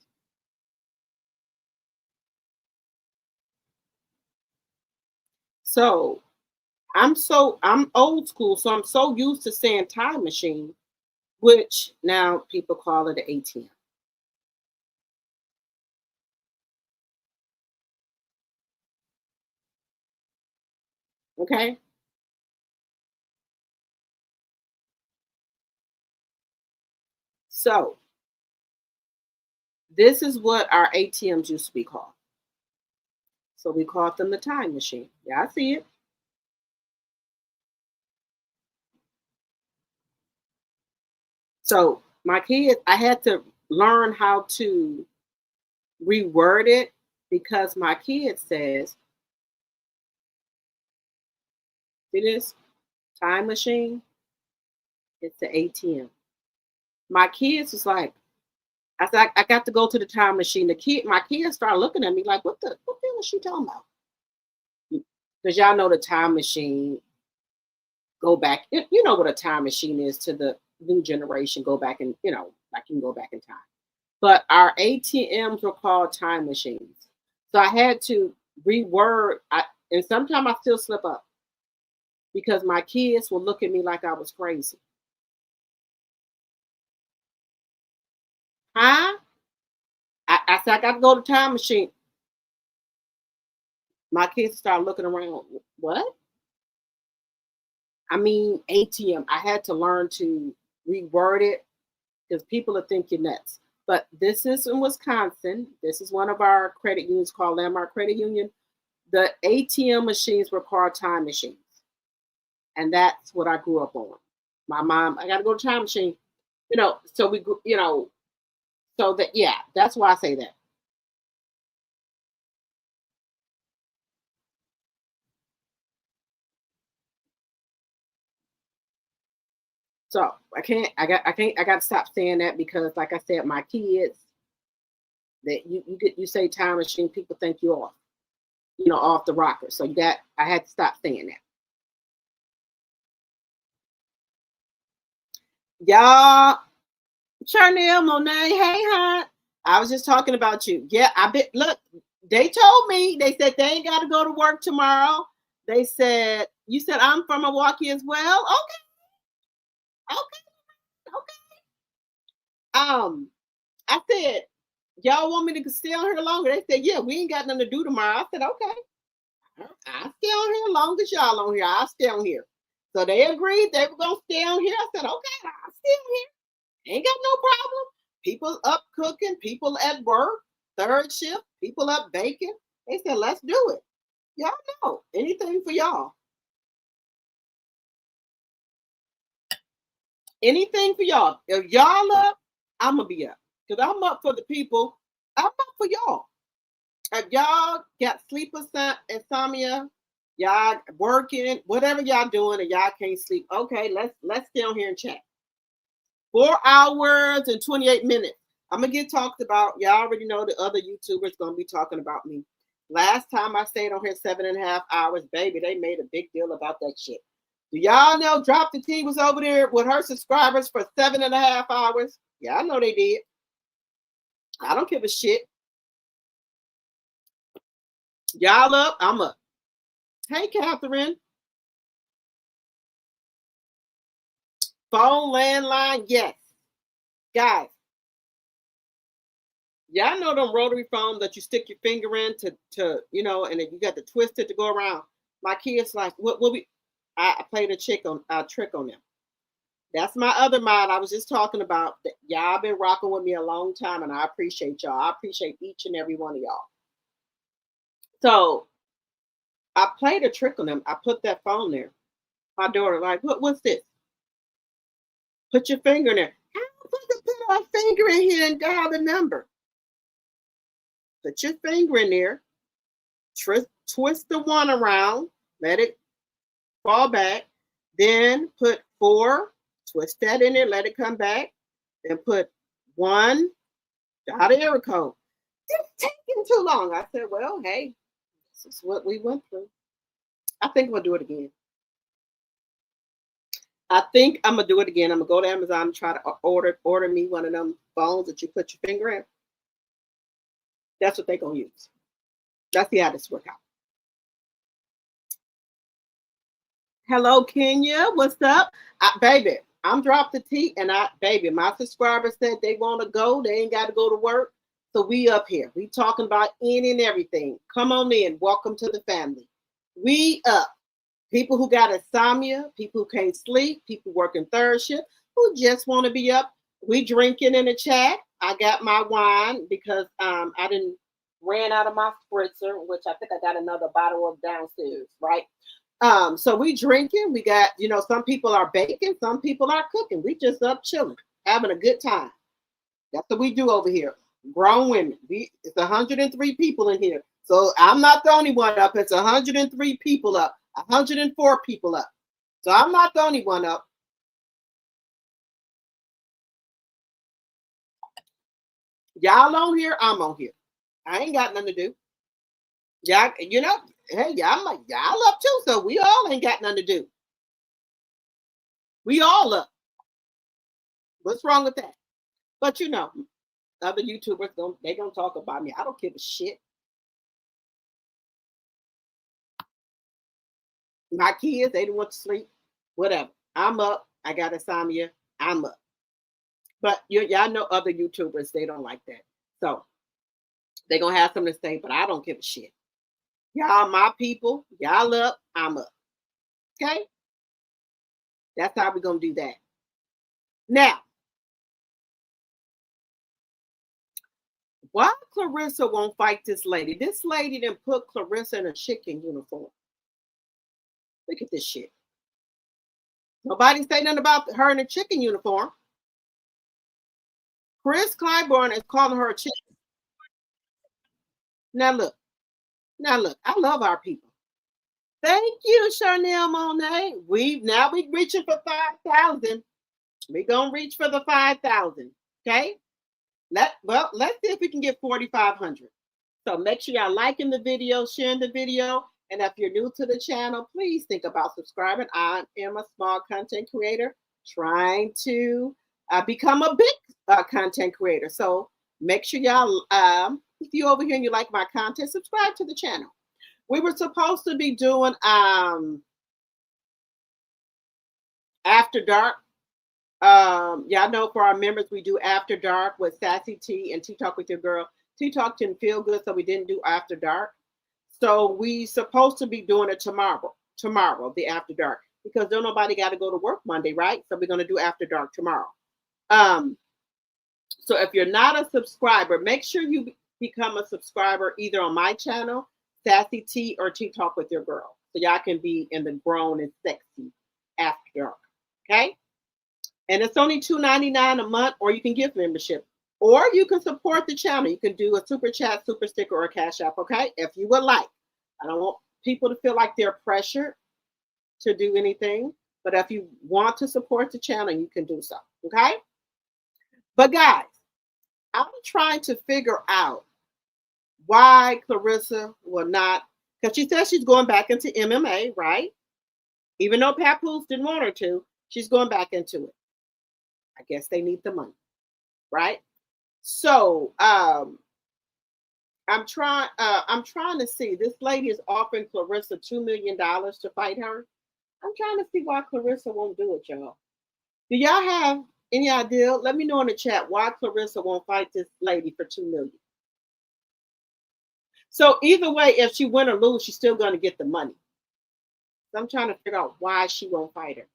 So I'm old school, so I'm so used to saying time machine, which now people call it an ATM. Okay. So this is what our ATMs used to be called. So we called them the time machine. Yeah, I see it. So my kids, I had to learn how to reword it because my kid says, see this time machine? It's the ATM. My kids was like, I said, I got to go to the time machine. My kids started looking at me like, what the hell is she talking about? Because y'all know the time machine, go back, you know what a time machine is to the new generation, go back and, like you can go back in time. But our ATMs were called time machines. So I had to reword, and sometimes I still slip up because my kids will look at me like I was crazy. Huh? I said, I got to go to the time machine. My kids started looking around. What? I mean, ATM. I had to learn to reword it because people will think you're nuts. But this is in Wisconsin. This is one of our credit unions called Landmark Credit Union. The ATM machines were called time machines. And that's what I grew up on. My mom, I got to go to time machine. So we, so that, yeah, that's why I say that. So I got to stop saying that because, like I said, my kids, that you say time machine, people think you're off, off the rocker. So I had to stop saying that. Y'all, Chanel Monet, hey, hon. I was just talking about you. Yeah, look, they told me, they said they ain't got to go to work tomorrow. They said, you said I'm from Milwaukee as well? Okay. I said, y'all want me to stay on here longer? They said, yeah, we ain't got nothing to do tomorrow. I said, okay. I'll stay on here as long as y'all on here. I'll stay on here. So they agreed they were going to stay on here. I said, okay, I'll stay on here. Ain't got no problem. People up cooking, people at work, third shift, people up baking. They said, let's do it. Y'all know, anything for y'all. Anything for y'all. If y'all up, I'm going to be up. Because I'm up for the people. I'm up for y'all. If y'all got sleep insomnia, y'all working, whatever y'all doing, and y'all can't sleep, okay, let's stay on here and chat. 4 hours and 28 minutes. I'm gonna get talked about. Y'all already know the other YouTubers gonna be talking about me. Last time I stayed on here 7.5 hours, baby, they made a big deal about that shit. Do y'all know Drop the T was over there with her subscribers for 7.5 hours? Yeah, I know they did. I don't give a shit. Y'all up, I'm up. Hey, Catherine. Phone, landline, yes. Guys, y'all know them rotary phones that you stick your finger in to and then you got to twist it to go around. My kids like, I played a trick on them. That's my other mind I was just talking about. Y'all been rocking with me a long time, and I appreciate y'all. I appreciate each and every one of y'all. So I played a trick on them. I put that phone there. My daughter like, what's this? Put your finger in there. How put our finger in here and dial the number? Put your finger in there. Twist the one around. Let it fall back. Then put 4. Twist that in there. Let it come back. Then put 1. Dial the error code. It's taking too long. I said, well, hey, this is what we went through. I think we'll do it again. I think I'm gonna do it again. I'm gonna go to Amazon and try to order me one of them phones that you put your finger in. That's what they're gonna use. Let's see how this work out. Hello, Kenya. What's up? Baby, I'm dropped the T, and baby, my subscribers said they want to go. They ain't got to go to work. So we up here. We talking about any and everything. Come on in. Welcome to the family. We up. People who got insomnia, people who can't sleep, people working third shift, who just want to be up. We drinking in the chat. I got my wine because I didn't ran out of my spritzer, which I think I got another bottle of downstairs, right? So we drinking. We got, some people are baking, some people are cooking. We just up chilling, having a good time. That's what we do over here. Grown women. It's 103 people in here. So I'm not the only one up. It's 103 people up, 104 people up. So I'm not the only one up. Y'all on here, I'm on here. I ain't got nothing to do. Y'all, hey, y'all up too, so we all ain't got nothing to do. We all up. What's wrong with that? But other YouTubers, they gonna talk about me. I don't give a shit. My kids, they don't want to sleep. Whatever. I'm up. I got insomnia. I'm up. But y'all know other YouTubers, they don't like that. So they're gonna have something to say, but I don't give a shit. Y'all my people. Y'all up. I'm up. Okay? That's how we're gonna do that. Now, why Clarissa won't fight this lady? This lady didn't put Clarissa in a chicken uniform. Look at this shit. Nobody say nothing about her in a chicken uniform. Chris Clyburn is calling her a chicken. Now look, I love our people. Thank you, Charnel Monet. We reaching for 5,000. We're gonna reach for the 5,000. Okay. Let's see if we can get 4,500. So make sure y'all liking the video, sharing the video, and if you're new to the channel, please think about subscribing. I am a small content creator trying to become a big content creator. So make sure y'all, if you're over here and you like my content, subscribe to the channel. We were supposed to be doing After Dark. Y'all know for our members, we do After Dark with Sassy T and Tea Talk with Your Girl. Tea Talk didn't feel good, so we didn't do After Dark. So we supposed to be doing it tomorrow, the After Dark, because don't nobody got to go to work Monday, right? So we're going to do After Dark tomorrow. So if you're not a subscriber, make sure you become a subscriber either on my channel, Sassy T, or Tea Talk with Your Girl. So y'all can be in the grown and sexy After Dark. Okay? And it's only $2.99 a month, or you can give membership. Or you can support the channel. You can do a super chat, super sticker, or a cash app, okay? If you would like. I don't want people to feel like they're pressured to do anything. But if you want to support the channel, you can do so, okay? But guys, I'm trying to figure out why Clarissa will not, because she says she's going back into MMA, right? Even though Papoose didn't want her to, she's going back into it. I guess they need the money, right? So I'm trying to see. This lady is offering Clarissa $2 million to fight her. I'm trying to see why Clarissa won't do it, y'all. Do y'all have any idea? Let me know in the chat why Clarissa won't fight this lady for $2 million. So either way, if she win or lose, she's still going to get the money. So I'm trying to figure out why she won't fight her.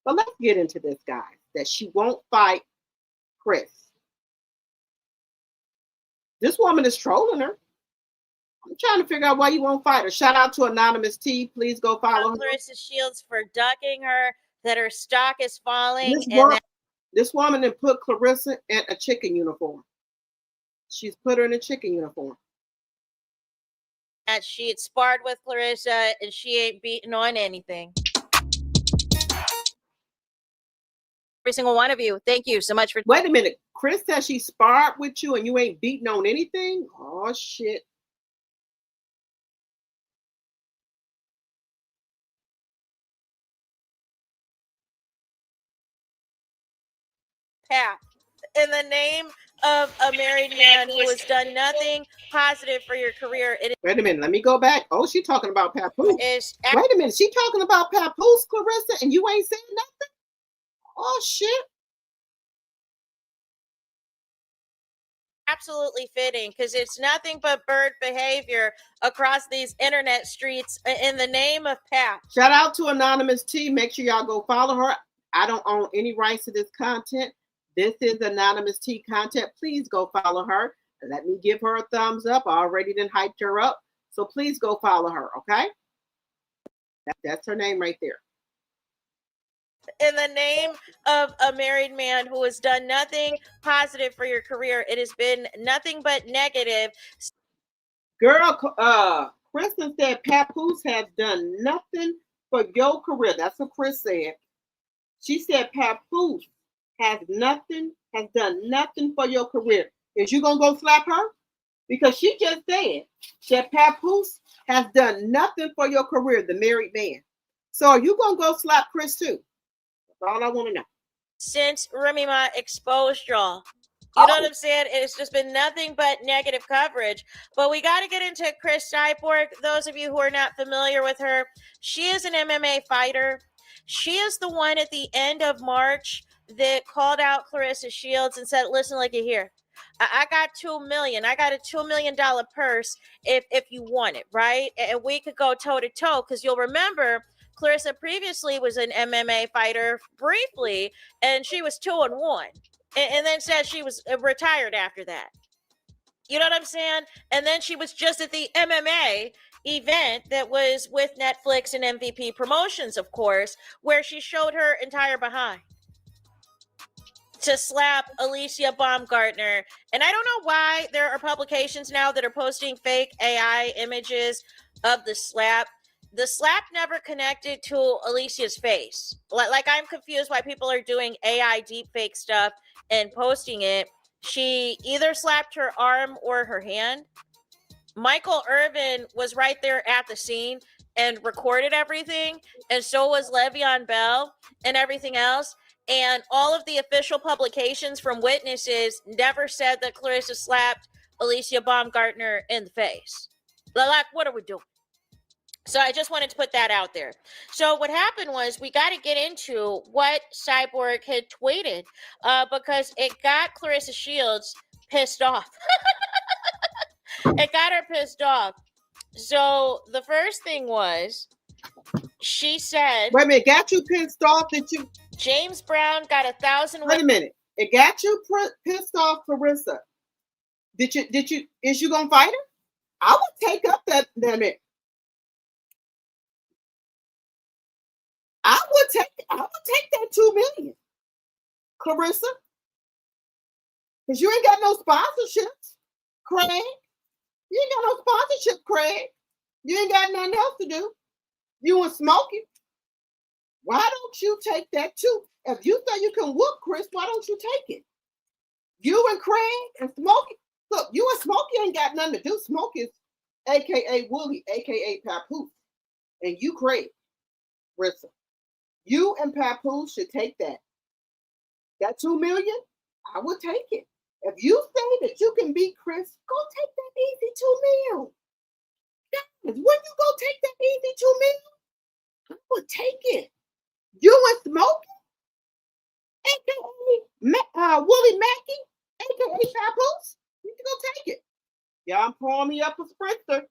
But let's get into this, guys, that she won't fight Chris. This woman is trolling her. I'm trying to figure out why you won't fight her. Shout out to Anonymous T. Please go follow her. Clarissa Shields for ducking her, that her stock is falling. This woman then put Clarissa in a chicken uniform. She's put her in a chicken uniform. And she had sparred with Clarissa, and she ain't beaten on anything. Every single one of you. Thank you so much for. Wait a minute. Chris says she sparred with you and you ain't beating on anything? Oh, shit. Pat. In the name of a married man who has done nothing positive for your career, it Wait a minute, let me go back. Oh, she talking about Papoose. is Wait a minute, she talking about Papoose, Clarissa, and you ain't saying nothing? Oh, shit. absolutely fitting because it's nothing but bird behavior across these internet streets in the name of Pat. Shout out to Anonymous T. Make sure y'all go follow her. I don't own any rights to this content. This is Anonymous T content. Please go follow her. Let me give her a thumbs up. I already done hyped her up. So please go follow her, okay? That's her name right there. In the name of a married man who has done nothing positive for your career, it has been nothing but negative. Girl, Kristen said Papoose has done nothing for your career. That's what Chris said. She said Papoose has done nothing for your career. Is you gonna go slap her? Because she just said that Papoose has done nothing for your career, the married man. So are you gonna go slap Chris too? That's all I want to know. Since Remy Ma exposed y'all. You know what I'm saying? It's just been nothing but negative coverage. But we got to get into Cris Cyborg. Those of you who are not familiar with her, she is an MMA fighter. She is the one at the end of March that called out Claressa Shields and said, listen, look at here. I got $2 million. I got a $2 million purse if you want it, right? And we could go toe to toe because you'll remember Claressa previously was an MMA fighter briefly, and she was 2-1. And then said she was retired after that. You know what I'm saying? And then she was just at the MMA event that was with Netflix and MVP Promotions, of course, where she showed her entire behind to slap Alicia Baumgartner. And I don't know why there are publications now that are posting fake AI images of the slap. The slap never connected to Alicia's face. Like I'm confused why people are doing AI deepfake stuff and posting it. She either slapped her arm or her hand. Michael Irvin was right there at the scene and recorded everything, and so was Le'Veon Bell and everything else. And all of the official publications from witnesses never said that Claressa slapped Alicia Baumgartner in the face. Like, what are we doing? So I just wanted to put that out there. So what happened was we got to get into what Cyborg had tweeted because it got Claressa Shields pissed off. It got her pissed off. So the first thing was she said, wait a minute, got you pissed off that you... James Brown got 1,000... Wait a minute. It got you pissed off, Clarissa. Is you going to fight her? I would take up that minute. I would take that $2 million, Clarissa. Because you ain't got no sponsorships, Craig. You ain't got no sponsorship, Craig. You ain't got nothing else to do. You and Smokey. Why don't you take that too? If you say you can whoop Chris, why don't you take it? You and Craig and Smokey. Look, you and Smokey ain't got nothing to do. Smokey is AKA Wooly, AKA Papoose. And you Craig, Clarissa. You and Papoose should take that. That $2 million, I would take it. If you say that you can beat Chris, go take that easy $2 million. When you go take that easy $2 million, I would take it. You and Smokey, aka Wooly Mackey, aka Papoose, you can go take it. Y'all pouring me up a spritzer.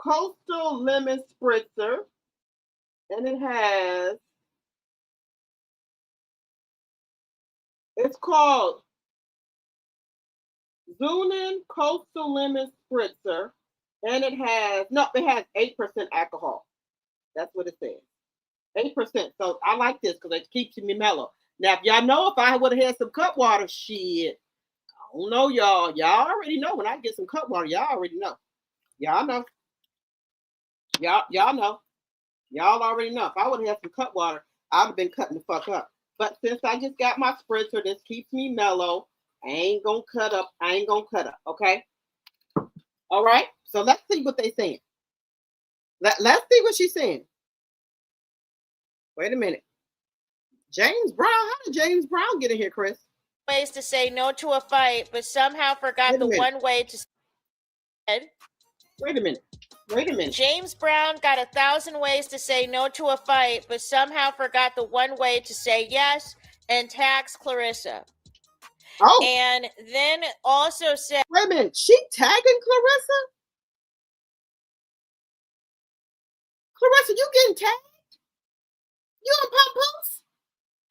Coastal Lemon Spritzer, and it's called Zunin Coastal Lemon Spritzer, and it has 8% alcohol. That's what it says. 8%. So I like this because it keeps me mellow. Now, if y'all know, if I would have had some cut water, shit, I don't know, y'all. Y'all already know when I get some cut water. Y'all already know. Y'all know. Y'all know. Y'all already know. If I would have had some cut water, I'd have been cutting the fuck up. But since I just got my spritzer, this keeps me mellow. I ain't gonna cut up. Okay? All right? So let's see what they're saying. Let's see what she's saying. Wait a minute. James Brown? How did James Brown get in here, Chris? Ways to say no to a fight, but somehow forgot the one way to say. Wait a minute. James Brown got 1,000 ways to say no to a fight, but somehow forgot the one way to say yes and tags Clarissa. Oh. And then also said, wait a minute, she tagging Clarissa? Clarissa, you getting tagged? You on Papoose?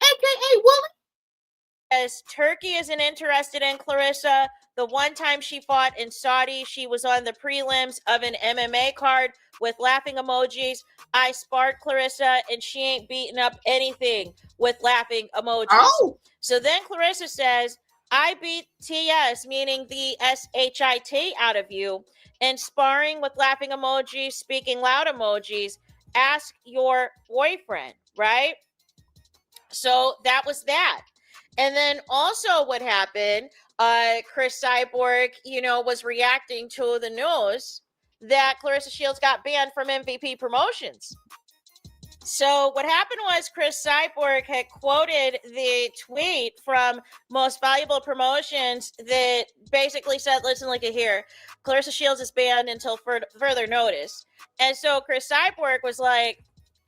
AKA Willie? As Turkey isn't interested in Clarissa. The one time she fought in Saudi, she was on the prelims of an MMA card with laughing emojis. I sparred Clarissa and she ain't beating up anything with laughing emojis. Oh. So then Clarissa says, I beat TS, meaning the SHIT, out of you, and sparring with laughing emojis, speaking loud emojis. Ask your boyfriend, right? So that was that. And then also what happened, Chris Cyborg, was reacting to the news that Clarissa Shields got banned from MVP Promotions. So what happened was Chris Cyborg had quoted the tweet from Most Valuable Promotions that basically said, listen, look at here, Clarissa Shields is banned until further notice. And so Chris Cyborg was like,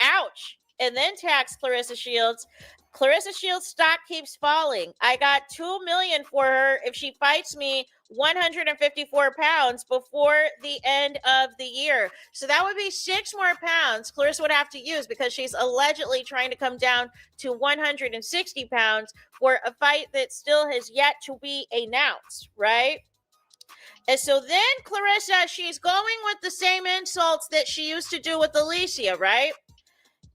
ouch, and then tags Clarissa Shields. Clarissa Shields' stock keeps falling. I got $2 million for her if she fights me 154 pounds before the end of the year. So that would be 6 more pounds Clarissa would have to use because she's allegedly trying to come down to 160 pounds for a fight that still has yet to be announced, right? And so then Clarissa, she's going with the same insults that she used to do with Alicia, right?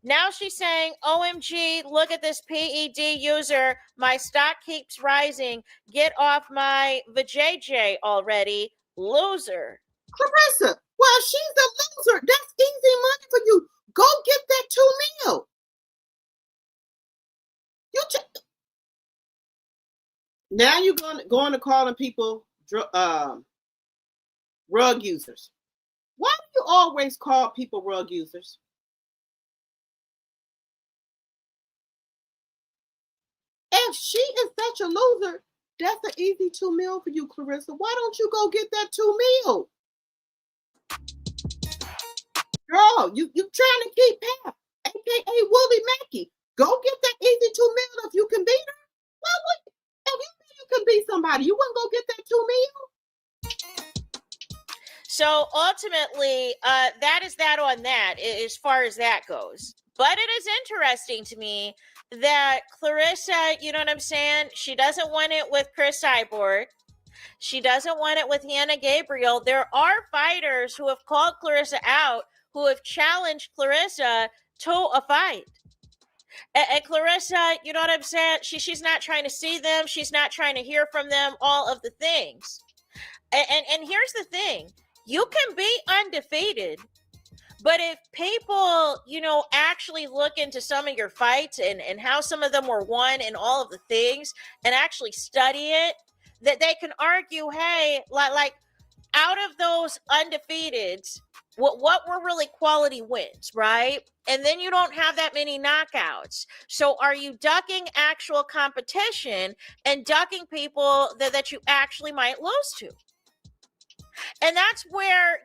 Now she's saying, OMG, look at this PED user. My stock keeps rising. Get off my vajayjay already. Loser. Clarissa, well, she's a loser. That's easy money for you. Go get that $2 million. Now you're going to calling people rug users. Why do you always call people rug users? If she is such a loser, that's an easy $2 million for you, Clarissa. Why don't you go get that $2 million? Girl, you trying to keep half, aka Willie Mackey. Go get that easy $2 million if you can beat her. Why would if you can beat somebody? You wouldn't go get that $2 million? So ultimately, that is that on that, as far as that goes. But it is interesting to me that Clarissa, you know what I'm saying? She doesn't want it with Chris Cyborg. She doesn't want it with Hannah Gabriel. There are fighters who have called Clarissa out, who have challenged Clarissa to a fight. And Clarissa, you know what I'm saying? She's not trying to see them. She's not trying to hear from them, all of the things. And here's the thing. You can be undefeated, but if people, actually look into some of your fights and how some of them were won and all of the things and actually study it, that they can argue, hey, like out of those undefeateds, what were really quality wins, right? And then you don't have that many knockouts. So are you ducking actual competition and ducking people that you actually might lose to? And that's where,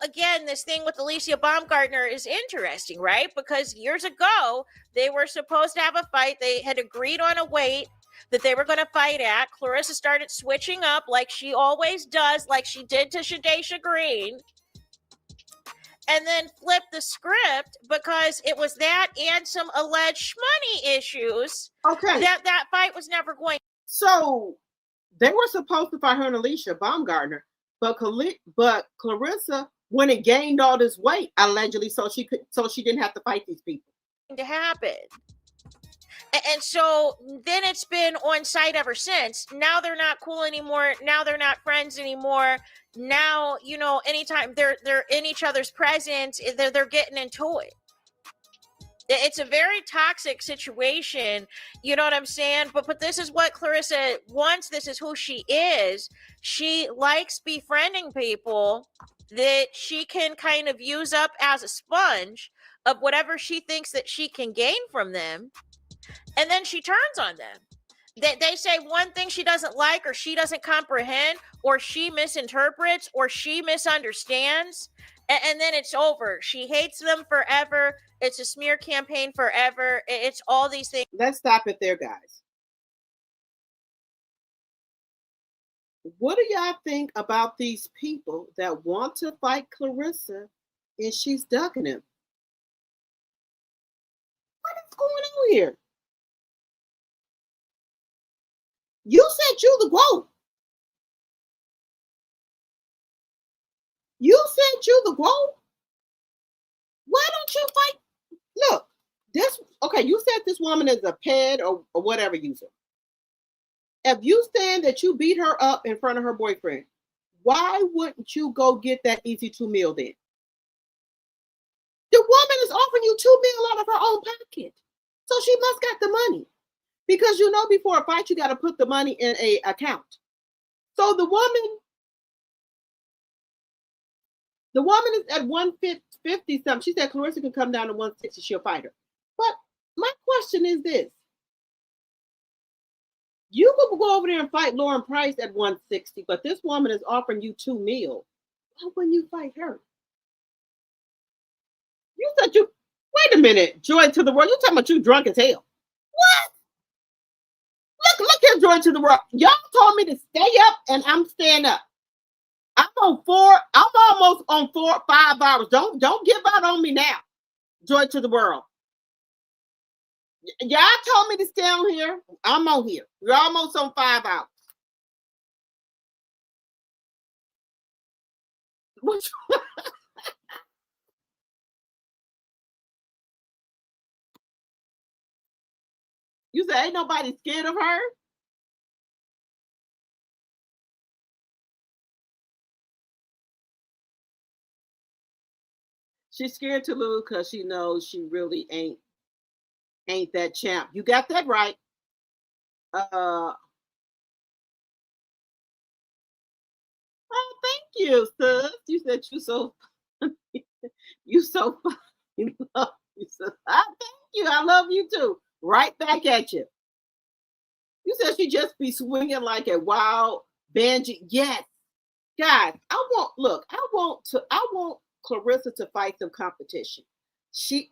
again, this thing with Alicia Baumgartner is interesting, right? Because years ago, they were supposed to have a fight. They had agreed on a weight that they were going to fight at. Clarissa started switching up like she always does, like she did to Shadesha Green. And then flipped the script because it was that and some alleged money issues. Okay. That fight was never going. So they were supposed to fight her and Alicia Baumgartner. But Clarissa went and gained all this weight allegedly, so she didn't have to fight these people. To happen, and so then it's been on site ever since. Now they're not cool anymore. Now they're not friends anymore. Now anytime they're in each other's presence, they're getting into it. It's a very toxic situation, you know what I'm saying? But this is what Clarissa wants. This is who she is. She likes befriending people that she can kind of use up as a sponge of whatever she thinks that she can gain from them. and then she turns on them. They say one thing she doesn't like, or she doesn't comprehend, or she misinterprets, or she misunderstands, and then it's over. She hates them forever. It's a smear campaign forever. It's all these things. Let's stop it there, guys. What do y'all think about these people that want to fight Clarissa and she's ducking him? What is going on here? You said you the GOAT. You said you the GOAT. Why don't you fight? Look, this, okay, you said this woman is a ped or whatever user. If you saying that you beat her up in front of her boyfriend, why wouldn't you go get that easy 2 mil then? The woman is offering you 2 mil out of her own pocket. So she must got the money. Because you know before a fight, you got to put the money in a account. So the woman is at 150 something. She said Clarissa can come down to 160, she'll fight her. But my question is this. You could go over there and fight Lauren Price at 160, but this woman is offering you 2 mil. Why wouldn't you fight her? You said you, wait a minute, Joy to the World. You talking about you drunk as hell. What? Look here, Joy to the World. Y'all told me to stay up and I'm staying up. I'm almost on 5 hours. Don't give out on me now. Joy to the World. Y'all told me to stay on here. I'm on here. We're almost on 5 hours. You say ain't nobody scared of her? She's scared to lose because she knows she really ain't that champ. You got that right. Oh, thank you, sis. You said you so you so funny. You said, thank you. I love you too. Right back at you. You said she just be swinging like a wild banshee. Yes, guys. I want Clarissa to fight some competition. She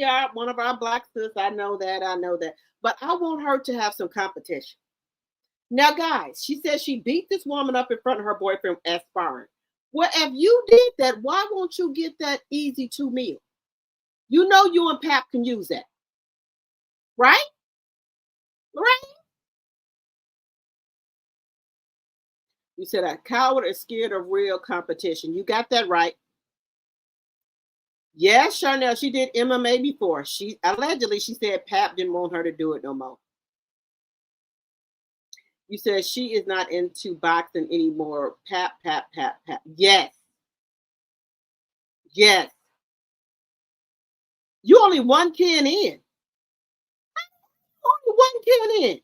are one of our black sis. I know that. But I want her to have some competition. Now, guys, she said she beat this woman up in front of her boyfriend at sparring. Well, if you did that, why won't you get that easy 2 mil? You know you and Pap can use that. Right? Right? You said a coward is scared of real competition. You got that right. Yes, Chanel, she did MMA before. She allegedly said Pap didn't want her to do it no more. You said she is not into boxing anymore. Pap. Yes. Yes. You only 1 can in. Only 1 can in.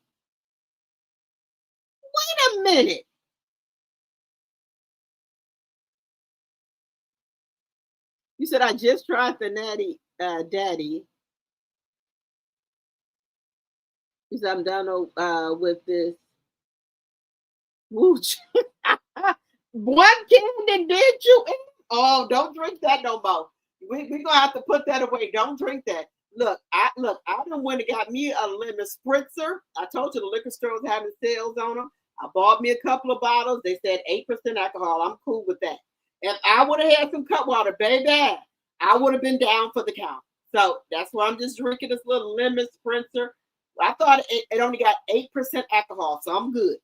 Wait a minute. You said I just tried the natty daddy. You said I'm done with this. Wooch. 1 can, then did you? Oh, don't drink that no more. We're gonna have to put that away. Don't drink that. Look, I done went and got me a lemon spritzer. I told you the liquor store was having sales on them. I bought me a couple of bottles. They said 8% alcohol. I'm cool with that. If I would have had some cut water, baby, I would have been down for the count. So that's why I'm just drinking this little lemon spritzer. I thought it only got 8% alcohol, so I'm good.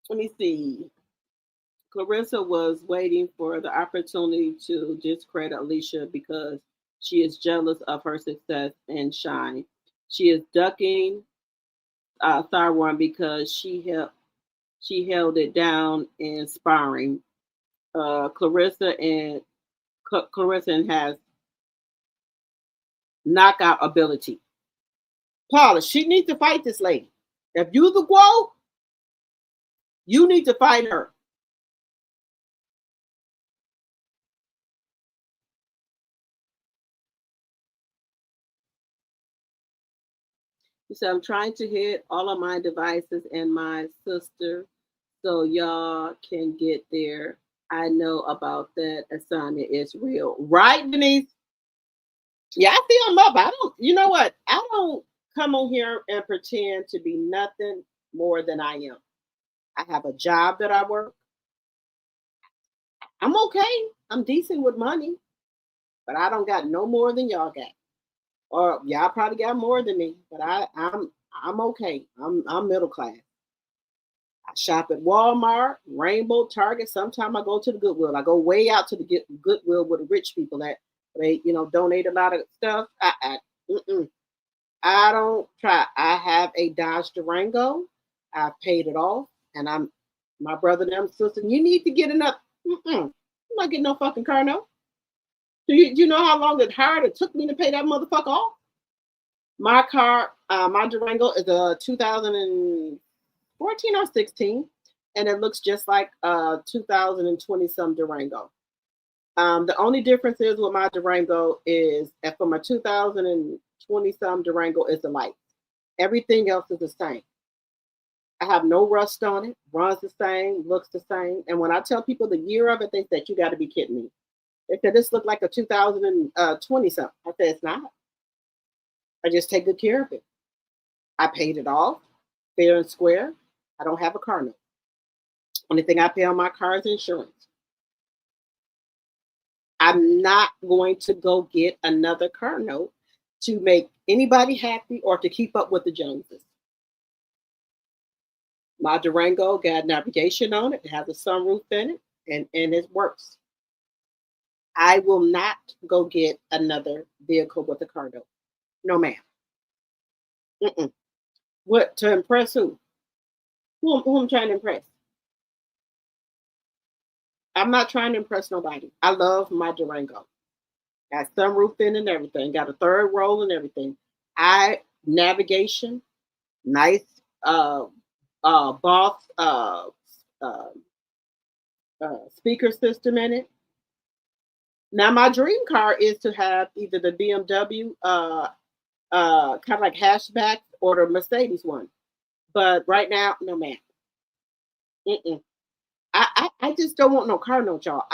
Let me see. Clarissa was waiting for the opportunity to discredit Alicia because she is jealous of her success and shine. She is ducking Thyron because she held it down in sparring. Clarissa has knockout ability. Paula, she needs to fight this lady. If you the GOAT, you need to fight her. He said, I'm trying to hit all of my devices and my sister so y'all can get there. I know about that assignment is real. Right, Denise? Yeah, I see I'm up. I don't, you know what? I don't come on here and pretend to be nothing more than I am. I have a job that I work. I'm okay. I'm decent with money, but I don't got no more than y'all got. Or y'all probably got more than me, but I'm okay. I'm middle class. I shop at Walmart, Rainbow, Target. Sometimes I go to the Goodwill. I go way out to the Goodwill with the rich people that they, donate a lot of stuff. I don't try. I have a Dodge Durango. I've paid it off, and my brother and them sister. You need to get enough. I'm not getting no fucking car note. Do you know how long it took me to pay that motherfucker off? My car, my Durango is a 2014 or 16, and it looks just like 2020 some Durango. The only difference is with my Durango is for my 2020 some Durango is the light. Everything else is the same. I have no rust on it. Runs the same, looks the same. And when I tell people the year of it, they said, you got to be kidding me. They said, this looked like a 2020 something. I said, it's not. I just take good care of it. I paid it off, fair and square. I don't have a car note. Only thing I pay on my car is insurance. I'm not going to go get another car note to make anybody happy or to keep up with the Joneses. My Durango got navigation on it. It has a sunroof in it, and it works. I will not go get another vehicle with a car note. No, ma'am. What, to impress who? Who I'm trying to impress? I'm not trying to impress nobody. I love my Durango. Got sunroof in and everything. Got a third row and everything. Navigation, nice Boss speaker system in it. Now my dream car is to have either the BMW kind of like hatchback or the Mercedes one. But right now, no ma'am. I just don't want no car note, y'all.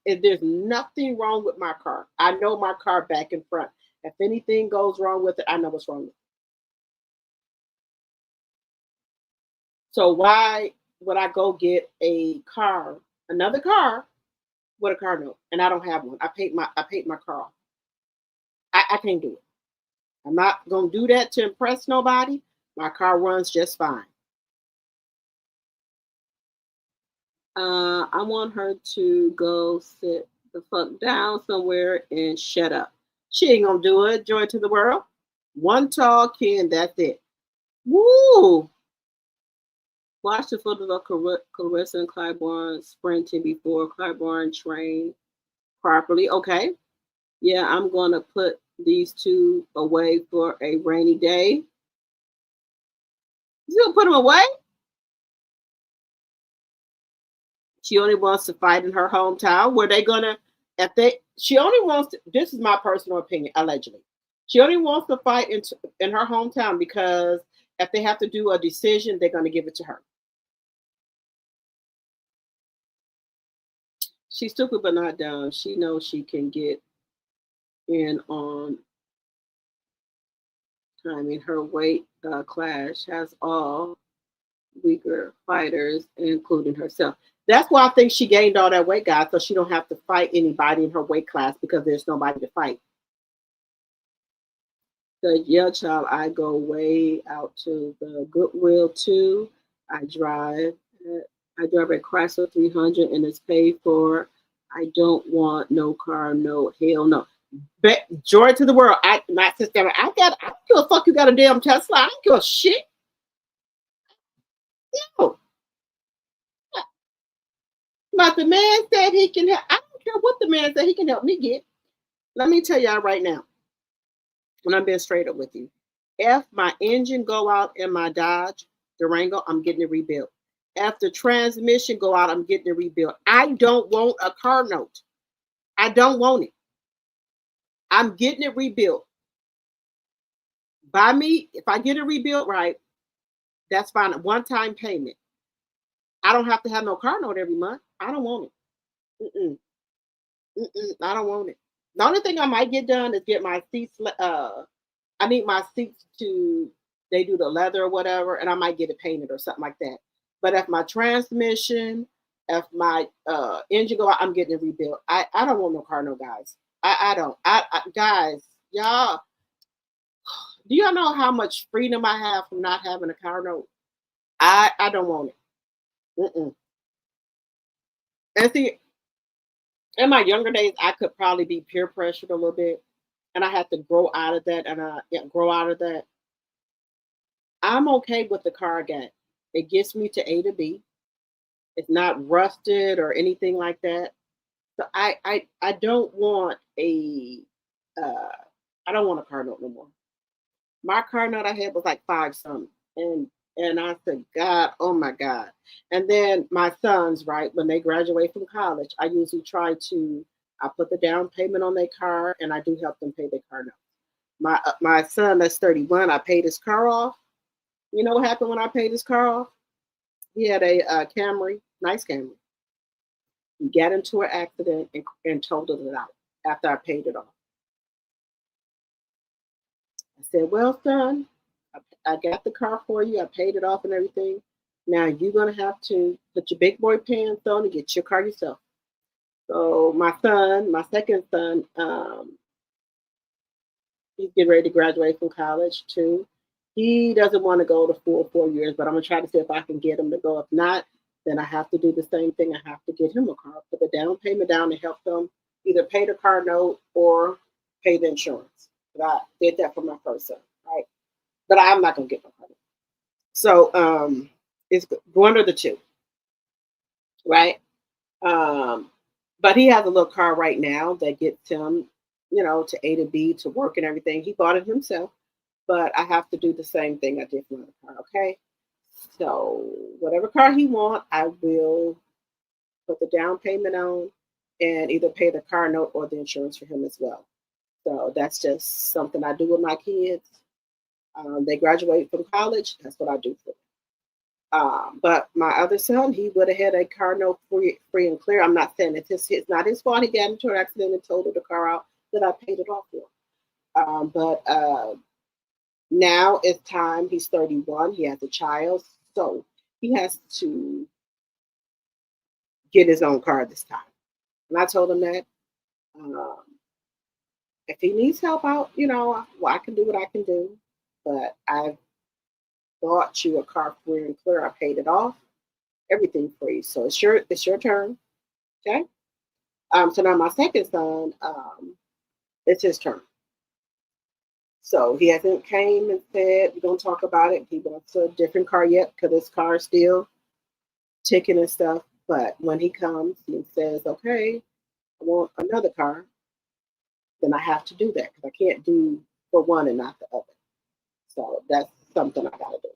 There's nothing wrong with my car. I know my car back and front. If anything goes wrong with it, I know what's wrong with it. So why would I go get another car with a car note? And I don't have one. I paid my car off. I can't do it. I'm not gonna do that to impress nobody. My car runs just fine. I want her to go sit the fuck down somewhere and shut up. She ain't gonna do it. Joy to the world. One tall kid, that's it. Woo! Watch the photos of Clarissa and Clybourne sprinting before Clybourne trained properly. Okay. Yeah, I'm going to put these two away for a rainy day. You going to put them away? She only wants to fight in her hometown. Were they going to, she only wants to, this is my personal opinion, allegedly. She only wants to fight in her hometown because if they have to do a decision, they're going to give it to her. She's stupid but not dumb. She knows she can get in on timing. Her weight class has all weaker fighters, including herself. That's why I think she gained all that weight, guys, so she don't have to fight anybody in her weight class because there's nobody to fight. So yeah, child, I go way out to the Goodwill too. I drive a Chrysler 300 and it's paid for. I don't want no car, no, hell no. But joy to the world. My sister, I don't give a fuck you got a damn Tesla. I don't give a shit. Yo. But the man said he can help. I don't care what the man said he can help me get. Let me tell y'all right now, and I'm being straight up with you. If my engine go out in my Dodge Durango, I'm getting it rebuilt. If the transmission go out, I'm getting it rebuilt. I don't want a car note. I don't want it. I'm getting it rebuilt. Buy me, if I get it rebuilt right, that's fine. A one-time payment. I don't have to have no car note every month. I don't want it. I don't want it. The only thing I might get done is get my seats. I need my seats they do the leather or whatever, and I might get it painted or something like that. But if my transmission, if my engine go out, I'm getting it rebuilt. I don't want no car note, guys. I don't. Guys, y'all, do y'all know how much freedom I have from not having a car note? I don't want it. And see, in my younger days, I could probably be peer pressured a little bit, and I had to grow out of that. Grow out of that. I'm okay with the car I got. It gets me to A to B. It's not rusted or anything like that. So I don't want I don't want a car note no more. My car note I had was like 5 something, and I said, God, oh my God. And then my sons, right, when they graduate from college, I usually I put the down payment on their car, and I do help them pay their car note. My son that's 31, I paid his car off. You know what happened when I paid his car off? He had a Camry, nice Camry. He got into an accident and totaled it out after I paid it off. I said, well, son, I got the car for you. I paid it off and everything. Now you're going to have to put your big boy pants on and get your car yourself. So my second son, he's getting ready to graduate from college too. He doesn't want to go the full 4 years, but I'm going to try to see if I can get him to go. If not, then I have to do the same thing. I have to get him a car, put the down payment down to help him either pay the car note or pay the insurance. But I did that for my first son, right? But I'm not going to get my car note. So it's one of the two, right? But he has a little car right now that gets him, to A to B, to work and everything. He bought it himself. But I have to do the same thing I did for my car, okay? So whatever car he wants, I will put the down payment on and either pay the car note or the insurance for him as well. So that's just something I do with my kids. They graduate from college. That's what I do for them. But my other son, he would have had a car note free and clear. I'm not saying it's not his fault. He got into an accident and totaled the car out that I paid it off for. But now it's time. He's 31. He has a child. So he has to get his own car this time. And I told him that if he needs help out, I can do what I can do. But I've bought you a car free and clear. I paid it off. Everything free. So it's your turn. Okay? So now my second son, it's his turn. So he hasn't came and said, we're going to talk about it. He wants a different car yet because his car is still ticking and stuff. But when he comes and says, okay, I want another car, then I have to do that because I can't do for one and not the other. So that's something I got to do.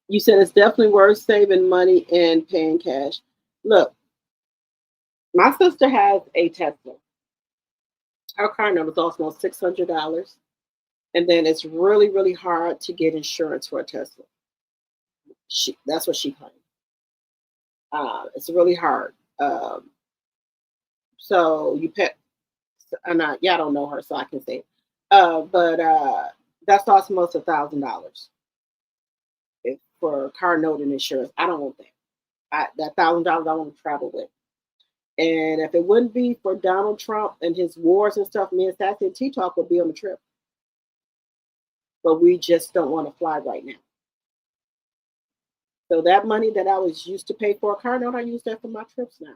You said it's definitely worth saving money and paying cash. Look, my sister has a Tesla. Her car note is almost $600. And then it's really, really hard to get insurance for a Tesla. That's what she claimed. It's really hard. So you pay, and I don't know her, so I can say it. But that's almost $1,000 for car note and insurance. I don't want that. That $1,000 I want to travel with. And if it wouldn't be for Donald Trump and his wars and stuff, me and Sassy and T-Talk would be on the trip. But we just don't want to fly right now. So that money that I was used to pay for a car note, I use that for my trips now.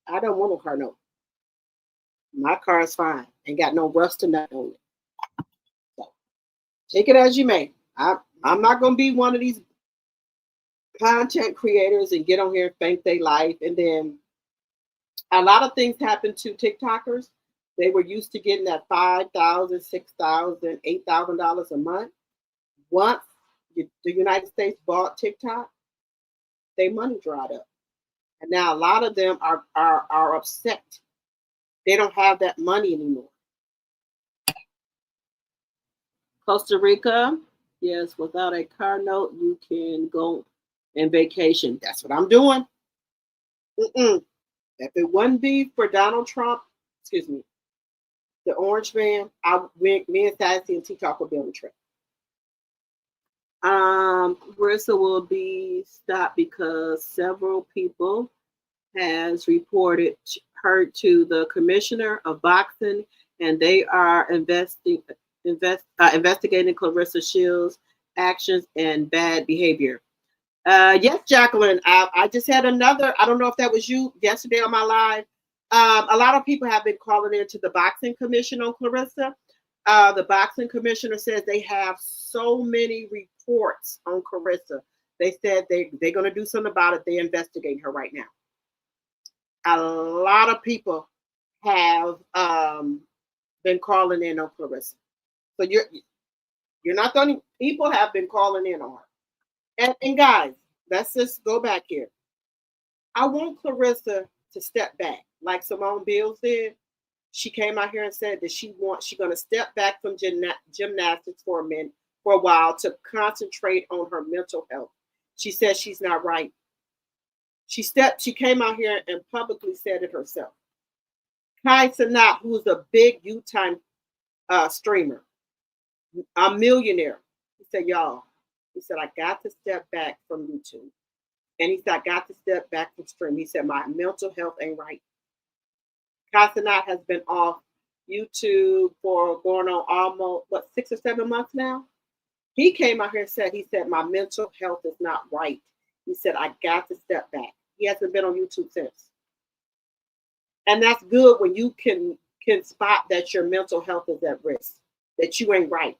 I don't want a car note. My car is fine. Ain't got no rust or nothing on it. So take it as you may. I'm not going to be one of these content creators and get on here and thank their life. And then a lot of things happen to TikTokers. They were used to getting that $5,000, $6,000, $8,000 a month. Once the United States bought TikTok, their money dried up. And now a lot of them are upset They don't have that money anymore. Costa Rica, yes, without a car note, you can go and vacation. That's what I'm doing. If it wouldn't be for Donald Trump, excuse me, the orange man, me and Sassy and T-Talk will be on the trip. Clarissa will be stopped because several people has reported her to the commissioner of boxing, and they are investigating Claressa Shields' actions and bad behavior. Yes, Jacqueline, I just had another, I don't know if that was you yesterday on my live. A lot of people have been calling into the boxing commission on Claressa. The boxing commissioner says they have so many reports on Claressa. They said they're going to do something about it. They're investigating her right now. A lot of people have been calling in on Claressa. So you're not the only people have been calling in on her. And guys, let's just go back here. I want Claressa to step back, like Simone Biles did. She came out here and said that she's going to step back from gymnastics for a while to concentrate on her mental health. She said she's not right. She came out here and publicly said it herself. Kai Cenat, who's a big YouTube streamer, a millionaire, he said, y'all, he said, I got to step back from YouTube. And he said, I got to step back from stream. He said, my mental health ain't right. Kai Cenat has been off YouTube for going on almost, 6 or 7 months now? He came out here and said, my mental health is not right. He said, I got to step back. He hasn't been on YouTube since. And that's good when you can spot that your mental health is at risk, that you ain't right.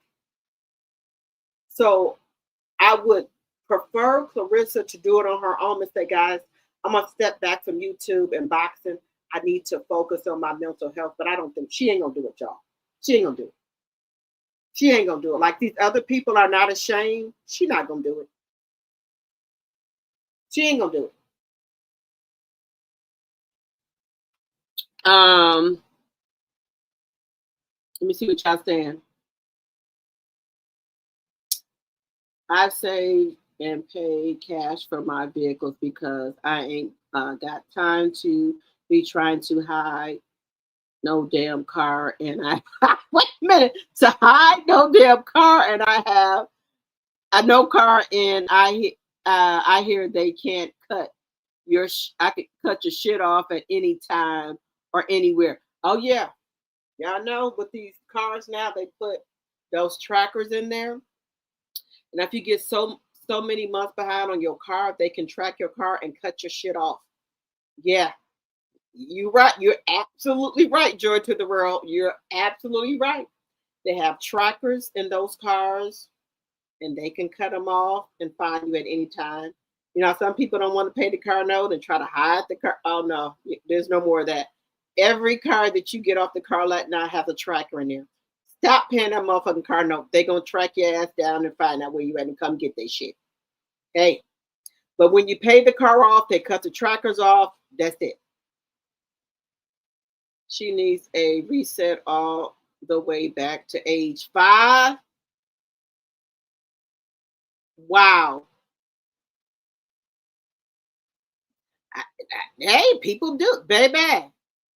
So I would prefer Claressa to do it on her own and say, guys, I'm going to step back from YouTube and boxing. I need to focus on my mental health. But I don't think she ain't going to do it, y'all. She ain't going to do it. She ain't going to do it. Like these other people are not ashamed. She not going to do it. She ain't going to do it. Let me see what y'all saying. I save and pay cash for my vehicles because I ain't got time to be trying to hide no damn car. And I wait a minute, to hide no damn car, and I have a no car, and I hear they can't cut I could cut your shit off at any time or anywhere. Oh yeah, y'all know with these cars now they put those trackers in there, and if you get so many months behind on your car, they can track your car and cut your shit off. Yeah, you're right. You're absolutely right, Joy to the world. You're absolutely right. They have trackers in those cars, and they can cut them off and find you at any time. You know, some people don't want to pay the car note and try to hide the car. Oh no, there's no more of that. Every car that you get off the car lot now has a tracker in there. Stop paying that motherfucking car note. They're going to track your ass down and find out where you at and come get their shit. Hey, but when you pay the car off, they cut the trackers off. That's it. She needs a reset all the way back to age 5. Wow. Hey, people do, baby.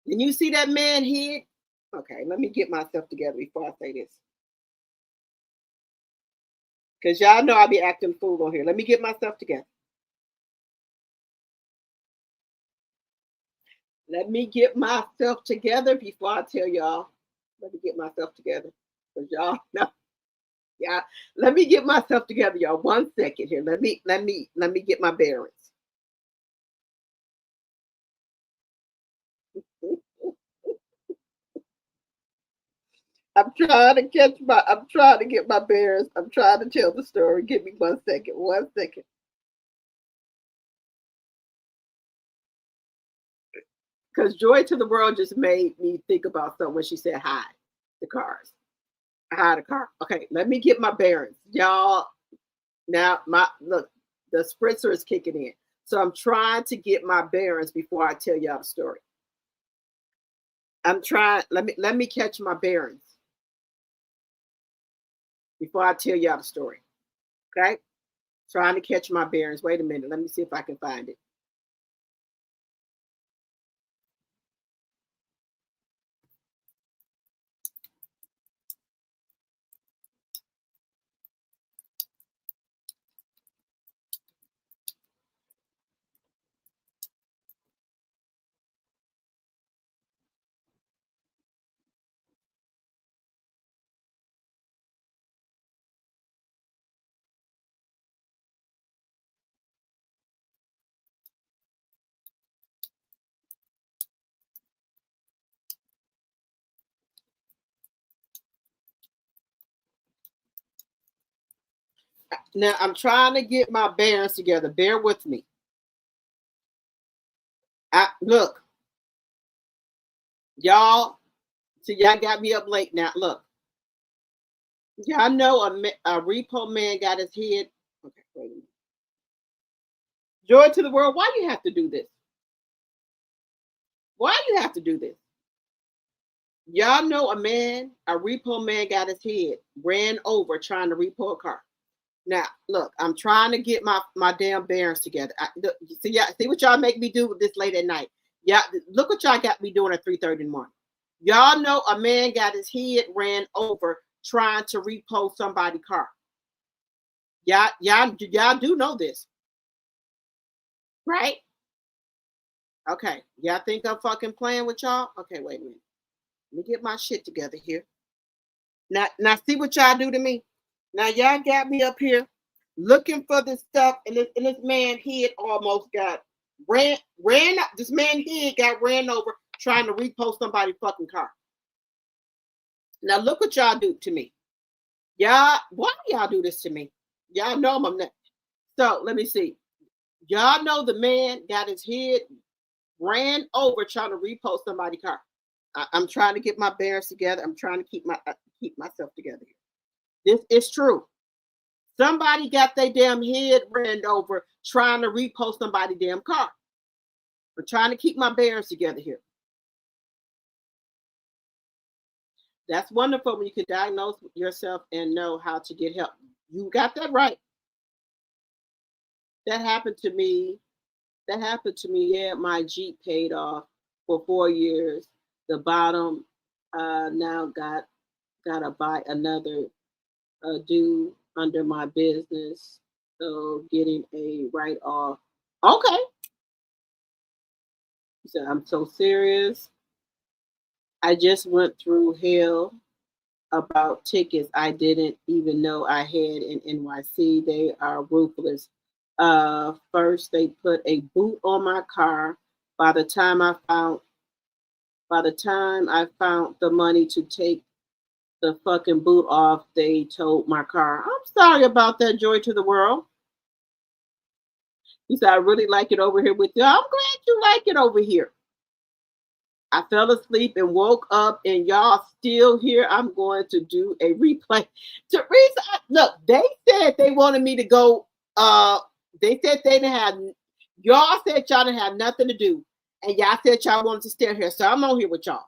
When you see that man hit, okay, let me get myself together before I say this. Because y'all know I be acting fool on here. Let me get myself together. Let me get myself together before I tell y'all. Let me get myself together. Because y'all know. Yeah, let me get myself together, y'all. 1 second here. Let me get my bearings. I'm trying to get my bearings. I'm trying to tell the story. Give me 1 second. 1 second. Because Joy to the World just made me think about something when she said hide the cars. Hide a car. Okay, let me get my bearings. Y'all, now look, the spritzer is kicking in. So I'm trying to get my bearings before I tell y'all the story. I'm trying. Let me catch my bearings before I tell y'all the story. Okay? Trying to catch my bearings. Wait a minute. Let me see if I can find it. Now I'm trying to get my bearings together. Bear with me. Look, y'all. So y'all got me up late now. Look, y'all know a repo man got his head. Okay, wait a minute. Joy to the world. Why you have to do this? Why you have to do this? Y'all know a repo man got his head ran over trying to repo a car. Now, look, I'm trying to get my damn bearings together. See what y'all make me do with this late at night. Yeah, look what y'all got me doing at 3:30 in the morning. Y'all know a man got his head ran over trying to repo somebody's car. Y'all do know this, right? Okay, y'all think I'm fucking playing with y'all? Okay, wait a minute. Let me get my shit together here. Now see what y'all do to me. Now y'all got me up here looking for this stuff, and this man head almost got ran. This man head got ran over trying to repo somebody's fucking car. Now look what y'all do to me. Why do y'all do this to me? Y'all know I'm not. So let me see. Y'all know the man got his head ran over trying to repo somebody's car. I'm trying to get my bearings together. I'm trying to keep myself together. This is true. Somebody got their damn head ran over trying to repo somebody's damn car. I'm trying to keep my bearings together here. That's wonderful when you can diagnose yourself and know how to get help. You got that right. That happened to me. Yeah, my Jeep paid off for 4 years. The bottom now got to buy another due under my business. So getting a write-off. Okay. He said, I'm so serious. I just went through hell about tickets I didn't even know I had in NYC. They are ruthless. First, they put a boot on my car. By the time I found the money to take the fucking boot off, they towed my car. I'm sorry about that, joy to the world. He said, I really like it over here with you. I'm glad you like it over here. I fell asleep and woke up and y'all still here. I'm going to do a replay. Teresa, look, they said they wanted me to go. They said they didn't have, y'all said y'all didn't have nothing to do. And y'all said y'all wanted to stay here. So I'm on here with y'all.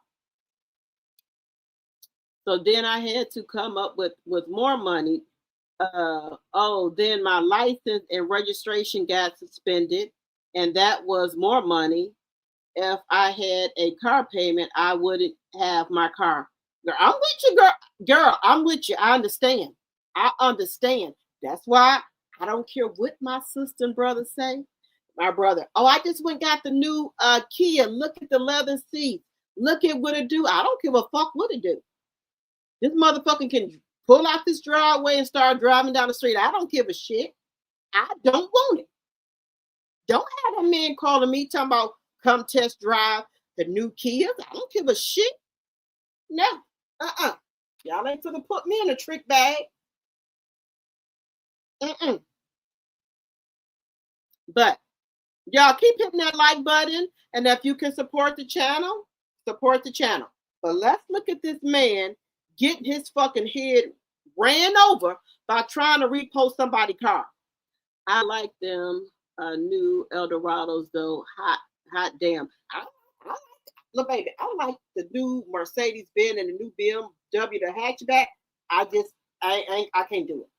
So then I had to come up with more money. Then my license and registration got suspended. And that was more money. If I had a car payment, I wouldn't have my car. Girl, I'm with you, girl. Girl, I'm with you. I understand. That's why I don't care what my sister and brother say. My brother, I just went got the new Kia. Look at the leather seats. Look at what it do. I don't give a fuck what it do. This motherfucker can pull out this driveway and start driving down the street. I don't give a shit. I don't want it. Don't have a man calling me talking about come test drive the new Kia. I don't give a shit. No. Y'all ain't gonna put me in a trick bag. But y'all keep hitting that like button. And if you can support the channel, support the channel. But let's look at this man getting his fucking head ran over by trying to repost somebody's car. I like them new Eldorados though. Hot damn. look, baby, I like the new Mercedes Benz and the new BMW, the hatchback. I can't do it.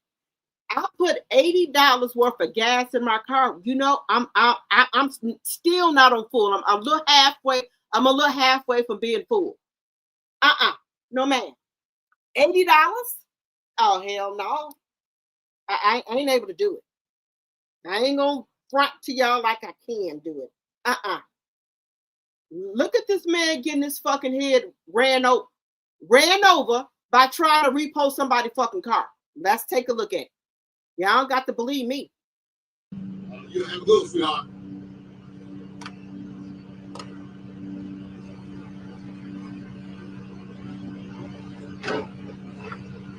I put $80 worth of gas in my car. You know, I'm still not on full. I'm a little halfway. I'm a little halfway from being full. No man. $80? Oh hell no. I ain't able to do it. I ain't gonna front to y'all like I can do it. Look at this man getting his fucking head ran over by trying to repost somebody's fucking car. Let's take a look at it. Y'all got to believe me. You have a good, sweetheart.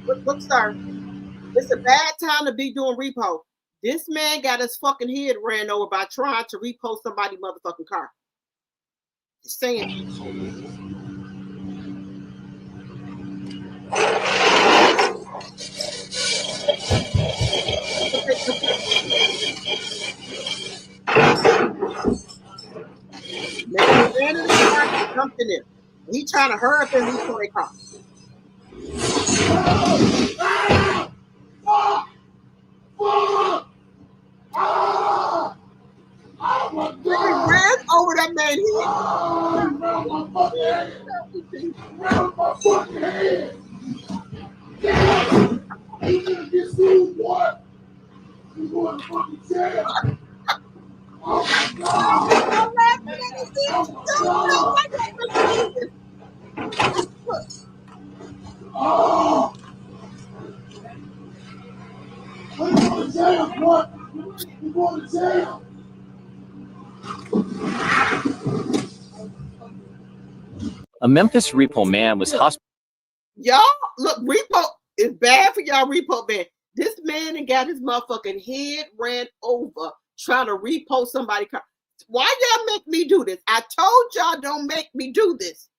Look, sir. It's a bad time to be doing repo. This man got his fucking head ran over by trying to repost somebody's motherfucking car. Just saying. Man ran in the car and jumped in there. He trying to hurry up and repo their car. They ran over that man's head. You gonna get sued, boy. You going to fucking jail. Oh my God. Oh. We're going to jail, boy. We're going to jail. A Memphis repo man was hospitalized. Y'all, look, repo is bad for y'all repo man. This man and got his motherfucking head ran over trying to repost somebody's car. Why y'all make me do this? I told y'all don't make me do this.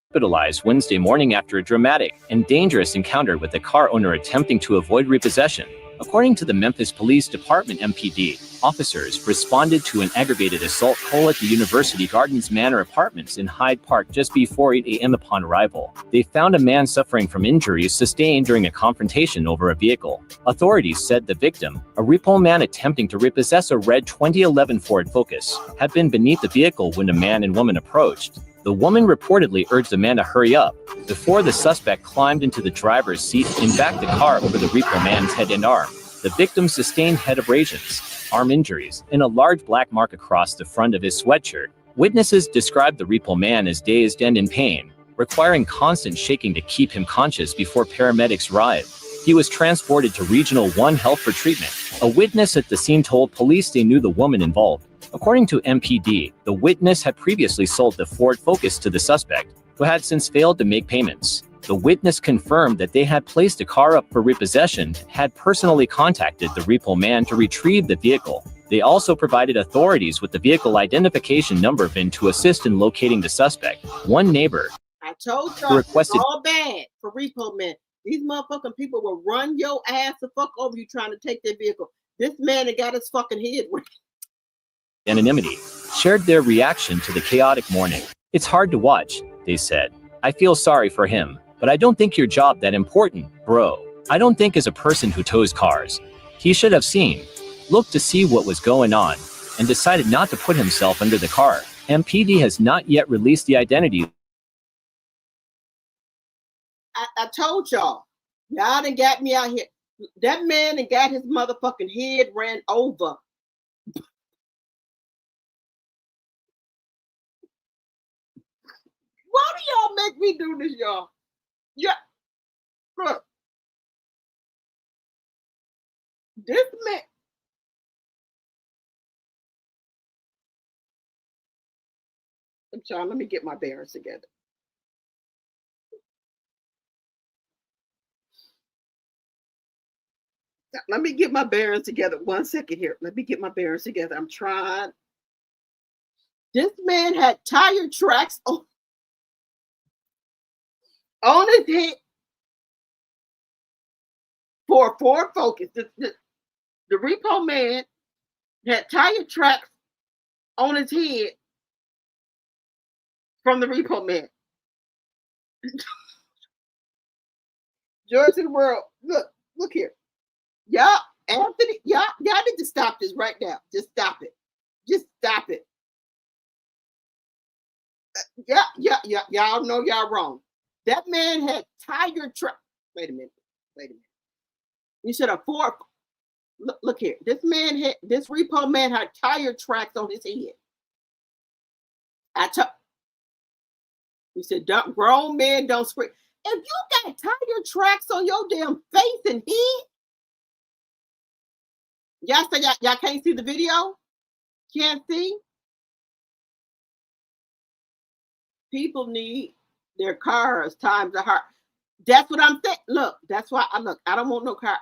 Hospitalized Wednesday morning after a dramatic and dangerous encounter with a car owner attempting to avoid repossession. According to the Memphis Police Department MPD, officers responded to an aggravated assault call at the University Gardens Manor Apartments in Hyde Park just before 8 a.m. Upon arrival, they found a man suffering from injuries sustained during a confrontation over a vehicle. Authorities said the victim, a repo man attempting to repossess a red 2011 Ford Focus, had been beneath the vehicle when a man and woman approached. The woman reportedly urged the man to hurry up before the suspect climbed into the driver's seat and backed the car over the repo man's head and arm. The victim sustained head abrasions, arm injuries, and a large black mark across the front of his sweatshirt. Witnesses described the repo man as dazed and in pain, requiring constant shaking to keep him conscious before paramedics arrived. He was transported to Regional 1 Health for treatment. A witness at the scene told police they knew the woman involved. According to MPD, the witness had previously sold the Ford Focus to the suspect, who had since failed to make payments. The witness confirmed that they had placed the car up for repossession and had personally contacted the repo man to retrieve the vehicle. They also provided authorities with the vehicle identification number VIN to assist in locating the suspect. One neighbor I told y'all requested it's all bad for repo men. These motherfucking people will run your ass the fuck over you trying to take their vehicle. This man that got his fucking head wet. Anonymity shared their reaction to the chaotic morning. "It's hard to watch," they said. "I feel sorry for him, but I don't think your job that important, bro. I don't think as a person who tows cars, he should have looked to see what was going on, and decided not to put himself under the car." MPD has not yet released the identity. I told y'all done got me out here. That man and got his motherfucking head ran over. Why do y'all make me do this, y'all? Yeah, look. This man. I'm trying. Let me get my bearings together. Let me get my bearings together. 1 second here. Let me get my bearings together. I'm trying. This man had tire tracks on his head for a Ford Focus. The repo man had tire tracks on his head from the repo man. George of the world. Look here. Y'all, Anthony, y'all need to stop this right now. Just stop it. Just stop it. Y'all know y'all wrong. That man had tire track. Wait a minute. You should have four. Look here. This repo man had tire tracks on his head. You said, grown men don't scream. If you got tire tracks on your damn face and head, y'all say y'all can't see the video? Can't see? People need their cars times are hard. That's what I'm saying. Look, that's why I don't want no car.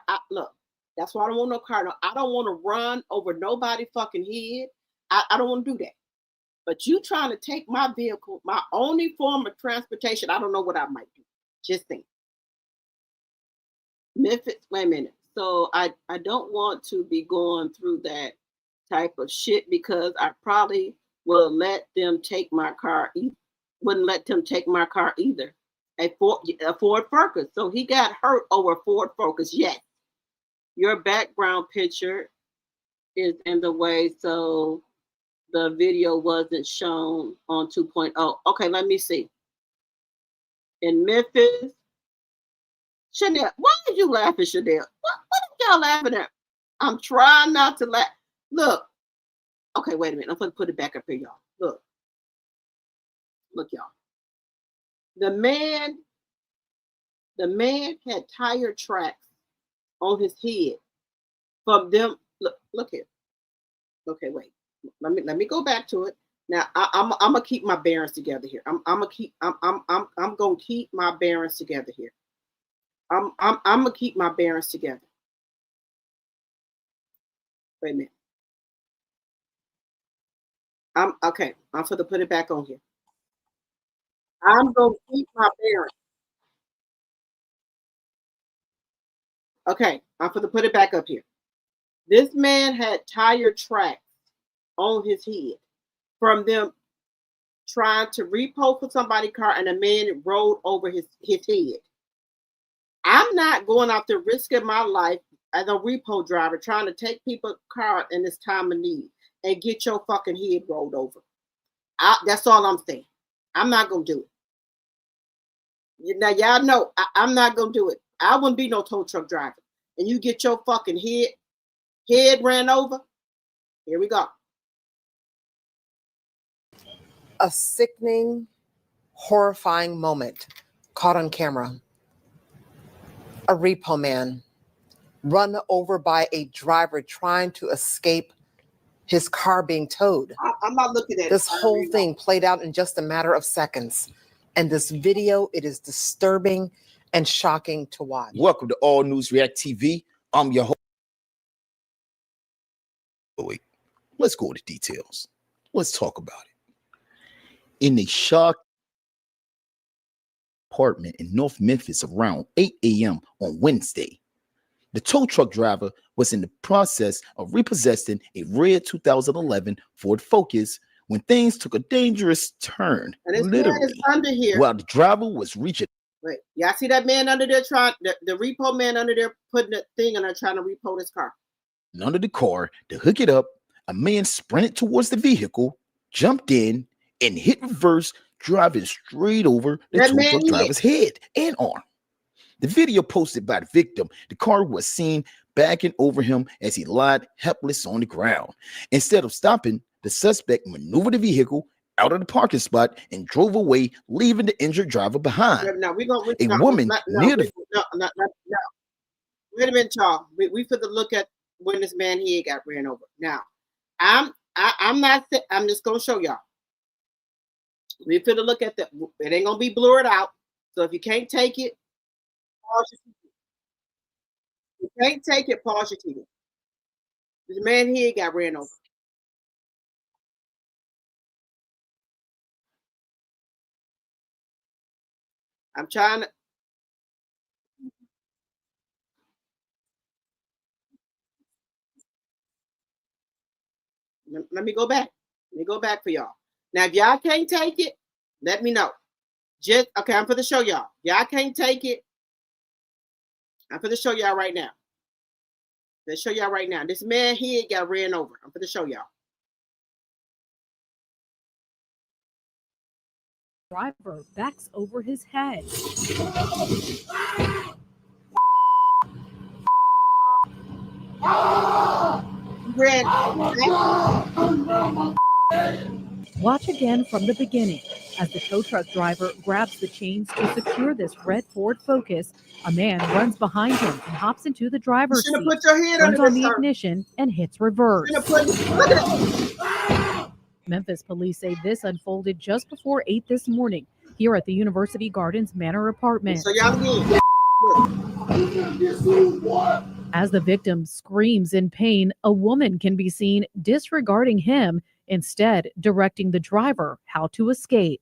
That's why I don't want no car. No, I don't want to run over nobody fucking head. I don't want to do that. But you trying to take my vehicle, my only form of transportation, I don't know what I might do. Just think. Memphis, wait a minute. So I don't want to be going through that type of shit because I probably will let them take my car. Wouldn't let them take my car either. A Ford Focus. So he got hurt over Ford Focus. Yes. Your background picture is in the way, so the video wasn't shown on 2.0. Okay, let me see. In Memphis, Chanel, why did you laugh at Chanel? What are y'all laughing at? I'm trying not to laugh. Look. Okay, wait a minute. I'm going to put it back up here, y'all. Look, y'all. The man had tire tracks on his head from them. Look here. Okay, wait. Let me go back to it. Now I'm gonna keep my bearings together here. I'm gonna keep my bearings together here. I'm gonna keep my bearings together. Wait a minute. I'm gonna put it back on here. I'm gonna keep my bearings. Okay, I'm gonna put it back up here. This man had tire tracks on his head from them trying to repo for somebody's car, and a man rolled over his head. I'm not going out there risking my life as a repo driver trying to take people's car in this time of need and get your fucking head rolled over. That's all I'm saying. I'm not gonna do it. Now y'all know I'm not gonna do it. I wouldn't be no tow truck driver. And you get your fucking head ran over. Here we go. A sickening, horrifying moment caught on camera. A repo man run over by a driver trying to escape his car being towed. I'm not looking at this whole thing played out in just a matter of seconds. And this video, it is disturbing and shocking to watch. Welcome to All News React TV. I'm your host. Wait, let's go into details. Let's talk about it. In a shock apartment in North Memphis around 8 a.m. on Wednesday, the tow truck driver was in the process of repossessing a red 2011 Ford Focus when things took a dangerous turn. And this man is under here. While the driver was reaching. Wait, y'all see that man under there trying, the repo man under there putting the thing on there trying to repo this car. Under the car to hook it up, a man sprinted towards the vehicle, jumped in, and hit reverse, driving straight over the tow truck driver's head and arm. The video posted by the victim, the car was seen backing over him as he lied helpless on the ground. Instead of stopping, the suspect maneuvered the vehicle out of the parking spot and drove away, leaving the injured driver behind. Now we're gonna a woman near the no. Wait a minute, y'all. We for the look at when this man here got ran over. Now, I'm just gonna show y'all. We for the look at that. It ain't gonna be blurred out. So if you can't take it, pause your TV. If you can't take it, pause your TV. This man here got ran over. I'm trying to. Let me go back. Let me go back for y'all. Now, if y'all can't take it, Let me know. Just okay, I'm for the show y'all. Y'all can't take it. I'm for the show y'all right now. Let's show y'all right now. This man here got ran over. I'm for the show y'all. Driver backs over his head. Watch again from the beginning. As the tow truck driver grabs the chains to secure this red Ford Focus, a man runs behind him and hops into the driver's seat, Put your head turns under on this, the sir. ignition, and hits reverse. Look at Memphis police say this unfolded just before 8 this morning here at the University Gardens Manor apartment. So y'all As the victim screams in pain, a woman can be seen disregarding him, instead directing the driver how to escape.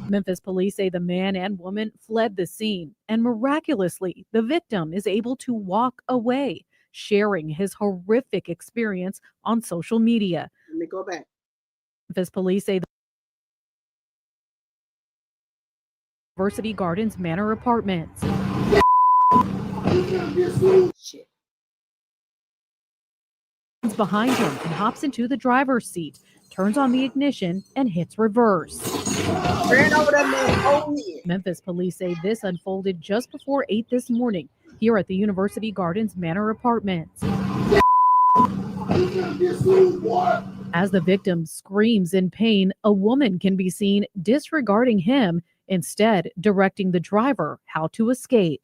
Memphis police say the man and woman fled the scene, and miraculously, the victim is able to walk away, sharing his horrific experience on social media. Let me go back. Memphis police say the University Gardens Manor apartments. Shit. Behind him and hops into the driver's seat, turns on the ignition, and hits reverse. Ran over that man's whole head. Memphis police say this unfolded just before 8 this morning here at the University Gardens Manor apartments. As the victim screams in pain, a woman can be seen disregarding him, instead directing the driver how to escape.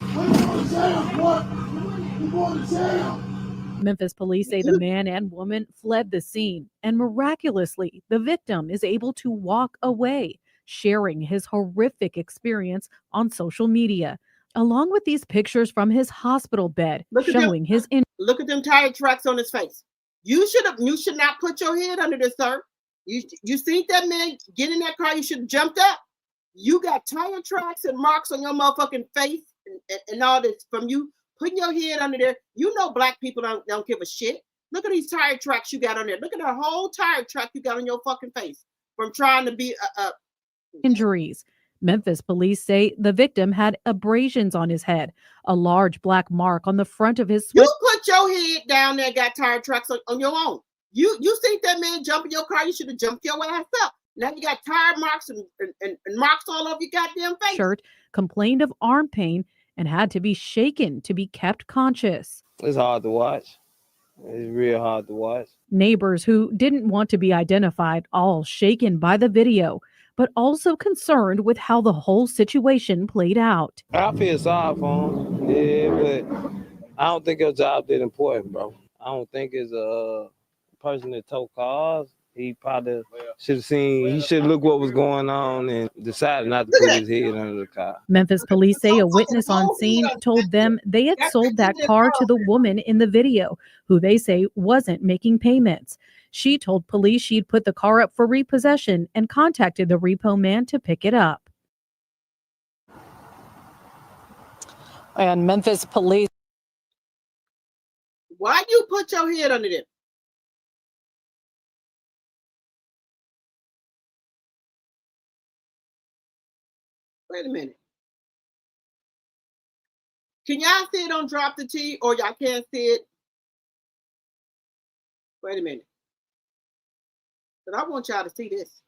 Memphis police say the man and woman fled the scene, and miraculously, the victim is able to walk away, sharing his horrific experience on social media, along with these pictures from his hospital bed showing his Look at them tire tracks on his face. You should not put your head under this, sir. You see that man get in that car, you should have jumped up. You got tire tracks and marks on your motherfucking face and all this from you putting your head under there. You know black people don't give a shit. Look at these tire tracks you got on there. Look at that whole tire track you got on your fucking face from trying to be injuries. Memphis police say the victim had abrasions on his head, a large black mark on the front of his You put your head down there, got tire tracks on your own. You think that man jump in your car, you should have jumped your ass up. Now you got tire marks and marks all over your goddamn face. shirt, complained of arm pain, and had to be shaken to be kept conscious. It's hard to watch. It's real hard to watch. Neighbors who didn't want to be identified, all shaken by the video, but also concerned with how the whole situation played out. I feel sorry for him. Yeah, but I don't think your job that important, bro. I don't think it's a person that tow cars. He probably should have seen, he should look what was going on and decided not to put his head under the car. Memphis police say a witness on scene told them they had sold that car to the woman in the video, who they say wasn't making payments. She told police she'd put the car up for repossession and contacted the repo man to pick it up. And Memphis police. Why you put your head under there? Wait a minute. Can y'all see it on Drop the T or y'all can't see it? Wait a minute. But I want y'all to see this.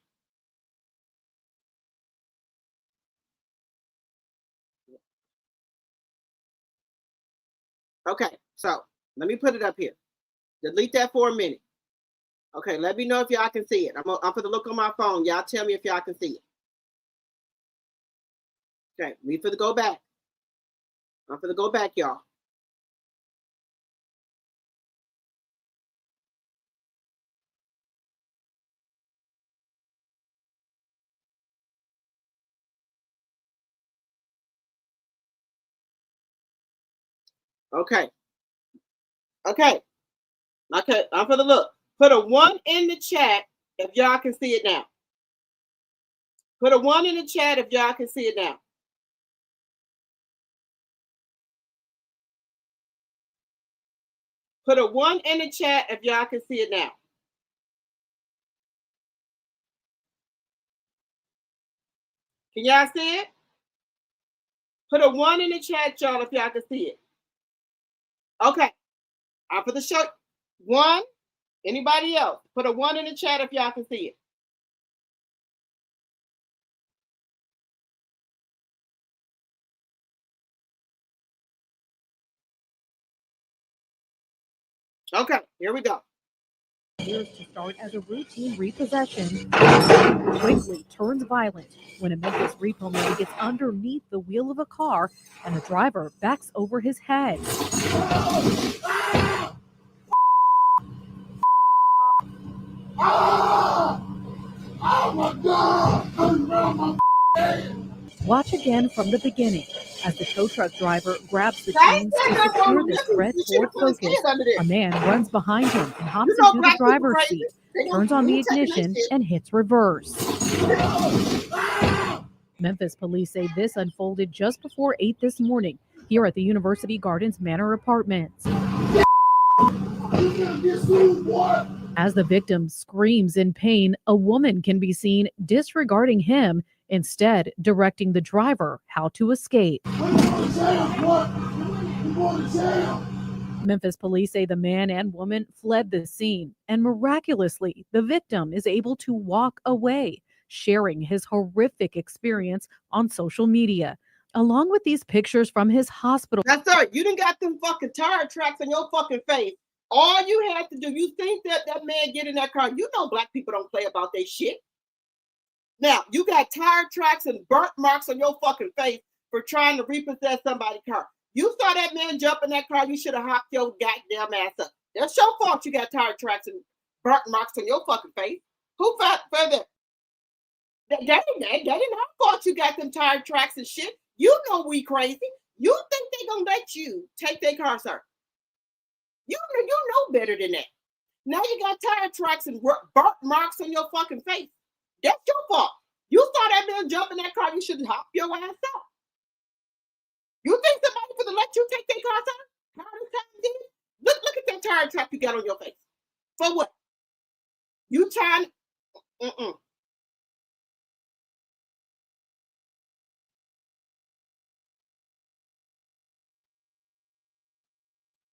Okay, so let me put it up here. Delete that for a minute. Okay, let me know if y'all can see it. I'm going to look on my phone. Y'all tell me if y'all can see it. Okay, we for the go back. I'm for the go back, y'all. Okay. Okay. Okay, I'm for the look. Put a 1 in the chat if y'all can see it now. Put a 1 in the chat if y'all can see it now. Put a 1 in the chat if y'all can see it now. Can y'all see it? Put a 1 in the chat, y'all, if y'all can see it. Okay. I'll put the show 1. Anybody else? Put a 1 in the chat if y'all can see it. Okay, here we go. Appears to start as a routine repossession, quickly turns violent when a Memphis repo man gets underneath the wheel of a car and the driver backs over his head. Oh my God! Watch again from the beginning as the tow truck driver grabs the chains to secure this red Ford Focus. A man runs behind him and hops into the driver's seat, turns on the ignition, and hits reverse. Memphis police say this unfolded just before 8 this morning here at the University Gardens Manor Apartments. As the victim screams in pain, a woman can be seen disregarding him, instead directing the driver how to escape. Memphis police say the man and woman fled the scene, and miraculously, the victim is able to walk away, sharing his horrific experience on social media, along with these pictures from his hospital. That's right. You done got them fucking tire tracks on your fucking face. All you had to do, you think that man get in that car. You know black people don't play about their shit. Now, you got tire tracks and burnt marks on your fucking face for trying to repossess somebody's car. You saw that man jump in that car, you should have hopped your goddamn ass up. That's your fault you got tire tracks and burnt marks on your fucking face. Who fought further? That ain't our fault you got them tire tracks and shit. You know we crazy. You think they gonna let you take their car, sir? You know better than that. Now you got tire tracks and burnt marks on your fucking face. That's your fault. You saw that man jump in that car, you should hop your ass up. You think somebody gonna let you take their car, sir? Look at that tire track you got on your face. For what? You trying?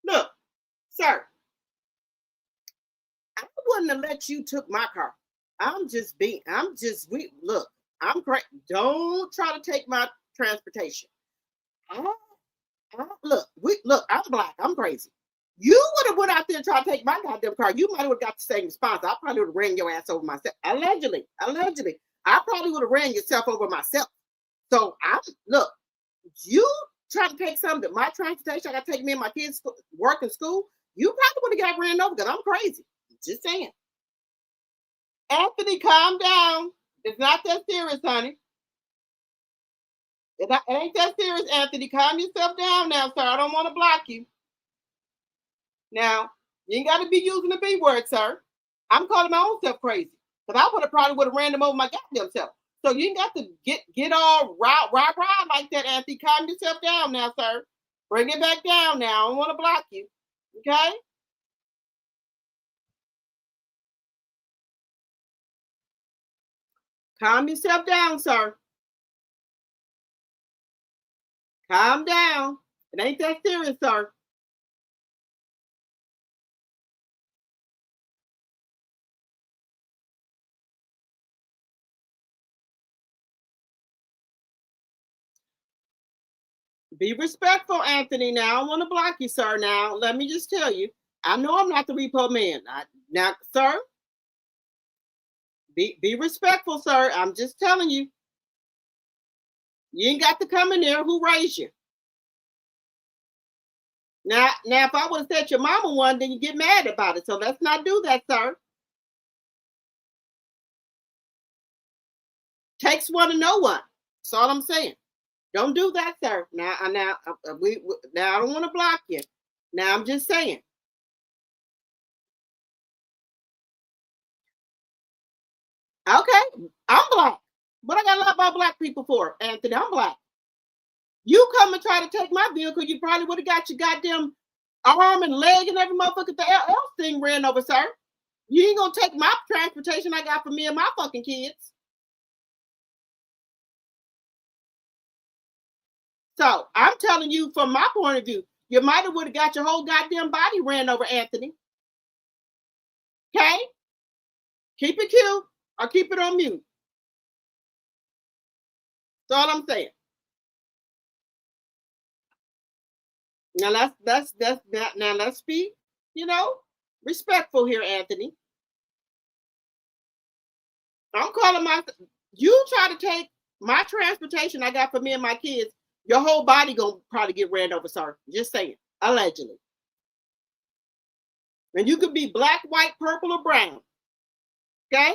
Look, sir, I wouldn't have let you took my car. I'm look, I'm great. Don't try to take my transportation. Look, I'm black. I'm crazy. You would have went out there and tried to take my goddamn car. You might have got the same response. I probably would have ran your ass over myself. Allegedly. I probably would have ran yourself over myself. So look, you try to take something that my transportation, I got to take me and my kids to work and school. You probably would have got ran over because I'm crazy. Just saying. Anthony, calm down. It's not that serious, honey. It ain't that serious, Anthony. Calm yourself down now, sir. I don't want to block you. Now, you ain't got to be using the B word, sir. I'm calling my own self crazy. Because I probably would have ran them over my goddamn self. So you ain't got to get all rah like that, Anthony. Calm yourself down now, sir. Bring it back down now. I don't want to block you. Okay? Calm yourself down, sir. Calm down. It ain't that serious, sir. Be respectful, Anthony. Now, I don't want to block you, sir. Now, let me just tell you, I know I'm not the repo man. Now, sir, be respectful, sir. I'm just telling you. You ain't got to come in there. Who raised you? Now, if I would have said your mama one, then you get mad about it. So let's not do that, sir. Takes one to know one. That's all I'm saying. Don't do that, sir. Now, I don't want to block you. Now, I'm just saying. Okay, I'm black. What I got to lie about black people for, Anthony? I'm black. You come and try to take my vehicle, you probably would have got your goddamn arm and leg and every motherfucker the else thing ran over, sir. You ain't gonna take my transportation I got for me and my fucking kids. So I'm telling you, from my point of view, you might have would have got your whole goddamn body ran over, Anthony. Okay? Keep it cute or keep it on mute. That's all I'm saying. Now let's be, respectful here, Anthony. I'm calling you try to take my transportation I got for me and my kids, your whole body gonna probably get ran over, sir. Just saying. Allegedly. And you could be black, white, purple, or brown. Okay?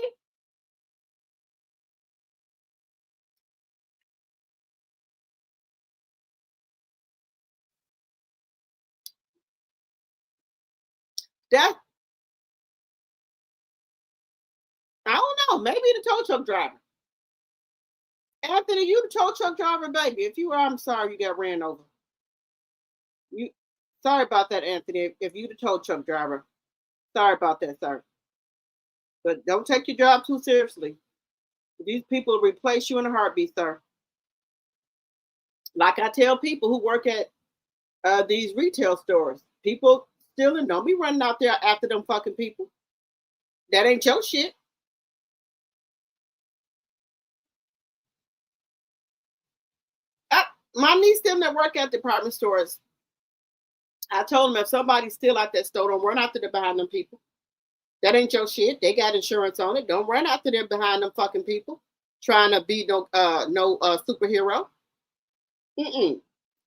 I don't know. Maybe the tow truck driver. Anthony, you the tow truck driver, baby. If you are, I'm sorry you got ran over. Sorry about that, Anthony. If you the tow truck driver. Sorry about that, sir. But don't take your job too seriously. These people will replace you in a heartbeat, sir. Like I tell people who work at these retail stores, people stealing, don't be running out there after them fucking people. That ain't your shit. My niece them that work at department stores, I told them if somebody's still at that store, don't run after there behind them people. That ain't your shit. They got insurance on it. Don't run after there behind them fucking people trying to be no superhero.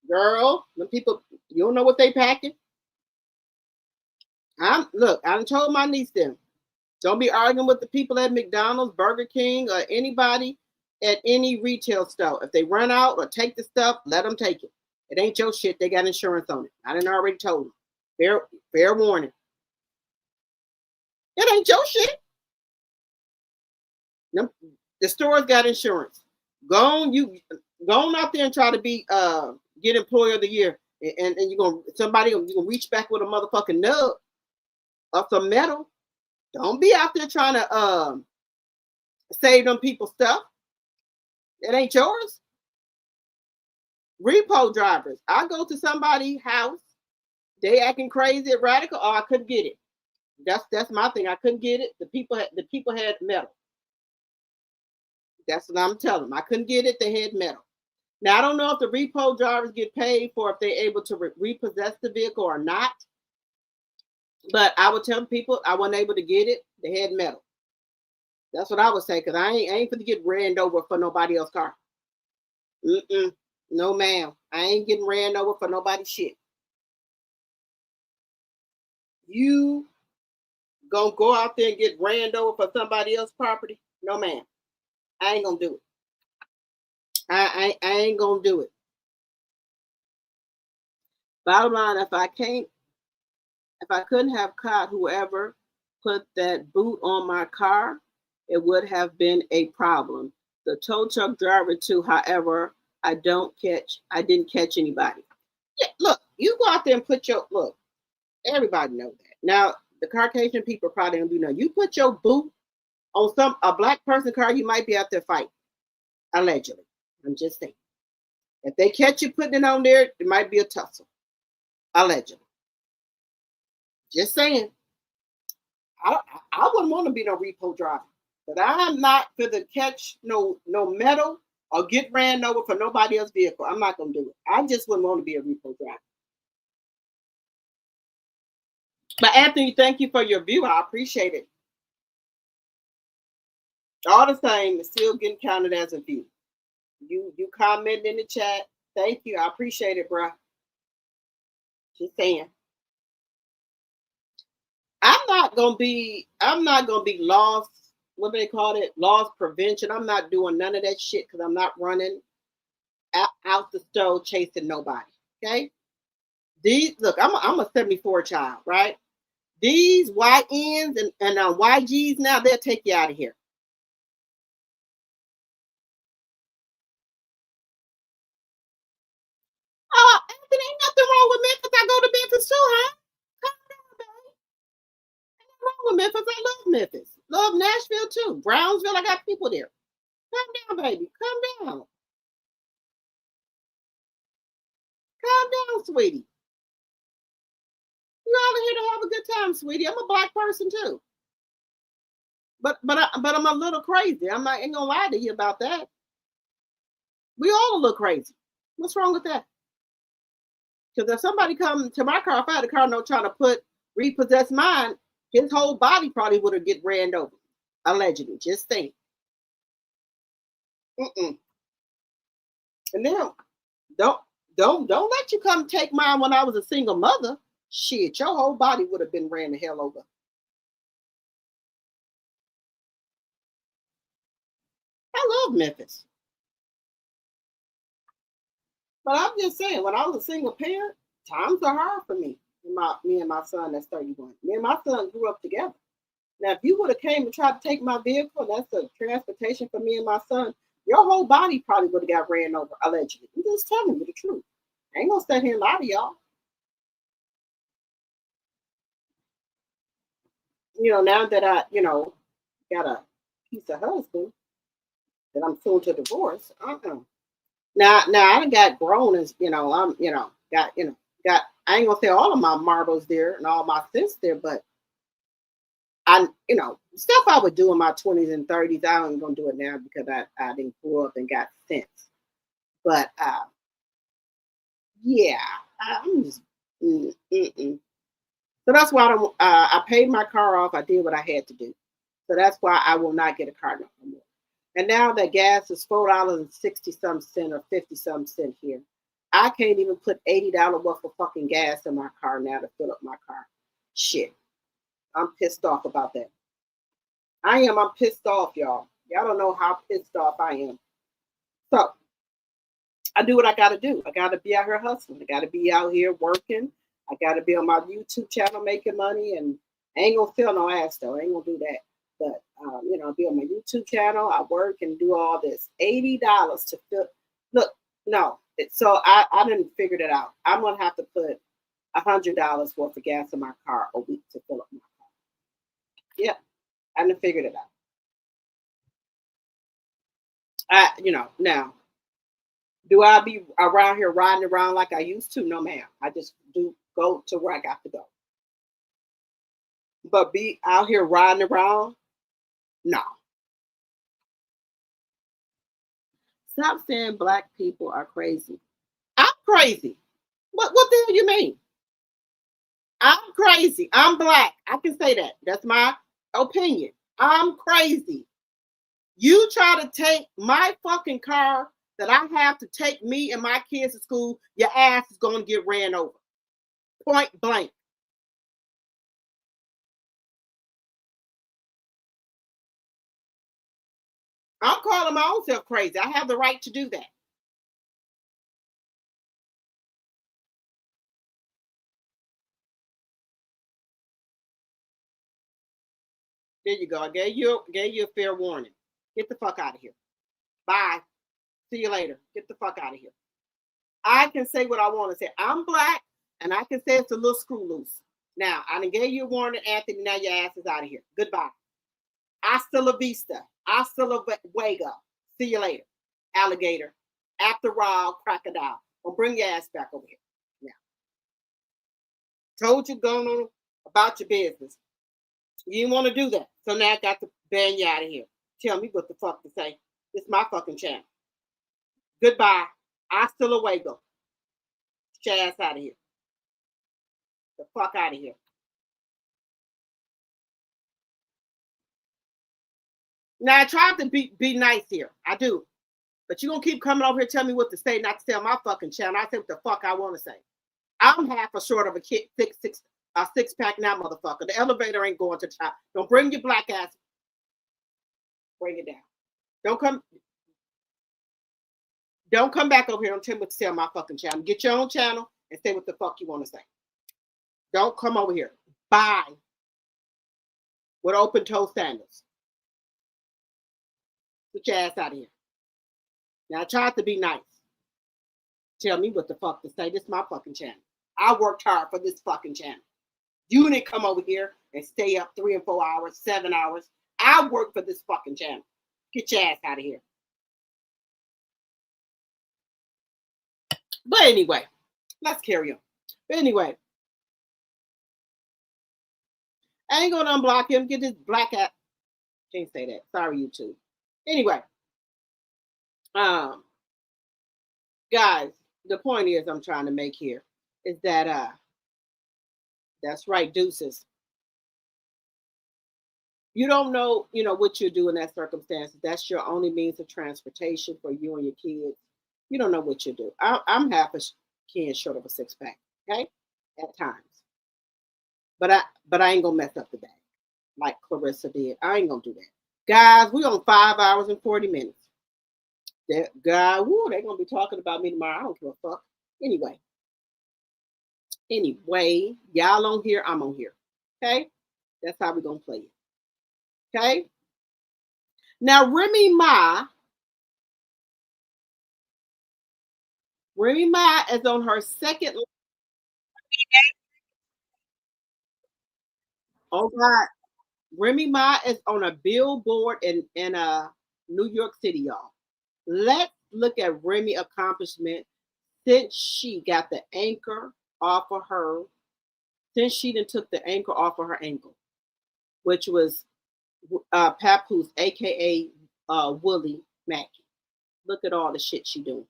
Girl, the people, you don't know what they packing. I told my niece them, don't be arguing with the people at McDonald's, Burger King, or anybody at any retail store. If they run out or take the stuff, let them take it. It ain't your shit. They got insurance on it. I done already told them. Fair warning. It ain't your shit. The store's got insurance. Go on out there and try to be get employee of the year, and you're gonna reach back with a motherfucking nub or some metal. Don't be out there trying to save them people's stuff. It ain't yours. Repo drivers. I go to somebody's house, they acting crazy at Radical. Oh, I couldn't get it. That's my thing. I couldn't get it. The people had metal. That's what I'm telling them. I couldn't get it. They had metal. Now I don't know if the repo drivers get paid for if they're able to repossess the vehicle or not. But I would tell people I wasn't able to get it. They had metal. That's what I would say, because I ain't gonna get ran over for nobody else's car. No, ma'am. I ain't getting ran over for nobody's shit. You gonna go out there and get ran over for somebody else's property? No, ma'am. I ain't gonna do it. I ain't gonna do it. Bottom line, if I couldn't have caught whoever put that boot on my car, it would have been a problem. The tow truck driver too, however, I didn't catch anybody. Yeah, look, you go out there and everybody knows that. Now, the Caucasian people probably don't do nothing. You put your boot on a black person car, you might be out there fighting. Allegedly. I'm just saying. If they catch you putting it on there, it might be a tussle. Allegedly. Just saying. I wouldn't want to be no repo driver. But I'm not for the catch no metal or get ran over for nobody else's vehicle. I'm not going to do it. I just wouldn't want to be a repo driver. But Anthony, thank you for your view. I appreciate it. All the same, it's still getting counted as a view. You comment in the chat. Thank you. I appreciate it, bro. Just saying. I'm not gonna be loss. What do they call it? Loss prevention. I'm not doing none of that shit because I'm not running out the stove chasing nobody. Okay. I'm a 74 child, right? These YNs and YGs now, they'll take you out of here. Oh, Anthony, ain't nothing wrong with Memphis. I go to Memphis too, huh? Calm down, baby. Ain't nothing wrong with Memphis. I love Memphis. Love Nashville too. Brownsville, I got people there. Calm down, baby. Calm down. Calm down, sweetie. You're all here to have a good time, sweetie. I'm a black person too. But I'm a little crazy. Ain't gonna lie to you about that. We all look crazy. What's wrong with that? Because if somebody come to my car, if I had a car note trying to repossess mine, his whole body probably would have get ran over. Allegedly. Just think. And then don't let you come take mine when I was a single mother. Shit, your whole body would have been ran the hell over. I love Memphis. But I'm just saying, when I was a single parent, times are hard for me. Me and my son, that's 31. Me and my son grew up together. Now, if you would have came and tried to take my vehicle, that's the transportation for me and my son, your whole body probably would have got ran over, allegedly. I'm just telling you the truth. I ain't gonna stand here and lie to y'all. Now that I, got a piece of husband that I'm soon to divorce, Now I done got grown as, got, I ain't gonna say all of my marbles there and all my sense there, but stuff I would do in my 20s and 30s, I ain't gonna do it now because I didn't grow up and got sense. But yeah, I'm just, So that's why I paid my car off. I did what I had to do. So that's why I will not get a car note no more. And now that gas is $4.60-some or 50-some cent here, I can't even put $80 worth of fucking gas in my car now to fill up my car. Shit. I'm pissed off about that. I'm pissed off, y'all. Y'all don't know how pissed off I am. So I do what I gotta do. I gotta be out here hustling. I gotta be out here working. I gotta be on my YouTube channel making money, and I ain't gonna sell no ass though. I ain't gonna do that. But be on my YouTube channel. I work and do all this. $80 to fill. Look, no. So I didn't figure it out. I'm gonna have to put $100 worth of gas in my car a week to fill up my car. Yeah, I didn't figure it out. Now, do I be around here riding around like I used to? No, ma'am. I just do go to where I got to go. But be out here riding around? No. Stop saying black people are crazy. I'm crazy. What the hell you mean? I'm crazy. I'm black. I can say that. That's my opinion. I'm crazy. You try to take my fucking car that I have to take me and my kids to school, your ass is going to get ran over. Point blank. I'm calling my own self crazy. I have the right to do that. There you go. I gave you a fair warning. Get the fuck out of here. Bye. See you later. Get the fuck out of here. I can say what I want to say. I'm black, and I can say it's a little screw loose. Now, I done gave you a warning, Anthony. Now your ass is out of here. Goodbye. Hasta la vista. Hasta la luego. See you later, alligator. After all, crocodile. Well, bring your ass back over here. Now, told you going on about your business. You didn't want to do that. So now I got to ban you out of here. Tell me what the fuck to say. It's my fucking channel. Goodbye. Hasta luego. Get your ass out of here. The fuck out of here. Now I tried to be nice here. I do. But you're going to keep coming over here telling me what to say, not to say on my fucking channel. I say what the fuck I want to say. I'm half a short of a six-pack now, motherfucker. The elevator ain't going to the top. Don't bring your black ass. Bring it down. Don't come back over here and tell me what to say on my fucking channel. Get your own channel and say what the fuck you want to say. Don't come over here. Bye. With open-toe sandals. Get your ass out of here. Now, I tried to be nice. Tell me what the fuck to say. This is my fucking channel. I worked hard for this fucking channel. You didn't come over here and stay up 3 and 4 hours, 7 hours. I worked for this fucking channel. Get your ass out of here. But anyway, Let's carry on. But anyway, I ain't gonna unblock him. Get this black app. Can't say that. Sorry, YouTube. Anyway, guys, the point is I'm trying to make here is that that's right, deuces. You don't know, what you do in that circumstance. That's your only means of transportation for you and your kids. You don't know what you do. I'm half a can short of a six pack, okay, at times. But I ain't gonna mess up the bag like Clarissa did. I ain't gonna do that, guys. We on 5 hours and 40 minutes. That guy, woo, they're gonna be talking about me tomorrow. I don't give a fuck. Anyway, y'all on here, I'm on here. Okay, that's how we're gonna play it. Okay. Now Remy Ma is on her second. Oh God, Remy Ma is on a billboard in New York City, y'all. Let's look at Remy accomplishment since she got the anchor off of her. Since she done took the anchor off of her ankle, which was Papoose, aka Willie Mackey. Look at all the shit she doing.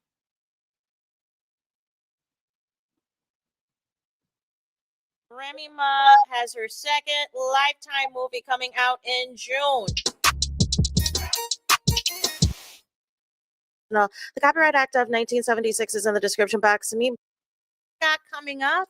Remy Ma has her second Lifetime movie coming out in June. No, the Copyright Act of 1976 is in the description box. Got coming up.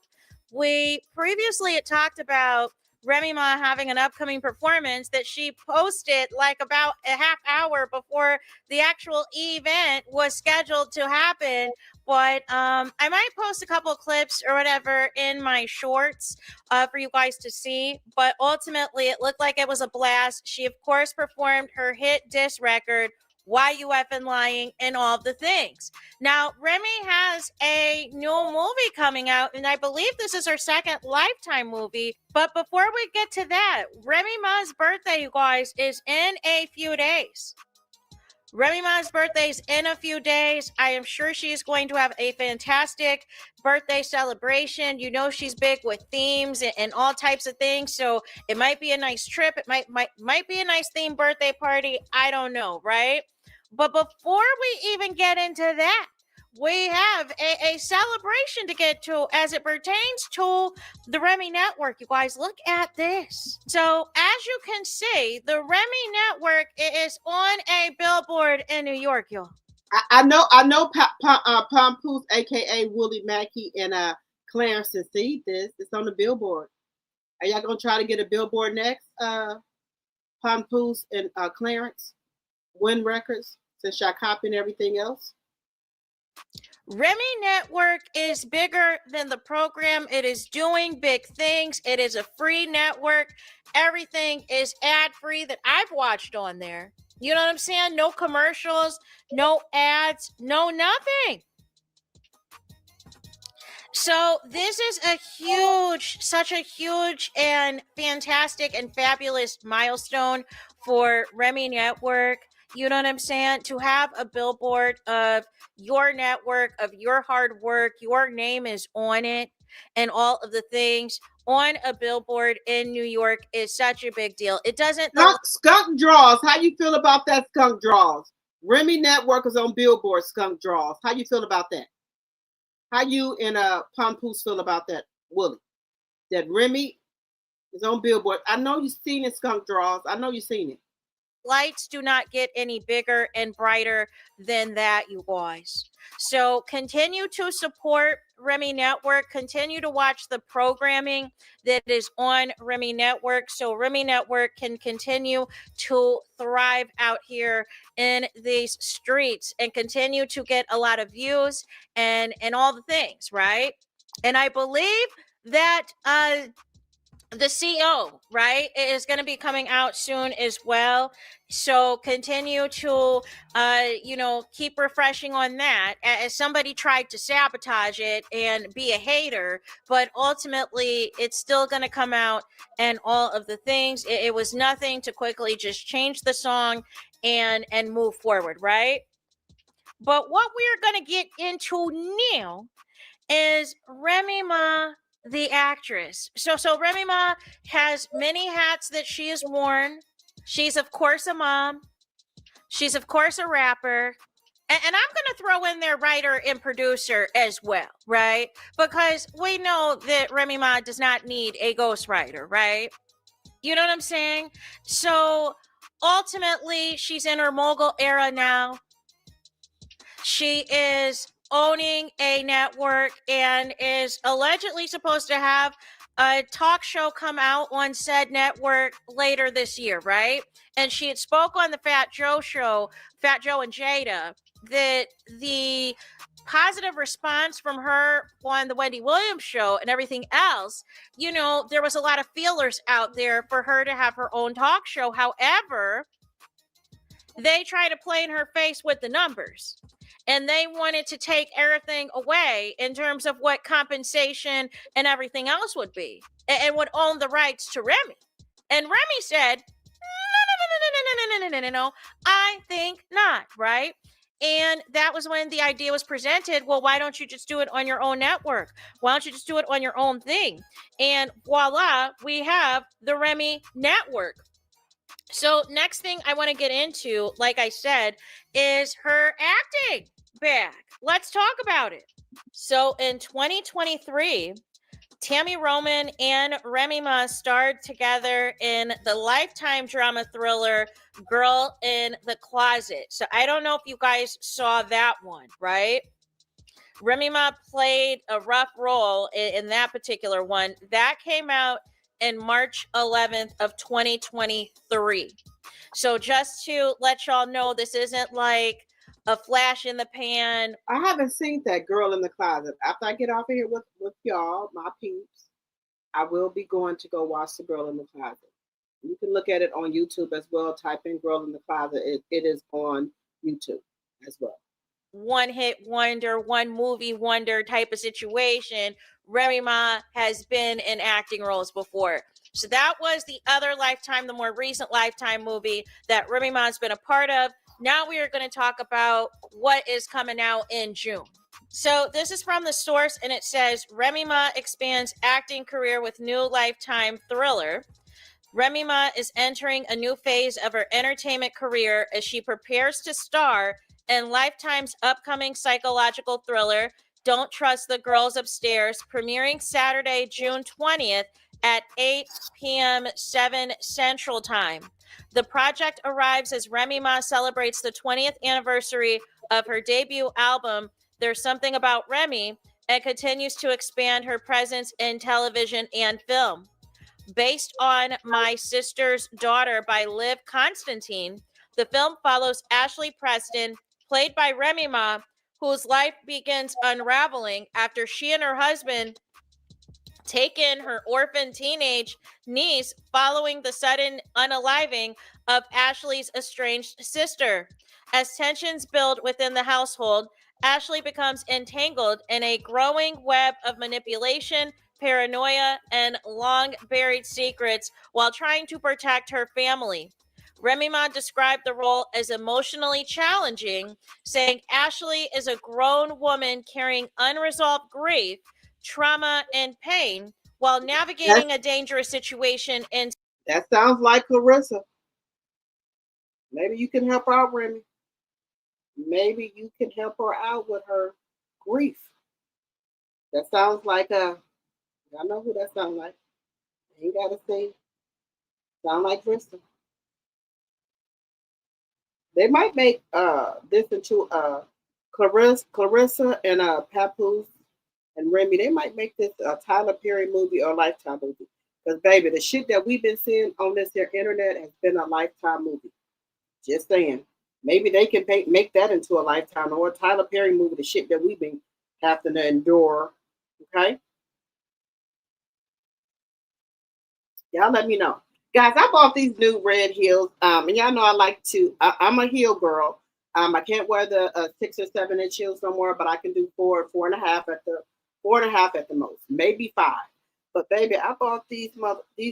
We previously had talked about Remy Ma having an upcoming performance that she posted like about a half hour before the actual event was scheduled to happen. But I might post a couple of clips or whatever in my shorts for you guys to see. But ultimately, it looked like it was a blast. She, of course, performed her hit diss record, Why You Effing Lying, and all the things. Now, Remy has a new movie coming out, and I believe this is her second Lifetime movie. But before we get to that, Remy Ma's birthday, you guys, is in a few days. Remy Ma's birthday is in a few days. I am sure she is going to have a fantastic birthday celebration. You know she's big with themes and all types of things, so it might be a nice trip. It might be a nice themed birthday party. I don't know, right? But before we even get into that, we have a celebration to get to as it pertains to the Remy Network. You guys, look at this. So as you can see, the Remy Network is on a billboard in New York, y'all. I know Papoose, aka Willie Mackey, and Clarissa. See this? It's on the billboard. Are y'all gonna try to get a billboard next? Papoose and Clarence Win Records, since y'all copying everything else. Remy Network is bigger than the program. It is doing big things. It is a free network. Everything is ad-free that I've watched on there. You know what I'm saying? No commercials, no ads, no nothing. So this is such a huge and fantastic and fabulous milestone for Remy Network. You know what I'm saying? To have a billboard of your network, of your hard work, your name is on it, and all of the things on a billboard in New York is such a big deal. It doesn't... Skunk Draws. How you feel about that, Skunk Draws? Remy Network is on billboard, Skunk Draws. How you feel about that? How you and Papoose feel about that, Willie? That Remy is on billboard. I know you've seen it, Skunk Draws. I know you've seen it. Lights do not get any bigger and brighter than that, you guys. So continue to support Remy Network. Continue to watch the programming that is on Remy Network, so Remy Network can continue to thrive out here in these streets and continue to get a lot of views and all the things, right? And I believe that the CO, right, is going to be coming out soon as well. So continue to, keep refreshing on that. As somebody tried to sabotage it and be a hater, but ultimately it's still going to come out and all of the things. It was nothing to quickly just change the song and move forward, right? But what we're going to get into now is Remy Ma, the actress. So Remy Ma has many hats that she has worn. She's of course a mom. She's of course a rapper. And I'm going to throw in there writer and producer as well, right? Because we know that Remy Ma does not need a ghostwriter, right? You know what I'm saying? So ultimately, she's in her mogul era now. She is owning a network and is allegedly supposed to have a talk show come out on said network later this year, right? And she had spoke on the Fat Joe show, Fat Joe and Jada, that the positive response from her on the Wendy Williams show and everything else, you know, there was a lot of feelers out there for her to have her own talk show. However, they try to play in her face with the numbers. And they wanted to take everything away in terms of what compensation and everything else would be, and would own the rights to Remy. And Remy said, no, I think not, right? And that was when the idea was presented. Well, why don't you just do it on your own network? Why don't you just do it on your own thing? And voila, we have the Remy Network. So next thing I want to get into, like I said, is her acting back. Let's talk about it. So in 2023, Tammy Roman and Remy Ma starred together in the Lifetime drama thriller Girl in the Closet. So I don't know if you guys saw that one, right? Remy Ma played a rough role in that particular one. That came out in March 11th of 2023. So just to let y'all know, this isn't like a flash in the pan. I haven't seen that Girl in the Closet. After I get off of here with y'all, my peeps, I will be going to go watch the Girl in the Closet. You can look at it on YouTube as well. Type in Girl in the Closet. It is on YouTube as well. One hit wonder, one movie wonder type of situation. Remy Ma has been in acting roles before. So that was the other Lifetime, the more recent Lifetime movie that Remy Ma's been a part of. Now we are going to talk about what is coming out in June. So this is from the source, and it says, Remy Ma expands acting career with new Lifetime thriller. Remy Ma is entering a new phase of her entertainment career as she prepares to star in Lifetime's upcoming psychological thriller, Don't Trust the Girls Upstairs, premiering Saturday, June 20th at 8 p.m. 7 Central Time. The project arrives as Remy Ma celebrates the 20th anniversary of her debut album, There's Something About Remy, and continues to expand her presence in television and film. Based on My Sister's Daughter by Liv Constantine, the film follows Ashley Preston, played by Remy Ma, whose life begins unraveling after she and her husband take in her orphan teenage niece following the sudden unaliving of Ashley's estranged sister. As tensions build within the household, Ashley becomes entangled in a growing web of manipulation, paranoia, and long-buried secrets while trying to protect her family. Remy Ma described the role as emotionally challenging, saying Ashley is a grown woman carrying unresolved grief, trauma, and pain while navigating a dangerous situation. And that sounds like Clarissa. Maybe you can help her out, Remy. Maybe you can help her out with her grief. That sounds like I know who that sounds like. Ain't gotta say. Sound like Krista. They might make this into Clarissa and Papoose and Remy. They might make this a Tyler Perry movie or a Lifetime movie. Because baby, the shit that we've been seeing on this here internet has been a Lifetime movie. Just saying. Maybe they can make that into a Lifetime or a Tyler Perry movie, the shit that we've been having to endure. Okay? Y'all let me know. Guys, I bought these new red heels. And y'all know I like to, I'm a heel girl. I can't wear the 6 or 7 inch heels no more, but I can do 4.5 at the most, maybe 5. But baby, I bought these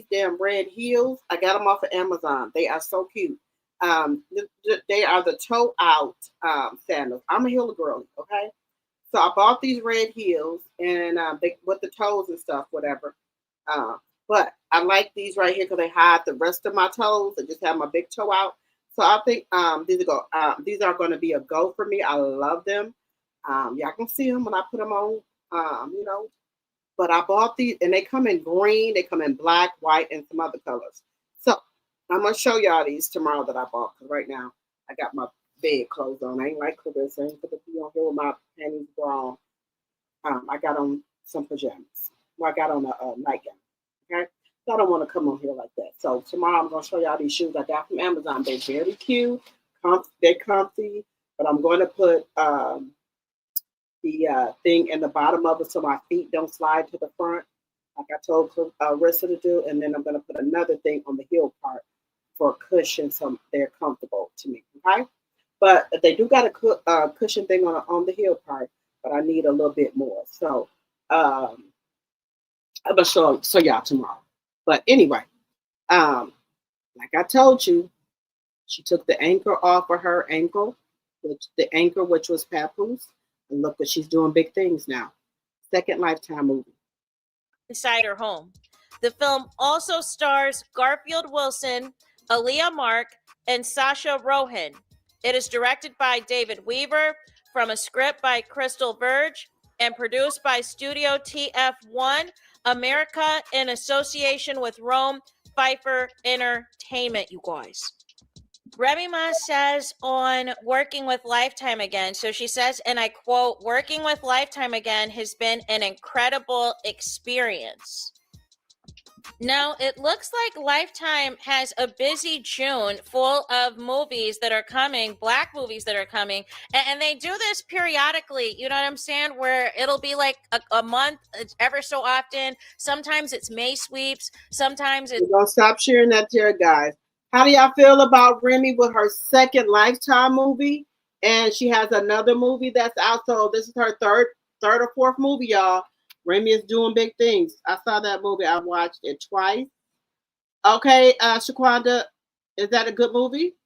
damn red heels. I got them off of Amazon. They are so cute. They are the toe out sandals. I'm a heel girl, okay? So I bought these red heels and they, with the toes and stuff, whatever. But I like these right here because they hide the rest of my toes. I just have my big toe out. So I think these are going to be a go for me. I love them. Y'all can see them when I put them on, you know. But I bought these, and they come in green, they come in black, white, and some other colors. So I'm going to show y'all these tomorrow that I bought, because right now I got my bed clothes on. I ain't like Clarissa. I ain't going to be on here with my panties bra on. I got on some pajamas. Well, I got on a nightgown. Okay? So I don't want to come on here like that. So tomorrow I'm going to show y'all these shoes I got from Amazon. They're very cute. They're comfy. But I'm going to put the thing in the bottom of it so my feet don't slide to the front, like I told Clarissa to do. And then I'm going to put another thing on the heel part for a cushion so they're comfortable to me. Okay? But they do got a cushion thing on the heel part, but I need a little bit more. So I'm going to show y'all tomorrow. But anyway, like I told you, she took the anchor off of her ankle, which was Papoose. And look what she's doing, big things now. Second Lifetime movie. Inside her home. The film also stars Garfield Wilson, Aaliyah Mark, and Sacha Rowan. It is directed by David Weaver from a script by Crystal Verge and produced by Studio TF1 America in association with Rome Pfeiffer Entertainment, you guys. Remy Ma says on working with Lifetime again, so she says, and I quote, "Working with Lifetime again has been an incredible experience." Now, it looks like Lifetime has a busy June full of movies that are coming, Black movies that are coming, and they do this periodically, you know what I'm saying, where it'll be like a month ever so often. Sometimes it's May sweeps, sometimes it's... Don't stop sharing that there, guys. How do y'all feel about Remy with her second Lifetime movie? And she has another movie that's out. So this is her third or fourth movie, y'all. Remy is doing big things. I saw that movie. I watched it twice. Okay, Shaquanda, is that a good movie?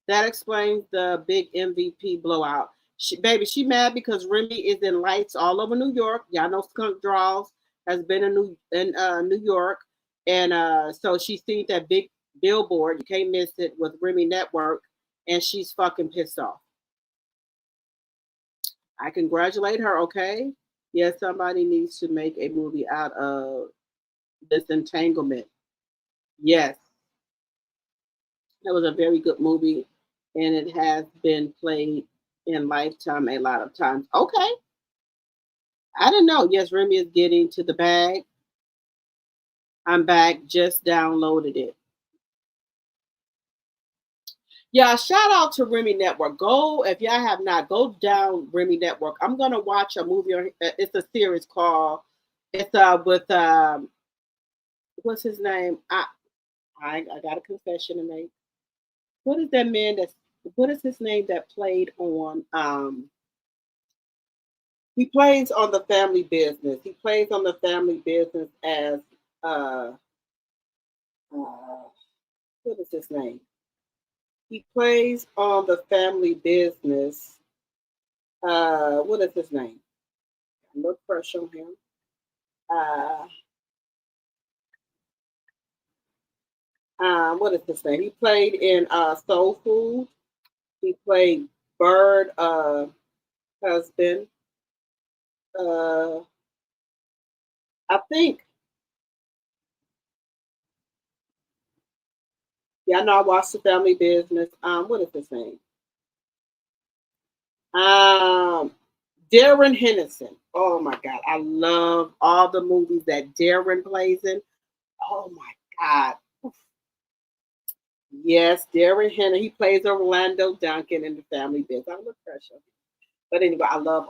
That explains the big MVP blowout. She mad because Remy is in lights all over New York. Y'all know Skunk Draws has been in New York. And so she's seen that big billboard, you can't miss it, with Remy Network, and she's fucking pissed off. I congratulate her, okay? Yes, somebody needs to make a movie out of this entanglement. Yes. That was a very good movie, and it has been played in Lifetime a lot of times. Okay. I didn't know. Yes, Remy is getting to the bag. I'm back. Just downloaded it. Yeah, shout out to Remy Network. Go, if y'all have not, go down Remy Network. I'm going to watch a movie. It's a series called, it's with, what's his name? I got a confession to make. What is that man what is his name that played on, he plays on The Family Business. He plays on The Family Business as, what is his name? He plays on The Family Business. What is his name? Look fresh on him. What is his name? He played in Soul Food. He played Bird husband. I think. Yeah, I know I watched The Family Business. What is his name? Darren Henderson. Oh my God. I love all the movies that Darren plays in. Oh my God. Oof. Yes, Darren Henderson. He plays Orlando Duncan in The Family Business. I look fresh. But anyway, I love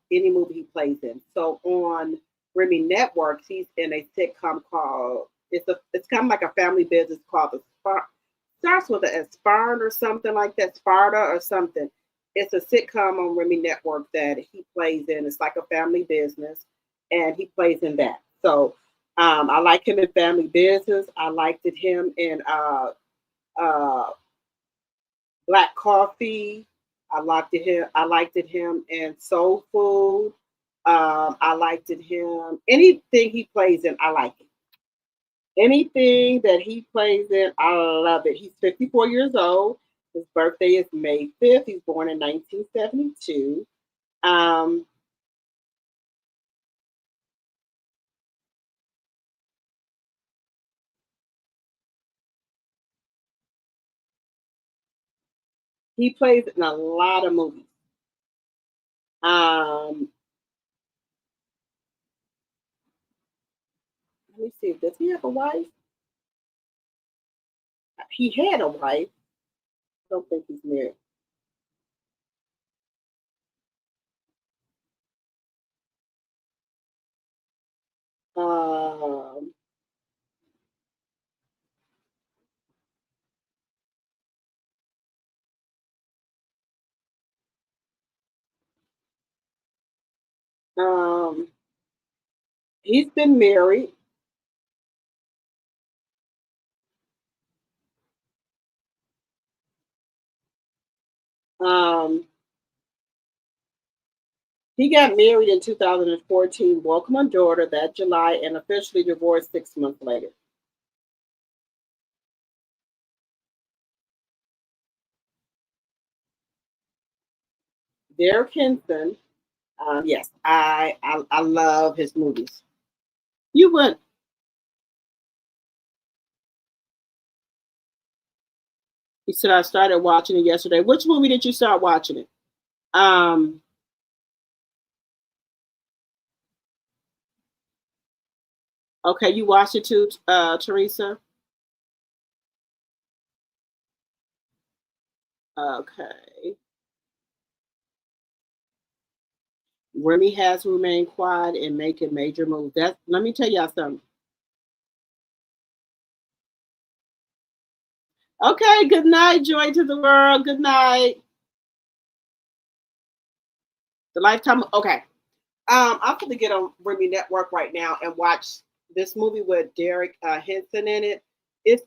any movie he plays in. So on Remy Networks, he's in a sitcom called, it's kind of like a family business called The starts with a Sparn or something like that, Sparta or something. It's a sitcom on Remy Network that he plays in. It's like a family business, and he plays in that. So I like him in Family Business. I liked him in Black Coffee. I liked him in Soul Food. I liked him. Anything he plays in, I like it. Anything that he plays in, I love it. He's 54 years old. His birthday is May 5th. He's born in 1972. He plays in a lot of movies. Let me see. Does he have a wife? He had a wife. I don't think he's married. He's been married. He got married in 2014, welcomed a daughter that July, and officially divorced 6 months later. Derek Henson, yes, I love his movies. You would. He said I started watching it yesterday. Which movie did you start watching it? Okay, you watched it too, Teresa? Okay. Remy has remained quiet and making major moves. Let me tell y'all something. Okay, good night, joy to the world. Good night. The Lifetime. Okay. I'm going to get on Remy Network right now and watch this movie with Derek Henson in it. It's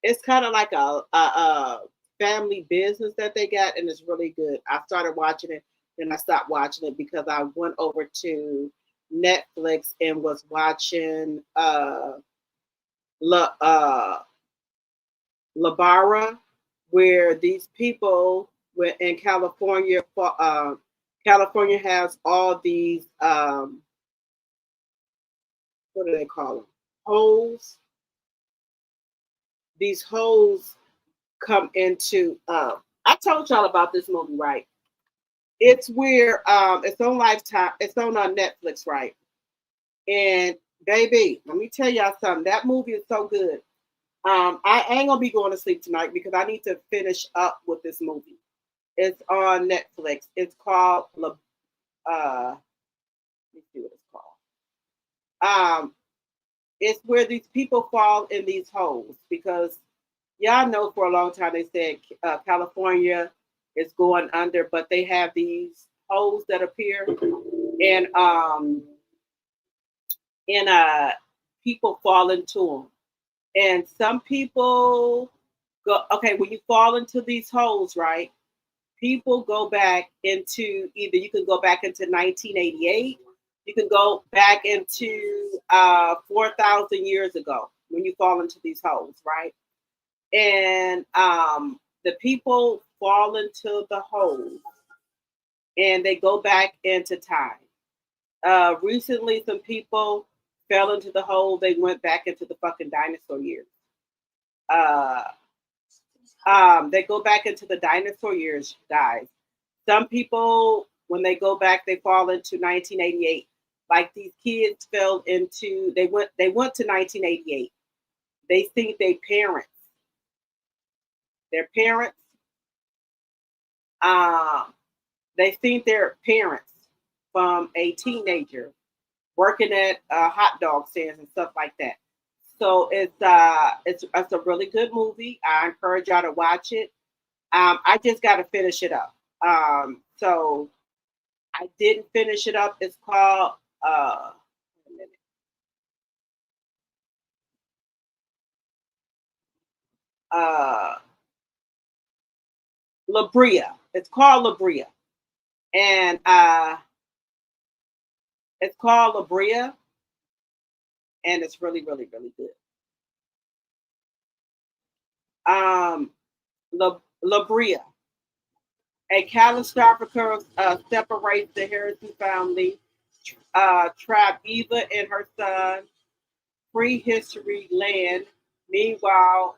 it's kind of like a family business that they got, and it's really good. I started watching it, then I stopped watching it because I went over to Netflix and was watching La Barra, where these people in California, California has all these what do they call them? Holes. These holes come into. I told y'all about this movie, right? It's where it's on Lifetime. It's on Netflix, right? And baby, let me tell y'all something. That movie is so good. I ain't gonna be going to sleep tonight because I need to finish up with this movie. It's on Netflix. It's called let me see what it's called. It's where these people fall in these holes because y'all know for a long time they said California is going under, but they have these holes that appear and people fall into them. And some people go, okay, when you fall into these holes, right? People go back into either you can go back into 1988, you can go back into 4,000 years ago when you fall into these holes, right? And the people fall into the holes and they go back into time. Recently, some people fell into the hole, they went back into the fucking dinosaur years. They go back into the dinosaur years, guys. Some people, when they go back, they fall into 1988. Like these kids fell into, they went to 1988. They think their parents, they think their parents from a teenager working at hot dog stands and stuff like that. So it's a really good movie. I encourage y'all to watch it. I just got to finish it up. So I didn't finish it up. It's called La Brea. It's called La Brea. And it's called La Brea. And it's really, really, really good. La Brea. A catastrophe separates the Harrison family. Trap Eva and her son. Prehistory land. Meanwhile,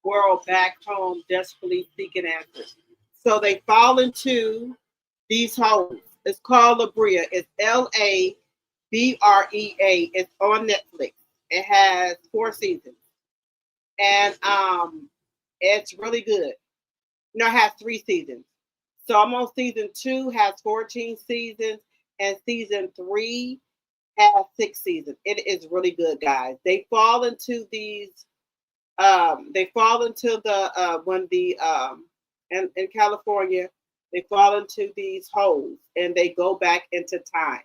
world back home desperately seeking answers. So they fall into these holes. It's called La Brea. It's LABREA. It's on Netflix. It has 4 seasons. And it's really good. No, it has 3 seasons. So I'm on season 2, has 14 seasons, and season 3 has 6 seasons. It is really good, guys. They fall into these they fall into in California, they fall into these holes and they go back into time.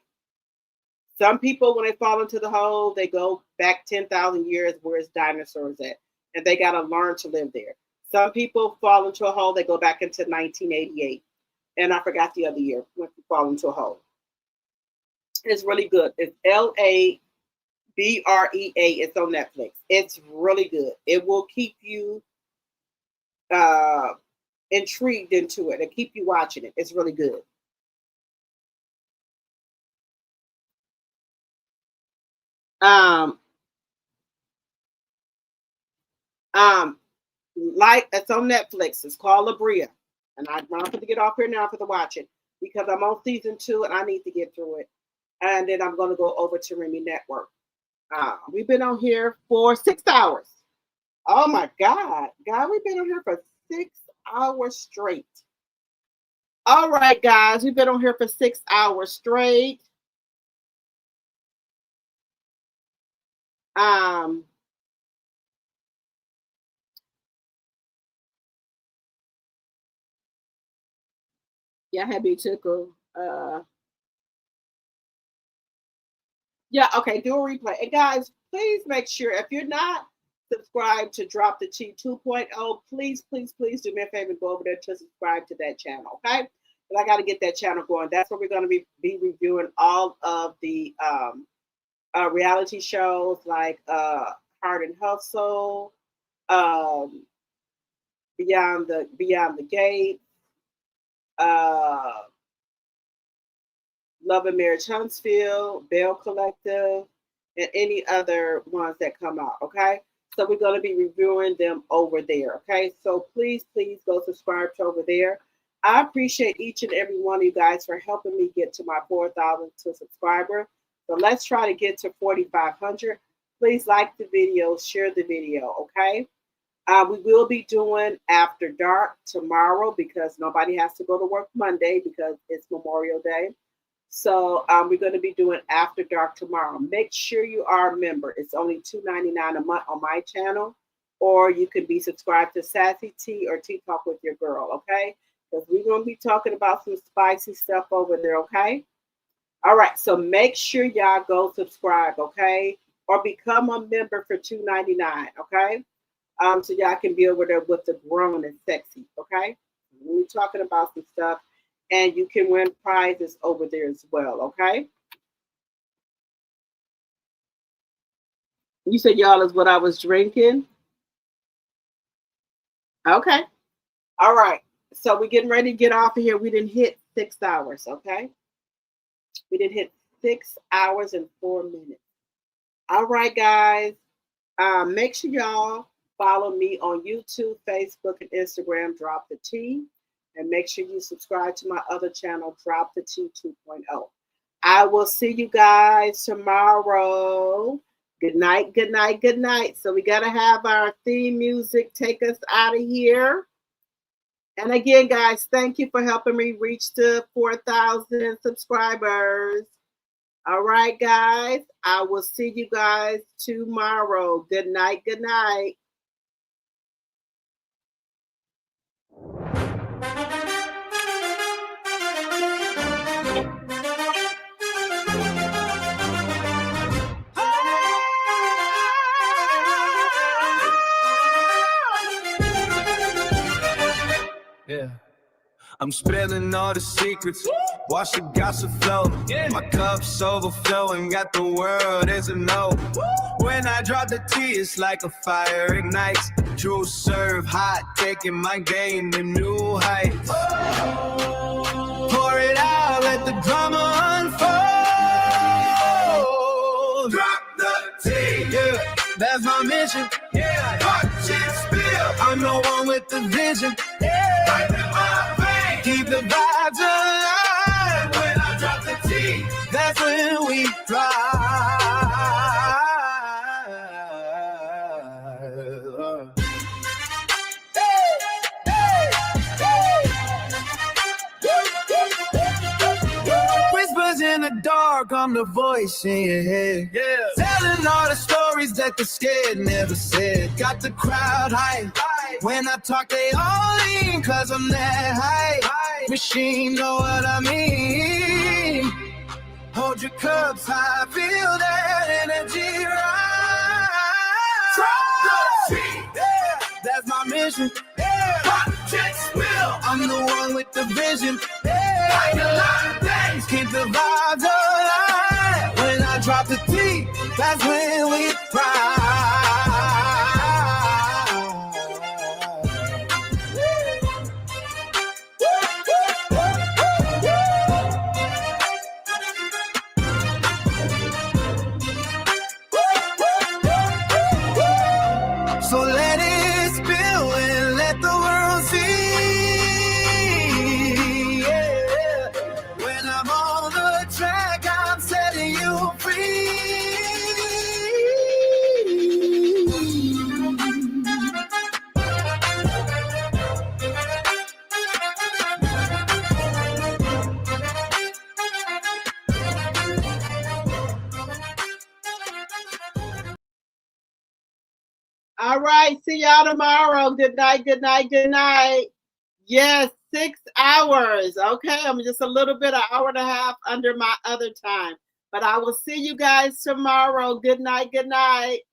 Some people, when they fall into the hole, they go back 10,000 years where it's dinosaurs at, and they got to learn to live there. Some people fall into a hole, they go back into 1988. And I forgot the other year when you fall into a hole. It's really good. It's LABREA. It's on Netflix. It's really good. It will keep you intrigued into it and keep you watching it. It's really good. Like it's on Netflix. It's called La Brea. And I'm going to get off here now for the watching because I'm on season 2 and I need to get through it. And then I'm going to go over to Remy Network. We've been on here for 6 hours. Oh my God. God, we've been on here for 6 hours straight. All right, guys. We've been on here for 6 hours straight. Yeah, I had me tickled. Yeah, okay, do a replay. And guys, please make sure if you're not subscribed to Drop the T 2.0, please, please, please do me a favor and go over there to subscribe to that channel, okay? But I got to get that channel going. That's where we're going to be reviewing all of the reality shows like Hard and Hustle, Beyond the Gate, Love and Marriage Huntsville, Bell Collective, and any other ones that come out, okay? So we're going to be reviewing them over there, okay? So please, please go subscribe to over there. I appreciate each and every one of you guys for helping me get to my 4,000 subscriber. So let's try to get to 4,500. Please like the video, share the video, okay? We will be doing After Dark tomorrow because nobody has to go to work Monday because it's Memorial Day. So we're going to be doing After Dark tomorrow. Make sure you are a member. It's only $2.99 a month on my channel, or you can be subscribed to Sassy T or Tea Talk with Your Girl, okay? Because we're going to be talking about some spicy stuff over there, okay? All right, so make sure y'all go subscribe, okay? Or become a member for $2.99, okay? So y'all can be over there with the grown and sexy, okay? We're talking about some stuff. And you can win prizes over there as well, okay? You said y'all is what I was drinking? Okay. All right. So we're getting ready to get off of here. We didn't hit 6 hours, okay? We didn't hit 6 hours and 4 minutes. All right, guys. Make sure y'all follow me on YouTube, Facebook, and Instagram, Drop the T. And make sure you subscribe to my other channel, Drop the T 2.0. I will see you guys tomorrow. Good night, good night, good night. So we got to have our theme music take us out of here. And again, guys, thank you for helping me reach the 4,000 subscribers. All right, guys. I will see you guys tomorrow. Good night, good night. Yeah. I'm spilling all the secrets. Watch the gossip flow. My cup's overflowing. Got the world as a no. When I drop the T, it's like a fire ignites. True serve hot, taking my game to new heights. Pour it out, let the drama unfold. Drop the T, yeah, that's my mission. Yeah, watch it spill. I'm the one with the vision. Yeah, right in my veins. Keep the vibes alive. When I drop the T, that's when we fly. Whispers in the dark, I'm the voice in your head. Yeah. Telling all the stories that the scared never said. Got the crowd hype. When I talk, they all lean, cause I'm that high. Machine, know what I mean. Hold your cups high, feel that energy rise. Yeah, that's my mission. Yeah, projects will. I'm the one with the vision. Yeah, like a lot of things. Keep the vibes alive. When I drop the T, that's when we ride. So let it spill and let the world see. Yeah. When I'm on the track, I'm setting you free. All right, see y'all tomorrow. Good night, good night, good night. Yes, 6 hours. Okay, I'm just a little bit, an hour and a half under my other time. But I will see you guys tomorrow. Good night, good night.